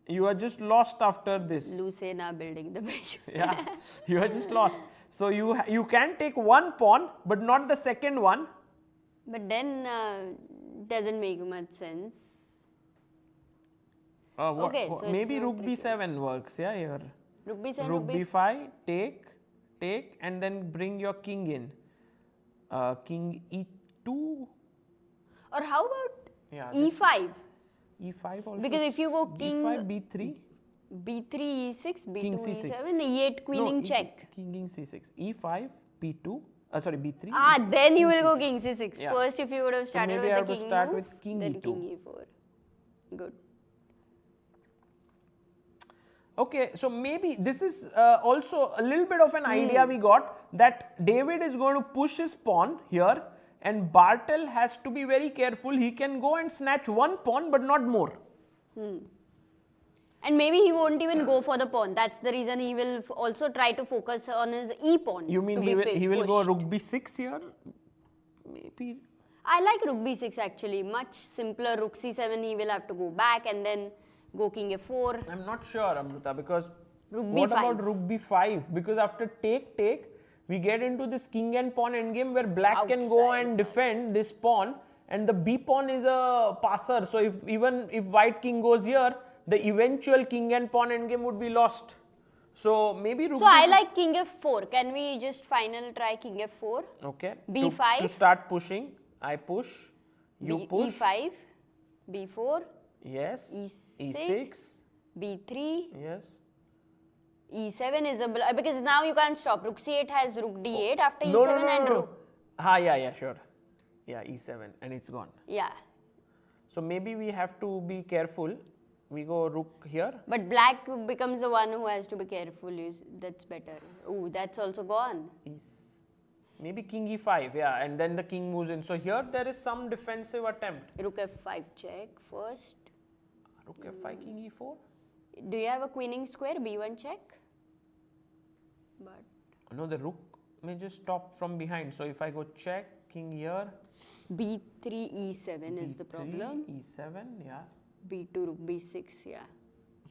you are just lost after this. Lucena building the bridge. Yeah, you are just lost. So you can take one pawn, but not the second one. But then doesn't make much sense. Okay, so it's maybe not rook tricky. b7 works, yeah, here. Rook B7, Rook b5, take, and then bring your king in. King e2. Or how about Yeah, E5? e5 also. Because if you go king- e5, b3. B3, E6, B2, King C6. E7, E8, queening check. King c6. e5, b2. Sorry, b3. Ah, E6, then you king will go C6. king C6. Yeah. First, if you would have So started maybe with I the have to king start move, with king then E2. king E4. Good. Okay, so maybe this is also a little bit of an idea we got that David is going to push his pawn here and Bartel has to be very careful. He can go and snatch one pawn but not more. And maybe he won't even go for the pawn. That's the reason he will also try to focus on his E pawn. You mean to he be will go pushed. rook b6 here? Maybe. I like rook b6 actually. Much simpler. Rook c7, he will have to go back and then go king f4. I'm not sure, Amruta, because Rook what b5. about rook b5? Because after take, we get into this king and pawn endgame where black can go Outside. and defend this pawn, and the b pawn is a passer. So even if white king goes here, the eventual king and pawn endgame would be lost. So maybe rook So I like king f4. Can we just final try king f4? Okay. b5. To start pushing, I push, you push. e5, b4, Yes. e6, e6. b3, Yes. e7 is a because now you can't stop. Rook c8 has rook d8 after No, e7 and rook. Yeah, sure. Yeah, e7 and it's gone. Yeah. So maybe we have to be careful. We go rook here. But black becomes the one who has to be careful. That's better. Oh, that's also gone. Maybe king e5, yeah, and then the king moves in. So here there is some defensive attempt. Rook f5 check first. Rook f5, king e4. Do you have a queening square? b1 check. But No, the rook may just stop from behind. So if I go check, king here. b3 e7 is the B3, problem. e7, yeah. b2 rook b6, yeah.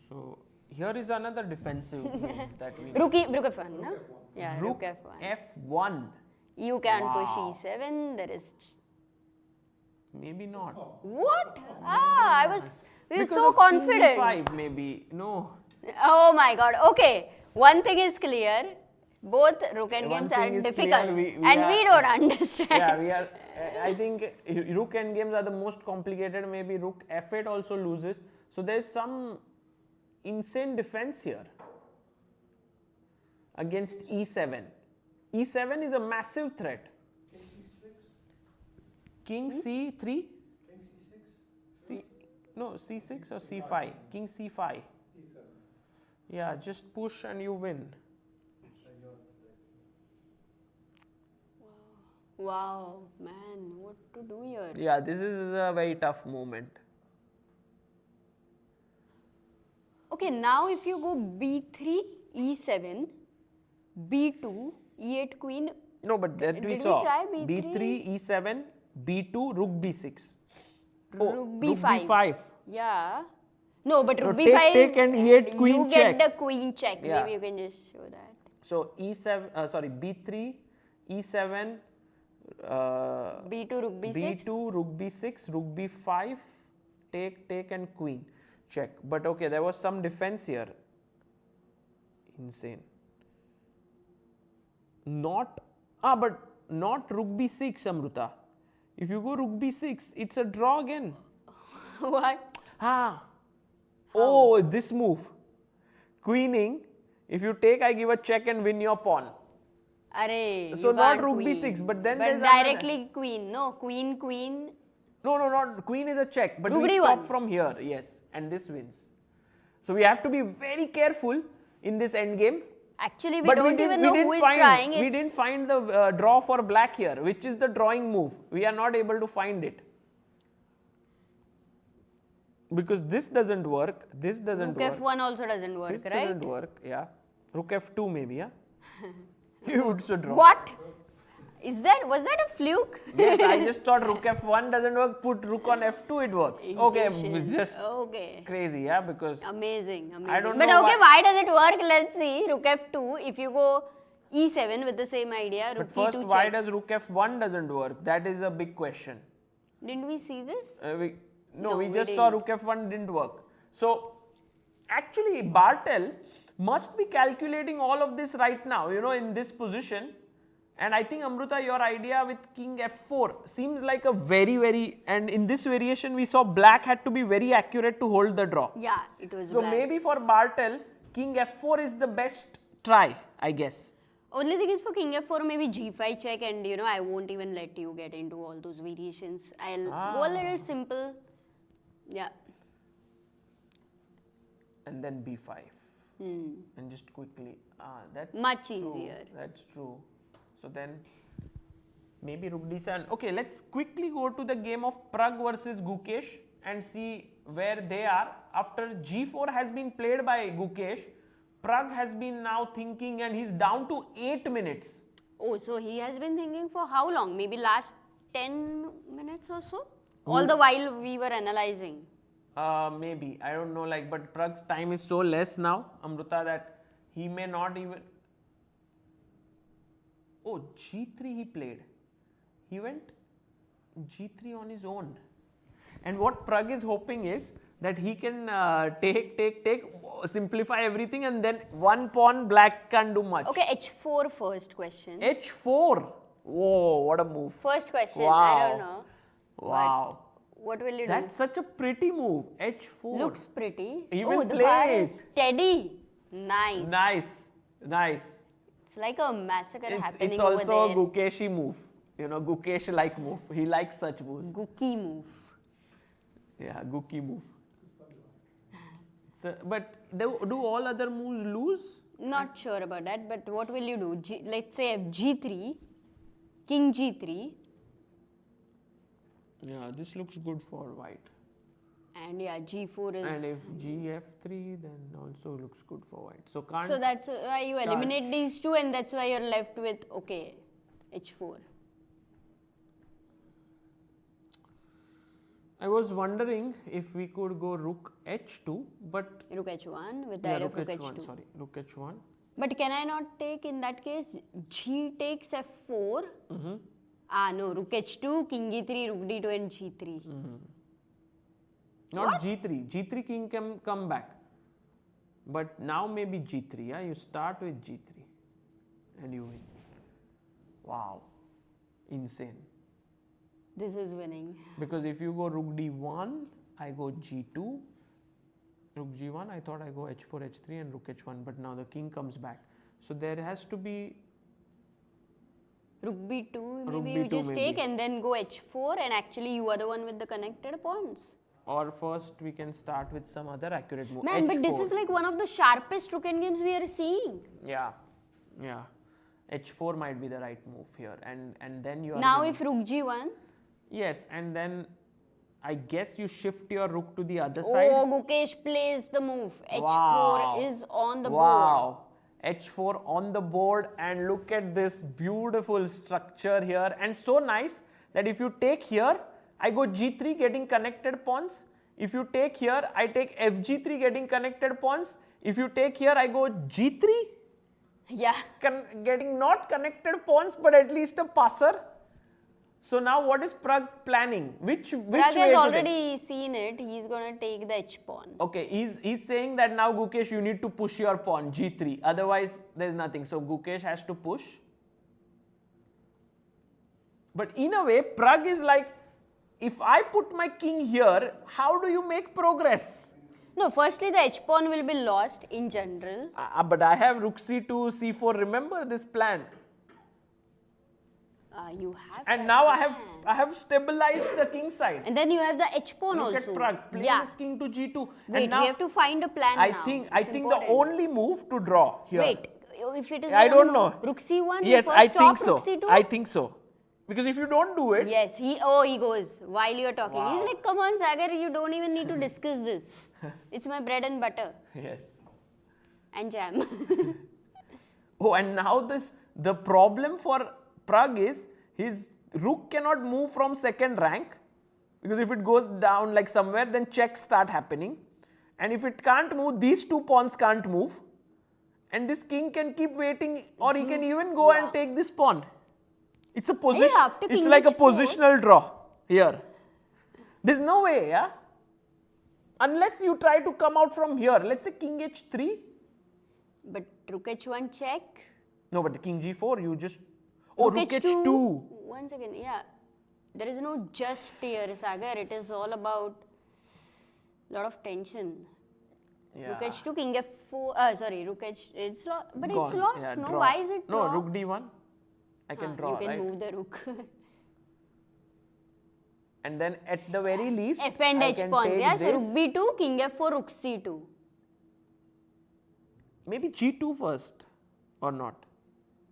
So here is another defensive move that we Rook f1, no? Yeah, Rook rook f1. f1. You can Wow. push e7. There is Maybe not. what? We were Because so of king confident. e5 maybe. No. Oh my god. Okay. One thing is clear. Both rook end One games thing are is difficult. clear, we and are- we don't understand. Yeah, we are. I think rook endgames are the most complicated. Maybe rook f8 also loses. So there's some insane defense here against e7. e7 is a massive threat. King c3. No, c6 or c5. King c5. Yeah, just push and you win. Wow, man, what to do here? Yeah, this is a very tough moment. Okay, now if you go b3, e7, b2, e8 queen. No, but that we Did we saw. try B3? b3, e7, b2, rook b6. Rook b5. b5. Yeah. No, but rook No, b5. take and e8 queen you get check. the queen check. Yeah. Maybe you can just show that. So e7, sorry, b3, e7, b2, rook b6. b2, rook b6, rook b5, take and queen check. But okay, there was some defense here. Insane. But not rook b6, Amruta. If you go rook b6, it's a draw again. What? Oh, this move. Queening. If you take, I give a check and win your pawn. Arey, So you not can't rook queen. b6, but then But there's directly queen. No, queen. No, not queen is a check, but Rook we d1. stop from here, yes, and this wins. So we have to be very careful in this endgame. Actually, we But don't even know who is trying. We didn't find the draw for black here, which is the drawing move. We are not able to find it. Because this doesn't work, this doesn't Rook work. f1 also doesn't work, This right? doesn't work, yeah. Rook f2 maybe, yeah. You would should draw. What? Was that a fluke? Yes, I just thought rook f1 doesn't work, put rook on f2, it works. Okay, Impatient. just Okay. crazy, yeah, because Amazing. I don't But know okay, why does it work? Let's see. Rook f2. If you go e7 with the same idea, but rook first, e2 why check. does rook f1 doesn't work? That is a big question. Didn't we see this? No, we we just saw didn't. rook f1 didn't work. So, actually, Bartel must be calculating all of this right now, in this position. And I think, Amruta, your idea with king f4 seems like a very, and in this variation, we saw black had to be very accurate to hold the draw. Yeah, it was So, black. maybe for Bartel, king f4 is the best try, I guess. Only thing is for king f4, maybe g5 check, and I won't even let you get into all those variations. I'll go a little simple. Yeah. And then b5. And just quickly. That's Much true. easier. That's true. So then maybe rook d7. Okay, let's quickly go to the game of Pragg versus Gukesh and see where they are. After g4 has been played by Gukesh, Pragg has been now thinking and he's down to 8 minutes. Oh, so he has been thinking for how long? Maybe last 10 minutes or so. All the while we were analyzing. Maybe. I don't know, like, but Pragg's time is so less now, Amruta, that he may not even. Oh, G3 he played. He went G3 on his own. And what Pragg is hoping is that he can take, simplify everything, and then one pawn black can't do much. Okay, H4 first question. H4. Whoa, what a move. First question, Wow. I don't know. Wow. What will you That's do? such a pretty move. H4. Looks pretty. Even oh, the bar plays. is steady. Nice. Nice. Nice. It's like a massacre happening It's over also a there. Gukeshi move. You know, Gukesh-like move. He likes such moves. Gookie move. Yeah, Guki move. So, but do all other moves lose? Not sure about that, but what will you do? Let's say G3, King G3. Yeah, this looks good for white. And yeah, G4 is. And if Gf3, then also looks good for white. So can't. So that's why you eliminate these two, and that's why you're left with, okay, H4. I was wondering if we could go Rook H2, but. Rook H1 with the Yeah, idea of Rook Rook H1, H2. sorry. Rook H1. But can I not take, in that case, G takes F4? No, Rook H2, King E3, Rook D2 and G3. Not G3. G3 king can come back. But now maybe G3. Yeah, you start with G3 and you win. Wow, insane. This is winning. Because if you go Rook D1, I go G2. Rook G1, I thought I go H4, H3 and Rook H1, but now the king comes back. So there has to be Rook B2, Rook maybe you B2 just maybe. take, and then go H4, and actually you are the one with the connected pawns. Or first we can start with some other accurate move. Man, but this H4. is like one of the sharpest rook endgames we are seeing. Yeah, yeah. H4 might be the right move here, and then you are Now winning. if Rook G1. Yes, and then I guess you shift your rook to the other side. Oh, Gukesh plays the move. H4 Wow. is on the board. Wow. H4 on the board, and look at this beautiful structure here, and so nice that if you take here, I go G3 getting connected pawns. If you take here, I take FG3 getting connected pawns. If you take here, I go G3 Yeah. getting not connected pawns, but at least a passer. So now what is Pragg planning? Which Pragg way has to take? already seen it. He's going to take the H pawn. Okay, he's saying that now Gukesh, you need to push your pawn G3, otherwise there's nothing. So Gukesh has to push. But in a way, Pragg is like, if I put my king here, how do you make progress? No, firstly the H pawn will be lost in general. But I have Rook C2, C4. Remember this plan. You have And that now plan. I have stabilized the king side. And then you have the H pawn Look also. at Pragg playing Yeah. his king to G2. Wait, and now we have to find a plan I now. think It's the important. only move to draw here. Wait, if it is I don't no, know. Rook C1, you Yes, first I think stop so. Rook C2? I think so. Because if you don't do it, Yes, he goes while you're talking. Wow. He's like, come on, Sagar, you don't even need to discuss this. It's my bread and butter yes. and jam. Oh, and now the problem for Pragg is his rook cannot move from second rank, because if it goes down like somewhere, then checks start happening. And if it can't move, these two pawns can't move. And this king can keep waiting, or he can even go and take this pawn. It's a position. after It's king like a H4. positional draw here. There's no way, yeah? Unless you try to come out from here. Let's say king H3. But Rook H1 check. No, but the king G4, you just... Oh, Rook H2. Once again, yeah. There is no just here, Sagar. It is all about lot of tension. Yeah. Rook H2, King F4. Sorry, Rook H. It's lost, but it's Gone. lost. Yeah, No, draw. why is it No, draw? Rook D1. I can draw, You can right? move the rook. And then at the very least, F and I H can pawns. take Yeah, so this. Rook B2, King F4, Rook C2. Maybe G2 first, or not?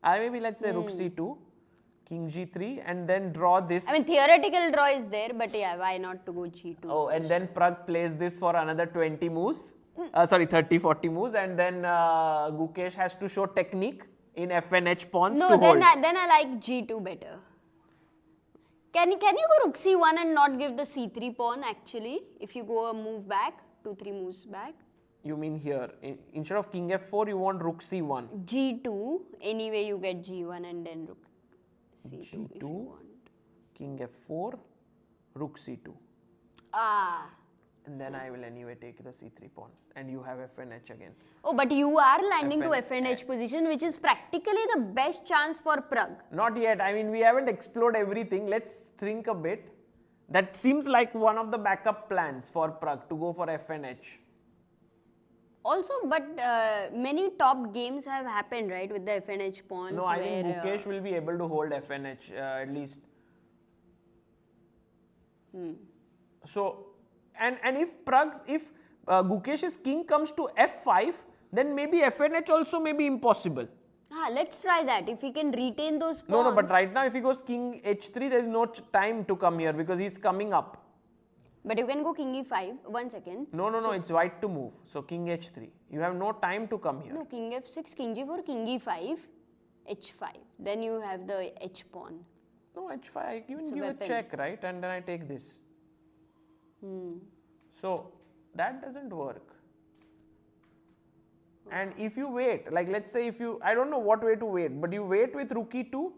Maybe let's say Rook C2, King G3, and then draw this. I mean, theoretical draw is there, but yeah, why not to go G2? Oh, and then Pragg plays this for another 20 moves. Sorry, 30, 40 moves, and then Gukesh has to show technique in F and H pawns No, to then hold. I like G2 better. Can you go rook c1 and not give the c3 pawn actually? If you go a move back, 2-3 moves back. You mean here, instead of king f4, you want rook c1. g2, anyway you get g1 and then rook c2 if you G2, want. king f4, rook c2. Ah. And then I will anyway take the c3 pawn. And you have fnh again. Oh, but you are landing to fnh position, which is practically the best chance for Pragg. Not yet. I mean, we haven't explored everything. Let's think a bit. That seems like one of the backup plans for Pragg to go for fnh. Also, but many top games have happened, right, with the FNH pawns. No, I think Gukesh will be able to hold FNH at least. So, and if Gukesh's king comes to f5, then maybe FNH also may be impossible. Let's try that. If he can retain those pawns. No, but right now if he goes king h3, there is no time to come here because he's coming up. But you can go king e5. 1 second. No, it's white to move. So king h3. You have no time to come here. No, king f6, king g4, king e5, h5. Then you have the h pawn. No, h5. I even give a check, right? And then I take this. So that doesn't work. And if you wait, like let's say if you, I don't know what way to wait, but you wait with rook e2,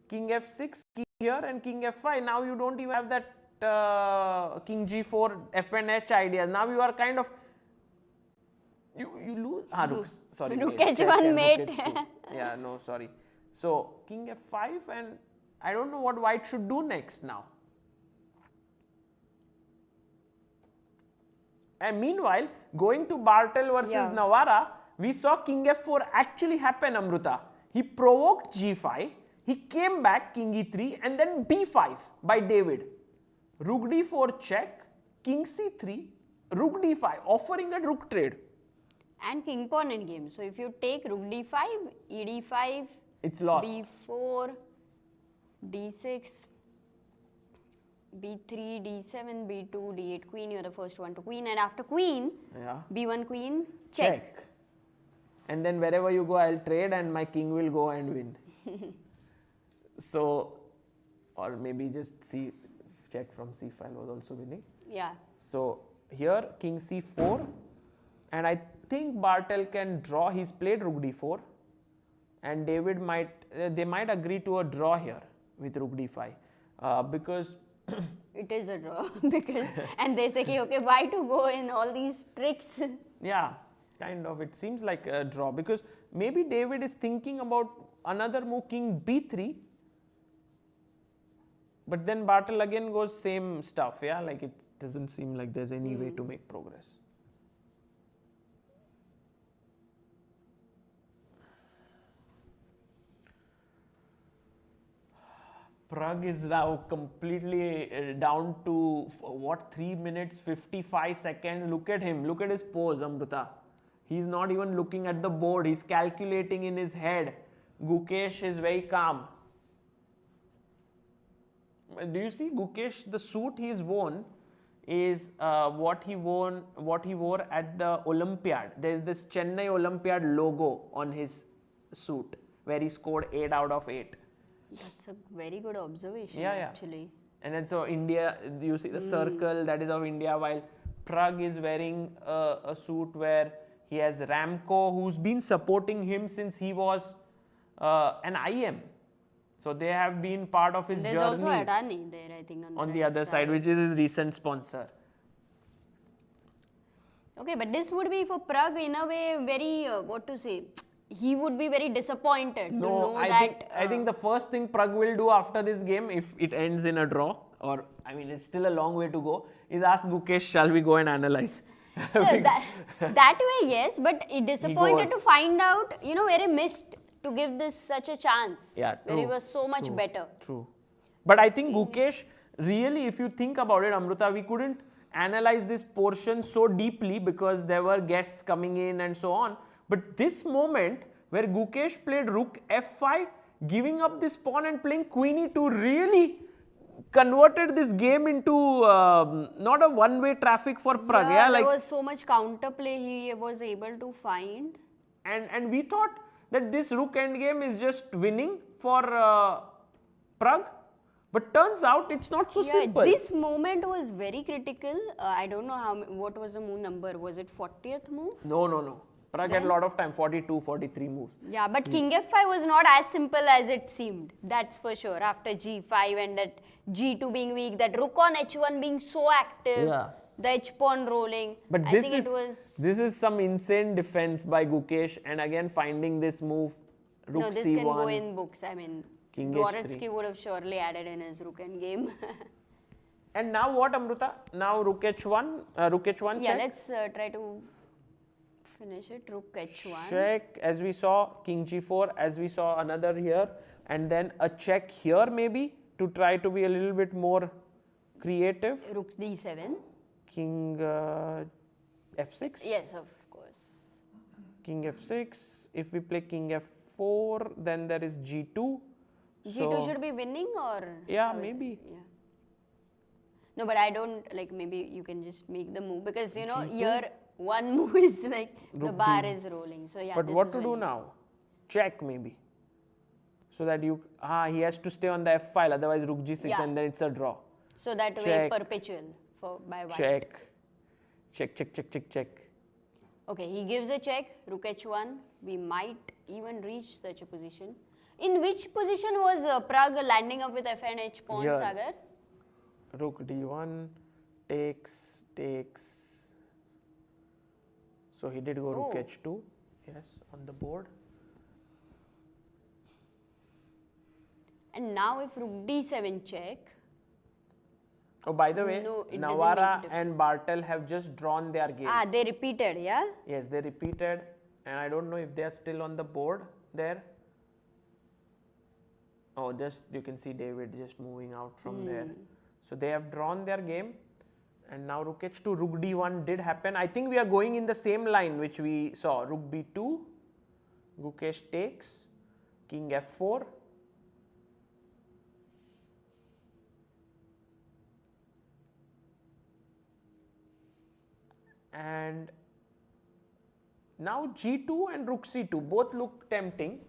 king f6, king here and king f5. Now you don't even have that king g4 fnh idea. Now you are kind of you lose sorry rook h1 mate. Yeah, no, sorry. So king f5 and I don't know what white should do next now. And meanwhile, going to Bartel versus Navara, we saw king f4 actually happen, Amruta. He provoked g5, he came back king e3 and then b5 by David. Rook d4 check, king c3, rook d5, offering a rook trade. And king pawn in game. So if you take rook d5, e d5, it's lost. b4, d6, b3, d7, b2, d8 queen, you're the first one to queen, and after queen, b1 queen, check. And then wherever you go, I'll trade and my king will go and win. So, or maybe just check from c5 was also winning. Yeah. So here king c4 and I think Bartel can draw. He's played rook d4 and David they might agree to a draw here with rook d5 because it is a draw because and they say okay, why to go in all these tricks? Yeah, kind of. It seems like a draw because maybe David is thinking about another move, king b3, but then Bartel again goes same stuff. Yeah, like it doesn't seem like there's any way to make progress. Pragg is now completely down to what, 3 minutes 55 seconds. Look at him, look at his pose, Amruta. He's not even looking at the board, he's calculating in his head. Gukesh is very calm. Do you see Gukesh, the suit he's worn is what he wore at the Olympiad. There's this Chennai Olympiad logo on his suit where he scored 8 out of 8. That's a very good observation actually. And then so India, you see the circle that is of India, while Pragg is wearing a suit where he has Ramco, who's been supporting him since he was an IM. So they have been part of his journey. There's also Adani there, I think, on the other side, which is his recent sponsor. Okay, but this would be for Pragg in a way very, what to say, he would be very disappointed to know that. I think the first thing Pragg will do after this game, if it ends in a draw, or I mean it's still a long way to go, is ask Gukesh, shall we go and analyze? That way, yes, but disappointed to find out, you know, where he missed to give this such a chance. Yeah, where he was so much better. True. But I think Gukesh, really, if you think about it, Amruta, we couldn't analyze this portion so deeply because there were guests coming in and so on. But this moment where Gukesh played rook f5, giving up this pawn and playing queen e2 really converted this game into not a one-way traffic for Pragg. Yeah, there was so much counterplay he was able to find. And we thought that this rook endgame is just winning for Pragg. But turns out it's not so simple. This moment was very critical. I don't know what was the move number. Was it 40th move? No. Pragg had a lot of time, 42, 43 moves. Yeah, but King F5 was not as simple as it seemed. That's for sure. After G5 and that G2 being weak, that Rook on H1 being so active, the H pawn rolling. But this is some insane defense by Gukesh, and again finding this move, Rook no, this C1. can go in books. I mean, King Dvoretsky H3. would have surely added in his Rook endgame. And now what, Amruta? Now Rook H1, yeah, check. let's try to finish it. Rook H1. Check, as we saw, King G4, as we saw another here, and then a check here maybe to try to be a little bit more creative. Rook D7. King F6. Yes, of course. King F6. If we play King F4, then there is G2. G2 should be winning or? Yeah, maybe. Yeah. No, but I don't like. Maybe you can just make the move because you know G2? here one move is like the Rook bar D. is rolling. So yeah. But this what is to do winning. now? Check maybe. So that you he has to stay on the F file, otherwise Rook G6 Yeah. and then it's a draw. So that way Check. perpetual by white. Check. Okay, he gives a check. Rook H1. We might even reach such a position. In which position was Pragg landing up with F and H pawn, Here. Sagar? Rook D1 takes. So he did go Rook H2. Yes, on the board. And now if Rook D7 check. Oh, by the way, No, it doesn't Navara make a and Bartel have just drawn their game. They repeated, yeah? Yes, they repeated, and I don't know if they are still on the board there. Oh, just you can see David just moving out from there. So they have drawn their game, and now Rook H2, Rook D1 did happen. I think we are going in the same line which we saw. Rook B2, Gukesh takes, King F4. And now G2 and Rook C2 both look tempting.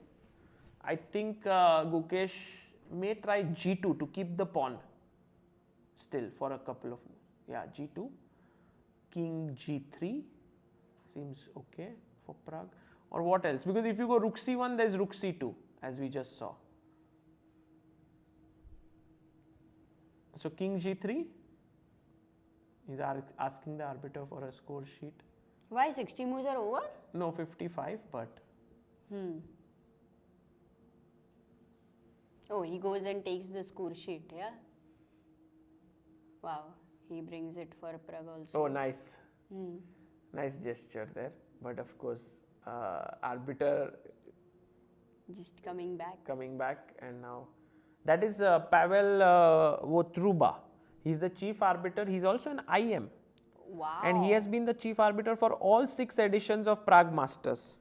I think Gukesh may try G2 to keep the pawn still for a couple of moves. Yeah, G2, King G3 seems okay for Pragg. Or what else? Because if you go Rook C1, there is Rook C2 as we just saw. So King G3. He's asking the arbiter for a score sheet. Why 60 moves are over? No, 55, but. Oh, he goes and takes the score sheet, yeah? Wow, he brings it for Pragg also. Oh, nice. Nice gesture there. But of course, arbiter Just coming back. And now. That is Pavel Votruba. He's the chief arbiter. He's also an IM. Wow. And he has been the chief arbiter for all 6 editions of Prague Masters.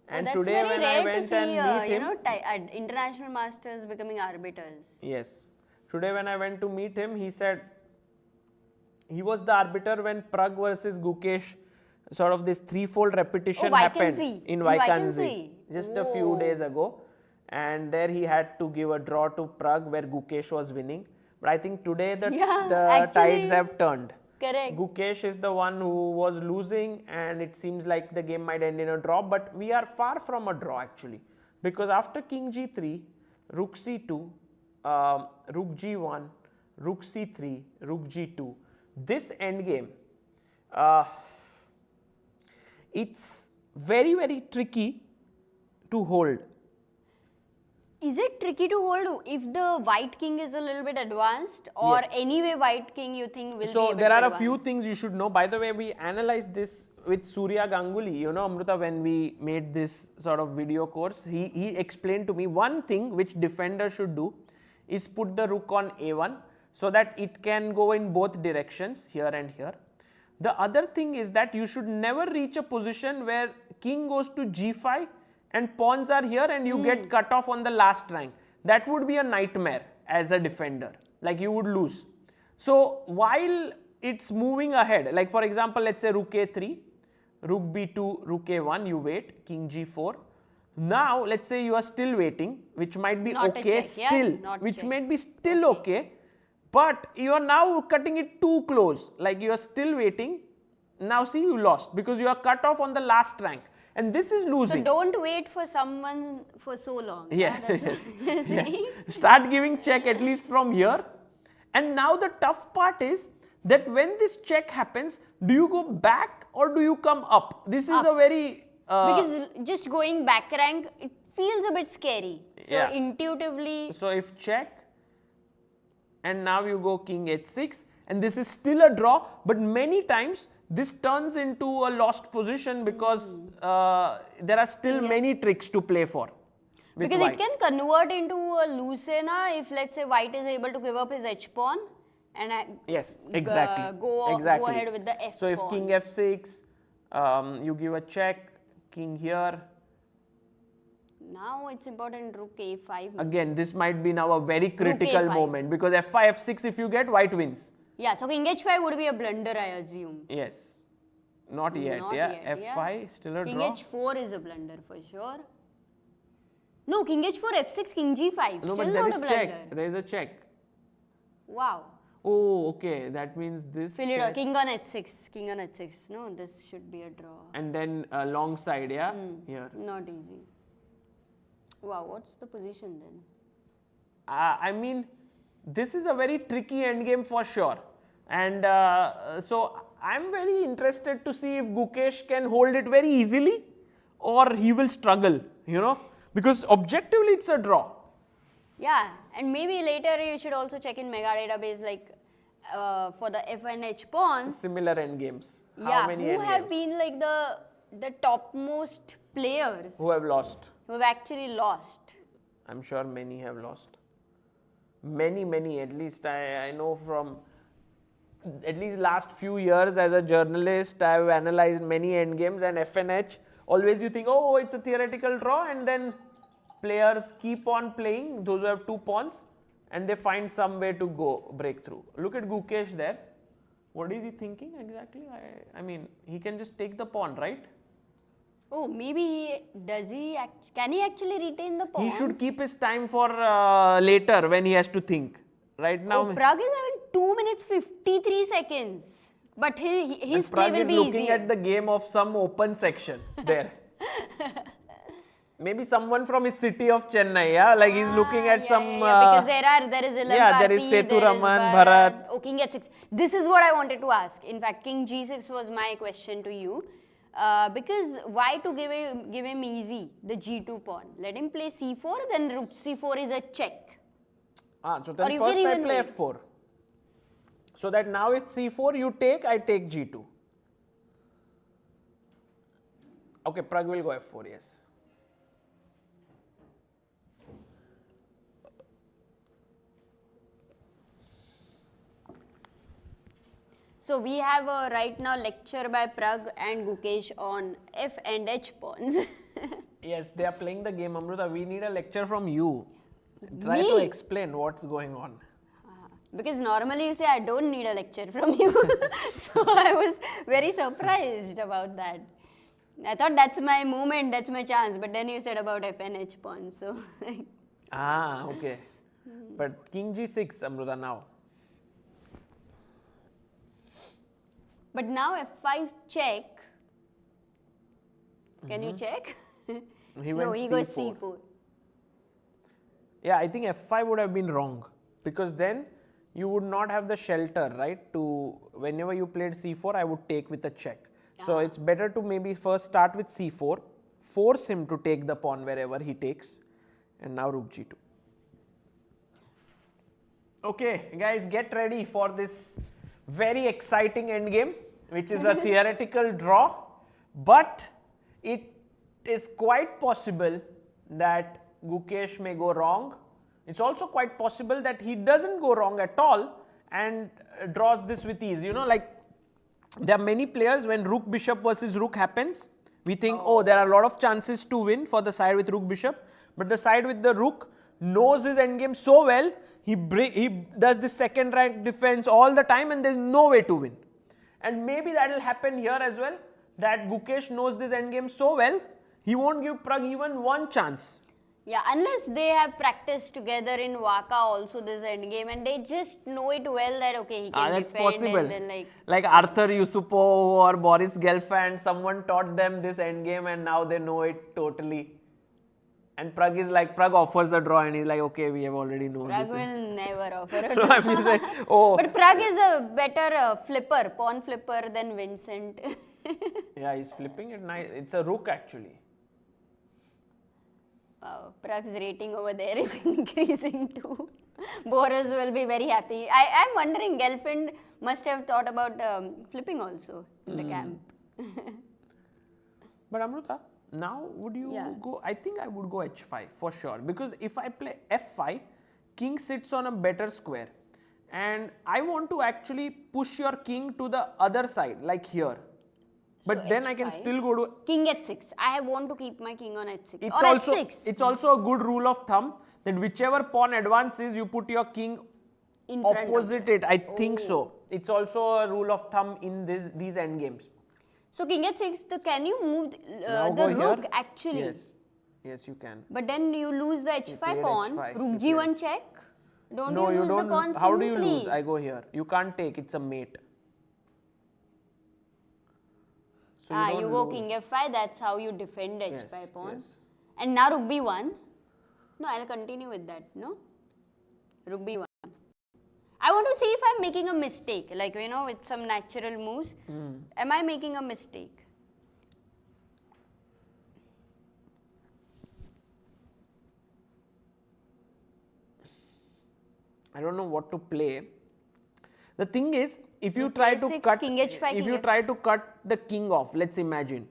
And that's today very when rare I went to see, and meet him, international masters becoming arbiters. yes. Today when I went to meet him, he said he was the arbiter when Pragg versus Gukesh, sort of this threefold repetition happened in Vaikanzi just a few days ago. And there he had to give a draw to Pragg where Gukesh was winning. But I think today the tides have turned. Correct. Gukesh is the one who was losing, and it seems like the game might end in a draw, but we are far from a draw actually, because after King G3, Rook C2, Rook G1, Rook C3, Rook G2, this endgame, it's very, very tricky to hold. Is it tricky to hold if the white king is a little bit advanced, or anyway white king you think will be So able there to are advance? a few things you should know. By the way, we analyzed this with Surya Ganguly, you know, Amruta, when we made this sort of video course, he explained to me one thing which defender should do is put the rook on A1 so that it can go in both directions, here and here. The other thing is that you should never reach a position where king goes to G5 and pawns are here and you get cut off on the last rank. That would be a nightmare as a defender, like you would lose. So while it's moving ahead, like for example, let's say Rook A3, Rook B2, Rook A1, you wait, King G4, Now, let's say you are still waiting, which might be Not a okay check, yeah? still, Not which check. might be still okay, but you are now cutting it too close, like you are still waiting. Now see, you lost because you are cut off on the last rank, and this is So losing. don't wait for someone for so long. Yeah, That's what you're saying. Start giving check at least from here. And now the tough part is that when this check happens, do you go back or do you come up? This is a very Because just going back rank, it feels a bit scary. So Yeah. intuitively, so if check, and now you go king h6, and this is still a draw, but many times this turns into a lost position because there are still many tricks to play for. with because white. it can convert into a Lucena if let's say white is able to give up his h pawn and Yes, exactly. go exactly. ahead with the f So if pawn. king f6, you give a check, king here. Now it's important rook a5. Again, this might be now a very critical a5. moment because f5, f6 if you get, white wins. Yeah, so king h5 would be a blunder, I assume. Yes. Not yet, Not yeah. yet, f5, still a King draw. h4 is a blunder for sure. No, king h4, f6, king g5. No, Still but there not is a blunder. check. There is a check. Wow. Oh, okay. That means this. Fill it check. out. King on h6. King on h6. No, this should be a draw. And then long side, yeah? Here. Not easy. Wow, what's the position then? I mean, this is a very tricky endgame for sure. And so I'm very interested to see if Gukesh can hold it very easily or he will struggle, you know, because objectively it's a draw. Yeah, and maybe later you should also check in Mega Database like for the f and h pawns. Similar endgames. Yeah, How many who have endgames? been like the topmost players Who have lost? who have actually lost. I'm sure many have lost. Many, at least I know from at least last few years as a journalist, I've analyzed many endgames and FNH. Always you think, oh, it's a theoretical draw, and then players keep on playing, those who have two pawns, and they find some way to go break through. Look at Gukesh there. What is he thinking exactly? I mean, he can just take the pawn, right? Oh, maybe can he actually retain the pawn? He should keep his time for later when he has to think. Right now, Pragg is having 2 minutes 53 seconds. But his and play Pragg will is be looking easier. at the game of some open section there. Maybe someone from his city of Chennai, yeah? Like he's looking at some... because there is Ilan there is Karthi, Setu there is Raman, Bharat. Oh, king h6. This is what I wanted to ask. In fact, king g6 was my question to you. Because why to give him easy, the g2 pawn? Let him play c4, then rook c4 is a check. So Or then you first can I even play wait. f4. So that now it's c4, you take, I take g2. Okay, Pragg will go f4, yes. So we have a right now lecture by Pragg and Gukesh on f and h pawns. Yes, they are playing the game, Amruta. We need a lecture from you. Try Me? to explain what's going on. Because normally you say I don't need a lecture from you. So I was very surprised about that. I thought that's my moment, that's my chance. But then you said about f and h pawns. So Okay. But king g6, Amruta, now. but now f5 check. Can you check? He No, went he c4. goes c4. Yeah, I think f5 would have been wrong because then you would not have the shelter, right? To whenever you played c4, I would take with a check. So it's better to maybe first start with c4, force him to take the pawn wherever he takes, and now rook g2. Okay, guys, get ready for this very exciting endgame, which is a theoretical draw, but it is quite possible that Gukesh may go wrong. It's also quite possible that he doesn't go wrong at all and draws this with ease. You know, like there are many players when rook bishop versus rook happens, we think, oh, there are a lot of chances to win for the side with rook bishop, but the side with the rook knows his endgame so well, he does the second rank defense all the time and there is no way to win. And maybe that will happen here as well, that Gukesh knows this endgame so well, he won't give Pragg even one chance. Yeah, unless they have practiced together in Waka also this endgame and they just know it well that okay, he can That's defend possible. and then like Arthur Yusupov or Boris Gelfand, someone taught them this endgame and now they know it totally. And Pragg is like, Pragg offers a draw and he's like, okay, we have already known Pragg this. will never offer a No, draw. I'm just saying, oh. But Pragg is a better flipper, pawn flipper than Vincent. Yeah, he's flipping it nice. It's a rook actually. Wow, Pragg's rating over there is increasing too. Boris will be very happy. I'm wondering, Gelfand must have thought about flipping also in the camp. But Amruta, now would you go? I think I would go h5 for sure, because if I play f5, king sits on a better square and I want to actually push your king to the other side like here. But So then I can h5. still go to King h6. I want to keep my king on h6 it's or also h6. it's also a good rule of thumb that whichever pawn advances, you put your king In front of opposite it. I think so. It's also a rule of thumb in these endgames. So king h6, can you move Now the go rook here. actually? Yes, you can. But then you lose the h5 played pawn. h5, Rook you g1 check. Don't No, you you lose the pawn don't. How do you simply? lose? I go here. You can't take. It's a mate. So You don't go lose. king f5. That's how you defend h5 Yes, pawn. yes. And now rook b1. No, I'll continue with that. No, rook b1. I want to see if I'm making a mistake. Like with some natural moves. Am I making a mistake? I don't know what to play. The thing is, if you Rook try to a6, cut, king h5, if king you f5. try to cut the king off, let's imagine,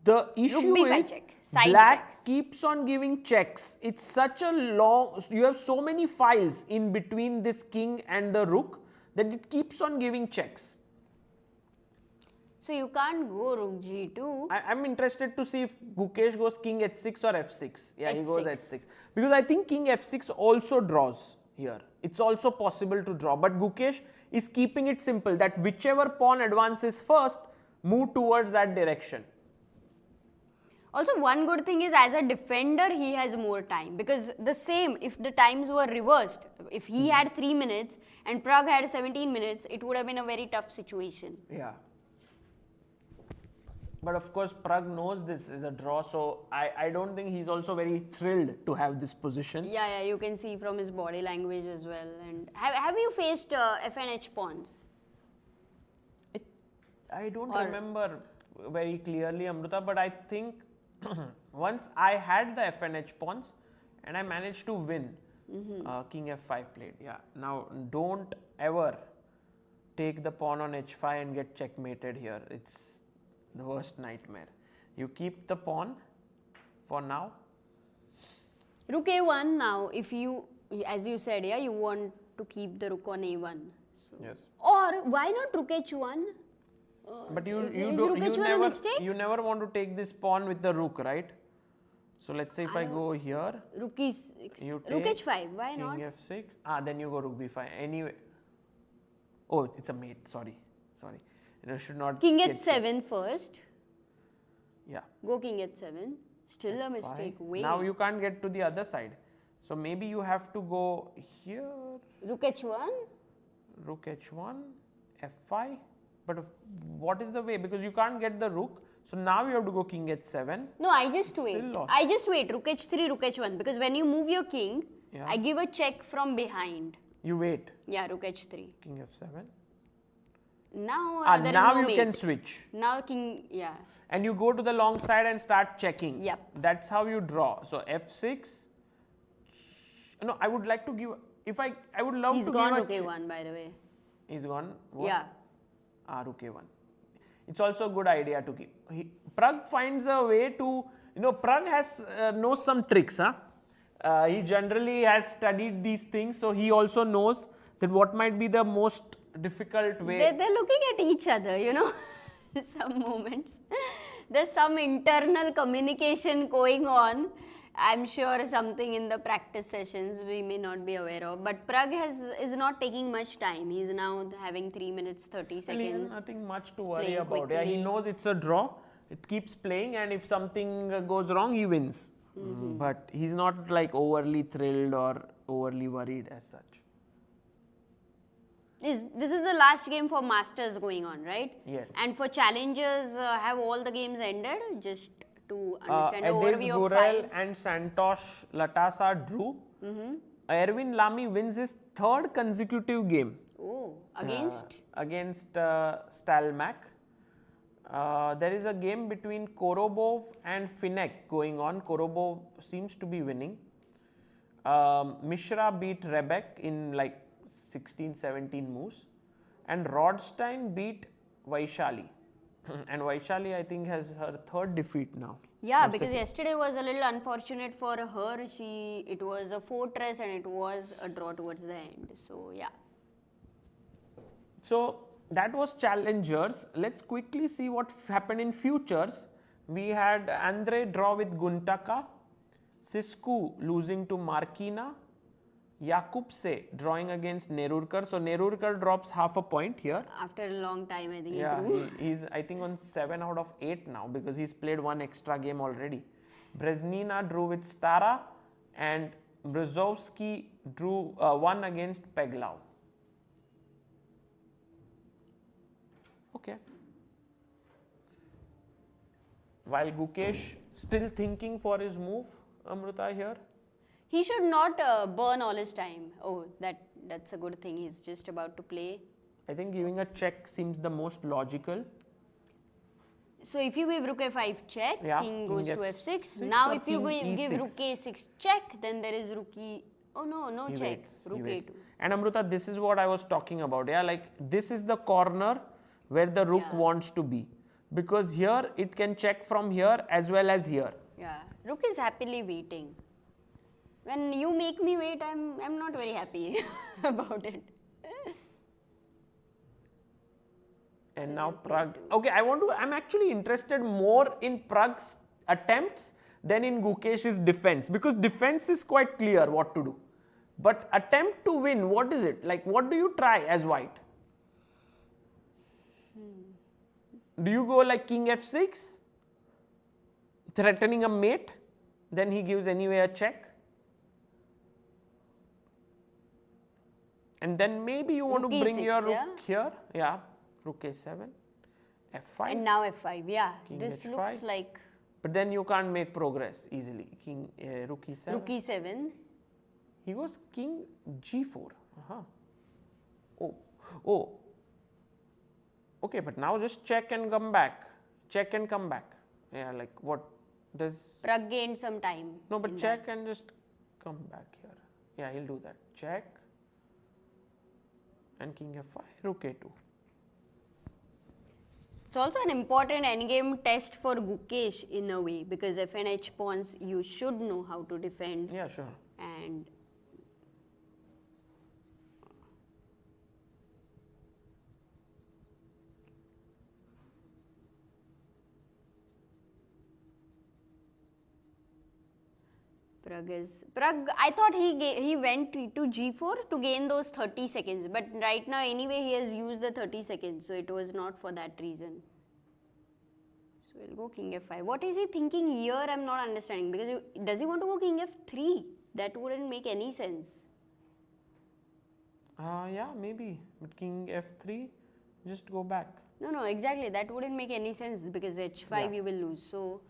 the issue b5 is check, side black checks. keeps on giving checks. It's such a long. You have so many files in between this king and the rook that it keeps on giving checks. So you can't go rook g2. I'm interested to see if Gukesh goes king h6 or f6. Yeah, he goes h6. h6 because I think king f6 also draws here. It's also possible to draw, but Gukesh is keeping it simple that whichever pawn advances first, move towards that direction. Also, one good thing is as a defender, he has more time because the same, if the times were reversed, if he had 3 minutes and Pragg had 17 minutes, it would have been a very tough situation. Yeah. But of course, Pragg knows this is a draw, so I don't think he's also very thrilled to have this position. Yeah, you can see from his body language as well. And have you faced f and h pawns? I don't Or- remember very clearly, Amruta, but I think once I had the f and h pawns and I managed to win. King f5 played. Yeah. Now don't ever take the pawn on h5 and get checkmated here. It's the worst nightmare. You keep the pawn for now. Rook a1 now, if you, as you said, you want to keep the rook on a1. So. Yes. Or why not rook h1? But is rook h1 a mistake? you never want to take this pawn with the rook, right? So let's say if I go here, Rook is you rook take h5. Why not? king f6. Then you go rook b5. Anyway. Oh, it's a mate. Sorry. You should not. King get h7 first. Yeah. Go king h7. Still a mistake. Wait. Now you can't get to the other side. So maybe you have to go here, Rook h1. rook h1, f5. But what is the way? Because you can't get the rook. So now you have to go king h7. No, I just wait. Still lost. I just wait. Rook h3, rook h1. Because when you move your king, Yeah. I give a check from behind. You wait. Yeah, rook h3. King f7. Now there is Now no you mate. can switch. Now king, yeah. And you go to the long side and start checking. Yep. That's how you draw. So f6. No, I would like to give. If I would love He's to gone give rook a1 by the way. He's gone. What? Yeah. Rook a1. It's also a good idea to keep. Pragg finds a way to. Pragg knows some tricks. He generally has studied these things, so he also knows that what might be the most difficult way. They're looking at each other, some moments. There's some internal communication going on. I'm sure something in the practice sessions we may not be aware of. But Pragg is not taking much time. He's now having 3 minutes, 30 Well, he has seconds. nothing much to worry playing about. Yeah, he quickly. knows it's a draw. it keeps playing, and if something goes wrong, he wins. But he's not like overly thrilled or overly worried as such. This is the last game for Masters going on, right? Yes. And for Challengers, have all the games ended? Just to understand the Edis overview of Gurel 5. and Santosh Latasa drew. Erwin Lamy wins his 3rd consecutive game. Oh, against? Against Stalmack. There is a game between Korobov and Finek going on. Korobov seems to be winning. Mishra beat Rebek in like 16-17 moves, and Rodstein beat Vaishali. And Vaishali, I think, has her 3rd defeat now. Yeah, because yesterday was a little unfortunate for her. It was a fortress and it was a draw towards the end. So yeah. So that was Challengers. Let's quickly see what happened in Futures. We had Andre draw with Guntaka, Sisku losing to Markina, Yakubse drawing against Nerurkar. So Nerurkar drops half a point here. After a long time, I think Yeah, he drew. he's I think on 7 out of 8 now because he's played 1 extra game already. Breznina drew with Stara, and Brzozowski drew 1 against Peglau. Okay. While Gukesh still thinking for his move, Amruta here. He should not burn all his time. Oh, that's a good thing. He's just about to play. I think giving a check seems the most logical. So if you give rook a5 check, Yeah, king king goes to F6 f6. Now or if you king give E6. rook a6 check, then there is rook e... Oh no He check. waits, Rook he waits. a2. And Amruta, this is what I was talking about. Yeah, like this is the corner where the rook Yeah. wants to be, because here it can check from here as well as here. Yeah, rook is happily waiting. When you make me wait, I'm not very happy about it. And now Pragg. Okay, I'm actually interested more in Pragg's attempts than in Gukesh's defense, because defense is quite clear what to do. But attempt to win, what is it? Like, what do you try as white? Do you go like king f6, threatening a mate? Then he gives anyway a check. And then maybe you want Rook to bring E6, your rook yeah? here. Yeah, rook a7, f5. And now f5, yeah. King This H5. looks like But then you can't make progress easily. King rook e7. rook e7. He goes king g4. Oh. Okay, but now just check and come back. Check and come back. Yeah, like what does... Pragg gained some time. No, but in check and just come back here. Yeah, he'll do that. Check. And king f5, rook a2. It's also an important endgame test for Gukesh in a way, because FNH pawns you should know how to defend. Yeah, sure. And Pragg, I thought he went to g4 to gain those 30 seconds, but right now anyway he has used the 30 seconds, so it was not for that reason. So we'll go king f5. What is he thinking here? I'm not understanding, because does he want to go king f3? That wouldn't make any sense. Yeah, maybe. But king f3, just go back. No, exactly. That wouldn't make any sense, because h5 you will lose. So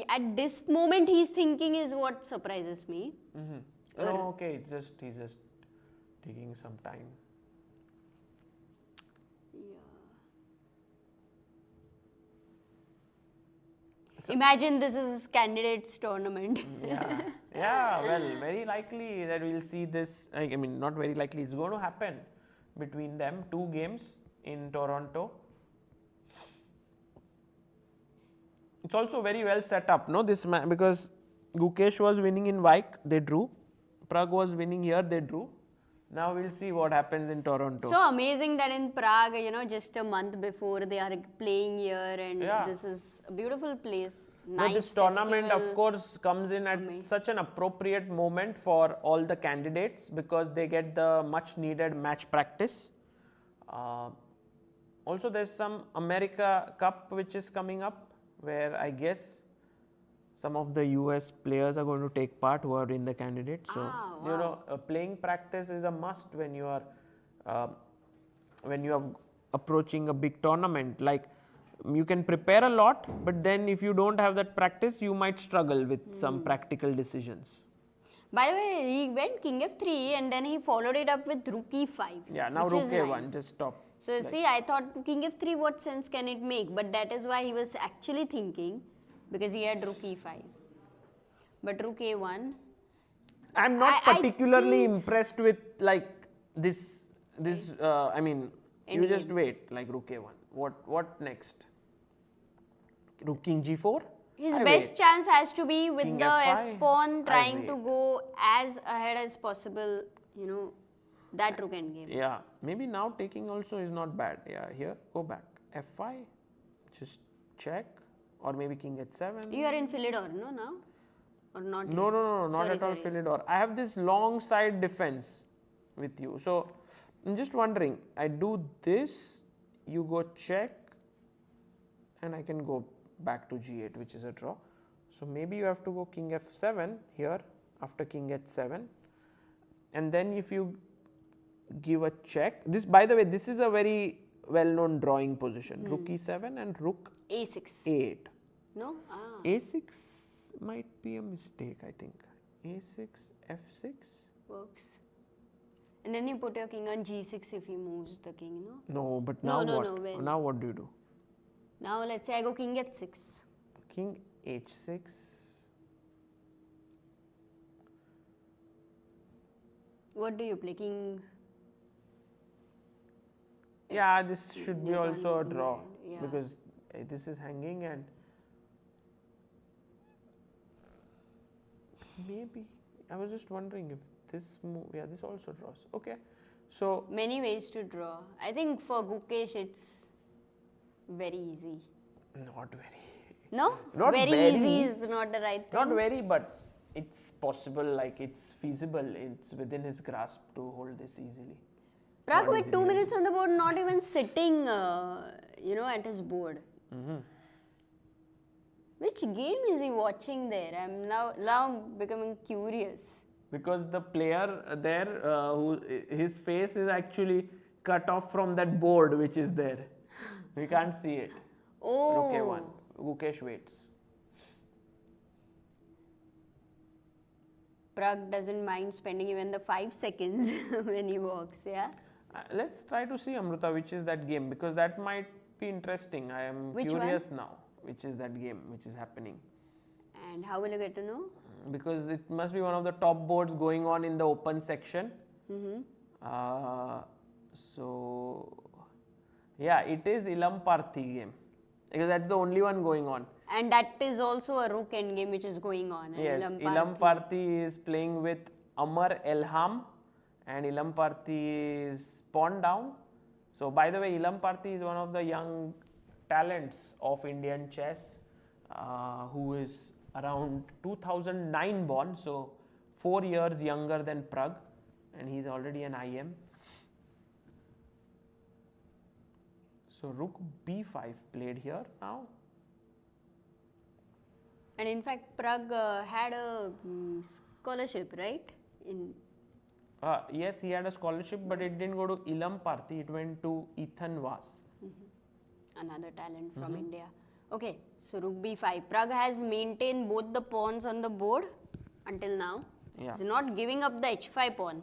at this moment he's thinking is what surprises me. Oh, okay, he's just taking some time. Imagine this is candidates tournament. Yeah, well, very likely that we'll see this. I mean, not very likely, it's going to happen between them. 2 games in Toronto. It's also very well set up, no? This because Gukesh was winning in Vike, they drew. Pragg was winning here, they drew. Now we'll see what happens in Toronto. So amazing that in Prague, just a month before they are playing here, and this is a beautiful place. Nice this tournament, festival. of course, comes in at such an appropriate moment for all the candidates, because they get the much needed match practice. Also, there's some America Cup which is coming up, where I guess some of the US players are going to take part who are in the candidate. So, you know, playing practice is a must when you are approaching a big tournament. Like, you can prepare a lot, but then if you don't have that practice, you might struggle with some practical decisions. By the way, he went king f3 and then he followed it up with rook e5. Yeah, now rook a1, just stop. So see, I thought king f3, what sense can it make? But that is why he was actually thinking, because he had rook e5. But rook a1. I'm not particularly impressed with like this. I mean, you just wait. Like rook a1. What next? Rook king g4. His best chance has to be with King the f5, f pawn trying to go as ahead as possible. You know, that rook endgame. Yeah, maybe now taking also is not bad. Yeah, here go back f5, just check, or maybe king h7. You are in Philidor, no, now? Or not? No, not at all Philidor. I have this long side defense with you. So I'm just wondering, I do this, you go check, and I can go back to g8, which is a draw. So maybe you have to go king f7 here after king h7, and then if you give a check, this, by the way, this is a very well-known drawing position. Rook e7 and rook a6. a8. No? a6 might be a mistake, I think. a6, f6 Works. And then you put your king on g6 if he moves the king, no? No, but now No, what? well. Now what do you do? Now let's say I go king h6. King h6. What do you play? King. Yeah, this should be also a draw, yeah. because this is hanging, and maybe I was just wondering if this move. Yeah, this also draws. Okay, so Many ways to draw. I think for Gukesh it's very easy. not very. No? Not very very. easy is not the right thing. Not very, but it's possible. Like it's feasible. It's within his grasp to hold this easily. Pragg Not with easily. 2 minutes on the board, not even sitting, you know, at his board. Which game is he watching there? I'm now becoming curious. Because the player there, who his face is actually cut off from that board which is there. We can't see it. Oh. Rook a1. Gukesh waits. Pragg doesn't mind spending even the 5 seconds when he walks, yeah? Let's try to see, Amruta, which is that game, because that might be interesting. I am Which curious now, which is that game, which is happening. And how will you get to know? Because it must be one of the top boards going on in the open section. So, yeah, it is Ilam Parthi game, because that's the only one going on. And that is also a rook endgame which is going on. And Yes, Ilam Parthi is playing with Amar Elham, and Ilam Parthi is pawn down. So, by the way, Ilam Parthi is one of the young talents of Indian chess, who is around 2009 born, so 4 years younger than Pragg, and he's already an IM. So, rook b5 played here now. And in fact, Pragg had a scholarship, right? Yes, he had a scholarship, but it didn't go to Ilam Parthi, it went to Ethan Vas. Another talent from India. Okay, so rook b5. Pragg has maintained both the pawns on the board until now. Yeah. He's not giving up the h5 pawn.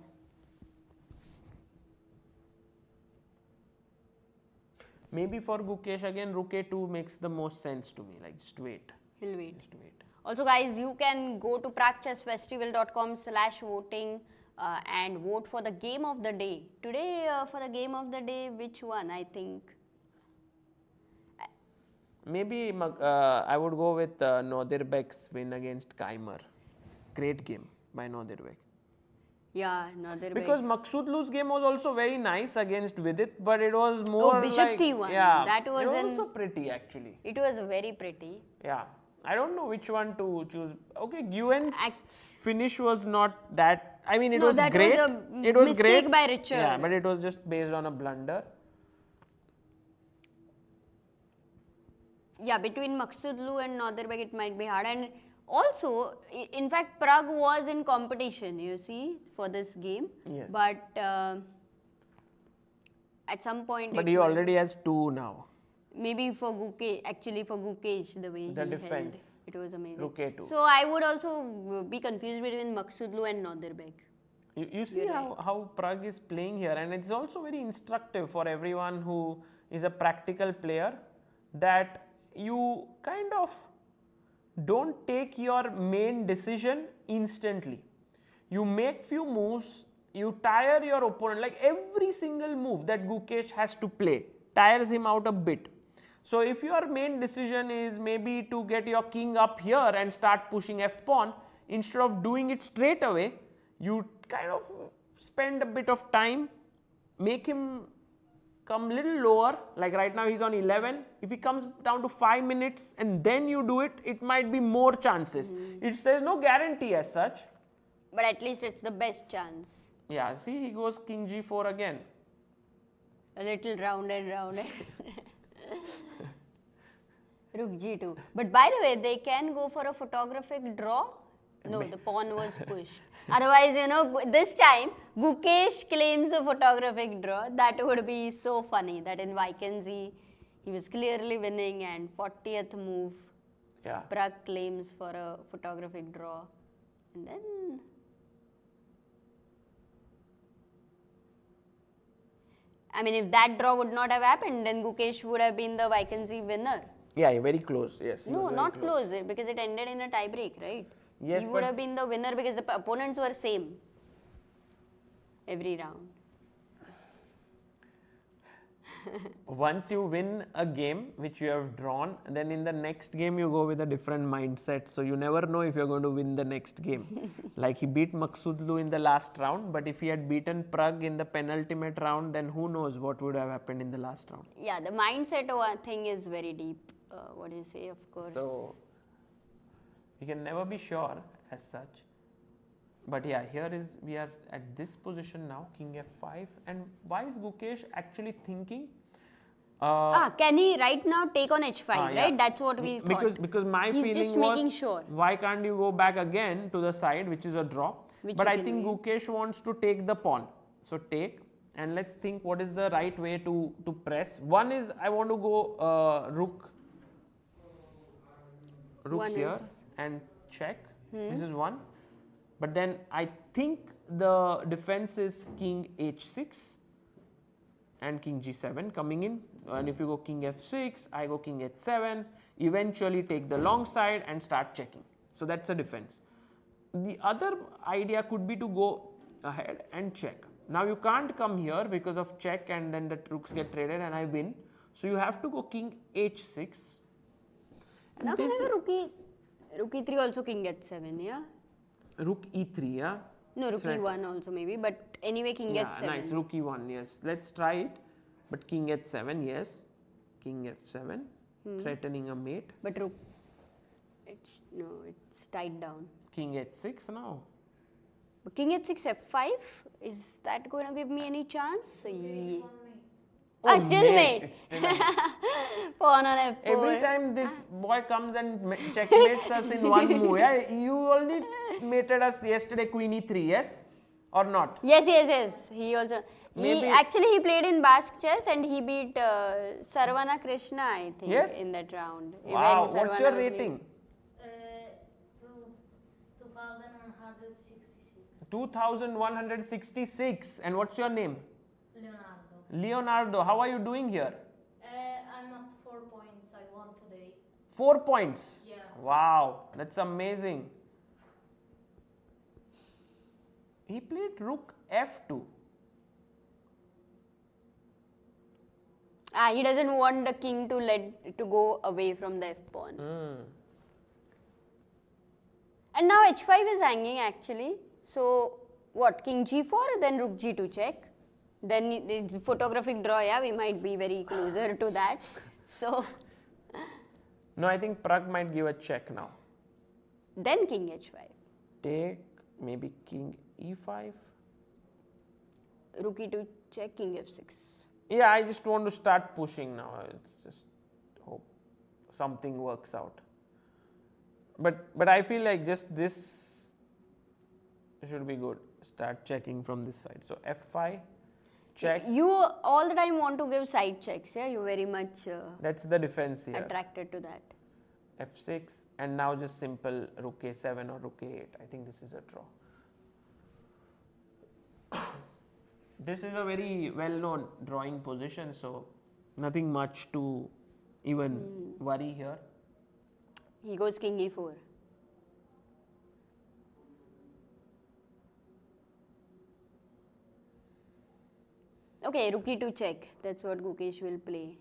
Maybe for Gukesh again, rook a2 makes the most sense to me, like just wait. He'll wait. Just wait. Also guys, you can go to praggchessfestival.com/voting and vote for the game of the day. Today for the game of the day, which one? I think Maybe I would go with Nodirbek's win against Keymer. Great game by Nodirbek. yeah, Nodirbek. Because Maqsoodlu's game was also very nice against Vidit, but it was more Bishop like, C1. Yeah, That was it was an- also pretty actually. It was very pretty. Yeah, I don't know which one to choose. Okay, Nguyen's finish was not that. I mean, it No, was that great. was a it was mistake great by Richard. Yeah, but it was just based on a blunder. Yeah, between Maqsoodlu and Northerbeg it might be hard. And also, in fact, Pragg was in competition, you see, for this game. Yes. But at some point... But he already has 2 now. Maybe for Gukesh, actually for Gukesh, the way The he defense. held, it was amazing. Rook A2. So I would also be confused between Maqsoodlu and Northerbeg. You see how Pragg is playing here, and it's also very instructive for everyone who is a practical player, that you kind of don't take your main decision instantly. You make few moves, you tire your opponent, like every single move that Gukesh has to play tires him out a bit. So if your main decision is maybe to get your king up here and start pushing f-pawn, instead of doing it straight away, you kind of spend a bit of time, make him come little lower, like right now he's on 11. If he comes down to 5 minutes and then you do it, it might be more chances. There's no guarantee as such. But at least it's the best chance. Yeah, see, he goes king g4 again. A little round and round. Rook g2. But by the way, they can go for a photographic draw. No, the pawn was pushed. Otherwise, you know, this time Gukesh claims a photographic draw. That would be so funny. That in Vacancy, he was clearly winning, and 40th move, Pragg claims for a photographic draw. And then... I mean, if that draw would not have happened, then Gukesh would have been the Vacancy winner. Yeah, very close, yes. No, not close, because it ended in a tie break, right? Yes, he would have been the winner because the opponents were same every round. Once you win a game which you have drawn, then in the next game you go with a different mindset. So you never know if you're going to win the next game. Like he beat Maqsoodlu in the last round, but if he had beaten Pragg in the penultimate round, then who knows what would have happened in the last round. Yeah, the mindset thing is very deep. What do you say, of course. So you can never be sure as such. But yeah, here is, we are at this position now, king f5. And why is Gukesh actually thinking? Can he right now take on h5, right? Yeah. That's what we thought. Because my He's feeling just was, making sure. Why can't you go back again to the side, which is a draw? But I think Gukesh wants to take the pawn. So take, and let's think what is the right way to press. One is, I want to go rook here and check. This is one. But then I think the defense is king h6 and king g7 coming in. And if you go king f6, I go king h7, eventually take the long side and start checking. So that's a defense. The other idea could be to go ahead and check. Now you can't come here because of check, and then the rooks get traded and I win. So you have to go king h6. And now can I go rook e3 also king h7, yeah? Rook e3, yeah? No, rook e1 also maybe, but anyway king h7. Yeah, nice, rook e1, yes. Let's try it. But king h7, yes. King f7, threatening a mate. But rook, no, it's tied down. King h6 now. But king h6, f5, is that going to give me any chance? Yeah. Oh, still mate. Pawn on f4. Every time this boy comes and checkmates us in one move, yeah? You only mated us yesterday queen e3, yes? Or not? Yes. He also... Actually, he played in Basque chess and he beat Sarvana Krishna, I think, in that round. Wow, what's your rating? 2166. And what's your name? Leonardo, how are you doing here? I'm at 4 points. I won today. 4 points? Yeah. Wow, that's amazing. He played rook f2. He doesn't want the king to go away from the f-pawn. And now h5 is hanging actually. So what, king g4, then rook g2 check. Then the photographic draw, yeah, we might be very closer to that. So. No, I think Pragg might give a check now. Then king h5. Take, maybe king e5. Rook e2 check, king f6. Yeah, I just want to start pushing now. It's just hope something works out. But I feel like just this should be good. Start checking from this side. So f5, check. You all the time want to give side checks, yeah? You're very much That's the defense here. attracted to that. f6, and now just simple rook a7 or rook a8. I think this is a draw. This is a very well-known drawing position, so nothing much to even worry here. He goes king e4. Okay, rook e2 check. That's what Gukesh will play.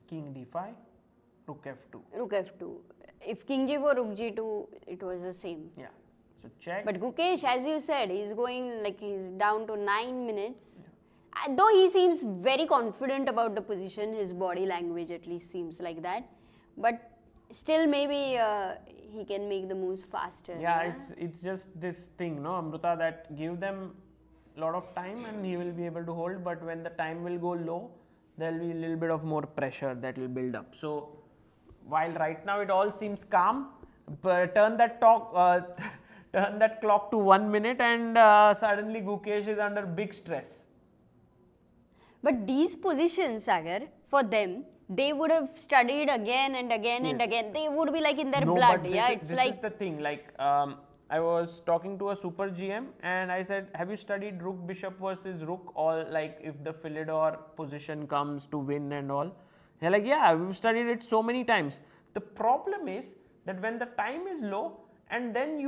King d5, rook f2. Rook f2. If king g4, rook g2, it was the same. Yeah. So check. But Gukesh, as you said, he's going like he's down to 9 minutes. Though he seems very confident about the position, his body language at least seems like that. But still, maybe he can make the moves faster. Yeah, it's just this thing, no, Amruta, that give them a lot of time and he will be able to hold. But when the time will go low, there will be a little bit of more pressure that will build up. So while right now it all seems calm, but turn that clock to 1 minute and suddenly Gukesh is under big stress. But these positions, Sagar, for them, they would have studied again and again and again. They would be like in their blood. But Yeah, this is the thing. Like I was talking to a super GM and I said, have you studied rook bishop versus rook, all like if the Philidor position comes to win and all? They're like, yeah, we've studied it so many times. The problem is that when the time is low and then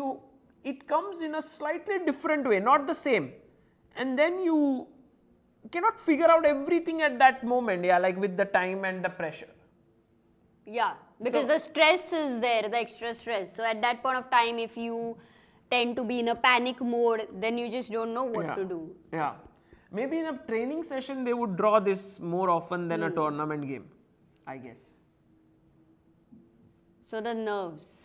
it comes in a slightly different way, not the same, and then you cannot figure out everything at that moment, yeah, like with the time and the pressure. Yeah, because the stress is there, the extra stress. So at that point of time, if you tend to be in a panic mode, then you just don't know what to do. Yeah. Maybe in a training session, they would draw this more often than a tournament game, I guess. So the nerves.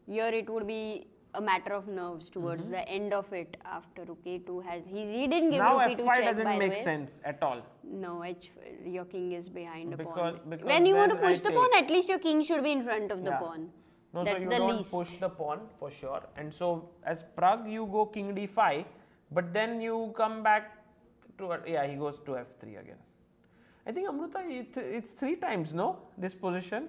Here it would be a matter of nerves towards the end of it after rook a2 has... He didn't give now rook e2 f5 check, doesn't by the make way. sense at all. No, your king is behind a Because pawn. When you want to then push the pawn, at least your king should be in front of the pawn. No, That's so the you don't least. push the pawn for sure. And so as Pragg, you go king d5, but then you come back to, he goes to f3 again. I think Amruta, it's 3 times, no? This position.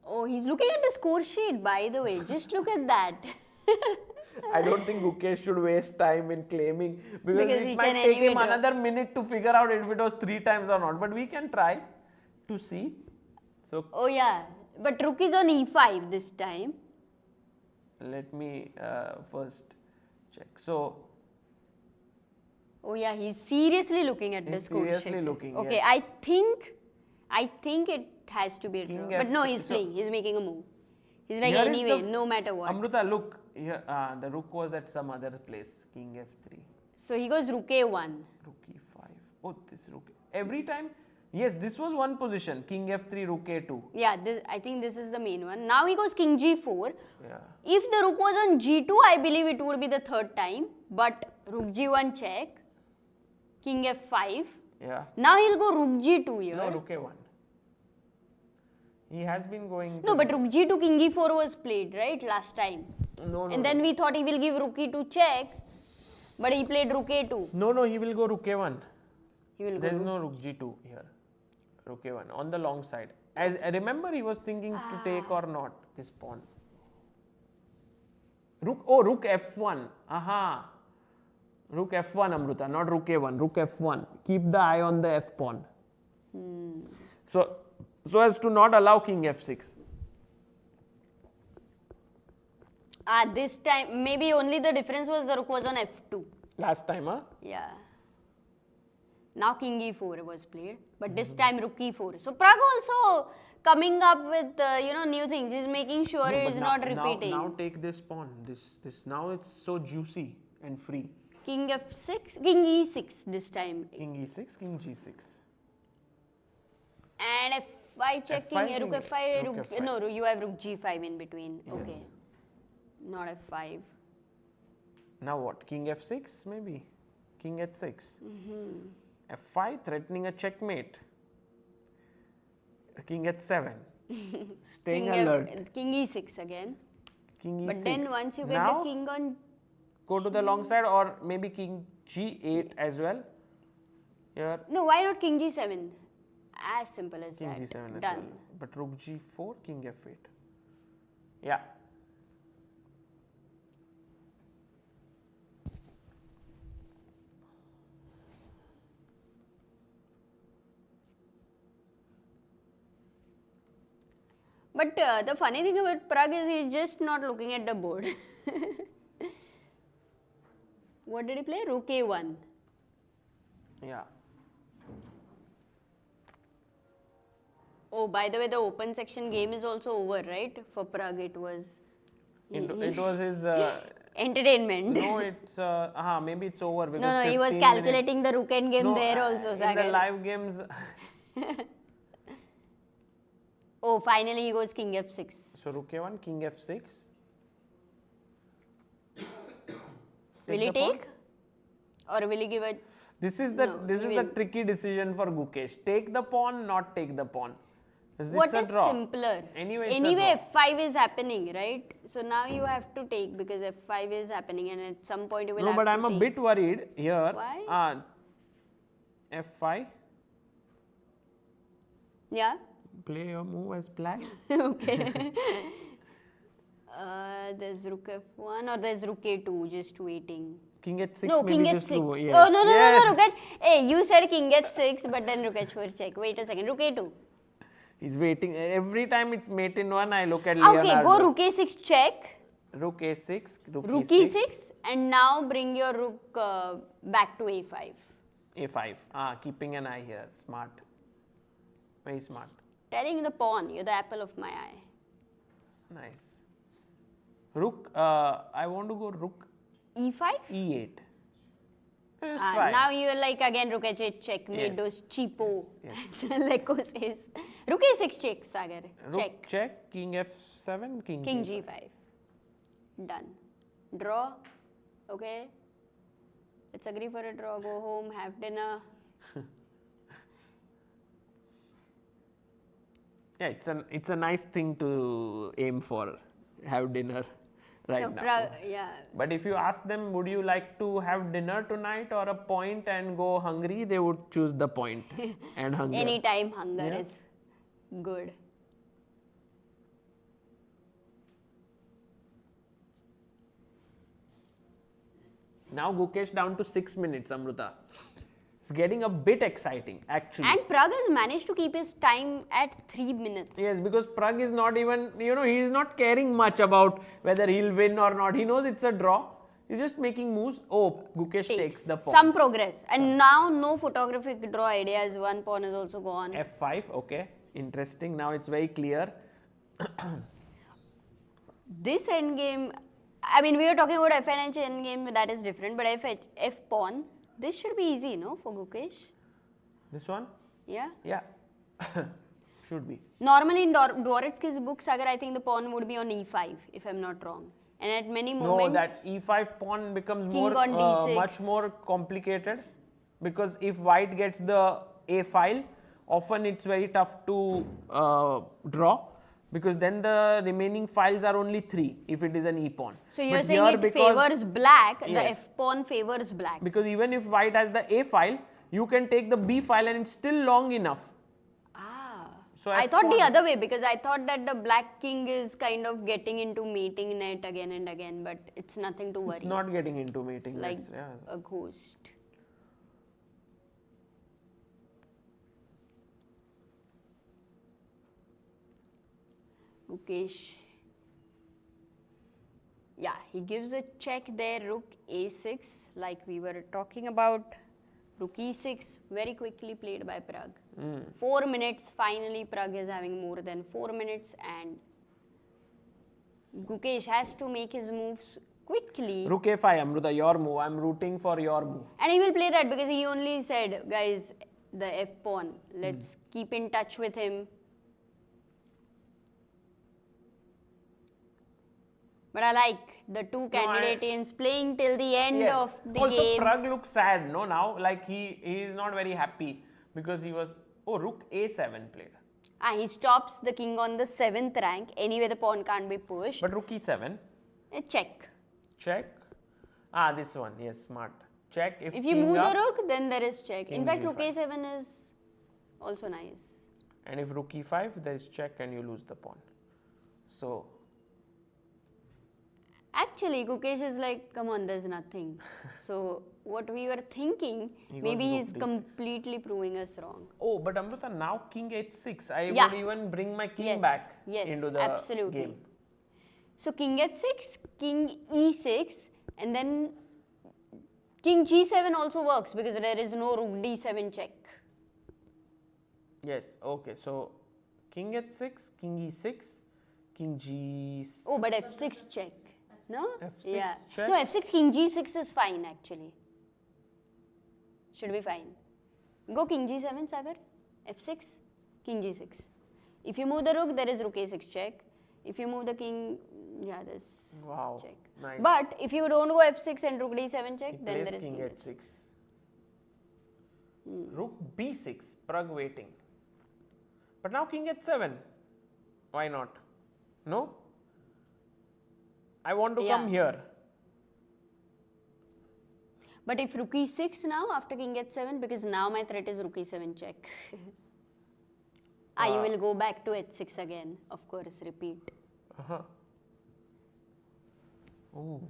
Oh, he's looking at the score sheet, by the way. Just look at that. I don't think Gukesh should waste time in claiming because Because it he might can take anyway him draw. another minute to figure out if it was 3 times or not. But we can try to see. So Oh yeah, but rook is on e5 this time. let me first check. So Oh yeah, he's seriously looking at the He's score seriously sheet. looking, Okay, yes. I think it has to be a draw. King But no, F3. he's So- playing. He's making a move. He's like, here is anyway, the no matter what. Amruta, look here. The rook was at some other place. King f3, So he goes rook a1. rook e5. Oh, this rook. Every time, yes, this was one position. King f3, rook a2. Yeah, I think this is the main one. Now he goes king g4. Yeah. If the rook was on g2, I believe it would be the 3rd time. But rook g1 check. King f5. Yeah. Now he'll go rook g2 here. No, rook a1. He has been going. No, but rook g2, king e4 was played, right, last time. No, And then we thought he will give rook e2 check, but he played rook a2. No, he will go rook a1. He will go There is rook. no rook g2 here. Rook a1 on the long side. As I remember, he was thinking to take or not this pawn. Rook f1. Aha. Rook f1, Amruta, not rook a1. Rook f1. Keep the eye on the f pawn. So as to not allow king f6. This time, maybe only the difference was the rook was on f2. Last time, huh? Yeah. Now king e4 was played, but this time rook e4. So Pragg also coming up with new things. He's making sure No, he but is now- not repeating. Now take this pawn. This now it's so juicy and free. King f6, king e6 this time. King e6, king g6. And f5 checking, F5 rook king, f5, rook F5. no, you have rook g5 in between. Yes. Okay. Not f5. Now what? King f6 maybe? King h6. F5 threatening a checkmate. King h7. Staying king alert. King e6 again. King e6. But then once you get now, the king on... go to the long side, or maybe king g8 as well. Here. No, why not king g7? As simple as King that. g7 as Done. well. But rook g4, king f8. Yeah. But the funny thing about Pragg is he's just not looking at the board. What did he play? Rook a1. Yeah. Oh, by the way, the open section game is also over, right? For Pragg, it was... It was his... entertainment. no, it's... maybe it's over. Because No, he was 15 calculating minutes. the rook endgame there also, In Sagar. the live games... Oh, finally he goes king f6. So rook a1, king f6. Will he the pawn. take? Or will he give a... This is the No, this he is the will. tricky decision for Gukesh. Take the pawn, not take the pawn. What It's a is draw. simpler? Anyway, it's a draw. f5 is happening, right? So now you have to take because f5 is happening and at some point you will No, have but to I'm a take. bit worried here. Why? F5. Yeah? Play your move as black. Okay. There's rook f1 or there's rook a2, just waiting. King h6. No, maybe king just h6. to- yes, Oh, no, yes. rook h... Hey, you said king h6, but then rook h4 check. Wait a second, rook a2. He's waiting. Every time it's mate in one, I look at Leonardo. Okay, go rook a6 check. Rook a6. Rook e6 and now bring your rook back to a5. A5. Keeping an eye here. Smart. Very smart. Telling the pawn, you're the apple of my eye. Nice. Rook. I want to go rook e5? e8. Just try. Now you're like again rook h8 checkmate, Yes. those cheapo. Yes. Leko says. Rook a6 check, Sagar. Rook check. King f7. King G5. Done. Draw. Okay. Let's agree for a draw. Go home, have dinner. Yeah, it's a nice thing to aim for. Have dinner right now. Yeah. But if you ask them, would you like to have dinner tonight or a point and go hungry, they would choose the point and hunger. Anytime hunger Yeah. is good. Now Gukesh down to 6 minutes, Amruta. It's getting a bit exciting, actually. And Pragg has managed to keep his time at 3 minutes. Yes, because Pragg is not even, he is not caring much about whether he'll win or not. He knows it's a draw. He's just making moves. Oh, Gukesh takes the pawn. Some progress. And now no photographic draw ideas. One pawn is also gone. F5, okay. Interesting. Now it's very clear. This endgame, I mean, we were talking about F and endgame, but that is different. But F pawn, this should be easy, no, for Gukesh? This one? Yeah? Yeah. Should be. Normally in Dvoretsky's book, Sagar, I think the pawn would be on e5, if I'm not wrong. And at many moments... No, that e5 pawn becomes King more on d6. much more complicated, because if white gets the a file, often it's very tough to draw, because then the remaining files are only 3 if it is an e pawn. So you're But saying here it because- favors black, the Yes. f pawn favors black. Because even if white has the a file, you can take the b file and it's still long enough. So I f thought the pawn- other way, because I thought that the black king is kind of getting into mating net again and again, but it's nothing to worry. It's not getting into mating. It's like nets, yeah. a ghost. Gukesh. Yeah, he gives a check there, rook a6, like we were talking about. Rook e6, very quickly played by Pragg. 4 minutes, finally Pragg is having more than 4 minutes, and Gukesh has to make his moves quickly. Rook a5, Amruta, your move. I'm rooting for your move. And he will play that because he only said, guys, the f pawn, let's keep in touch with him. But I like the two candidates playing till the end of the also, game. Pragg looks sad, no, now, like he is not very happy because he was, rook a7 played. He stops the king on the 7th rank. Anyway, the pawn can't be pushed. But rook e7. Check. Check. This one. Yes, smart. Check. If you king move up, the rook, then there is check. king In fact, g5. rook a7 is also nice. And if rook e5, there is check and you lose the pawn. So, actually, Gukesh is like, come on, there's nothing. So, what we were thinking, maybe goes he's rook d6. completely proving us wrong. oh, but Amruta, now king h6. I Yeah. would even bring my king Yes, back yes, into the absolutely. game. So, king h6, king e6, and then king g7 also works because there is no rook d7 check. Yes, okay. So, king h6, king e6, king g. Oh, but f6 check. No? F6 check. No, f6, king g6 is fine actually. Should be fine. Go king g7, Sagar. f6, king g6. If you move the rook, there is rook a6 check. If you move the king, yeah, there's Wow. check. Nice. But if you don't go f6 and rook d7 check, He then plays there is king king h6. Rook b6, Pragg waiting. But now king h7. Why not? No? I want to Yeah. come here. But if rook e6 now after king h7, because now my threat is rook e7 check. You will go back to h6 again, of course, repeat. Ooh.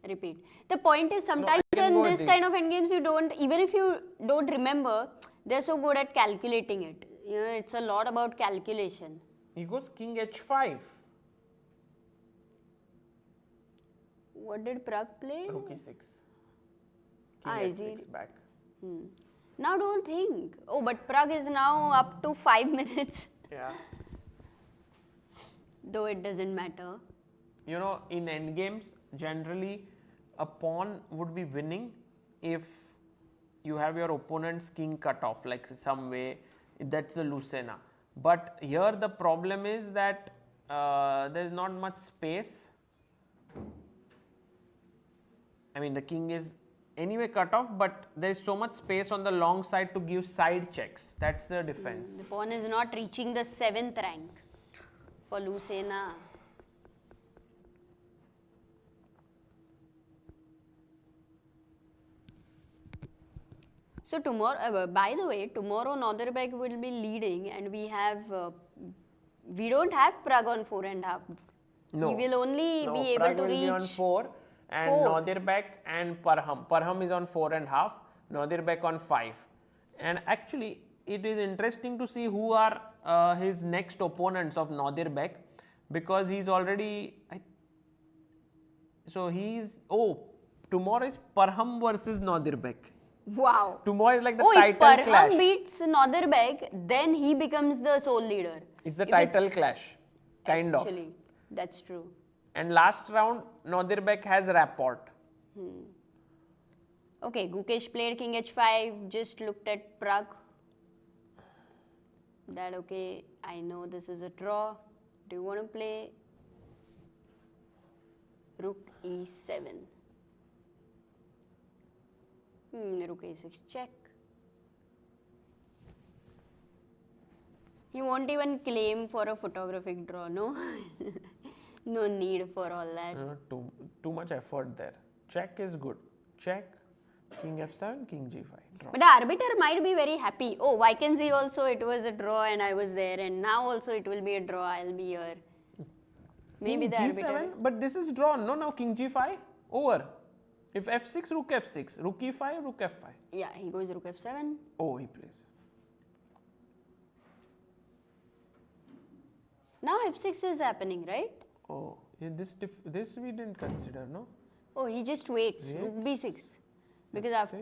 Repeat. The point is sometimes can in go with this kind this. of endgames you don't, even if you don't remember, they're so good at calculating it. You know, it's a lot about calculation. He goes king h5. What did Pragg play? Rook e6. King Is h6 he? back. Now don't think. Oh, but Pragg is now up to 5 minutes. Yeah. Though it doesn't matter. You know, in endgames, generally a pawn would be winning if you have your opponent's king cut off, like some way, that's the Lucena. But here the problem is that there is not much space. I mean, the king is anyway cut off, but there is so much space on the long side to give side checks. That's the defense. The pawn is not reaching the 7th rank for Lucena. So tomorrow, by the way, tomorrow Norderbeck will be leading, and we have, we don't have Pragg on 4.5. No. He will only No, be able Pragg to will reach be on 4 and 4. Norderbeck and Parham. Parham is on 4.5, Norderbeck on 5. And actually, it is interesting to see who are his next opponents of Norderbeck, because he's already. Tomorrow is Parham versus Norderbeck. Wow. Tomorrow is like the If title Parham clash. beats Norderbeck, then he becomes the sole leader. It's the If title clash, kind of. Actually, that's true. And last round, Norderbeck has rapport. Okay, Gukesh played king h5, just looked at Pragg. That okay, I know this is a draw. Do you want to play rook e7? Rook a6 check. He won't even claim for a photographic draw, no? No need for all that. Too much effort there. Check is good. Check, king f7, king g5. Draw. But the arbiter might be very happy. Oh, Vacancy also it was a draw and I was there, and now also it will be a draw, I'll be here. Maybe King the g7, arbiter. but this is drawn. No, now king g5, over. If f6, rook f6, rook e5, rook f5. Yeah, he goes rook f7. Oh, he plays. Now f6 is happening, right? Oh, yeah, this we didn't consider, no? Oh, he just waits. Rook b6. Because after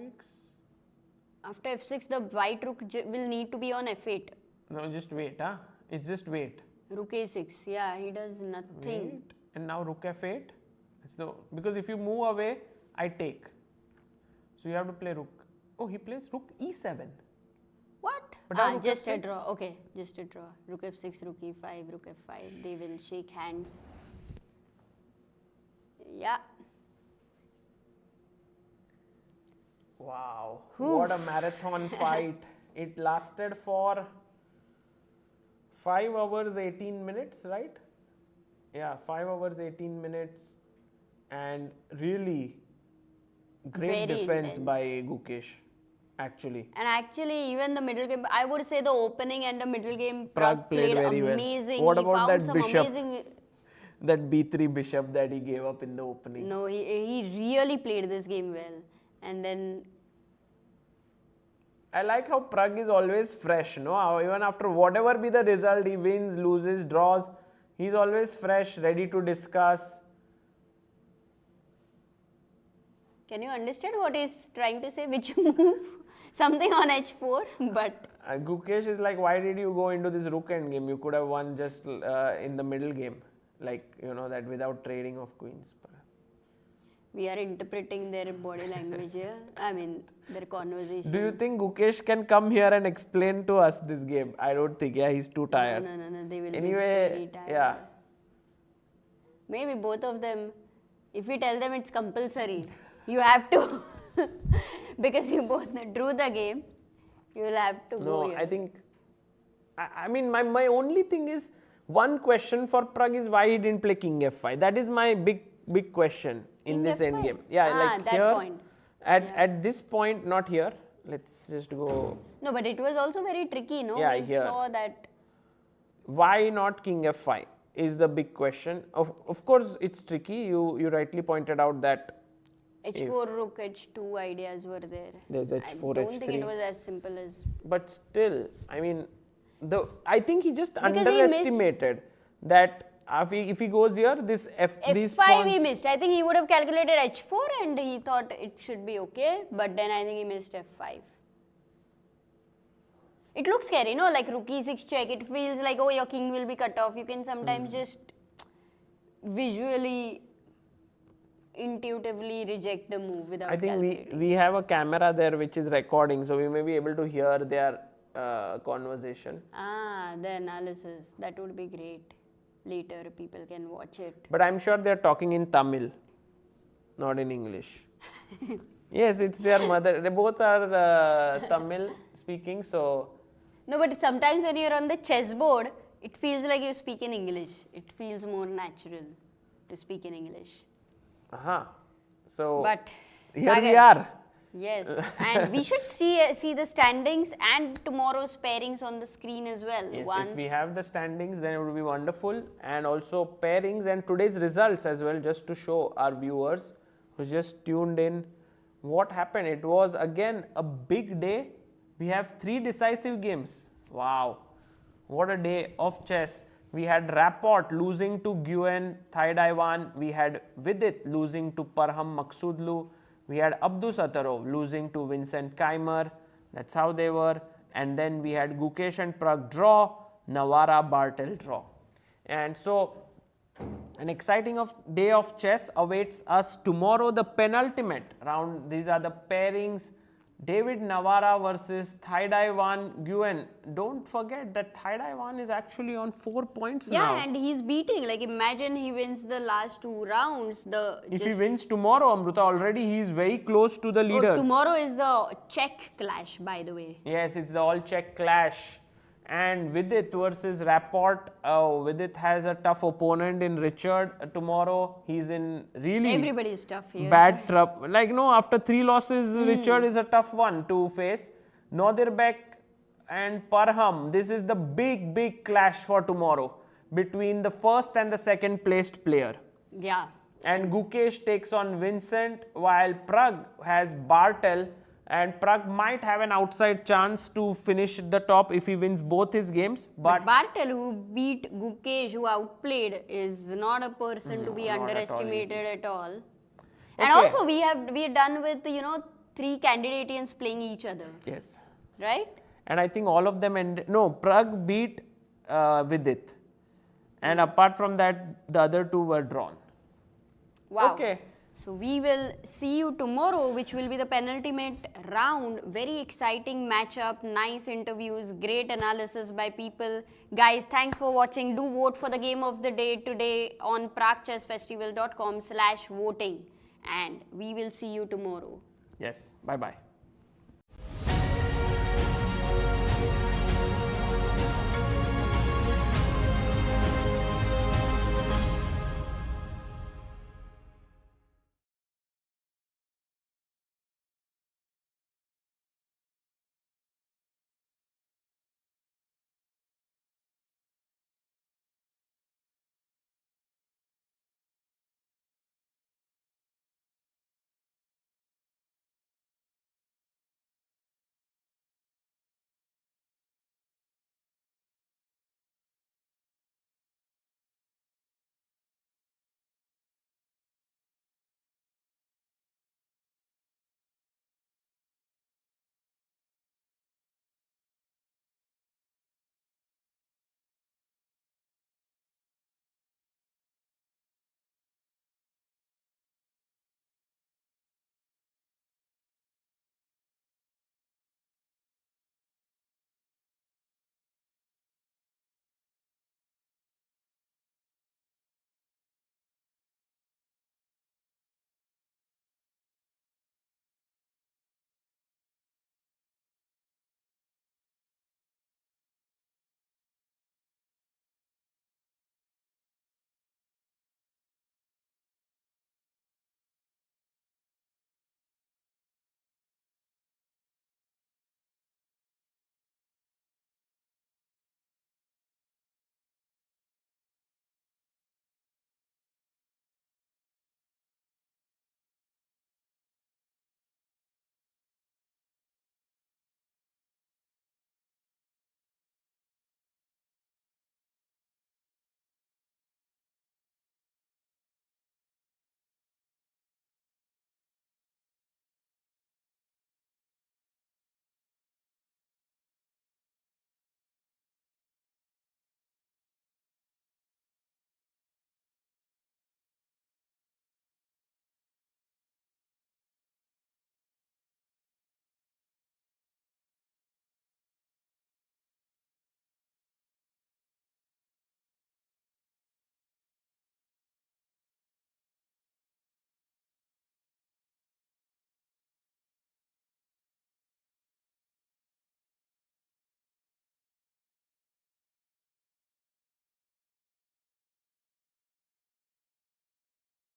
f6, the white rook will need to be on f8. No, just wait, huh? It's just wait. Rook a6. Yeah, he does nothing. Wait. And now rook f8. So, because if you move away, I take. So, you have to play rook. Oh, he plays rook e7. What? But now rook just a f6. draw. Okay, just a draw. Rook f6, rook e5, rook f5. They will shake hands. Yeah. Wow. What a marathon fight. It lasted for 5 hours 18 minutes, right? Yeah, 5 hours 18 minutes, and really great Very defense intense. by Gukesh, actually. And actually, even the middle game, I would say the opening and the middle game, Pragg played very well. amazing. What He about found that some bishop? amazing. That b3 bishop that he gave up in the opening. No, he really played this game well. And then I like how Pragg is always fresh, no? How even after whatever be the result, he wins, loses, draws, he's always fresh, ready to discuss. can you understand what he's trying to say? Which move? Something on h4, but Gukesh is like, why did you go into this rook end game? You could have won just in the middle game, like, you know, that without trading of queens. we are interpreting their body language here. I mean, their conversation. Do you think Gukesh can come here and explain to us this game? I don't think. Yeah, he's too tired. No. They will be Anyway, very tired. yeah. Maybe both of them. If we tell them it's compulsory, you have to, because you both drew the game, you will have to go No, here. I think, I mean, my only thing is, one question for Pragg is why he didn't play king f5. That is my big question in King this F5? endgame. Yeah, like that here, point. at this point, not here. Let's just go. No, but it was also very tricky, no? Yeah, we here. saw that. Why not king f5 is the big question. Of course, it's tricky. You rightly pointed out that h4, rook, h2 ideas were there. There's h4, I don't think h3. it was as simple as. But still, I mean, I think he just Because he underestimated that if he goes here, these f5 pawns, he missed. I think he would have calculated h4 and he thought it should be okay, but then I think he missed f5. It looks scary, no? Like rook e6 check, it feels like, oh, your king will be cut off. You can sometimes just visually, intuitively reject the move without I think calculating. we have a camera there which is recording, so we may be able to hear their conversation. The analysis, that would be great. Later people can watch it. But I'm sure they're talking in Tamil, not in English. Yes, it's their mother. They both are Tamil speaking, so. No, but sometimes when you're on the chessboard, it feels like you speak in English. It feels more natural to speak in English. So But here we Sagar, are. Yes, and we should see the standings and tomorrow's pairings on the screen as well. Yes, if we have the standings, then it would be wonderful, and also pairings and today's results as well, just to show our viewers who just tuned in what happened. It was again a big day. We have 3 decisive games. Wow, what a day of chess. We had Rapport losing to Nguyen Thaidaiwan. We had Vidit losing to Parham Maksudlu. We had Abdusattorov losing to Vincent Keymer. That's how they were. And then we had Gukesh and Pragg draw, Navara Bartel draw. And so an exciting day of chess awaits us tomorrow, the penultimate round. These are the pairings. David Navara versus Thaidaiwan Nguyen. Don't forget that Thaidaiwan is actually on 4 points now. Yeah, and he's beating. Like imagine he wins the last 2 rounds. If he wins tomorrow, Amruta, already he is very close to the leaders. Tomorrow is the Czech clash, by the way. Yes, it's the all Czech clash. And Vidit versus Rapport. Vidit has a tough opponent in Richard tomorrow. He's in really Everybody is tough here. bad trouble. Like no, after 3 losses, Richard is a tough one to face. Nodirbek and Parham. This is the big clash for tomorrow between the first and the second placed player. Yeah. And Gukesh takes on Vincent, while Pragg has Bartel, and Pragg might have an outside chance to finish the top if he wins both his games. But Bartel, who beat Gukesh, who outplayed, is not a person to be underestimated at all. And also we are done with 3 candidates playing each other. Yes. Right? And I think all of them Pragg beat Vidit. And apart from that, the other 2 were drawn. Wow. Okay. So we will see you tomorrow, which will be the penultimate round. Very exciting matchup, nice interviews, great analysis by people. Guys, thanks for watching. Do vote for the game of the day today on PraggChessFestival.com/voting. And we will see you tomorrow. Yes. Bye-bye.